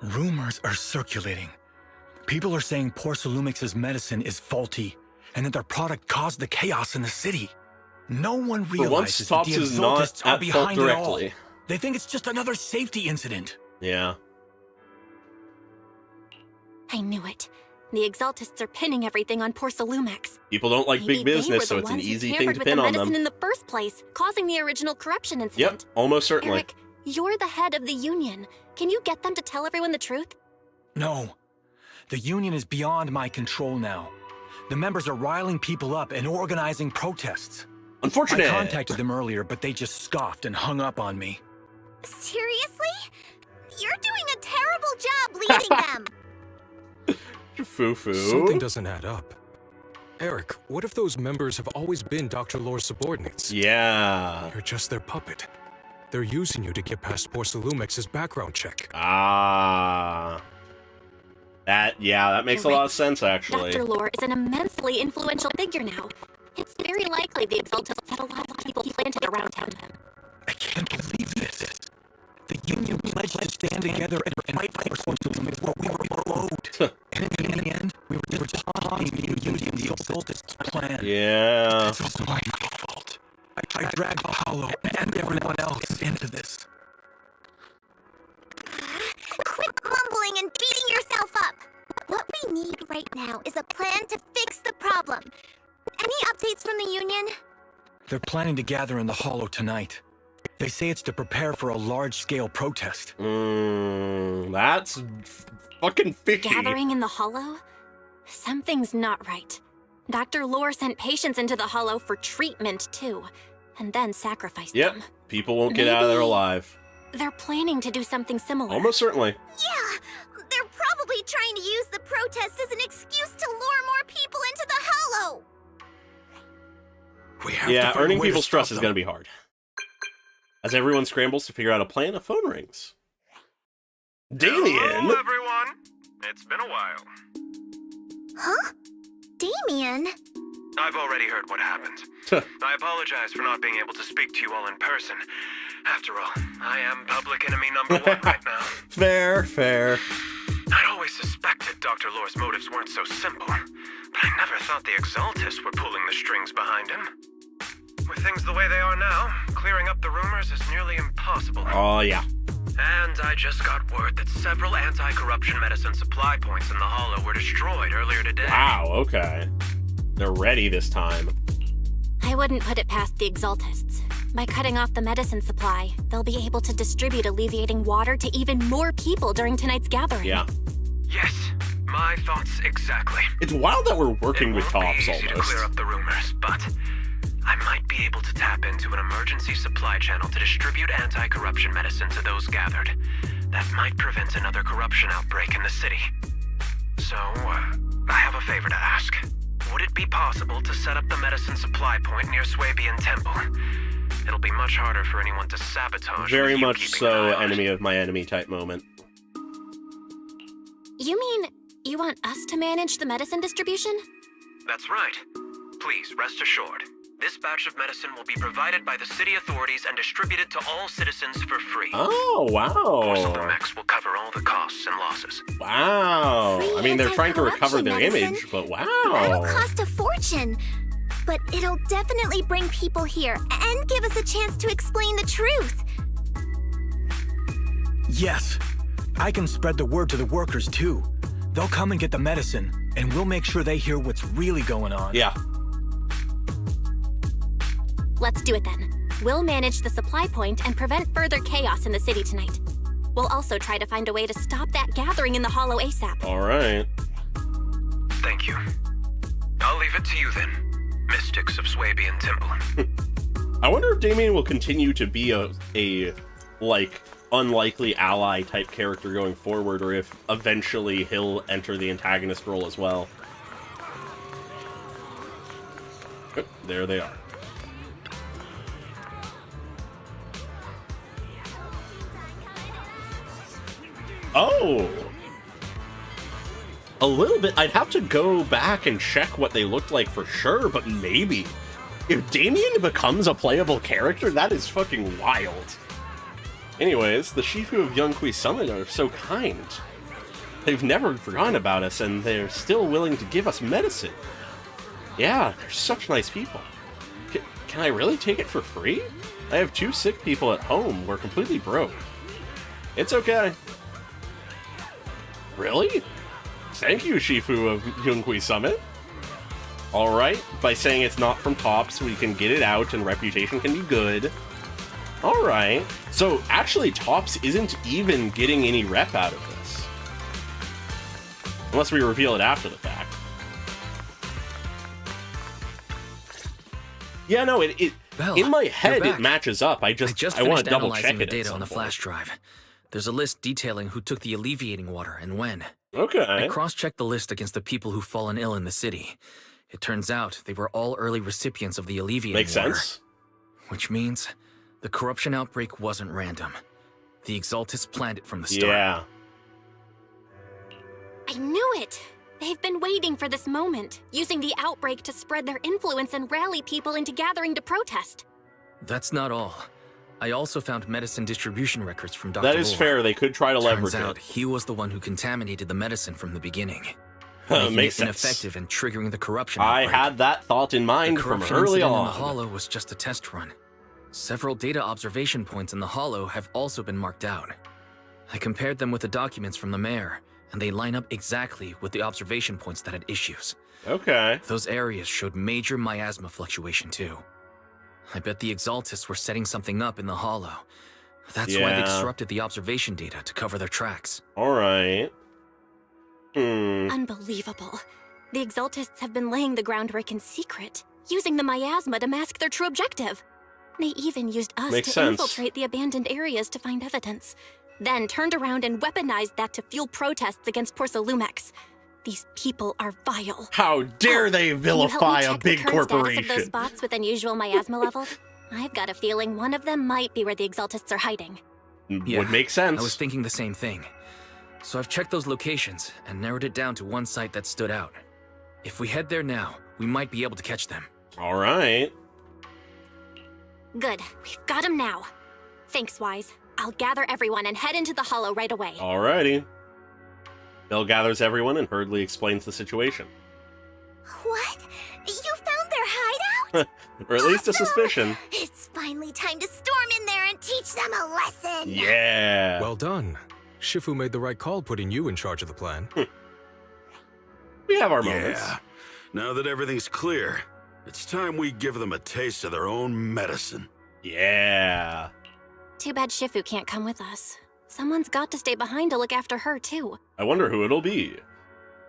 Rumors are circulating. People are saying Porcelumix's medicine is faulty, and that their product caused the chaos in the city. No one realizes that the Exaltists are behind it all. They think it's just another safety incident. Yeah. I knew it. The Exaltists are pinning everything on Porcelumix. People don't like big business, so it's an easy thing to pin on them. In the first place, causing the original corruption incident. Yep, almost certainly. Eric, you're the head of the Union. Can you get them to tell everyone the truth? No. The Union is beyond my control now. The members are riling people up and organizing protests. Unfortunate. I contacted them earlier, but they just scoffed and hung up on me. Seriously? You're doing a terrible job leading them. Foo-foo. Something doesn't add up. Eric, what if those members have always been Dr. Lore's subordinates? Yeah. You're just their puppet. They're using you to get past Porcelumix's background check. Ah. That makes a lot of sense, actually. Dr. Lore is an immensely influential figure now. It's very likely the Exaltists had a lot of people planted around town. I can't believe this. The Union pledged to stand together and fight for Porcelumix while we were below. And in the end, we were just promised me using the occultist plan. Yeah. It's also my fault. I dragged Hollow and everyone else into this. Quit mumbling and beating yourself up. What we need right now is a plan to fix the problem. Any updates from the Union? They're planning to gather in the Hollow tonight. They say it's to prepare for a large-scale protest. That's fucking fishy. Gathering in the Hollow? Something's not right. Dr. Lore sent patients into the Hollow for treatment, too, and then sacrificed them. People won't get out of there alive. They're planning to do something similar. Almost certainly. Yeah, they're probably trying to use the protest as an excuse to lure more people into the Hollow. Yeah, earning people's trust is going to be hard. As everyone scrambles to figure out a plan, a phone rings. Damien! Hello, everyone. It's been a while. Huh? Damien? I've already heard what happened. I apologize for not being able to speak to you all in person. After all, I am public enemy number one right now. Fair. I'd always suspected Dr. Lore's motives weren't so simple, but I never thought the Exaltists were pulling the strings behind him. With things the way they are now, clearing up the rumors is nearly impossible. Oh, yeah. And I just got word that several anti-corruption medicine supply points in the Hollow were destroyed earlier today. Wow, okay. They're ready this time. I wouldn't put it past the Exaltists. By cutting off the medicine supply, they'll be able to distribute alleviating water to even more people during tonight's gathering. Yeah. Yes, my thoughts exactly. It's wild that we're working with Tops Easy to almost. clear up the rumors, but I might be able to tap into an emergency supply channel to distribute anti-corruption medicine to those gathered. That might prevent another corruption outbreak in the city. So, I have a favor to ask. Would it be possible to set up the medicine supply point near Swabian Temple? It'll be much harder for anyone to sabotage. Very with you much keeping so an eye on it. enemy of my enemy type moment. You mean you want us to manage the medicine distribution? That's right. Please, rest assured. This batch of medicine will be provided by the city authorities and distributed to all citizens for free. Oh, wow. Porcelamex will cover all the costs and losses. Wow. I mean, they're trying to recover their medicine? image, but That'll wow. cost a fortune. But it'll definitely bring people here and give us a chance to explain the truth. Yes. I can spread the word to the workers, too. They'll come and get the medicine, and we'll make sure they hear what's really going on. Yeah. Let's do it then. We'll manage the supply point and prevent further chaos in the city tonight. We'll also try to find a way to stop that gathering in the Hollow ASAP. All right. Thank you. I'll leave it to you then, mystics of Swabian Temple. I wonder if Damien will continue to be a like unlikely ally type character going forward, or if eventually he'll enter the antagonist role as well. Oh, there they are. Oh! A little bit. I'd have to go back and check what they looked like for sure, but maybe. If Damien becomes a playable character, that is fucking wild. Anyways, the Shifu of Yunqui Summit are so kind. They've never forgotten about us, and they're still willing to give us medicine. Yeah, they're such nice people. Can I really take it for free? I have 2 sick people at home. We're completely broke. It's okay. Really? Thank you, Shifu of Yunqui Summit. Alright, by saying it's not from Tops, we can get it out and reputation can be good. Alright, so actually Tops isn't even getting any rep out of this. Unless we reveal it after the fact. Yeah, no, Belle, in my you're head back. it matches up. I want to finished double analyzing check the it data at some on the point. flash drive. There's a list detailing who took the alleviating water and when. Okay. I cross-checked the list against the people who've fallen ill in the city. It turns out they were all early recipients of the alleviating Makes water. sense. Which means the corruption outbreak wasn't random. The Exaltists planned it from the start. Yeah. I knew it! They've been waiting for this moment, using the outbreak to spread their influence and rally people into gathering to protest. That's not all. I also found medicine distribution records from Dr. That is Lore. fair. They could try to leverage Turns out it. he was the one who contaminated the medicine from the beginning. making Makes it sense. ineffective and triggering the corruption I outbreak. had that thought in mind The from corruption early incident in on. the Hollow was just a test run. Several data observation points in the Hollow have also been marked out. I compared them with the documents from the mayor, and they line up exactly with the observation points that had issues. Okay. Those areas showed major miasma fluctuation too. I bet the Exaltists were setting something up in the Hollow. That's why they Yeah. disrupted the observation data to cover their tracks. Alright. Unbelievable. The Exaltists have been laying the groundwork in secret, using the miasma to mask their true objective. They even used us Makes to sense. infiltrate the abandoned areas to find evidence, then turned around and weaponized that to fuel protests against Porsalumex. These people are vile. How dare they Can you help me vilify a check the big current status of corporation? those spots with unusual miasma levels? I've got a feeling one of them might be where the Exaltists are hiding. Would make sense. I was thinking the same thing. So I've checked those locations and narrowed it down to one site that stood out. If we head there now, we might be able to catch them. Alright. Good. We've got him now. Thanks, Wise. I'll gather everyone and head into the Hollow right away. Alrighty. Bill gathers everyone and hurriedly explains the situation. What? You found their hideout? Or at least a suspicion. It's finally time to storm in there and teach them a lesson. Yeah. Well done. Shifu made the right call putting you in charge of the plan. We have our moments. Yeah. Now that everything's clear, it's time we give them a taste of their own medicine. Yeah. Too bad Shifu can't come with us. Someone's got to stay behind to look after her, too. I wonder who it'll be.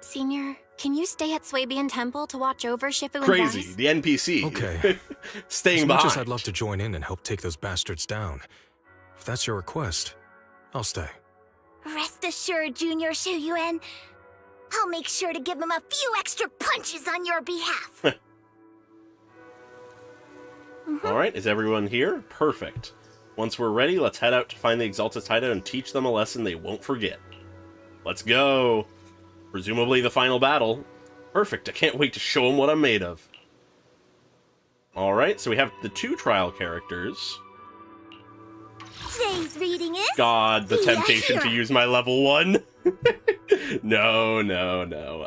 Senior, can you stay at Swabian Temple to watch over Shifu and Crazy. Wise? The NPC. Okay. Staying as much behind. as I'd love to join in and help take those bastards down, if that's your request, I'll stay. Rest assured, Junior Shuyuan. I'll make sure to give him a few extra punches on your behalf. Alright, is everyone here? Perfect. Once we're ready, let's head out to find the Exaltist hideout and teach them a lesson they won't forget. Let's go! Presumably the final battle. Perfect, I can't wait to show them what I'm made of. Alright, so we have the 2 trial characters. Today's reading is... God, the The temptation to Akira. use my level 1. No.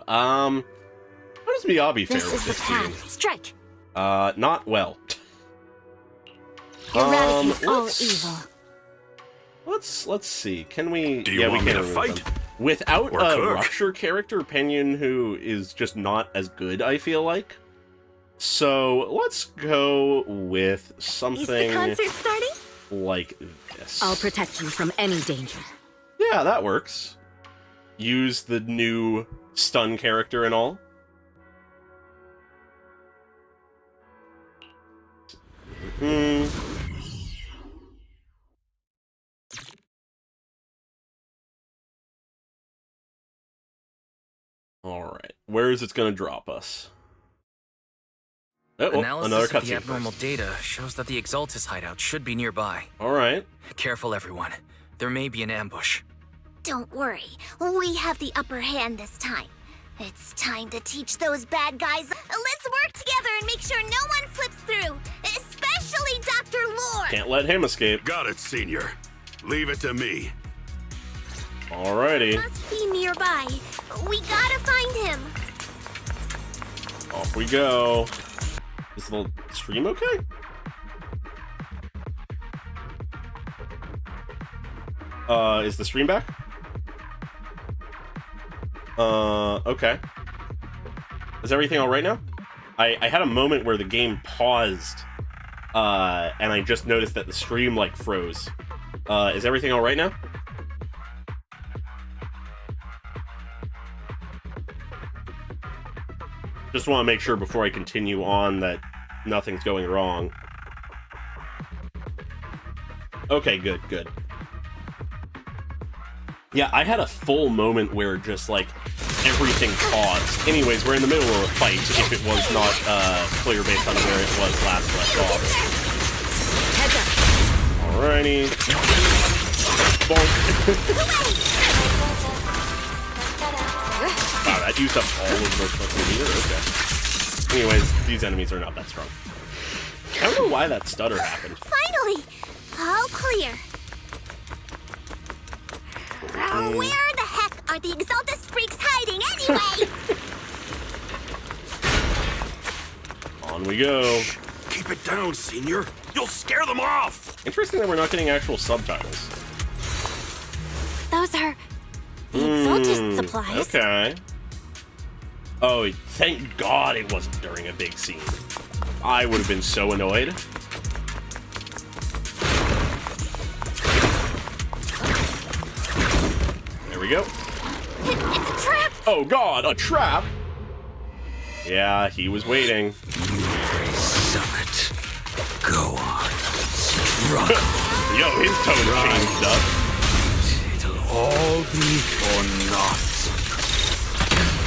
How does Miyabi fare This with is the this team? path. Strike. Not well. Eradicate all let's- evil. Let's see. Can we? Do you yeah, want we me can to remove fight? them. Without Or a cook? Rupture character, Pinyon, who is just not as good, I feel like. So let's go with something Is the concert starting? like this. I'll protect you from any danger. Yeah, that works. Use the new stun character and all. Alright, where is it going to drop us? Oh, Analysis another of the cutscene abnormal first. data shows that the Exaltus hideout should be nearby. Alright. Careful, everyone. There may be an ambush. Don't worry, we have the upper hand this time. It's time to teach those bad guys. Let's work together and make sure no one slips through, especially Dr. Lord. Can't let him escape. Got it, Senior. Leave it to me. Alrighty. Must be nearby. We gotta find him. Off we go. Is the stream okay? Is the stream back? Okay. Is everything alright now? I had a moment where the game paused, and I just noticed that the stream, like, froze. Is everything alright now? Just want to make sure before I continue on that nothing's going wrong. Okay, good. Yeah, I had a full moment where just, like, everything paused. Anyways, we're in the middle of a fight, if it was not clear based on where it was last left off. Alrighty. Bonk. Wow, that used up all of those fucking meter? Okay. Anyways, these enemies are not that strong. I don't know why that stutter happened. Finally, all clear. Where the heck are the Exaltus freaks hiding anyway? On we go. Shh, keep it down, Senior. You'll scare them off. Interesting that we're not getting actual subtitles. Those are the Exaltus supplies. Okay. Oh, thank God it wasn't during a big scene. I would have been so annoyed. There we go. It's a trap! Oh God, a trap! Yeah, he was waiting. Summit. Go on. Struggle. Yo, his tone changed up. It'll all be for naught.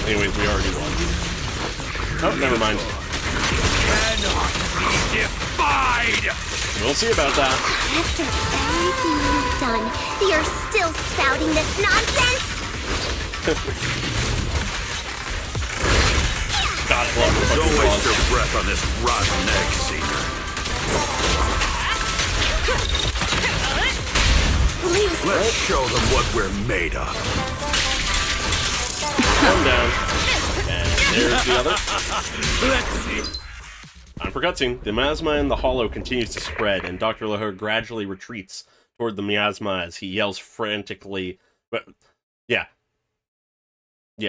Anyways, we already won. Oh, never mind. Cannot be defied! We'll see about that. After everything you've done, you're still spouting this nonsense? God love the Don't fucking waste boss. your breath on this rotten egg, Senior. Let's show them what we're made of. Calm down. And there's the other. Let's see. Time for cutscene. The miasma in the hollow continues to spread, and Dr. Lahore gradually retreats toward the miasma as he yells frantically. But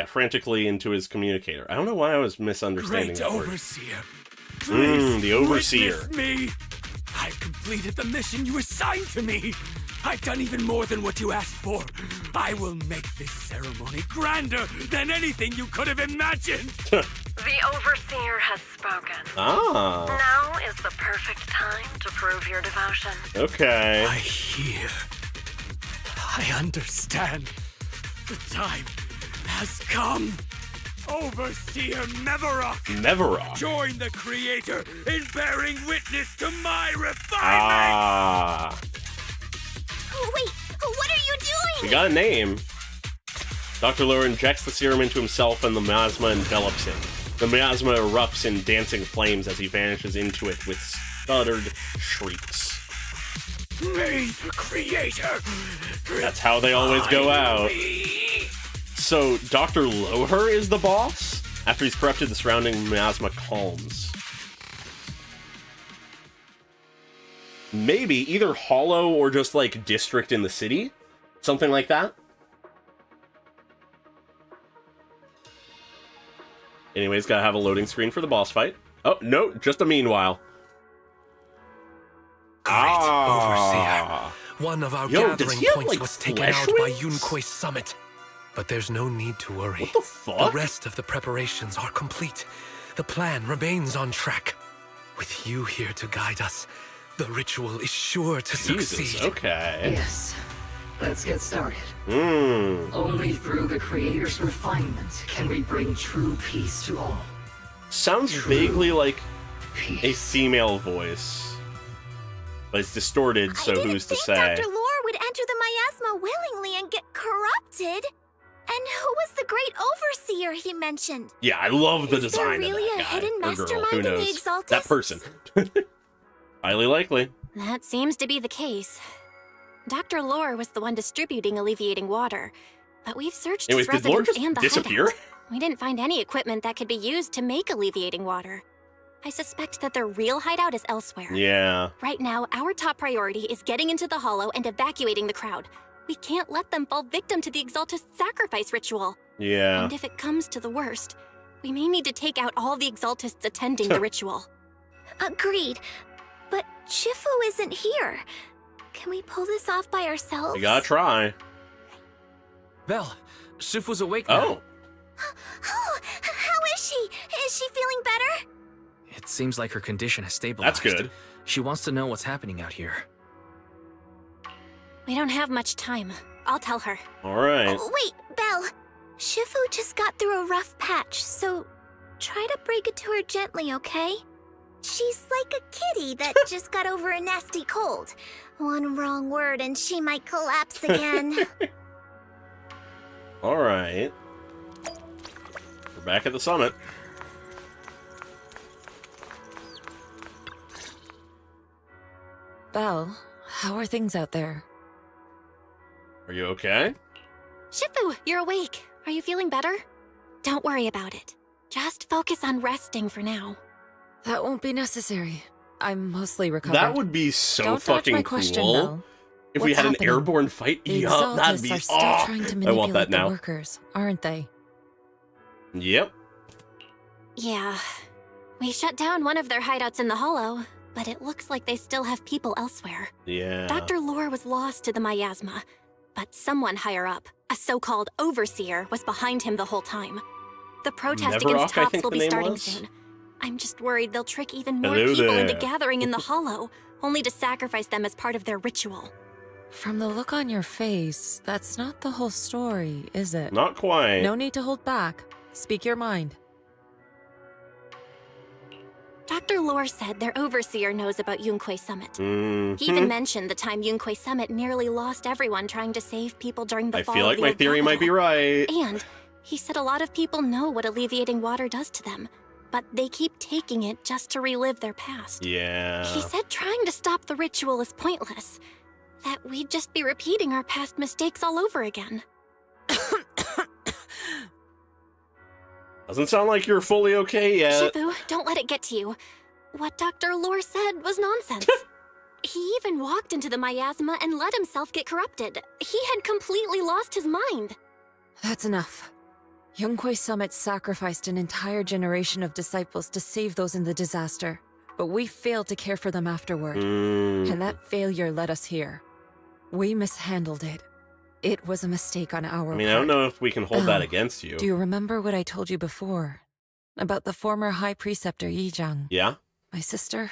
frantically into his communicator. I don't know why I was misunderstanding Great that word. Overseer. The Overseer. Witness me. I've completed the mission you assigned to me. I've done even more than what you asked for. I will make this ceremony grander than anything you could have imagined. The Overseer has spoken. Ah. Now is the perfect time to prove your devotion. Okay. I hear. I understand. The time has come. Overseer Mevarok. Mevarok. Join the Creator in bearing witness to my refinement. Ah. Wait, what are you doing? We got a name. Dr. Lure injects the serum into himself and the miasma envelops him. The miasma erupts in dancing flames as he vanishes into it with stuttered shrieks. May the Creator. That's how they always go out. So, Dr. Loher is the boss? After he's corrupted, the surrounding miasma calms. Maybe either hollow or just like district in the city? Something like that? Anyways, gotta have a loading screen for the boss fight. Oh, no, just a meanwhile. Overseer. One of our gathering points like, was taken out by Yunque's summit. But there's no need to worry. What the fuck? The rest of the preparations are complete. The plan remains on track. With you here to guide us, the ritual is sure to succeed. Okay. Yes. Let's get started. Hmm. Only through the Creator's refinement can we bring true peace to all. Sounds vaguely like a female voice. But it's distorted, so who's to say? Dr. Lore would enter the miasma willingly and get corrupted. And who was the great overseer he mentioned? Yeah, I love the Is there design really of a that guy hidden or girl. mastermind Who in the knows? Exaltists? That person. Highly likely. That seems to be the case. Dr. Lore was the one distributing alleviating water, but we've searched Anyways, his did Lore residence just and the disappear? hideout. We didn't find any equipment that could be used to make alleviating water. I suspect that their real hideout is elsewhere. Yeah. Right now, our top priority is getting into the hollow and evacuating the crowd. We can't let them fall victim to the Exaltist sacrifice ritual. Yeah. And if it comes to the worst, we may need to take out all the Exaltists attending the ritual. Agreed. But Shifu isn't here. Can we pull this off by ourselves? You gotta try. Belle, Shifu's awake now. Oh. Oh, how is she? Is she feeling better? It seems like her condition has stabilized. That's good. She wants to know what's happening out here. We don't have much time. I'll tell her. All right. Oh, wait, Belle. Shifu just got through a rough patch, so try to break it to her gently, okay? She's like a kitty that just got over a nasty cold. One wrong word and she might collapse again. All right. We're back at the summit. Belle, how are things out there? Are you okay? Shifu, you're awake. Are you feeling better? Don't worry about it. Just focus on resting for now. That won't be necessary. I'm mostly recovered. That would be so Don't dodge fucking my question, cool. Belle. If we What's had happening? an airborne fight, The yup, that'd Exaltists be are still trying to I want that manipulate the now. workers, aren't they? Yep. Yeah. We shut down one of their hideouts in the Hollow, but it looks like they still have people elsewhere. Yeah. Dr. Lore was lost to the miasma, but someone higher up, a so-called overseer, was behind him the whole time. The protest against Neverock, I Tops think will the be name starting was? soon. I'm just worried they'll trick even more Hello people into there. gathering in the Hollow, only to sacrifice them as part of their ritual. From the look on your face, that's not the whole story, is it? Not quite. No need to hold back. Speak your mind. Dr. Lore said their overseer knows about Yunque Summit. Mhm. He even mentioned the time Yunque Summit nearly lost everyone trying to save people during the I fall feel of like the my old theory might be capital. right. And he said a lot of people know what alleviating water does to them, but they keep taking it just to relive their past. Yeah. He said trying to stop the ritual is pointless, that we'd just be repeating our past mistakes all over again. Doesn't sound like you're fully okay yet. Shifu, don't let it get to you. What Dr. Lore said was nonsense. He even walked into the miasma and let himself get corrupted. He had completely lost his mind. That's enough. Yunque Summit sacrificed an entire generation of disciples to save those in the disaster, but we failed to care for them afterward. And that failure led us here. We mishandled it. It was a mistake on our I mean, I don't know if we can hold that against you. Do you remember what I told you before? About the former High Preceptor Yizhang? Yeah? My sister?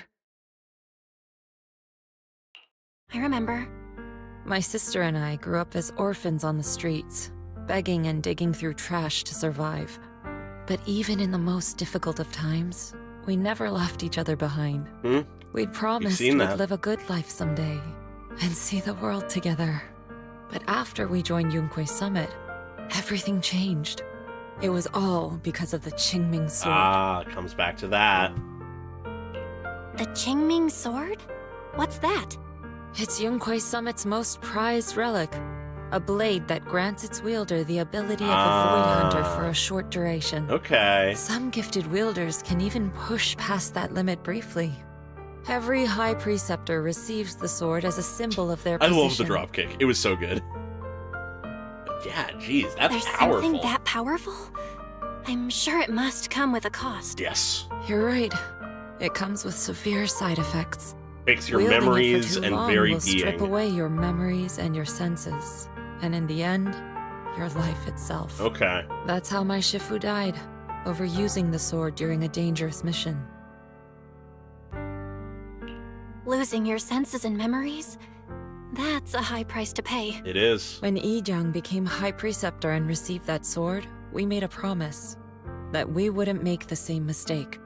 I remember. My sister and I grew up as orphans on the streets, begging and digging through trash to survive. But even in the most difficult of times, we never left each other behind. We'd promised seen we'd that. live a good life someday and see the world together. But after we joined Yunque Summit, everything changed. It was all because of the Qingming sword. Ah, it comes back to that. The Qingming sword? What's that? It's Yunque Summit's most prized relic. A blade that grants its wielder the ability of a void hunter for a short duration. Okay. Some gifted wielders can even push past that limit briefly. Every High Preceptor receives the sword as a symbol of their I position. love the dropkick. It was so good. Yeah, geez, that's There's powerful. something that powerful? I'm sure it must come with a cost. Yes. You're right. It comes with severe side effects. Makes your Wielding it for memories too and long very will strip being. away your memories and your senses. And in the end, your life itself. Okay. That's how my Shifu died, overusing the sword during a dangerous mission. Losing your senses and memories? That's a high price to pay. It is. When Yizhang became High Preceptor and received that sword, we made a promise that we wouldn't make the same mistake.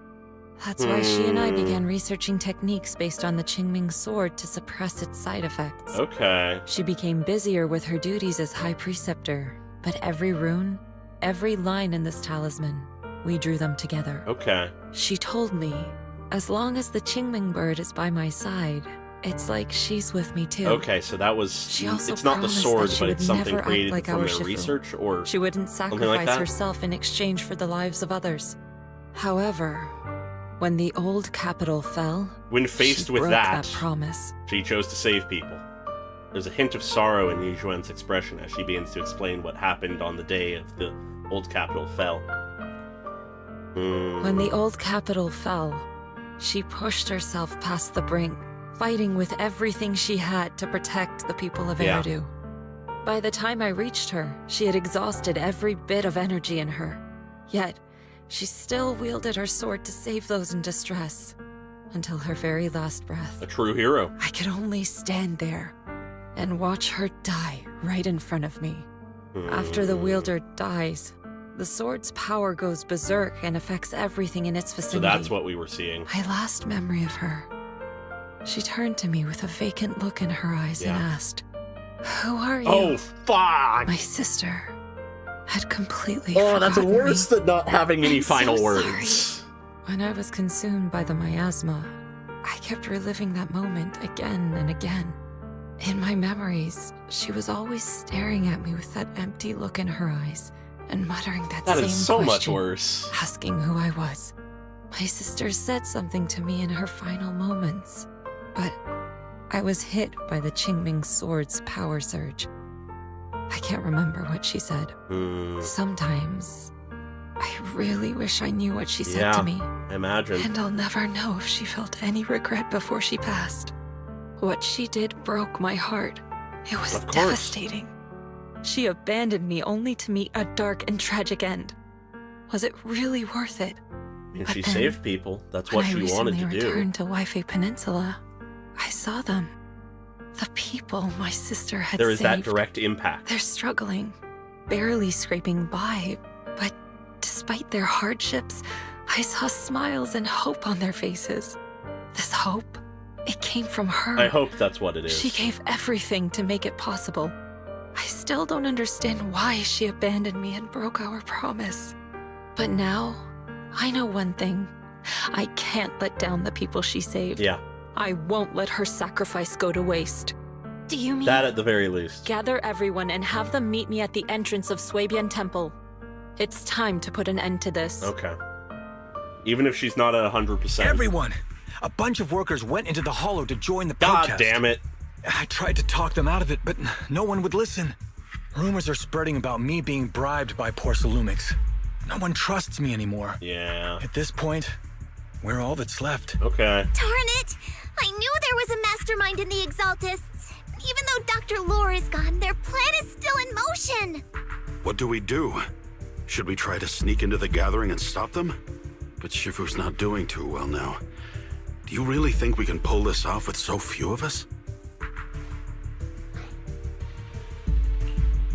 That's why she and I began researching techniques based on the Qingming sword to suppress its side effects. Okay. She became busier with her duties as High Preceptor, but every rune, every line in this talisman, we drew them together. Okay. She told me, as long as the Qingming bird is by my side, it's like she's with me too. Okay, so that was. She also it's not the promised sword, that she but would it's something never act created like from our their Shifu. research, or She wouldn't something sacrifice like that? herself in exchange for the lives of others. However, when the old capital fell, When faced she with broke that, promise. she chose to save people. There's a hint of sorrow in Yu Xuan's expression as she begins to explain what happened on the day of the old capital fell. When the old capital fell, she pushed herself past the brink, fighting with everything she had to protect the people of Yeah. Eridu. By the time I reached her, she had exhausted every bit of energy in her. Yet, she still wielded her sword to save those in distress, until her very last breath. A true hero. I could only stand there and watch her die right in front of me. After the wielder dies, the sword's power goes berserk and affects everything in its So vicinity. that's what we were seeing. My last memory of her. She turned to me with a vacant look in her eyes and Yeah. asked, "Who are you?" Oh, fuck! My sister had completely Oh, that's forgotten worse me. than not having any I'm so final sorry. words. When I was consumed by the miasma, I kept reliving that moment again and again. In my memories, she was always staring at me with that empty look in her eyes and muttering that That same is so much question, worse. asking who I was. My sister said something to me in her final moments, but I was hit by the Qingming sword's power surge. I can't remember what she said. Sometimes, I really wish I knew what she said to me. I imagine. And I'll never know if she felt any regret before she passed. What she did broke my heart. It was devastating. She abandoned me only to meet a dark and tragic end. Was it really worth it? And But she then, saved people. That's what she wanted to when I do. recently returned to Waifei Peninsula, I saw them. The people my sister had There is that saved. direct impact. They're struggling, barely scraping by, but despite their hardships, I saw smiles and hope on their faces. This hope, it came from her. I hope that's what it is. She gave everything to make it possible. I still don't understand why she abandoned me and broke our promise. But now, I know one thing. I can't let down the people she saved. Yeah. I won't let her sacrifice go to waste. Do you mean? That at the very least. Gather everyone and have them meet me at the entrance of Swabian Temple. It's time to put an end to this. Okay. Even if she's not at 100%. Everyone! A bunch of workers went into the hollow to join the protest. God damn it. I tried to talk them out of it, but no one would listen. Rumors are spreading about me being bribed by Porsalumix. No one trusts me anymore. Yeah. At this point, we're all that's left. Okay. Darn it! I knew there was a mastermind in the Exaltists. Even though Dr. Lore is gone, their plan is still in motion. What do we do? Should we try to sneak into the gathering and stop them? But Shifu's not doing too well now. Do you really think we can pull this off with so few of us?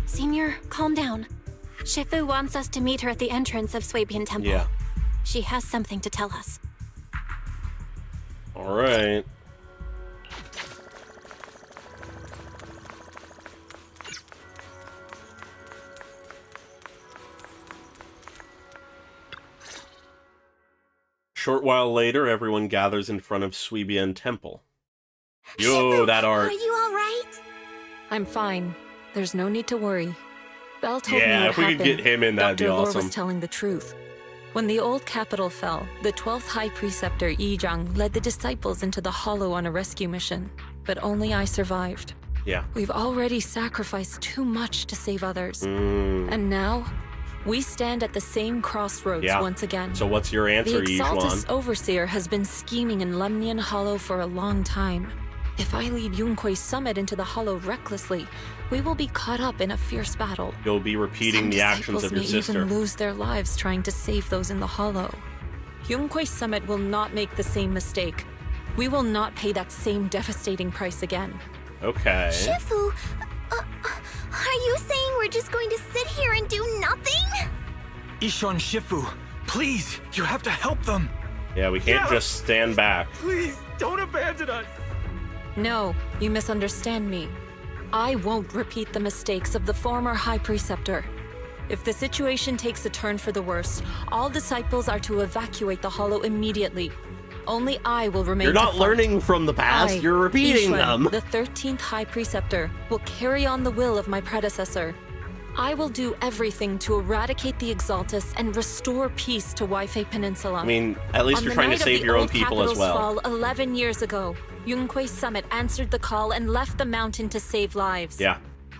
Senior, calm down. Shifu wants us to meet her at the entrance of Swabian Temple. Yeah. She has something to tell us. All right. Short while later, everyone gathers in front of Swabian Temple. Yo, that art. Are you all right? I'm fine. There's no need to worry. Belle told me Yeah, what if we could happened. get him in, that'd be Dr. Lore awesome. was telling the truth. When the old capital fell, the 12th High Preceptor Yi Zhang led the disciples into the Hollow on a rescue mission, but only I survived. Yeah. We've already sacrificed too much to save others. Mm. And now, we stand at the same crossroads Yeah. once again. So what's your answer, The Yijuan? Exaltus Overseer has been scheming in Lemnian Hollow for a long time. If I lead Yunque's summit into the Hollow recklessly, we will be caught up in a fierce battle. You'll be repeating Some the actions disciples of your may sister. even lose their lives trying to save those in the Hollow. Yunque's summit will not make the same mistake. We will not pay that same devastating price again. Okay. Shifu, are you saying we're just going to sit here and do nothing? Ishon Shifu, please, you have to help them. Yeah, we can't just stand back. Please, don't abandon us. No, you misunderstand me. I won't repeat the mistakes of the former High Preceptor. If the situation takes a turn for the worse, all disciples are to evacuate the Hollow immediately. Only I will remain You're to not fight. learning from the past, I, you're repeating Yishuan, them. the 13th High Preceptor, will carry on the will of my predecessor. I will do everything to eradicate the Exaltus and restore peace to Waifei Peninsula. I mean, at least On you're the trying to night of save the your own old people as capital's well. Fall 11 years ago, Yunque's summit answered the call and left the mountain to save lives. Yeah.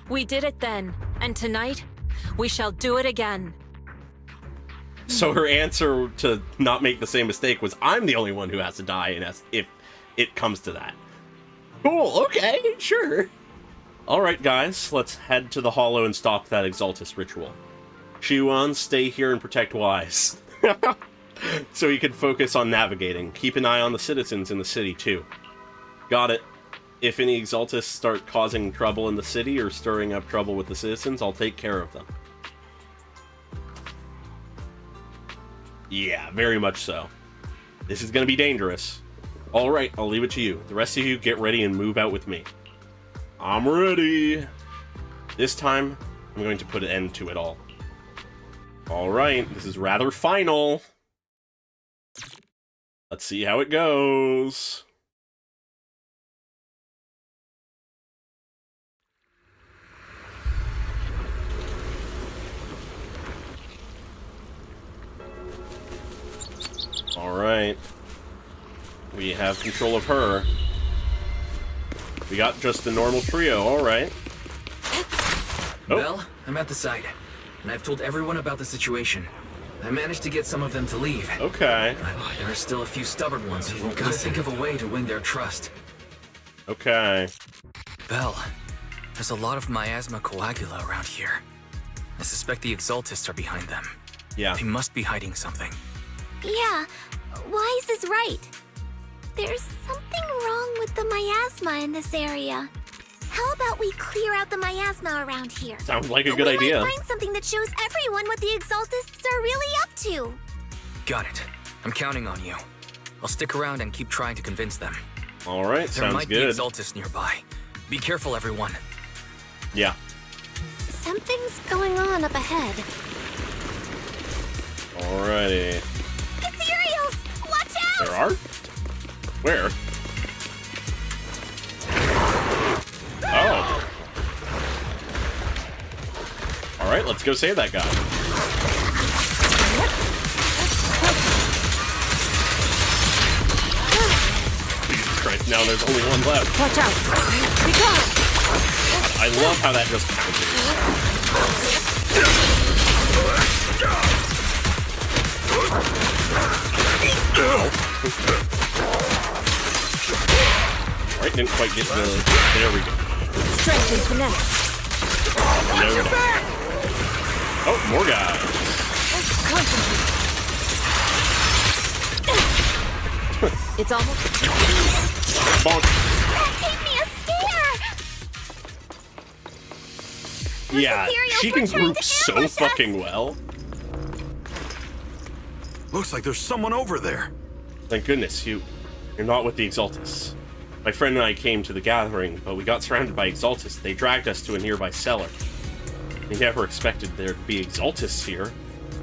We did it then, and tonight, we shall do it again. So her answer to not make the same mistake was, I'm the only one who has to die if it comes to that. Cool, okay, sure. Alright guys, let's head to the Hollow and stop that Exaltus ritual. Shuan, stay here and protect Wise. So he can focus on navigating. Keep an eye on the citizens in the city too. Got it. If any Exaltus start causing trouble in the city or stirring up trouble with the citizens, I'll take care of them. Yeah, very much so. This is going to be dangerous. Alright, I'll leave it to you. The rest of you get ready and move out with me. I'm ready. This time, I'm going to put an end to it all. Alright, this is rather final. Let's see how it goes. Alright. We have control of her. We got just the normal trio, alright. Belle, I'm at the site, and I've told everyone about the situation. I managed to get some of them to leave. Okay. But there are still a few stubborn ones who gotta think of a way to win their trust. Okay. Belle, there's a lot of miasma coagula around here. I suspect the Exaltists are behind them. Yeah. They must be hiding something. Yeah, Wise is right. There's something wrong with the miasma in this area. How about we clear out the miasma around here? Sounds like a good idea. We might find something that shows everyone what the Exaltists are really up to. Got it. I'm counting on you. I'll stick around and keep trying to convince them. Alright, There sounds might good. be Exaltists nearby. Be careful, everyone. Yeah. Something's going on up ahead. Alrighty. Ethereals! Watch out! There are? Where? Oh. Alright, let's go save that guy. Jesus Christ, now there's only one left. Watch out! Be gone! I love how that just Alright, didn't quite get the... There we go. Strength and finesse. No. Oh, more guys. It's almost... Bonk. That gave me a scare! Yeah, she can group so fucking well. Looks like there's someone over there. Thank goodness, you're not with the Exaltists. My friend and I came to the gathering, but we got surrounded by Exaltists. They dragged us to a nearby cellar. We never expected there to be Exaltists here,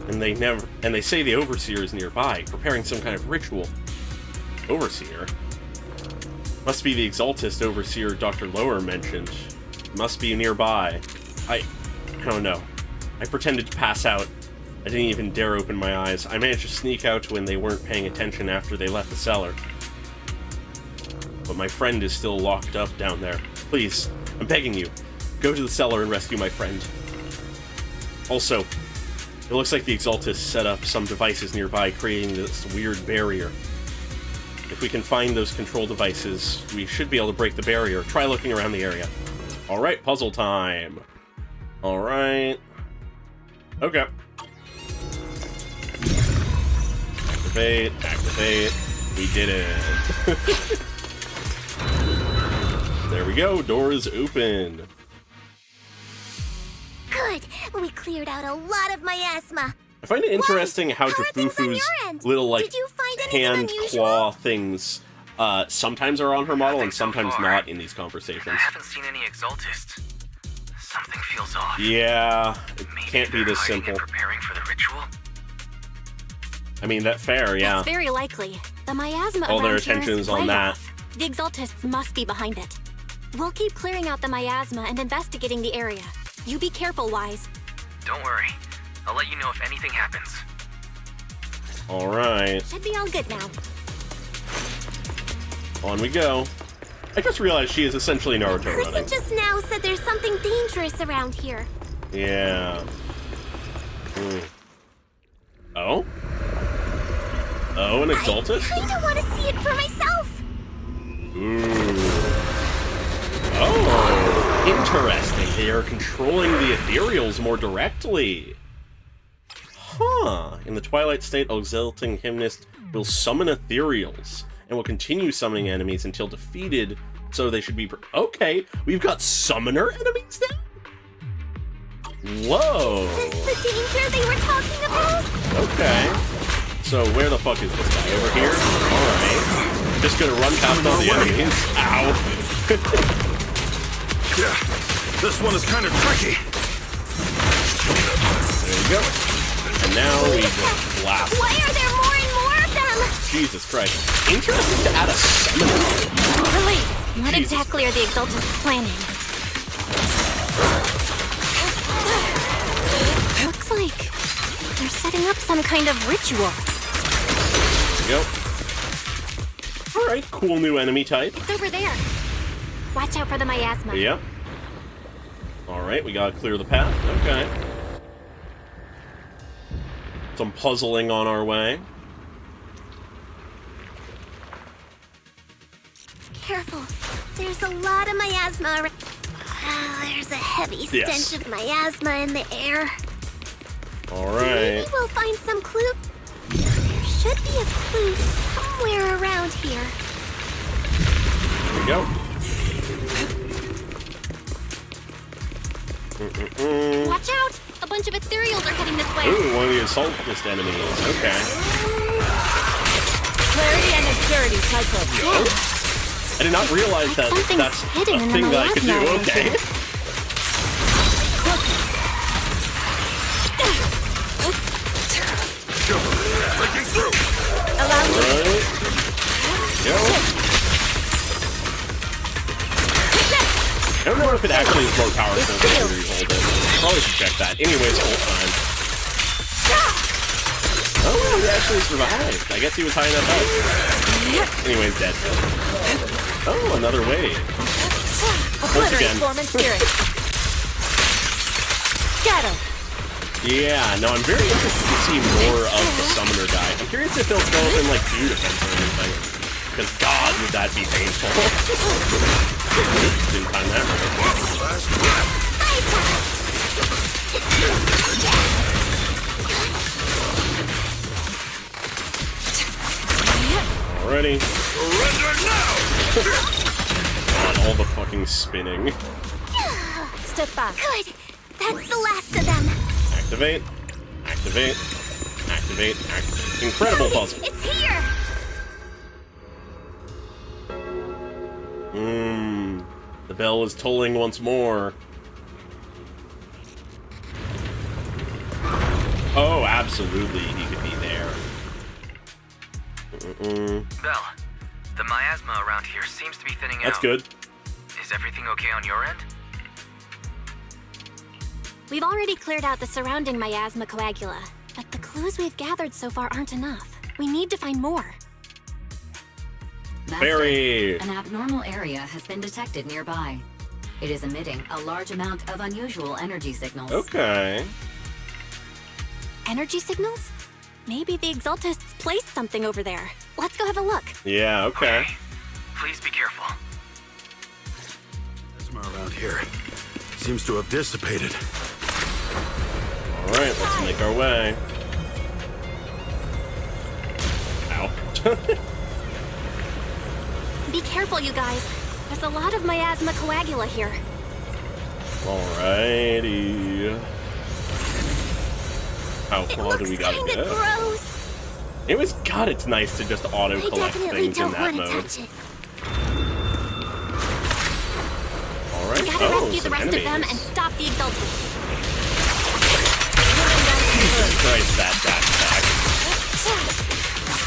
and they say the Overseer is nearby, preparing some kind of ritual. Overseer? Must be the Exaltist Overseer Dr. Lower mentioned. Must be nearby. I don't know. I pretended to pass out. I didn't even dare open my eyes. I managed to sneak out when they weren't paying attention after they left the cellar. But my friend is still locked up down there. Please, I'm begging you, go to the cellar and rescue my friend. Also, it looks like the Exaltists set up some devices nearby, creating this weird barrier. If we can find those control devices, we should be able to break the barrier. Try looking around the area. Alright, puzzle time. Alright. Okay. Activate, activate. We did it. There we go, door is open. Good, we cleared out a lot of miasma. I find it interesting how Jafufu's little, like, hand claw things sometimes are on her model and sometimes not in these conversations. I haven't seen any Exaltists. Something feels off. Yeah, it can't be this simple. Preparing for the ritual? I mean, that's fair, yeah. That's very likely. The miasma All their around here attention is on way that. off. The Exaltists must be behind it. We'll keep clearing out the miasma and investigating the area. You be careful, Wise. Don't worry. I'll let you know if anything happens. Alright. Should be all good now. On we go. I just realized she is essentially Naruto Person running. just now said there's something dangerous around here. Yeah. Oh? Oh, an Exaltist? I kinda wanna see it for myself. Ooh. Oh, interesting. They are controlling the ethereals more directly. Huh. In the Twilight State, Exalting Hymnist will summon ethereals and will continue summoning enemies until defeated, so they should be... Okay, we've got summoner enemies now? Whoa. Is this the danger they were talking about? Okay. So where the fuck is this guy? Over here? Alright. Just gonna run past all the enemies. Ow. Yeah, this one is kind of tricky. There you go. And now we just blast. Why are there more and more of them? Jesus Christ. Interesting to add a summoner. Really? What exactly are the Exaltists planning? Looks like they're setting up some kind of ritual. we go. Alright, cool new enemy type. It's over there. Watch out for the miasma. Yep. Alright, we gotta clear the path. Okay. Some puzzling on our way. Careful. There's a lot of miasma around. There's a heavy stench of miasma in the air. Alright. Maybe we'll find some clue. There should be a clue somewhere around here. Here we go. Watch out! A bunch of ethereals are heading this way. Ooh, one of the assaultist enemies. Okay. Clarity and impurity cycle. I did not realize that that's a thing that I could do. Okay. Breaking through. Allow me. Go. I don't know if it actually is more powerful than you hold it. Probably should check that. Anyways, whole time. Oh, he actually survived. I guess he was high enough up. Anyways, dead. Oh, another wave. Once again. Form and spirit. Scatter. Yeah, no, I'm very interested to see more of the summoner guy. I'm curious if he'll go in like do defense or anything. Because God, would that be painful. Didn't time that right. Alrighty. Surrender now! God, all the fucking spinning. Step back. Good. That's the last of them. Activate. Activate. Activate. Activate. Incredible puzzle. It's here. The bell is tolling once more. Oh, absolutely, he could be there. Bell, the miasma around here seems to be thinning out. That's good. Is everything okay on your end? We've already cleared out the surrounding miasma coagula, but the clues we've gathered so far aren't enough. We need to find more. Master, Very. an abnormal area has been detected nearby. It is emitting a large amount of unusual energy signals. Okay. Energy signals? Maybe the Exaltists placed something over there. Let's go have a look. Yeah, okay. Please be careful. Plasma around here seems to have dissipated. Alright, let's make our way. Ow. Be careful, you guys. There's a lot of miasma coagula here. Alrighty. How far do we gotta Kinda get? gross. It was, God, it's nice to just auto-collect things in that mode. Touch it. Alright, We gotta rescue the rest of them and stop the Exaltists. Jesus Christ, that backpack.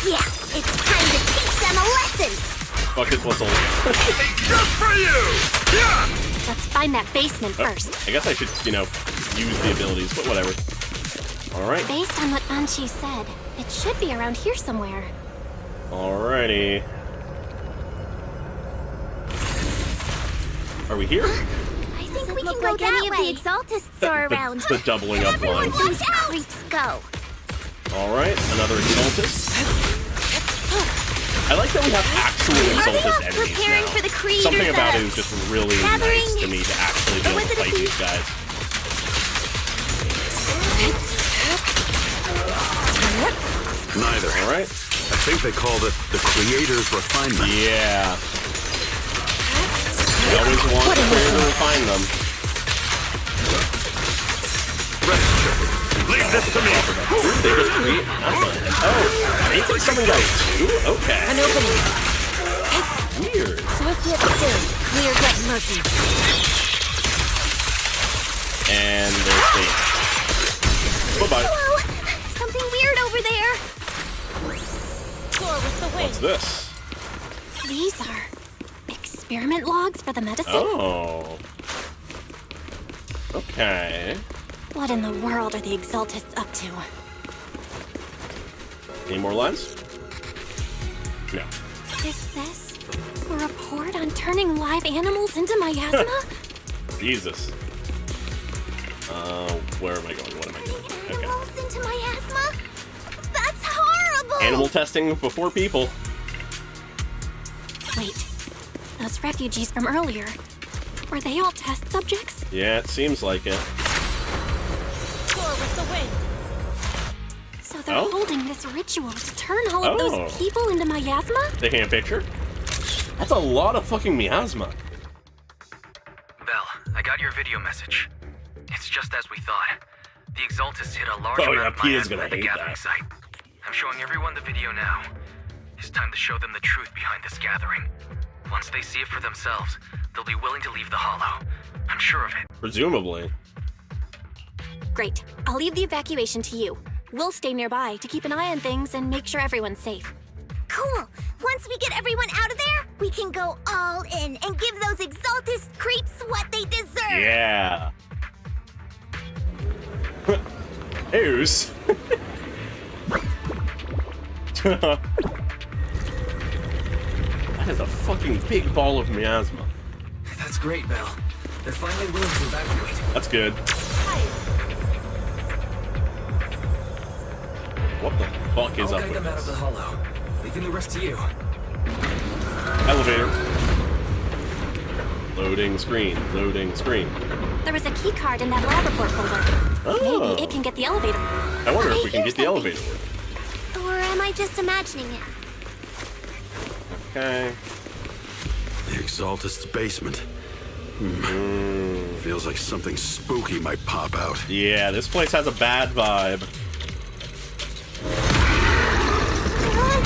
Yeah, it's time to teach them a lesson. Bucket whistle. Just for you! Yeah! Let's find that basement first. I guess I should, you know, use the abilities, but whatever. Alright. Based on what Banshee said, it should be around here somewhere. Alrighty. Are we here? I think we can go that any way. Of the Exaltists are around. The doubling up line. Everyone these creeps go. Alright, another Exaltist. I like that we have actual Exaltist enemies preparing now. for the creators Something about it is just really nice to me to actually be able to fight these guys. Neither. Alright. I think they called it the Creator's Refinement. Yeah. We always want the Creator to refine them. Leave this to me. They just create nothing. Oh, they did something else too? Okay. An opening. Weird. Swift yet still. Clear yet murky. And there's the... Bye-bye. Hello. Something weird over there. Soar with the wind. What's this? These are experiment logs for the medicine? Oh. Okay. What in the world are the Exaltists up to? Any more lines? No. Is this a report on turning live animals into miasma? Jesus. Where am I going? What am I doing? Okay. Animals into miasma? That's horrible! Animal testing before people. Wait, those refugees from earlier, were they all test subjects? Yeah, it seems like it. Soar with the wind. So they're holding this ritual to turn all of those people into miasma? Taking a picture? That's a lot of fucking miasma. Belle, I got your video message. It's just as we thought. The Exaltus hit a large Oh, amount yeah, of P is miasma gonna at the hate gathering that. site. I'm showing everyone the video now. It's time to show them the truth behind this gathering. Once they see it for themselves, they'll be willing to leave the Hollow. I'm sure of it. Presumably. Great. I'll leave the evacuation to you. We'll stay nearby to keep an eye on things and make sure everyone's safe. Cool. Once we get everyone out of there, we can go all in and give those Exaltus creeps what they deserve. Yeah. Ews. That is a fucking big ball of miasma. That's great, Belle. They're finally willing to evacuate. That's good. What the fuck is I'll up guide with them out of this? the Hollow, leaving the rest to you. Elevator. Loading screen. Loading screen. There was a key card in that lab report folder. Oh. Maybe it can get the elevator. I wonder if we can get the elevator working. Or am I just imagining it? Okay. The Exaltist's basement. Feels like something spooky might pop out. Yeah, this place has a bad vibe.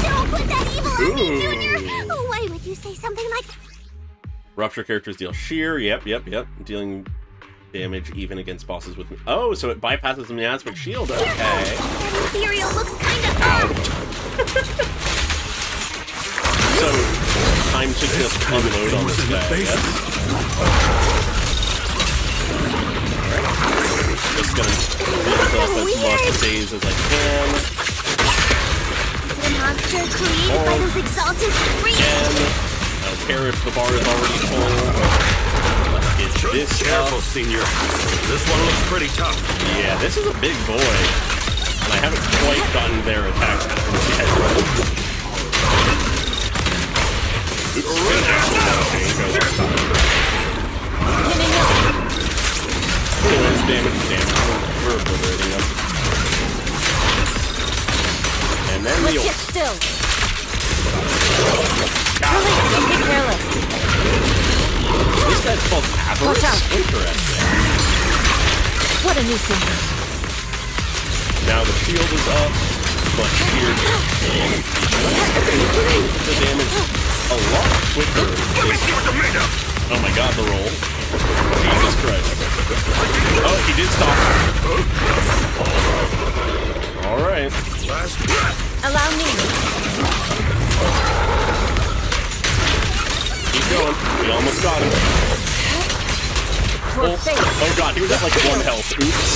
Don't put that evil on me, Junior! Oh, why would you say something like that? Rupture characters deal sheer. Yep. Dealing damage even against bosses with... Oh, so it bypasses the miasmic shield. Okay. That ethereal looks kind of... So, time to just unload on this guy, I guess. Alright. Just gonna build up as much days as I can. Is it a monster created by those Exaltus creeps? I don't care if the bar is already full. Let's get this Careful, up. Senior. This one looks pretty tough. Yeah, this is a big boy. And I haven't quite gotten their attack patterns yet. Oops, good damage. We're obliterating them. And then the Let's ult. get still. Don't be careless. This guy's called Avarice? Watch out. Interesting. What a nuisance. Now the shield is up, but sheer damage. The damage a lot quicker. Oh my god, the roll. Jesus Christ. Oh, he did stop. Alright. Allow me. Keep going. We almost got him. Oh god, he was at like 1 health. Oops.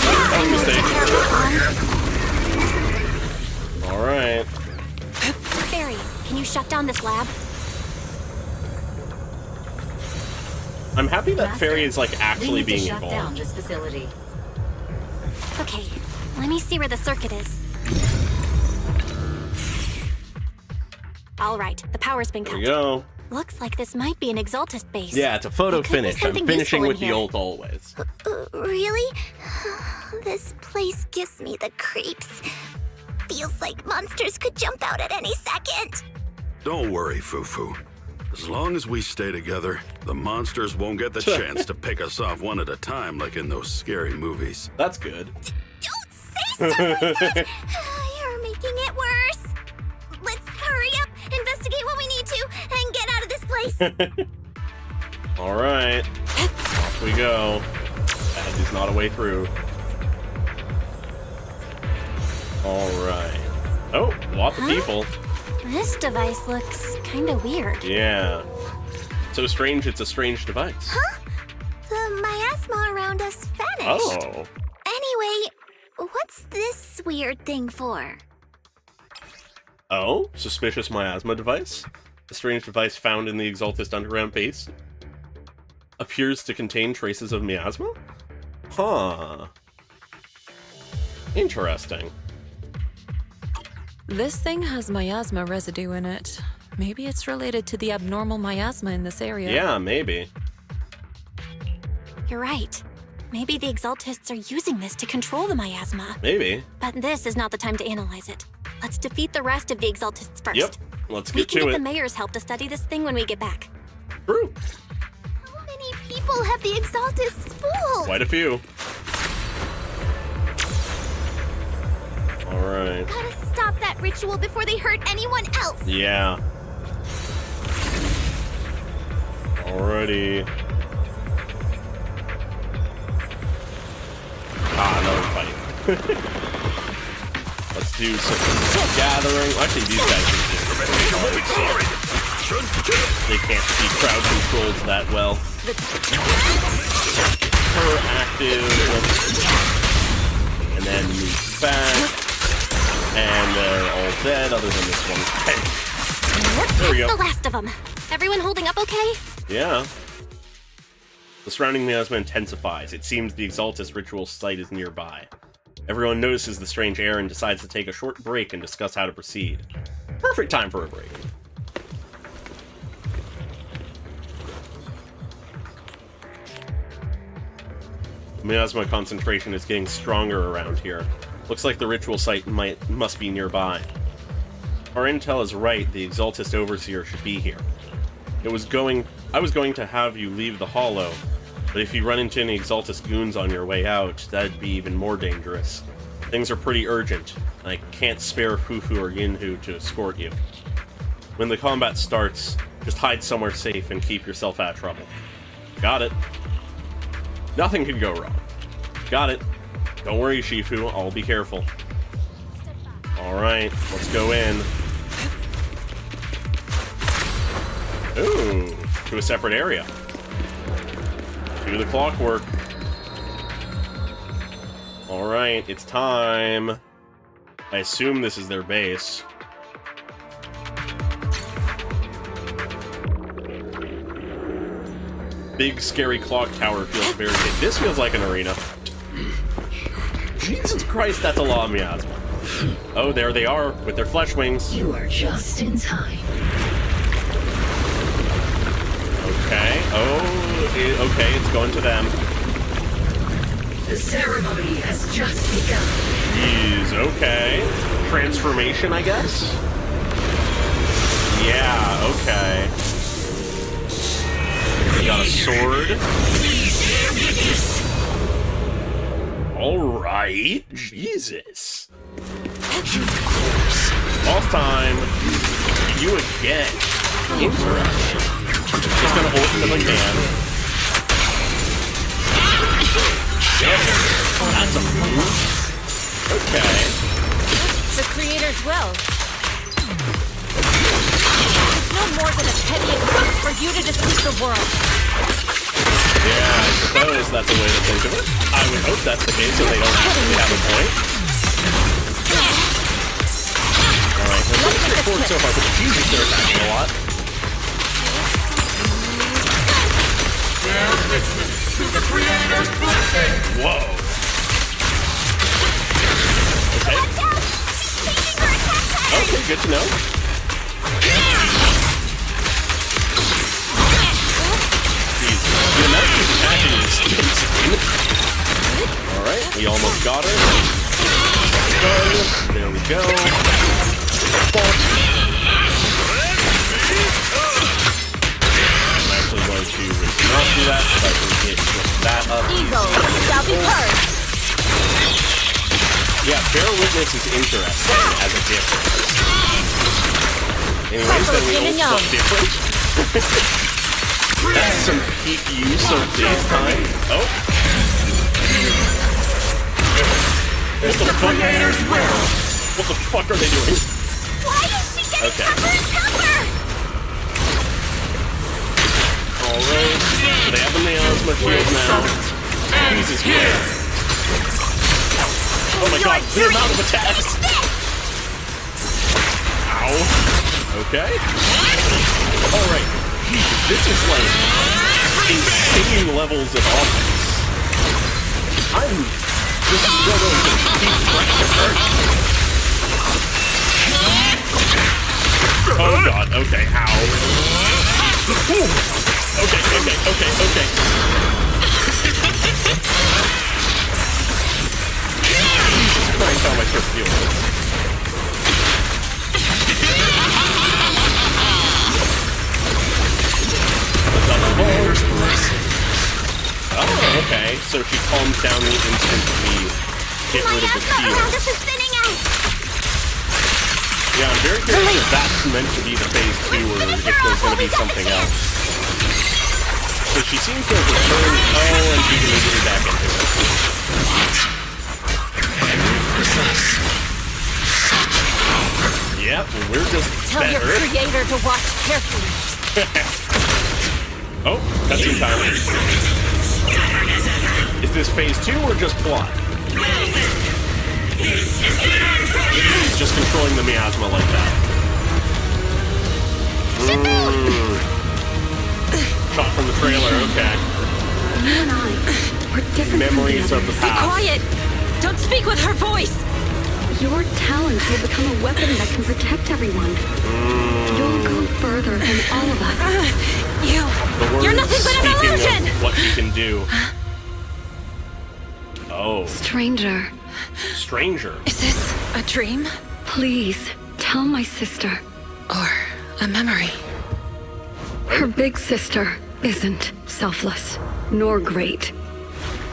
That was a mistake. Alright. Barry, can you shut down this lab? I'm happy that Master, Fairy is like actually we need being to shut down involved. this facility. Okay, let me see where the circuit is. All right, the power's been There cut. we go. Looks like this might be an Exaltus base. Yeah, it's a photo There could be finish. I'm something finishing useful with in the here. ult always. Really? This place gives me the creeps. Feels like monsters could jump out at any second. Don't worry, Fufu. As long as we stay together, the monsters won't get the chance to pick us off one at a time like in those scary movies. That's good. Don't say stuff like that! You're making it worse. Let's hurry up, investigate what we need to, and get out of this place. Alright. Off we go. And there's not a way through. Alright. Oh, lots of people. This device looks kind of weird. Yeah. So strange, it's a strange device. Huh? The miasma around us vanished. Oh. Anyway, what's this weird thing for? Oh, suspicious miasma device. A strange device found in the Exaltist underground base. Appears to contain traces of miasma? Huh. Interesting. This thing has miasma residue in it. Maybe it's related to the abnormal miasma in this area. Yeah, maybe. You're right. Maybe the Exaltists are using this to control the miasma. Maybe. But this is not the time to analyze it. Let's defeat the rest of the Exaltists first. Yep, let's We get can to get it. the mayor's help to study this thing when we get back. True. How many people have the Exaltists fooled? Quite a few. Alright. Gotta stop that ritual before they hurt anyone else. Yeah. Alrighty. Another fight. Let's do some gathering. Actually, these guys are just... They can't see crowd controls that well. Her active. And then move back. And they're all dead, other than this one. Hey. There we go. That's the last of them. Everyone holding up okay? Yeah. The surrounding miasma intensifies. It seems the Exaltist ritual site is nearby. Everyone notices the strange air and decides to take a short break and discuss how to proceed. Perfect time for a break. Miasma concentration is getting stronger around here. Looks like the ritual site must be nearby. Our intel is right, the Exaltist Overseer should be here. I was going to have you leave the Hollow, but if you run into any Exaltist goons on your way out, that'd be even more dangerous. Things are pretty urgent, and I can't spare Fufu or Yinhu to escort you. When the combat starts, just hide somewhere safe and keep yourself out of trouble. Got it. Nothing can go wrong. Got it. Don't worry, Shifu, I'll be careful. Alright, let's go in. Ooh, to a separate area. Do the clockwork. Alright, it's time. I assume this is their base. Big, scary clock tower feels very big. This feels like an arena. Jesus Christ, that's a lot of miasma. Oh, there they are, with their flesh wings. You are just in time. Okay, okay, it's going to them. The ceremony has just begun. Jeez, okay. Transformation, I guess? Yeah, okay. We got a sword. Alright, Jesus. Off time. You again. Interesting. Just gonna ult them again. That's a move. Okay. The Creator's will. It's no more than a petty excuse for you to deceive the world. Yeah, I suppose that's a way to think of it. I would hope that's the case, so they don't actually have a point. Alright, they're pretty straightforward so far, but Jesus, they're attacking a lot. Whoa. Okay. Okay, good to know. Jeez, the amount of attacking is insane. Alright, we almost got her. There we go. I'm actually going to not do that, so I can get that up. Evil shall be purged. Yeah, Bear Witness is interesting as a difference. Anyways, then we ult stuff different. That's some peak use of days time. Oh. What the fuck? What the fuck are they doing? Why is she getting Okay. tougher and tougher? Alright. They have the miasma shield now. Jesus Christ. Oh my god, the amount of attacks! Ow. Okay. Alright. This is like insane levels of offense. I'm just struggling to keep track of her. Oh god, okay, ow. Ooh. Okay. Jesus Christ, how am I supposed to deal with this? Oh, okay. So she calms down the instant we get rid of the shield. Yeah, I'm very curious if that's meant to be the phase 2 or if there's going to be something else. So she seems to have returned. Oh, and she can easily back into it. Yep, we're just Tell better. your creator to watch carefully. Oh, cutscene time. Is this phase 2 or just plot? He's just controlling the miasma like that. Shot from the trailer, okay. You and I, we're different. Memories of the Be past. quiet! Don't speak with her voice! Your talent will become a weapon that can protect everyone. You'll go further than all of us. You're nothing but an illusion! What he can do. Oh. Stranger. Stranger. Is this a dream? Please, tell my sister. Or a memory? Her big sister isn't selfless, nor great.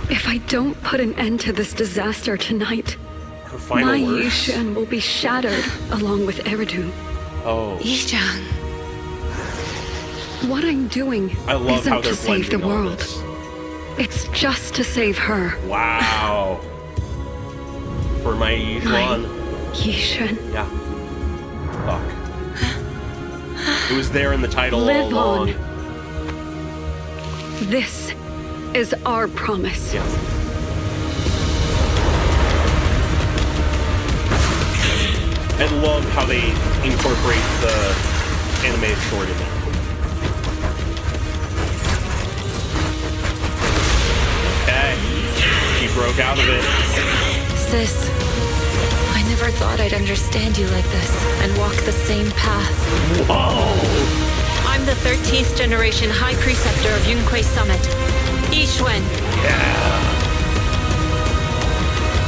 If I don't put an end to this disaster tonight, her final my words? Yishan will be shattered along with Eridu. Oh. Yishan. What I'm doing I love how isn't they're to save the blending all world. this. It's just to save her. Wow. For my Yishan. Yishan. Yeah. Fuck. It was there in the title Live all along. on. This is our promise. Yeah. I love how they incorporate the anime story in there. Okay. She broke out of it. Sis, I never thought I'd understand you like this and walk the same path. Whoa! I'm the 13th generation High Preceptor of Yunquei Summit, Yixuan. Yeah.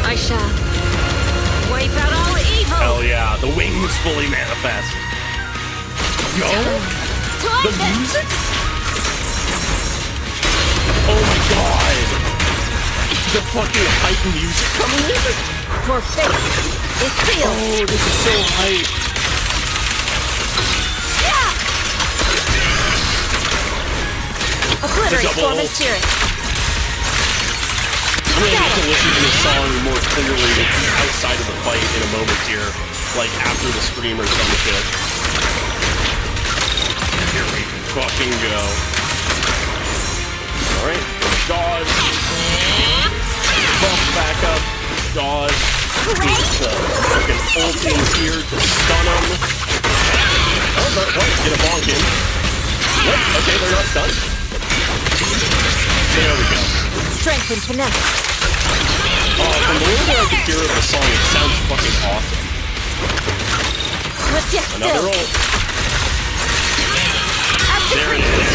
I shall wipe out all evil. Hell yeah, the wings fully manifest. Yo! The music? Oh my god! The fucking hype music coming in? Your fate is sealed. Oh, this is so hype. Obliterate double Storm and ult. Spirit. I'm gonna need to listen to this song more clearly outside of the fight in a moment here. Like after the scream or some shit. Here we fucking go. Alright, dodge. Bump back up. Dodge. Fucking ulting here to stun him. Oh, but what? Get a bonk in. What? Okay, they're not stunned. There we go. Strength and finesse. Oh, from the little bit I could hear of the song, it sounds fucking awesome. Let's get Another still. ult. There it is.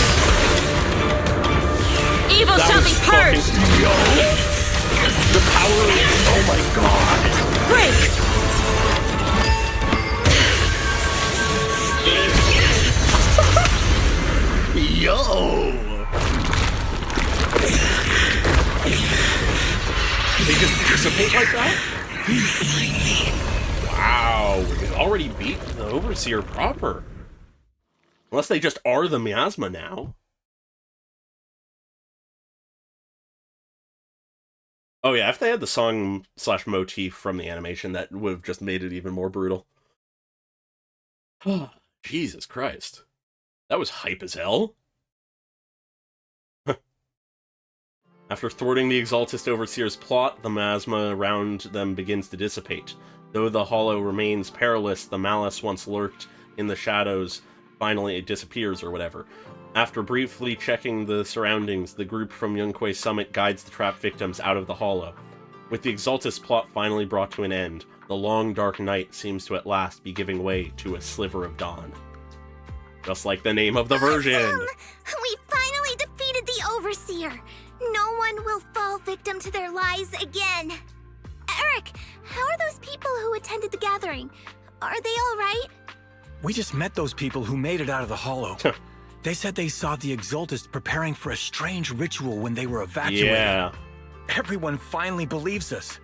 Evil That shall was be purged. fucking- Yo! The power of... Oh my god! Break. Yo! They just dissipate like that? Wow, we already beat the Overseer proper. Unless they just are the miasma now. Oh yeah, if they had the song / motif from the animation, that would have just made it even more brutal. Jesus Christ. That was hype as hell. After thwarting the Exaltist Overseer's plot, the miasma around them begins to dissipate. Though the hollow remains perilous, the malice once lurked in the shadows finally disappears or whatever. After briefly checking the surroundings, the group from Yunque's summit guides the trapped victims out of the hollow. With the Exaltus plot finally brought to an end, the long dark night seems to at last be giving way to a sliver of dawn. Just like the name of the version. We finally defeated the Overseer. No one will fall victim to their lies again. Eric, how are those people who attended the gathering? Are they all right? We just met those people who made it out of the hollow. They said they saw the Exaltus preparing for a strange ritual when they were evacuated. Yeah. Everyone finally believes us.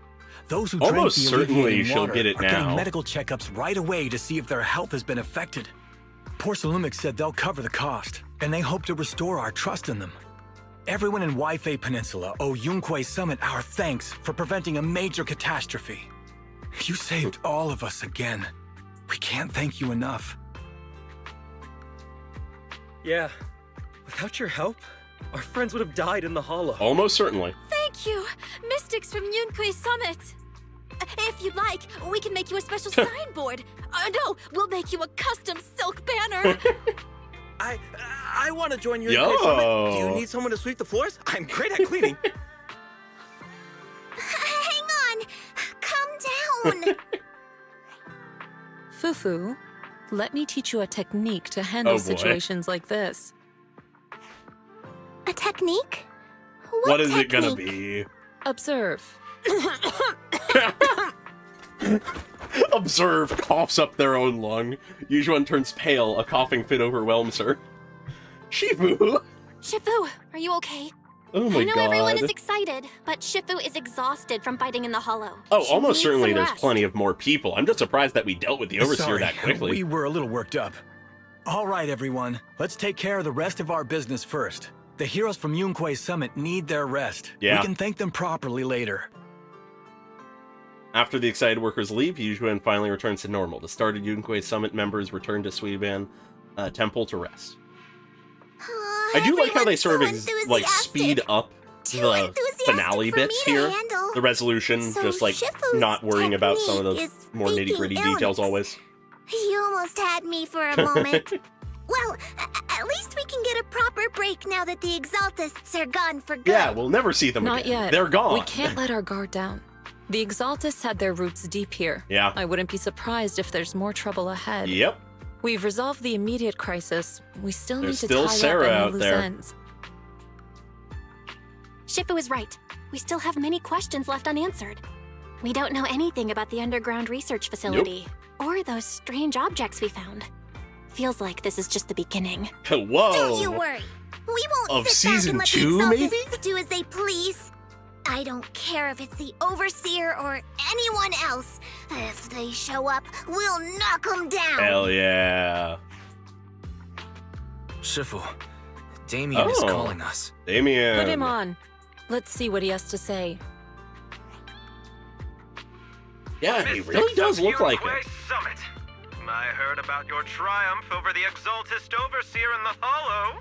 Those who Almost drink the certainly alleviating she'll water get it are now. getting medical checkups right away to see if their health has been affected. Porcelumix said they'll cover the cost, and they hope to restore our trust in them. Everyone in Waifei Peninsula owe Yunque Summit our thanks for preventing a major catastrophe. You saved all of us again. We can't thank you enough. Yeah. Without your help, our friends would have died in the hollow. Almost certainly. Thank you, Mystics from Yunque Summit. If you'd like, we can make you a special signboard. No, we'll make you a custom silk banner. I want to join Yunque Yo. Summit. Do you need someone to sweep the floors? I'm great at cleaning. Hang on! Calm down! Fufu, let me teach you a technique to handle Oh, boy. situations like this. A technique? What is it gonna be? Observe. Observe coughs up their own lung. Yujuan turns pale. A coughing fit overwhelms her. Shifu! Shifu, are you okay? Oh my I know god. everyone is excited, but Shifu is exhausted from fighting in the hollow. Oh, She almost needs certainly some there's rest. plenty of more people. I'm just surprised that we dealt with the Overseer Sorry, that quickly. we were a little worked up. All right, everyone. Let's take care of the rest of our business first. The heroes from Yunque Summit need their rest. Yeah. We can thank them properly later. After the excited workers leave, Yujuan finally returns to normal. The started Yunque Summit members return to Suiban Temple to rest. I do like how they sort of like speed up the finale bits here. The resolution, So just like Shifu's not worrying about some of the technique is more nitty gritty faking details illness. always. You almost had me for a moment. Well, at least we can get a proper break now that the Exaltists are gone for good. Yeah, we'll never see them Not again. yet. They're gone. We can't let our guard down. The Exaltists had their roots deep here. Yeah. I wouldn't be surprised if there's more trouble ahead. Yep. We've resolved the immediate crisis. We still There's need to still tie Sarah up out any loose there. ends. Shifu is right. We still have many questions left unanswered. We don't know anything about the underground research facility or those strange objects we found. Feels like this is just the beginning. Whoa. Don't you worry. We won't Of sit back season and let 2, the maybe? Exaltists do as they please. I don't care if it's the Overseer or anyone else. If they show up, we'll knock them down. Hell yeah. Shifu, Damien is Oh. calling us. Damien. Put him on. Let's see what he has to say. Yeah, he really does look like it. Summit. I heard about your triumph over the Exaltist Overseer in the Hollow.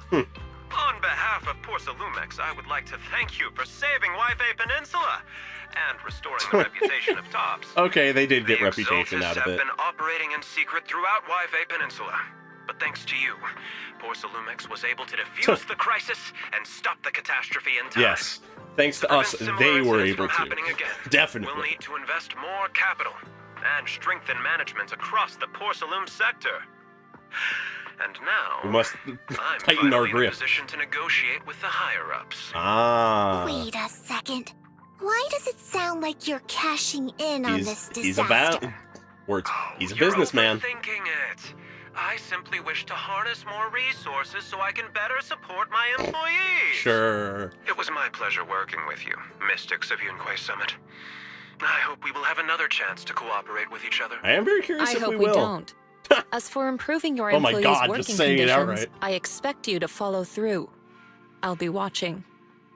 On behalf of Porcelumex, I would like to thank you for saving Waifei Peninsula and restoring the reputation of Tops. Okay, they did get The reputation Exaltists out of have it. been operating in secret throughout Waifei Peninsula. But thanks to you, Porcelumex was able to defuse the crisis and stop the catastrophe in time. Yes. Thanks to us, they were able to. Happening again. Definitely. We'll need to invest more capital and strengthen management across the Porcelume sector. And now, We must I'm tighten our finally in a grip. position to negotiate with the higher-ups. Ah. Wait a second. Why does it sound like you're cashing in on this disaster? He's a bad. He's a businessman. Thinking it. I simply wish to harness more resources so I can better support my employees. Sure. It was my pleasure working with you, Mystics of Yunque Summit. I hope we will have another chance to cooperate with each other. I am very curious I if hope we we will. don't. As for improving your Oh my employees' God, working just saying it conditions, outright. I expect you to follow through. I'll be watching.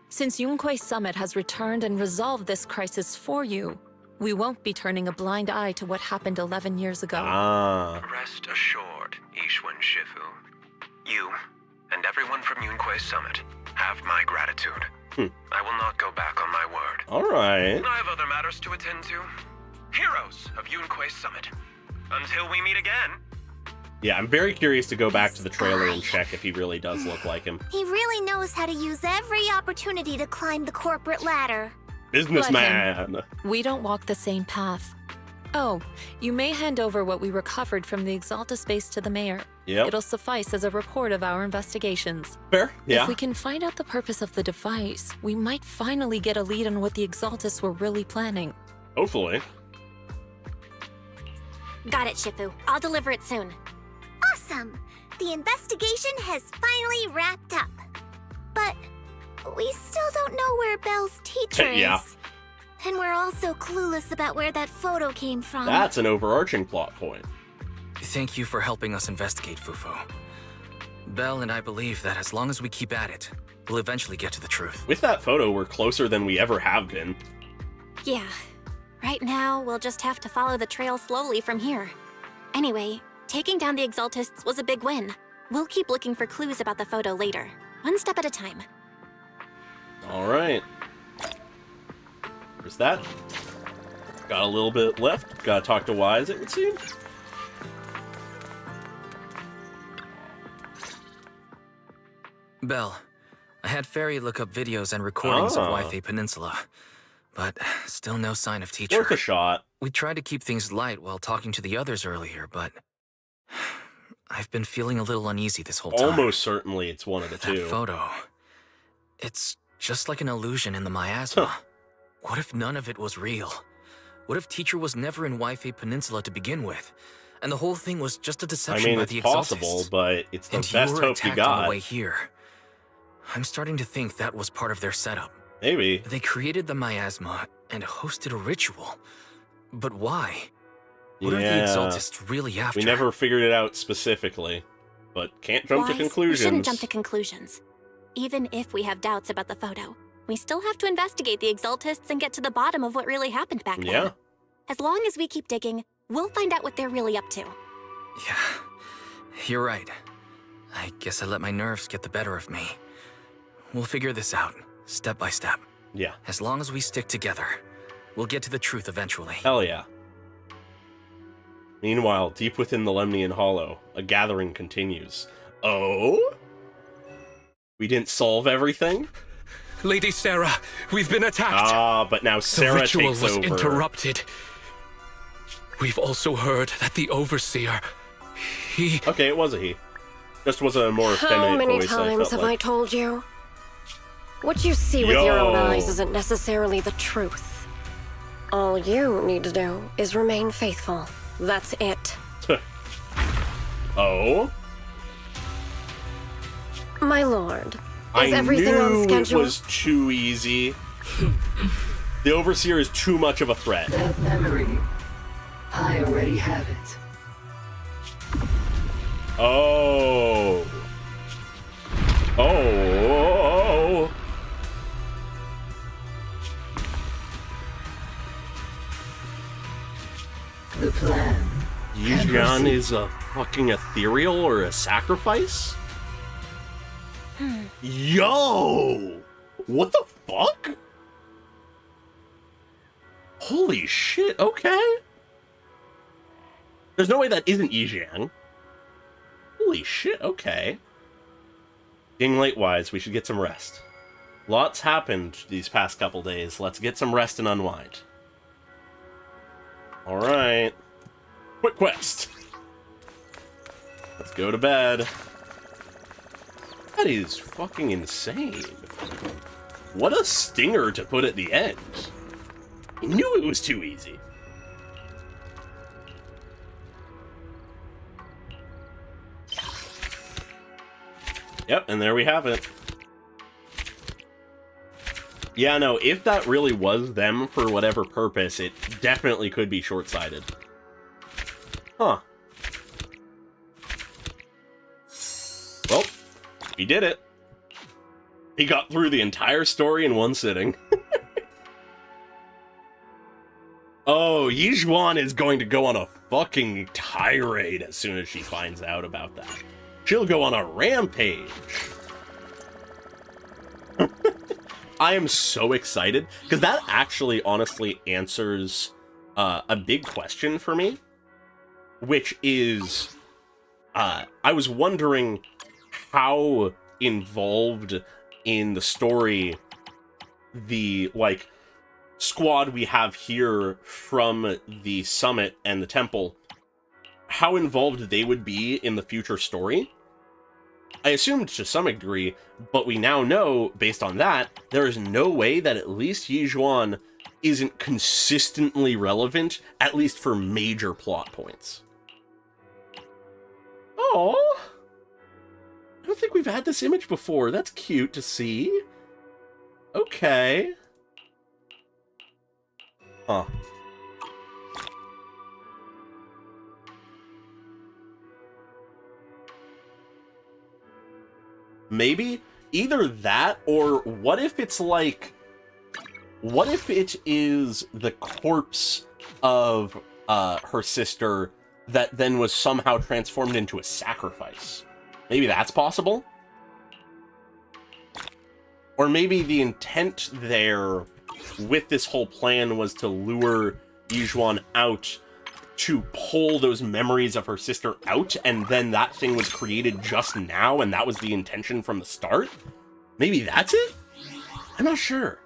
Since Yunque Summit has returned and resolved this crisis for you, we won't be turning a blind eye to what happened 11 years ago. Ah. Rest assured, Ishwan Shifu. You and everyone from Yunque Summit have my gratitude. I will not go back on my word. All right. I have other matters to attend to. Heroes of Yunque Summit. Until we meet again, Yeah, I'm very curious to go back to the trailer and check if he really does look like him. He really knows how to use every opportunity to climb the corporate ladder. Businessman! We don't walk the same path. Oh, you may hand over what we recovered from the Exalta space to the mayor. Yep. It'll suffice as a report of our investigations. Fair, yeah. If we can find out the purpose of the device, we might finally get a lead on what the Exaltists were really planning. Hopefully. Got it, Shifu. I'll deliver it soon. Awesome! The investigation has finally wrapped up. But we still don't know where Belle's teacher is. Yeah. And we're also clueless about where that photo came from. That's an overarching plot point. Thank you for helping us investigate, Fufu. Belle and I believe that as long as we keep at it, we'll eventually get to the truth. With that photo, we're closer than we ever have been. Yeah. Right now, we'll just have to follow the trail slowly from here. Anyway, taking down the Exaltists was a big win. We'll keep looking for clues about the photo later, one step at a time. Alright. There's that. Got a little bit left. Gotta talk to Wise, it would seem. Belle, I had Fairy look up videos and recordings of Wi-Fi Peninsula, but still no sign of teacher. Worth a shot. We tried to keep things light while talking to the others earlier, but I've been feeling a little uneasy this whole time. Almost certainly it's one of the two. That photo. It's just like an illusion in the miasma. What if none of it was real? What if teacher was never in Wi-Fi Peninsula to begin with, and the whole thing was just a deception by the Exaltists? Possible, but it's the best hope you got. On the way here. I'm starting to think that was part of their setup. Maybe. They created the miasma and hosted a ritual. But why? What are the Exaltists really after? We never figured it out specifically, but can't jump to conclusions. We shouldn't jump to conclusions. Even if we have doubts about the photo, we still have to investigate the Exaltists and get to the bottom of what really happened back then. Yeah. As long as we keep digging, we'll find out what they're really up to. Yeah, you're right. I guess I let my nerves get the better of me. We'll figure this out, step by step. Yeah. As long as we stick together, we'll get to the truth eventually. Hell yeah. Meanwhile, deep within the Lemnian Hollow, a gathering continues. Oh? We didn't solve everything? Lady Sarah, we've been attacked. But now Sarah takes over. The ritual was interrupted. We've also heard that the Overseer, he... Okay, it was a he. Just was a more effeminate voice. How many times have I told you? What you see with your own eyes isn't necessarily the truth. All you need to do is remain faithful. That's it. Oh? My lord, is everything on schedule? It was too easy. The Overseer is too much of a threat. That memory, I already have it. Oh. Oh. The plan. Yijian is a fucking ethereal or a sacrifice? Yo! What the fuck? Holy shit, okay. There's no way that isn't Yijian. Holy shit, okay. Getting late-wise, we should get some rest. Lots happened these past couple days. Let's get some rest and unwind. Alright. Quick quest. Let's go to bed. That is fucking insane. What a stinger to put at the end. I knew it was too easy. Yep, and there we have it. Yeah, no, if that really was them for whatever purpose, it definitely could be short-sighted. Huh. Well, he did it. He got through the entire story in one sitting. Oh, Yijuan is going to go on a fucking tirade as soon as she finds out about that. She'll go on a rampage. I am so excited, because that actually honestly answers a big question for me, which is, I was wondering how involved in the story the, like, squad we have here from the summit and the temple, how involved they would be in the future story. I assumed to some degree, but we now know, based on that, there is no way that at least Yijuan isn't consistently relevant, at least for major plot points. Oh, I don't think we've had this image before. That's cute to see. Okay. Huh. Maybe either that, or what if it's like, what if it is the corpse of her sister that then was somehow transformed into a sacrifice? Maybe that's possible? Or maybe the intent there with this whole plan was to lure Yijuan out to pull those memories of her sister out, and then that thing was created just now, and that was the intention from the start? Maybe that's it? I'm not sure.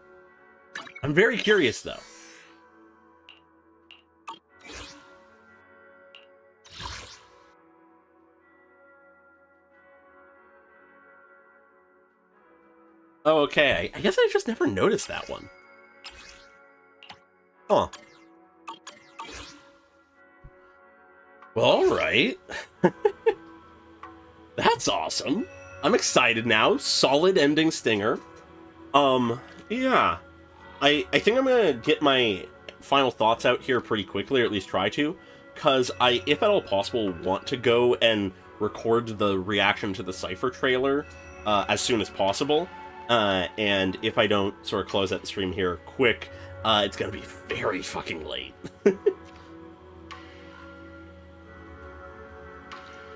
I'm very curious, though. Oh, okay. I guess I just never noticed that one. Huh. Well, alright. That's awesome. I'm excited now. Solid ending stinger. Yeah. I think I'm gonna get my final thoughts out here pretty quickly, or at least try to, because I, if at all possible, want to go and record the reaction to the Cypher trailer as soon as possible. And if I don't sort of close out the stream here quick, it's gonna be very fucking late.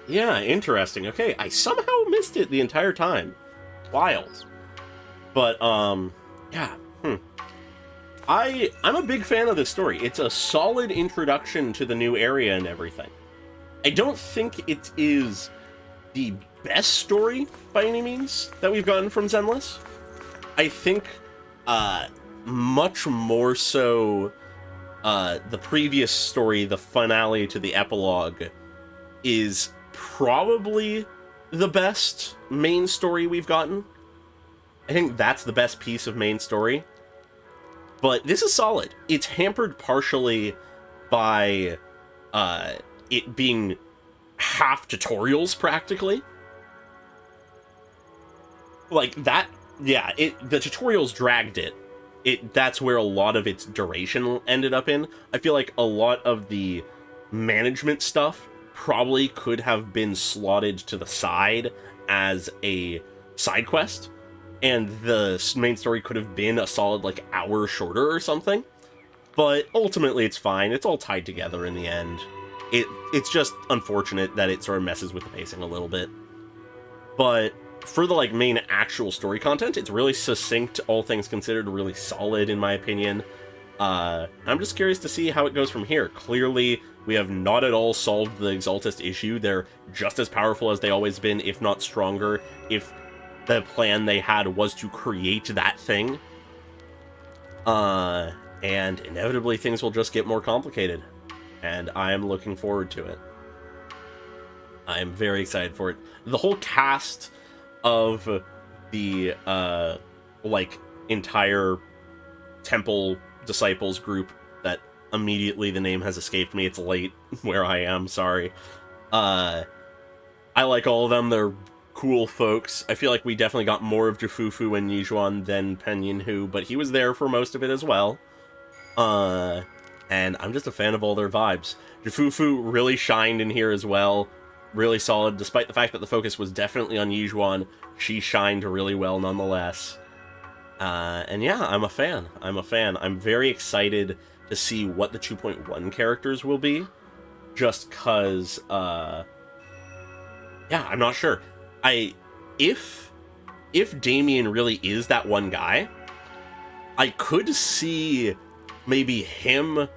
Yeah, interesting. Okay, I somehow missed it the entire time. Wild. But, yeah, I'm a big fan of this story. It's a solid introduction to the new area and everything. I don't think it is the best story, by any means, that we've gotten from Zenless. I think, much more so, the previous story, the finale to the epilogue, is probably the best main story we've gotten. I think that's the best piece of main story. But this is solid. It's hampered partially by it being half tutorials, practically. Like, that, yeah, the tutorials dragged it. That's where a lot of its duration ended up in. I feel like a lot of the management stuff probably could have been slotted to the side as a side quest, and the main story could have been a solid, like, hour shorter or something. But ultimately, it's fine. It's all tied together in the end. It's just unfortunate that it sort of messes with the pacing a little bit. But for the, like, main actual story content, it's really succinct, all things considered, really solid, in my opinion. I'm just curious to see how it goes from here. Clearly, we have not at all solved the Exaltist issue. They're just as powerful as they always been, if not stronger, if the plan they had was to create that thing. And inevitably things will just get more complicated. And I am looking forward to it. I am very excited for it. The whole cast of the, like, entire Temple Disciples group that immediately the name has escaped me. It's late where I am, sorry. I like all of them. They're cool folks. I feel like we definitely got more of Jufufu and Yijuan than Penyinhu, but he was there for most of it as well. And I'm just a fan of all their vibes. Jufufu really shined in here as well. Really solid, despite the fact that the focus was definitely on Yijuan. She shined really well nonetheless. And yeah, I'm a fan. I'm very excited to see what the 2.1 characters will be. Just cause, yeah, I'm not sure. If Damien really is that one guy, I could see maybe him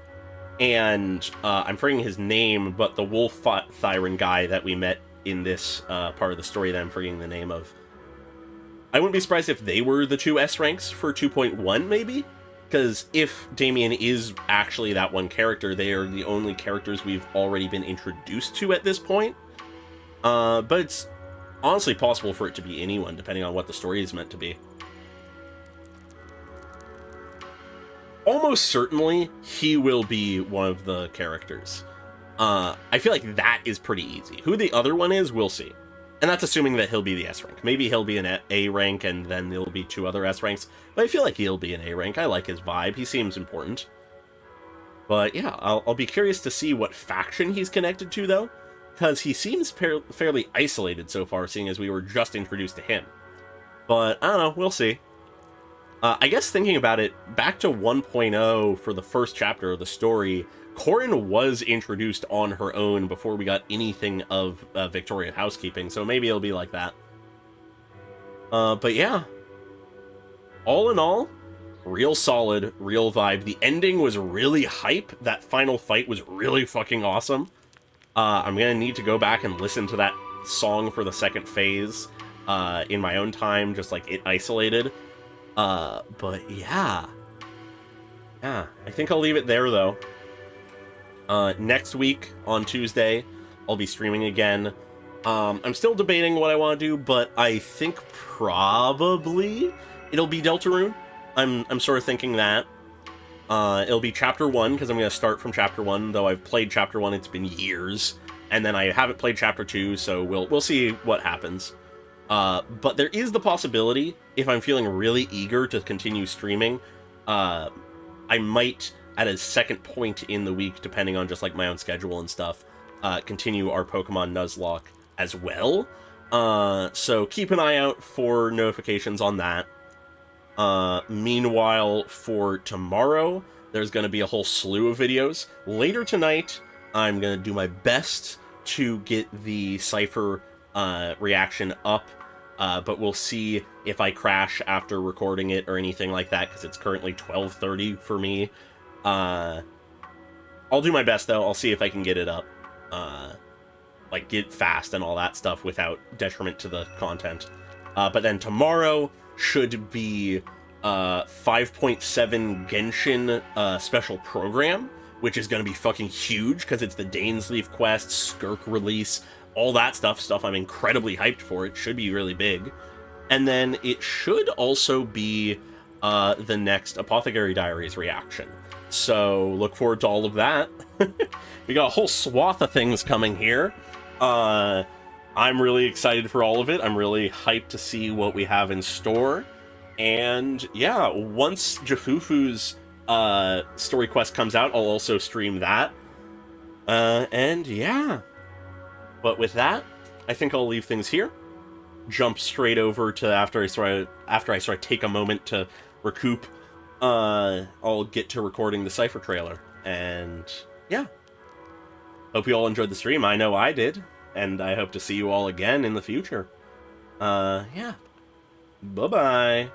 and, I'm forgetting his name, but the Wolf Thyron guy that we met in this part of the story that I'm forgetting the name of. I wouldn't be surprised if they were the two S ranks for 2.1, maybe? Because if Damien is actually that one character, they are the only characters we've already been introduced to at this point. But it's honestly possible for it to be anyone, depending on what the story is meant to be. Almost certainly, he will be one of the characters. I feel like that is pretty easy. Who the other one is, we'll see. And that's assuming that he'll be the S rank. Maybe he'll be an A rank, and then there'll be 2 other S ranks. But I feel like he'll be an A rank. I like his vibe. He seems important. But yeah, I'll be curious to see what faction he's connected to, though. Because he seems fairly isolated so far, seeing as we were just introduced to him. But, I don't know. We'll see. I guess thinking about it, back to 1.0 for the first chapter of the story, Corin was introduced on her own before we got anything of Victoria housekeeping, so maybe it'll be like that. But yeah. All in all, real solid, real vibe. The ending was really hype. That final fight was really fucking awesome. I'm gonna need to go back and listen to that song for the second phase in my own time, just like it isolated. But yeah. Yeah, I think I'll leave it there, though. Next week, on Tuesday, I'll be streaming again. I'm still debating what I want to do, but I think probably it'll be Deltarune. I'm sort of thinking that. It'll be Chapter 1, because I'm going to start from Chapter 1, though I've played Chapter 1, it's been years. And then I haven't played Chapter 2, so we'll see what happens. But there is the possibility, if I'm feeling really eager to continue streaming, I might, at a second point in the week, depending on just like my own schedule and stuff, continue our Pokemon Nuzlocke as well. So keep an eye out for notifications on that. Meanwhile, for tomorrow, there's going to be a whole slew of videos. Later tonight, I'm going to do my best to get the Cypher reaction up. But we'll see if I crash after recording it or anything like that, because it's currently 12:30 for me. I'll do my best, though. I'll see if I can get it up. Like, get fast and all that stuff without detriment to the content. But then tomorrow should be 5.7 Genshin special program, which is going to be fucking huge, because it's the Dainsleif quest, Skirk release, all that stuff I'm incredibly hyped for. It should be really big. And then it should also be the next Apothecary Diaries reaction. So look forward to all of that. We got a whole swath of things coming here. I'm really excited for all of it. I'm really hyped to see what we have in store. And yeah, once Jafufu's story quest comes out, I'll also stream that. And yeah. But with that, I think I'll leave things here. Jump straight over to after I sort of take a moment to recoup. I'll get to recording the Cypher trailer. And yeah. Hope you all enjoyed the stream. I know I did. And I hope to see you all again in the future. Yeah. Bye-bye.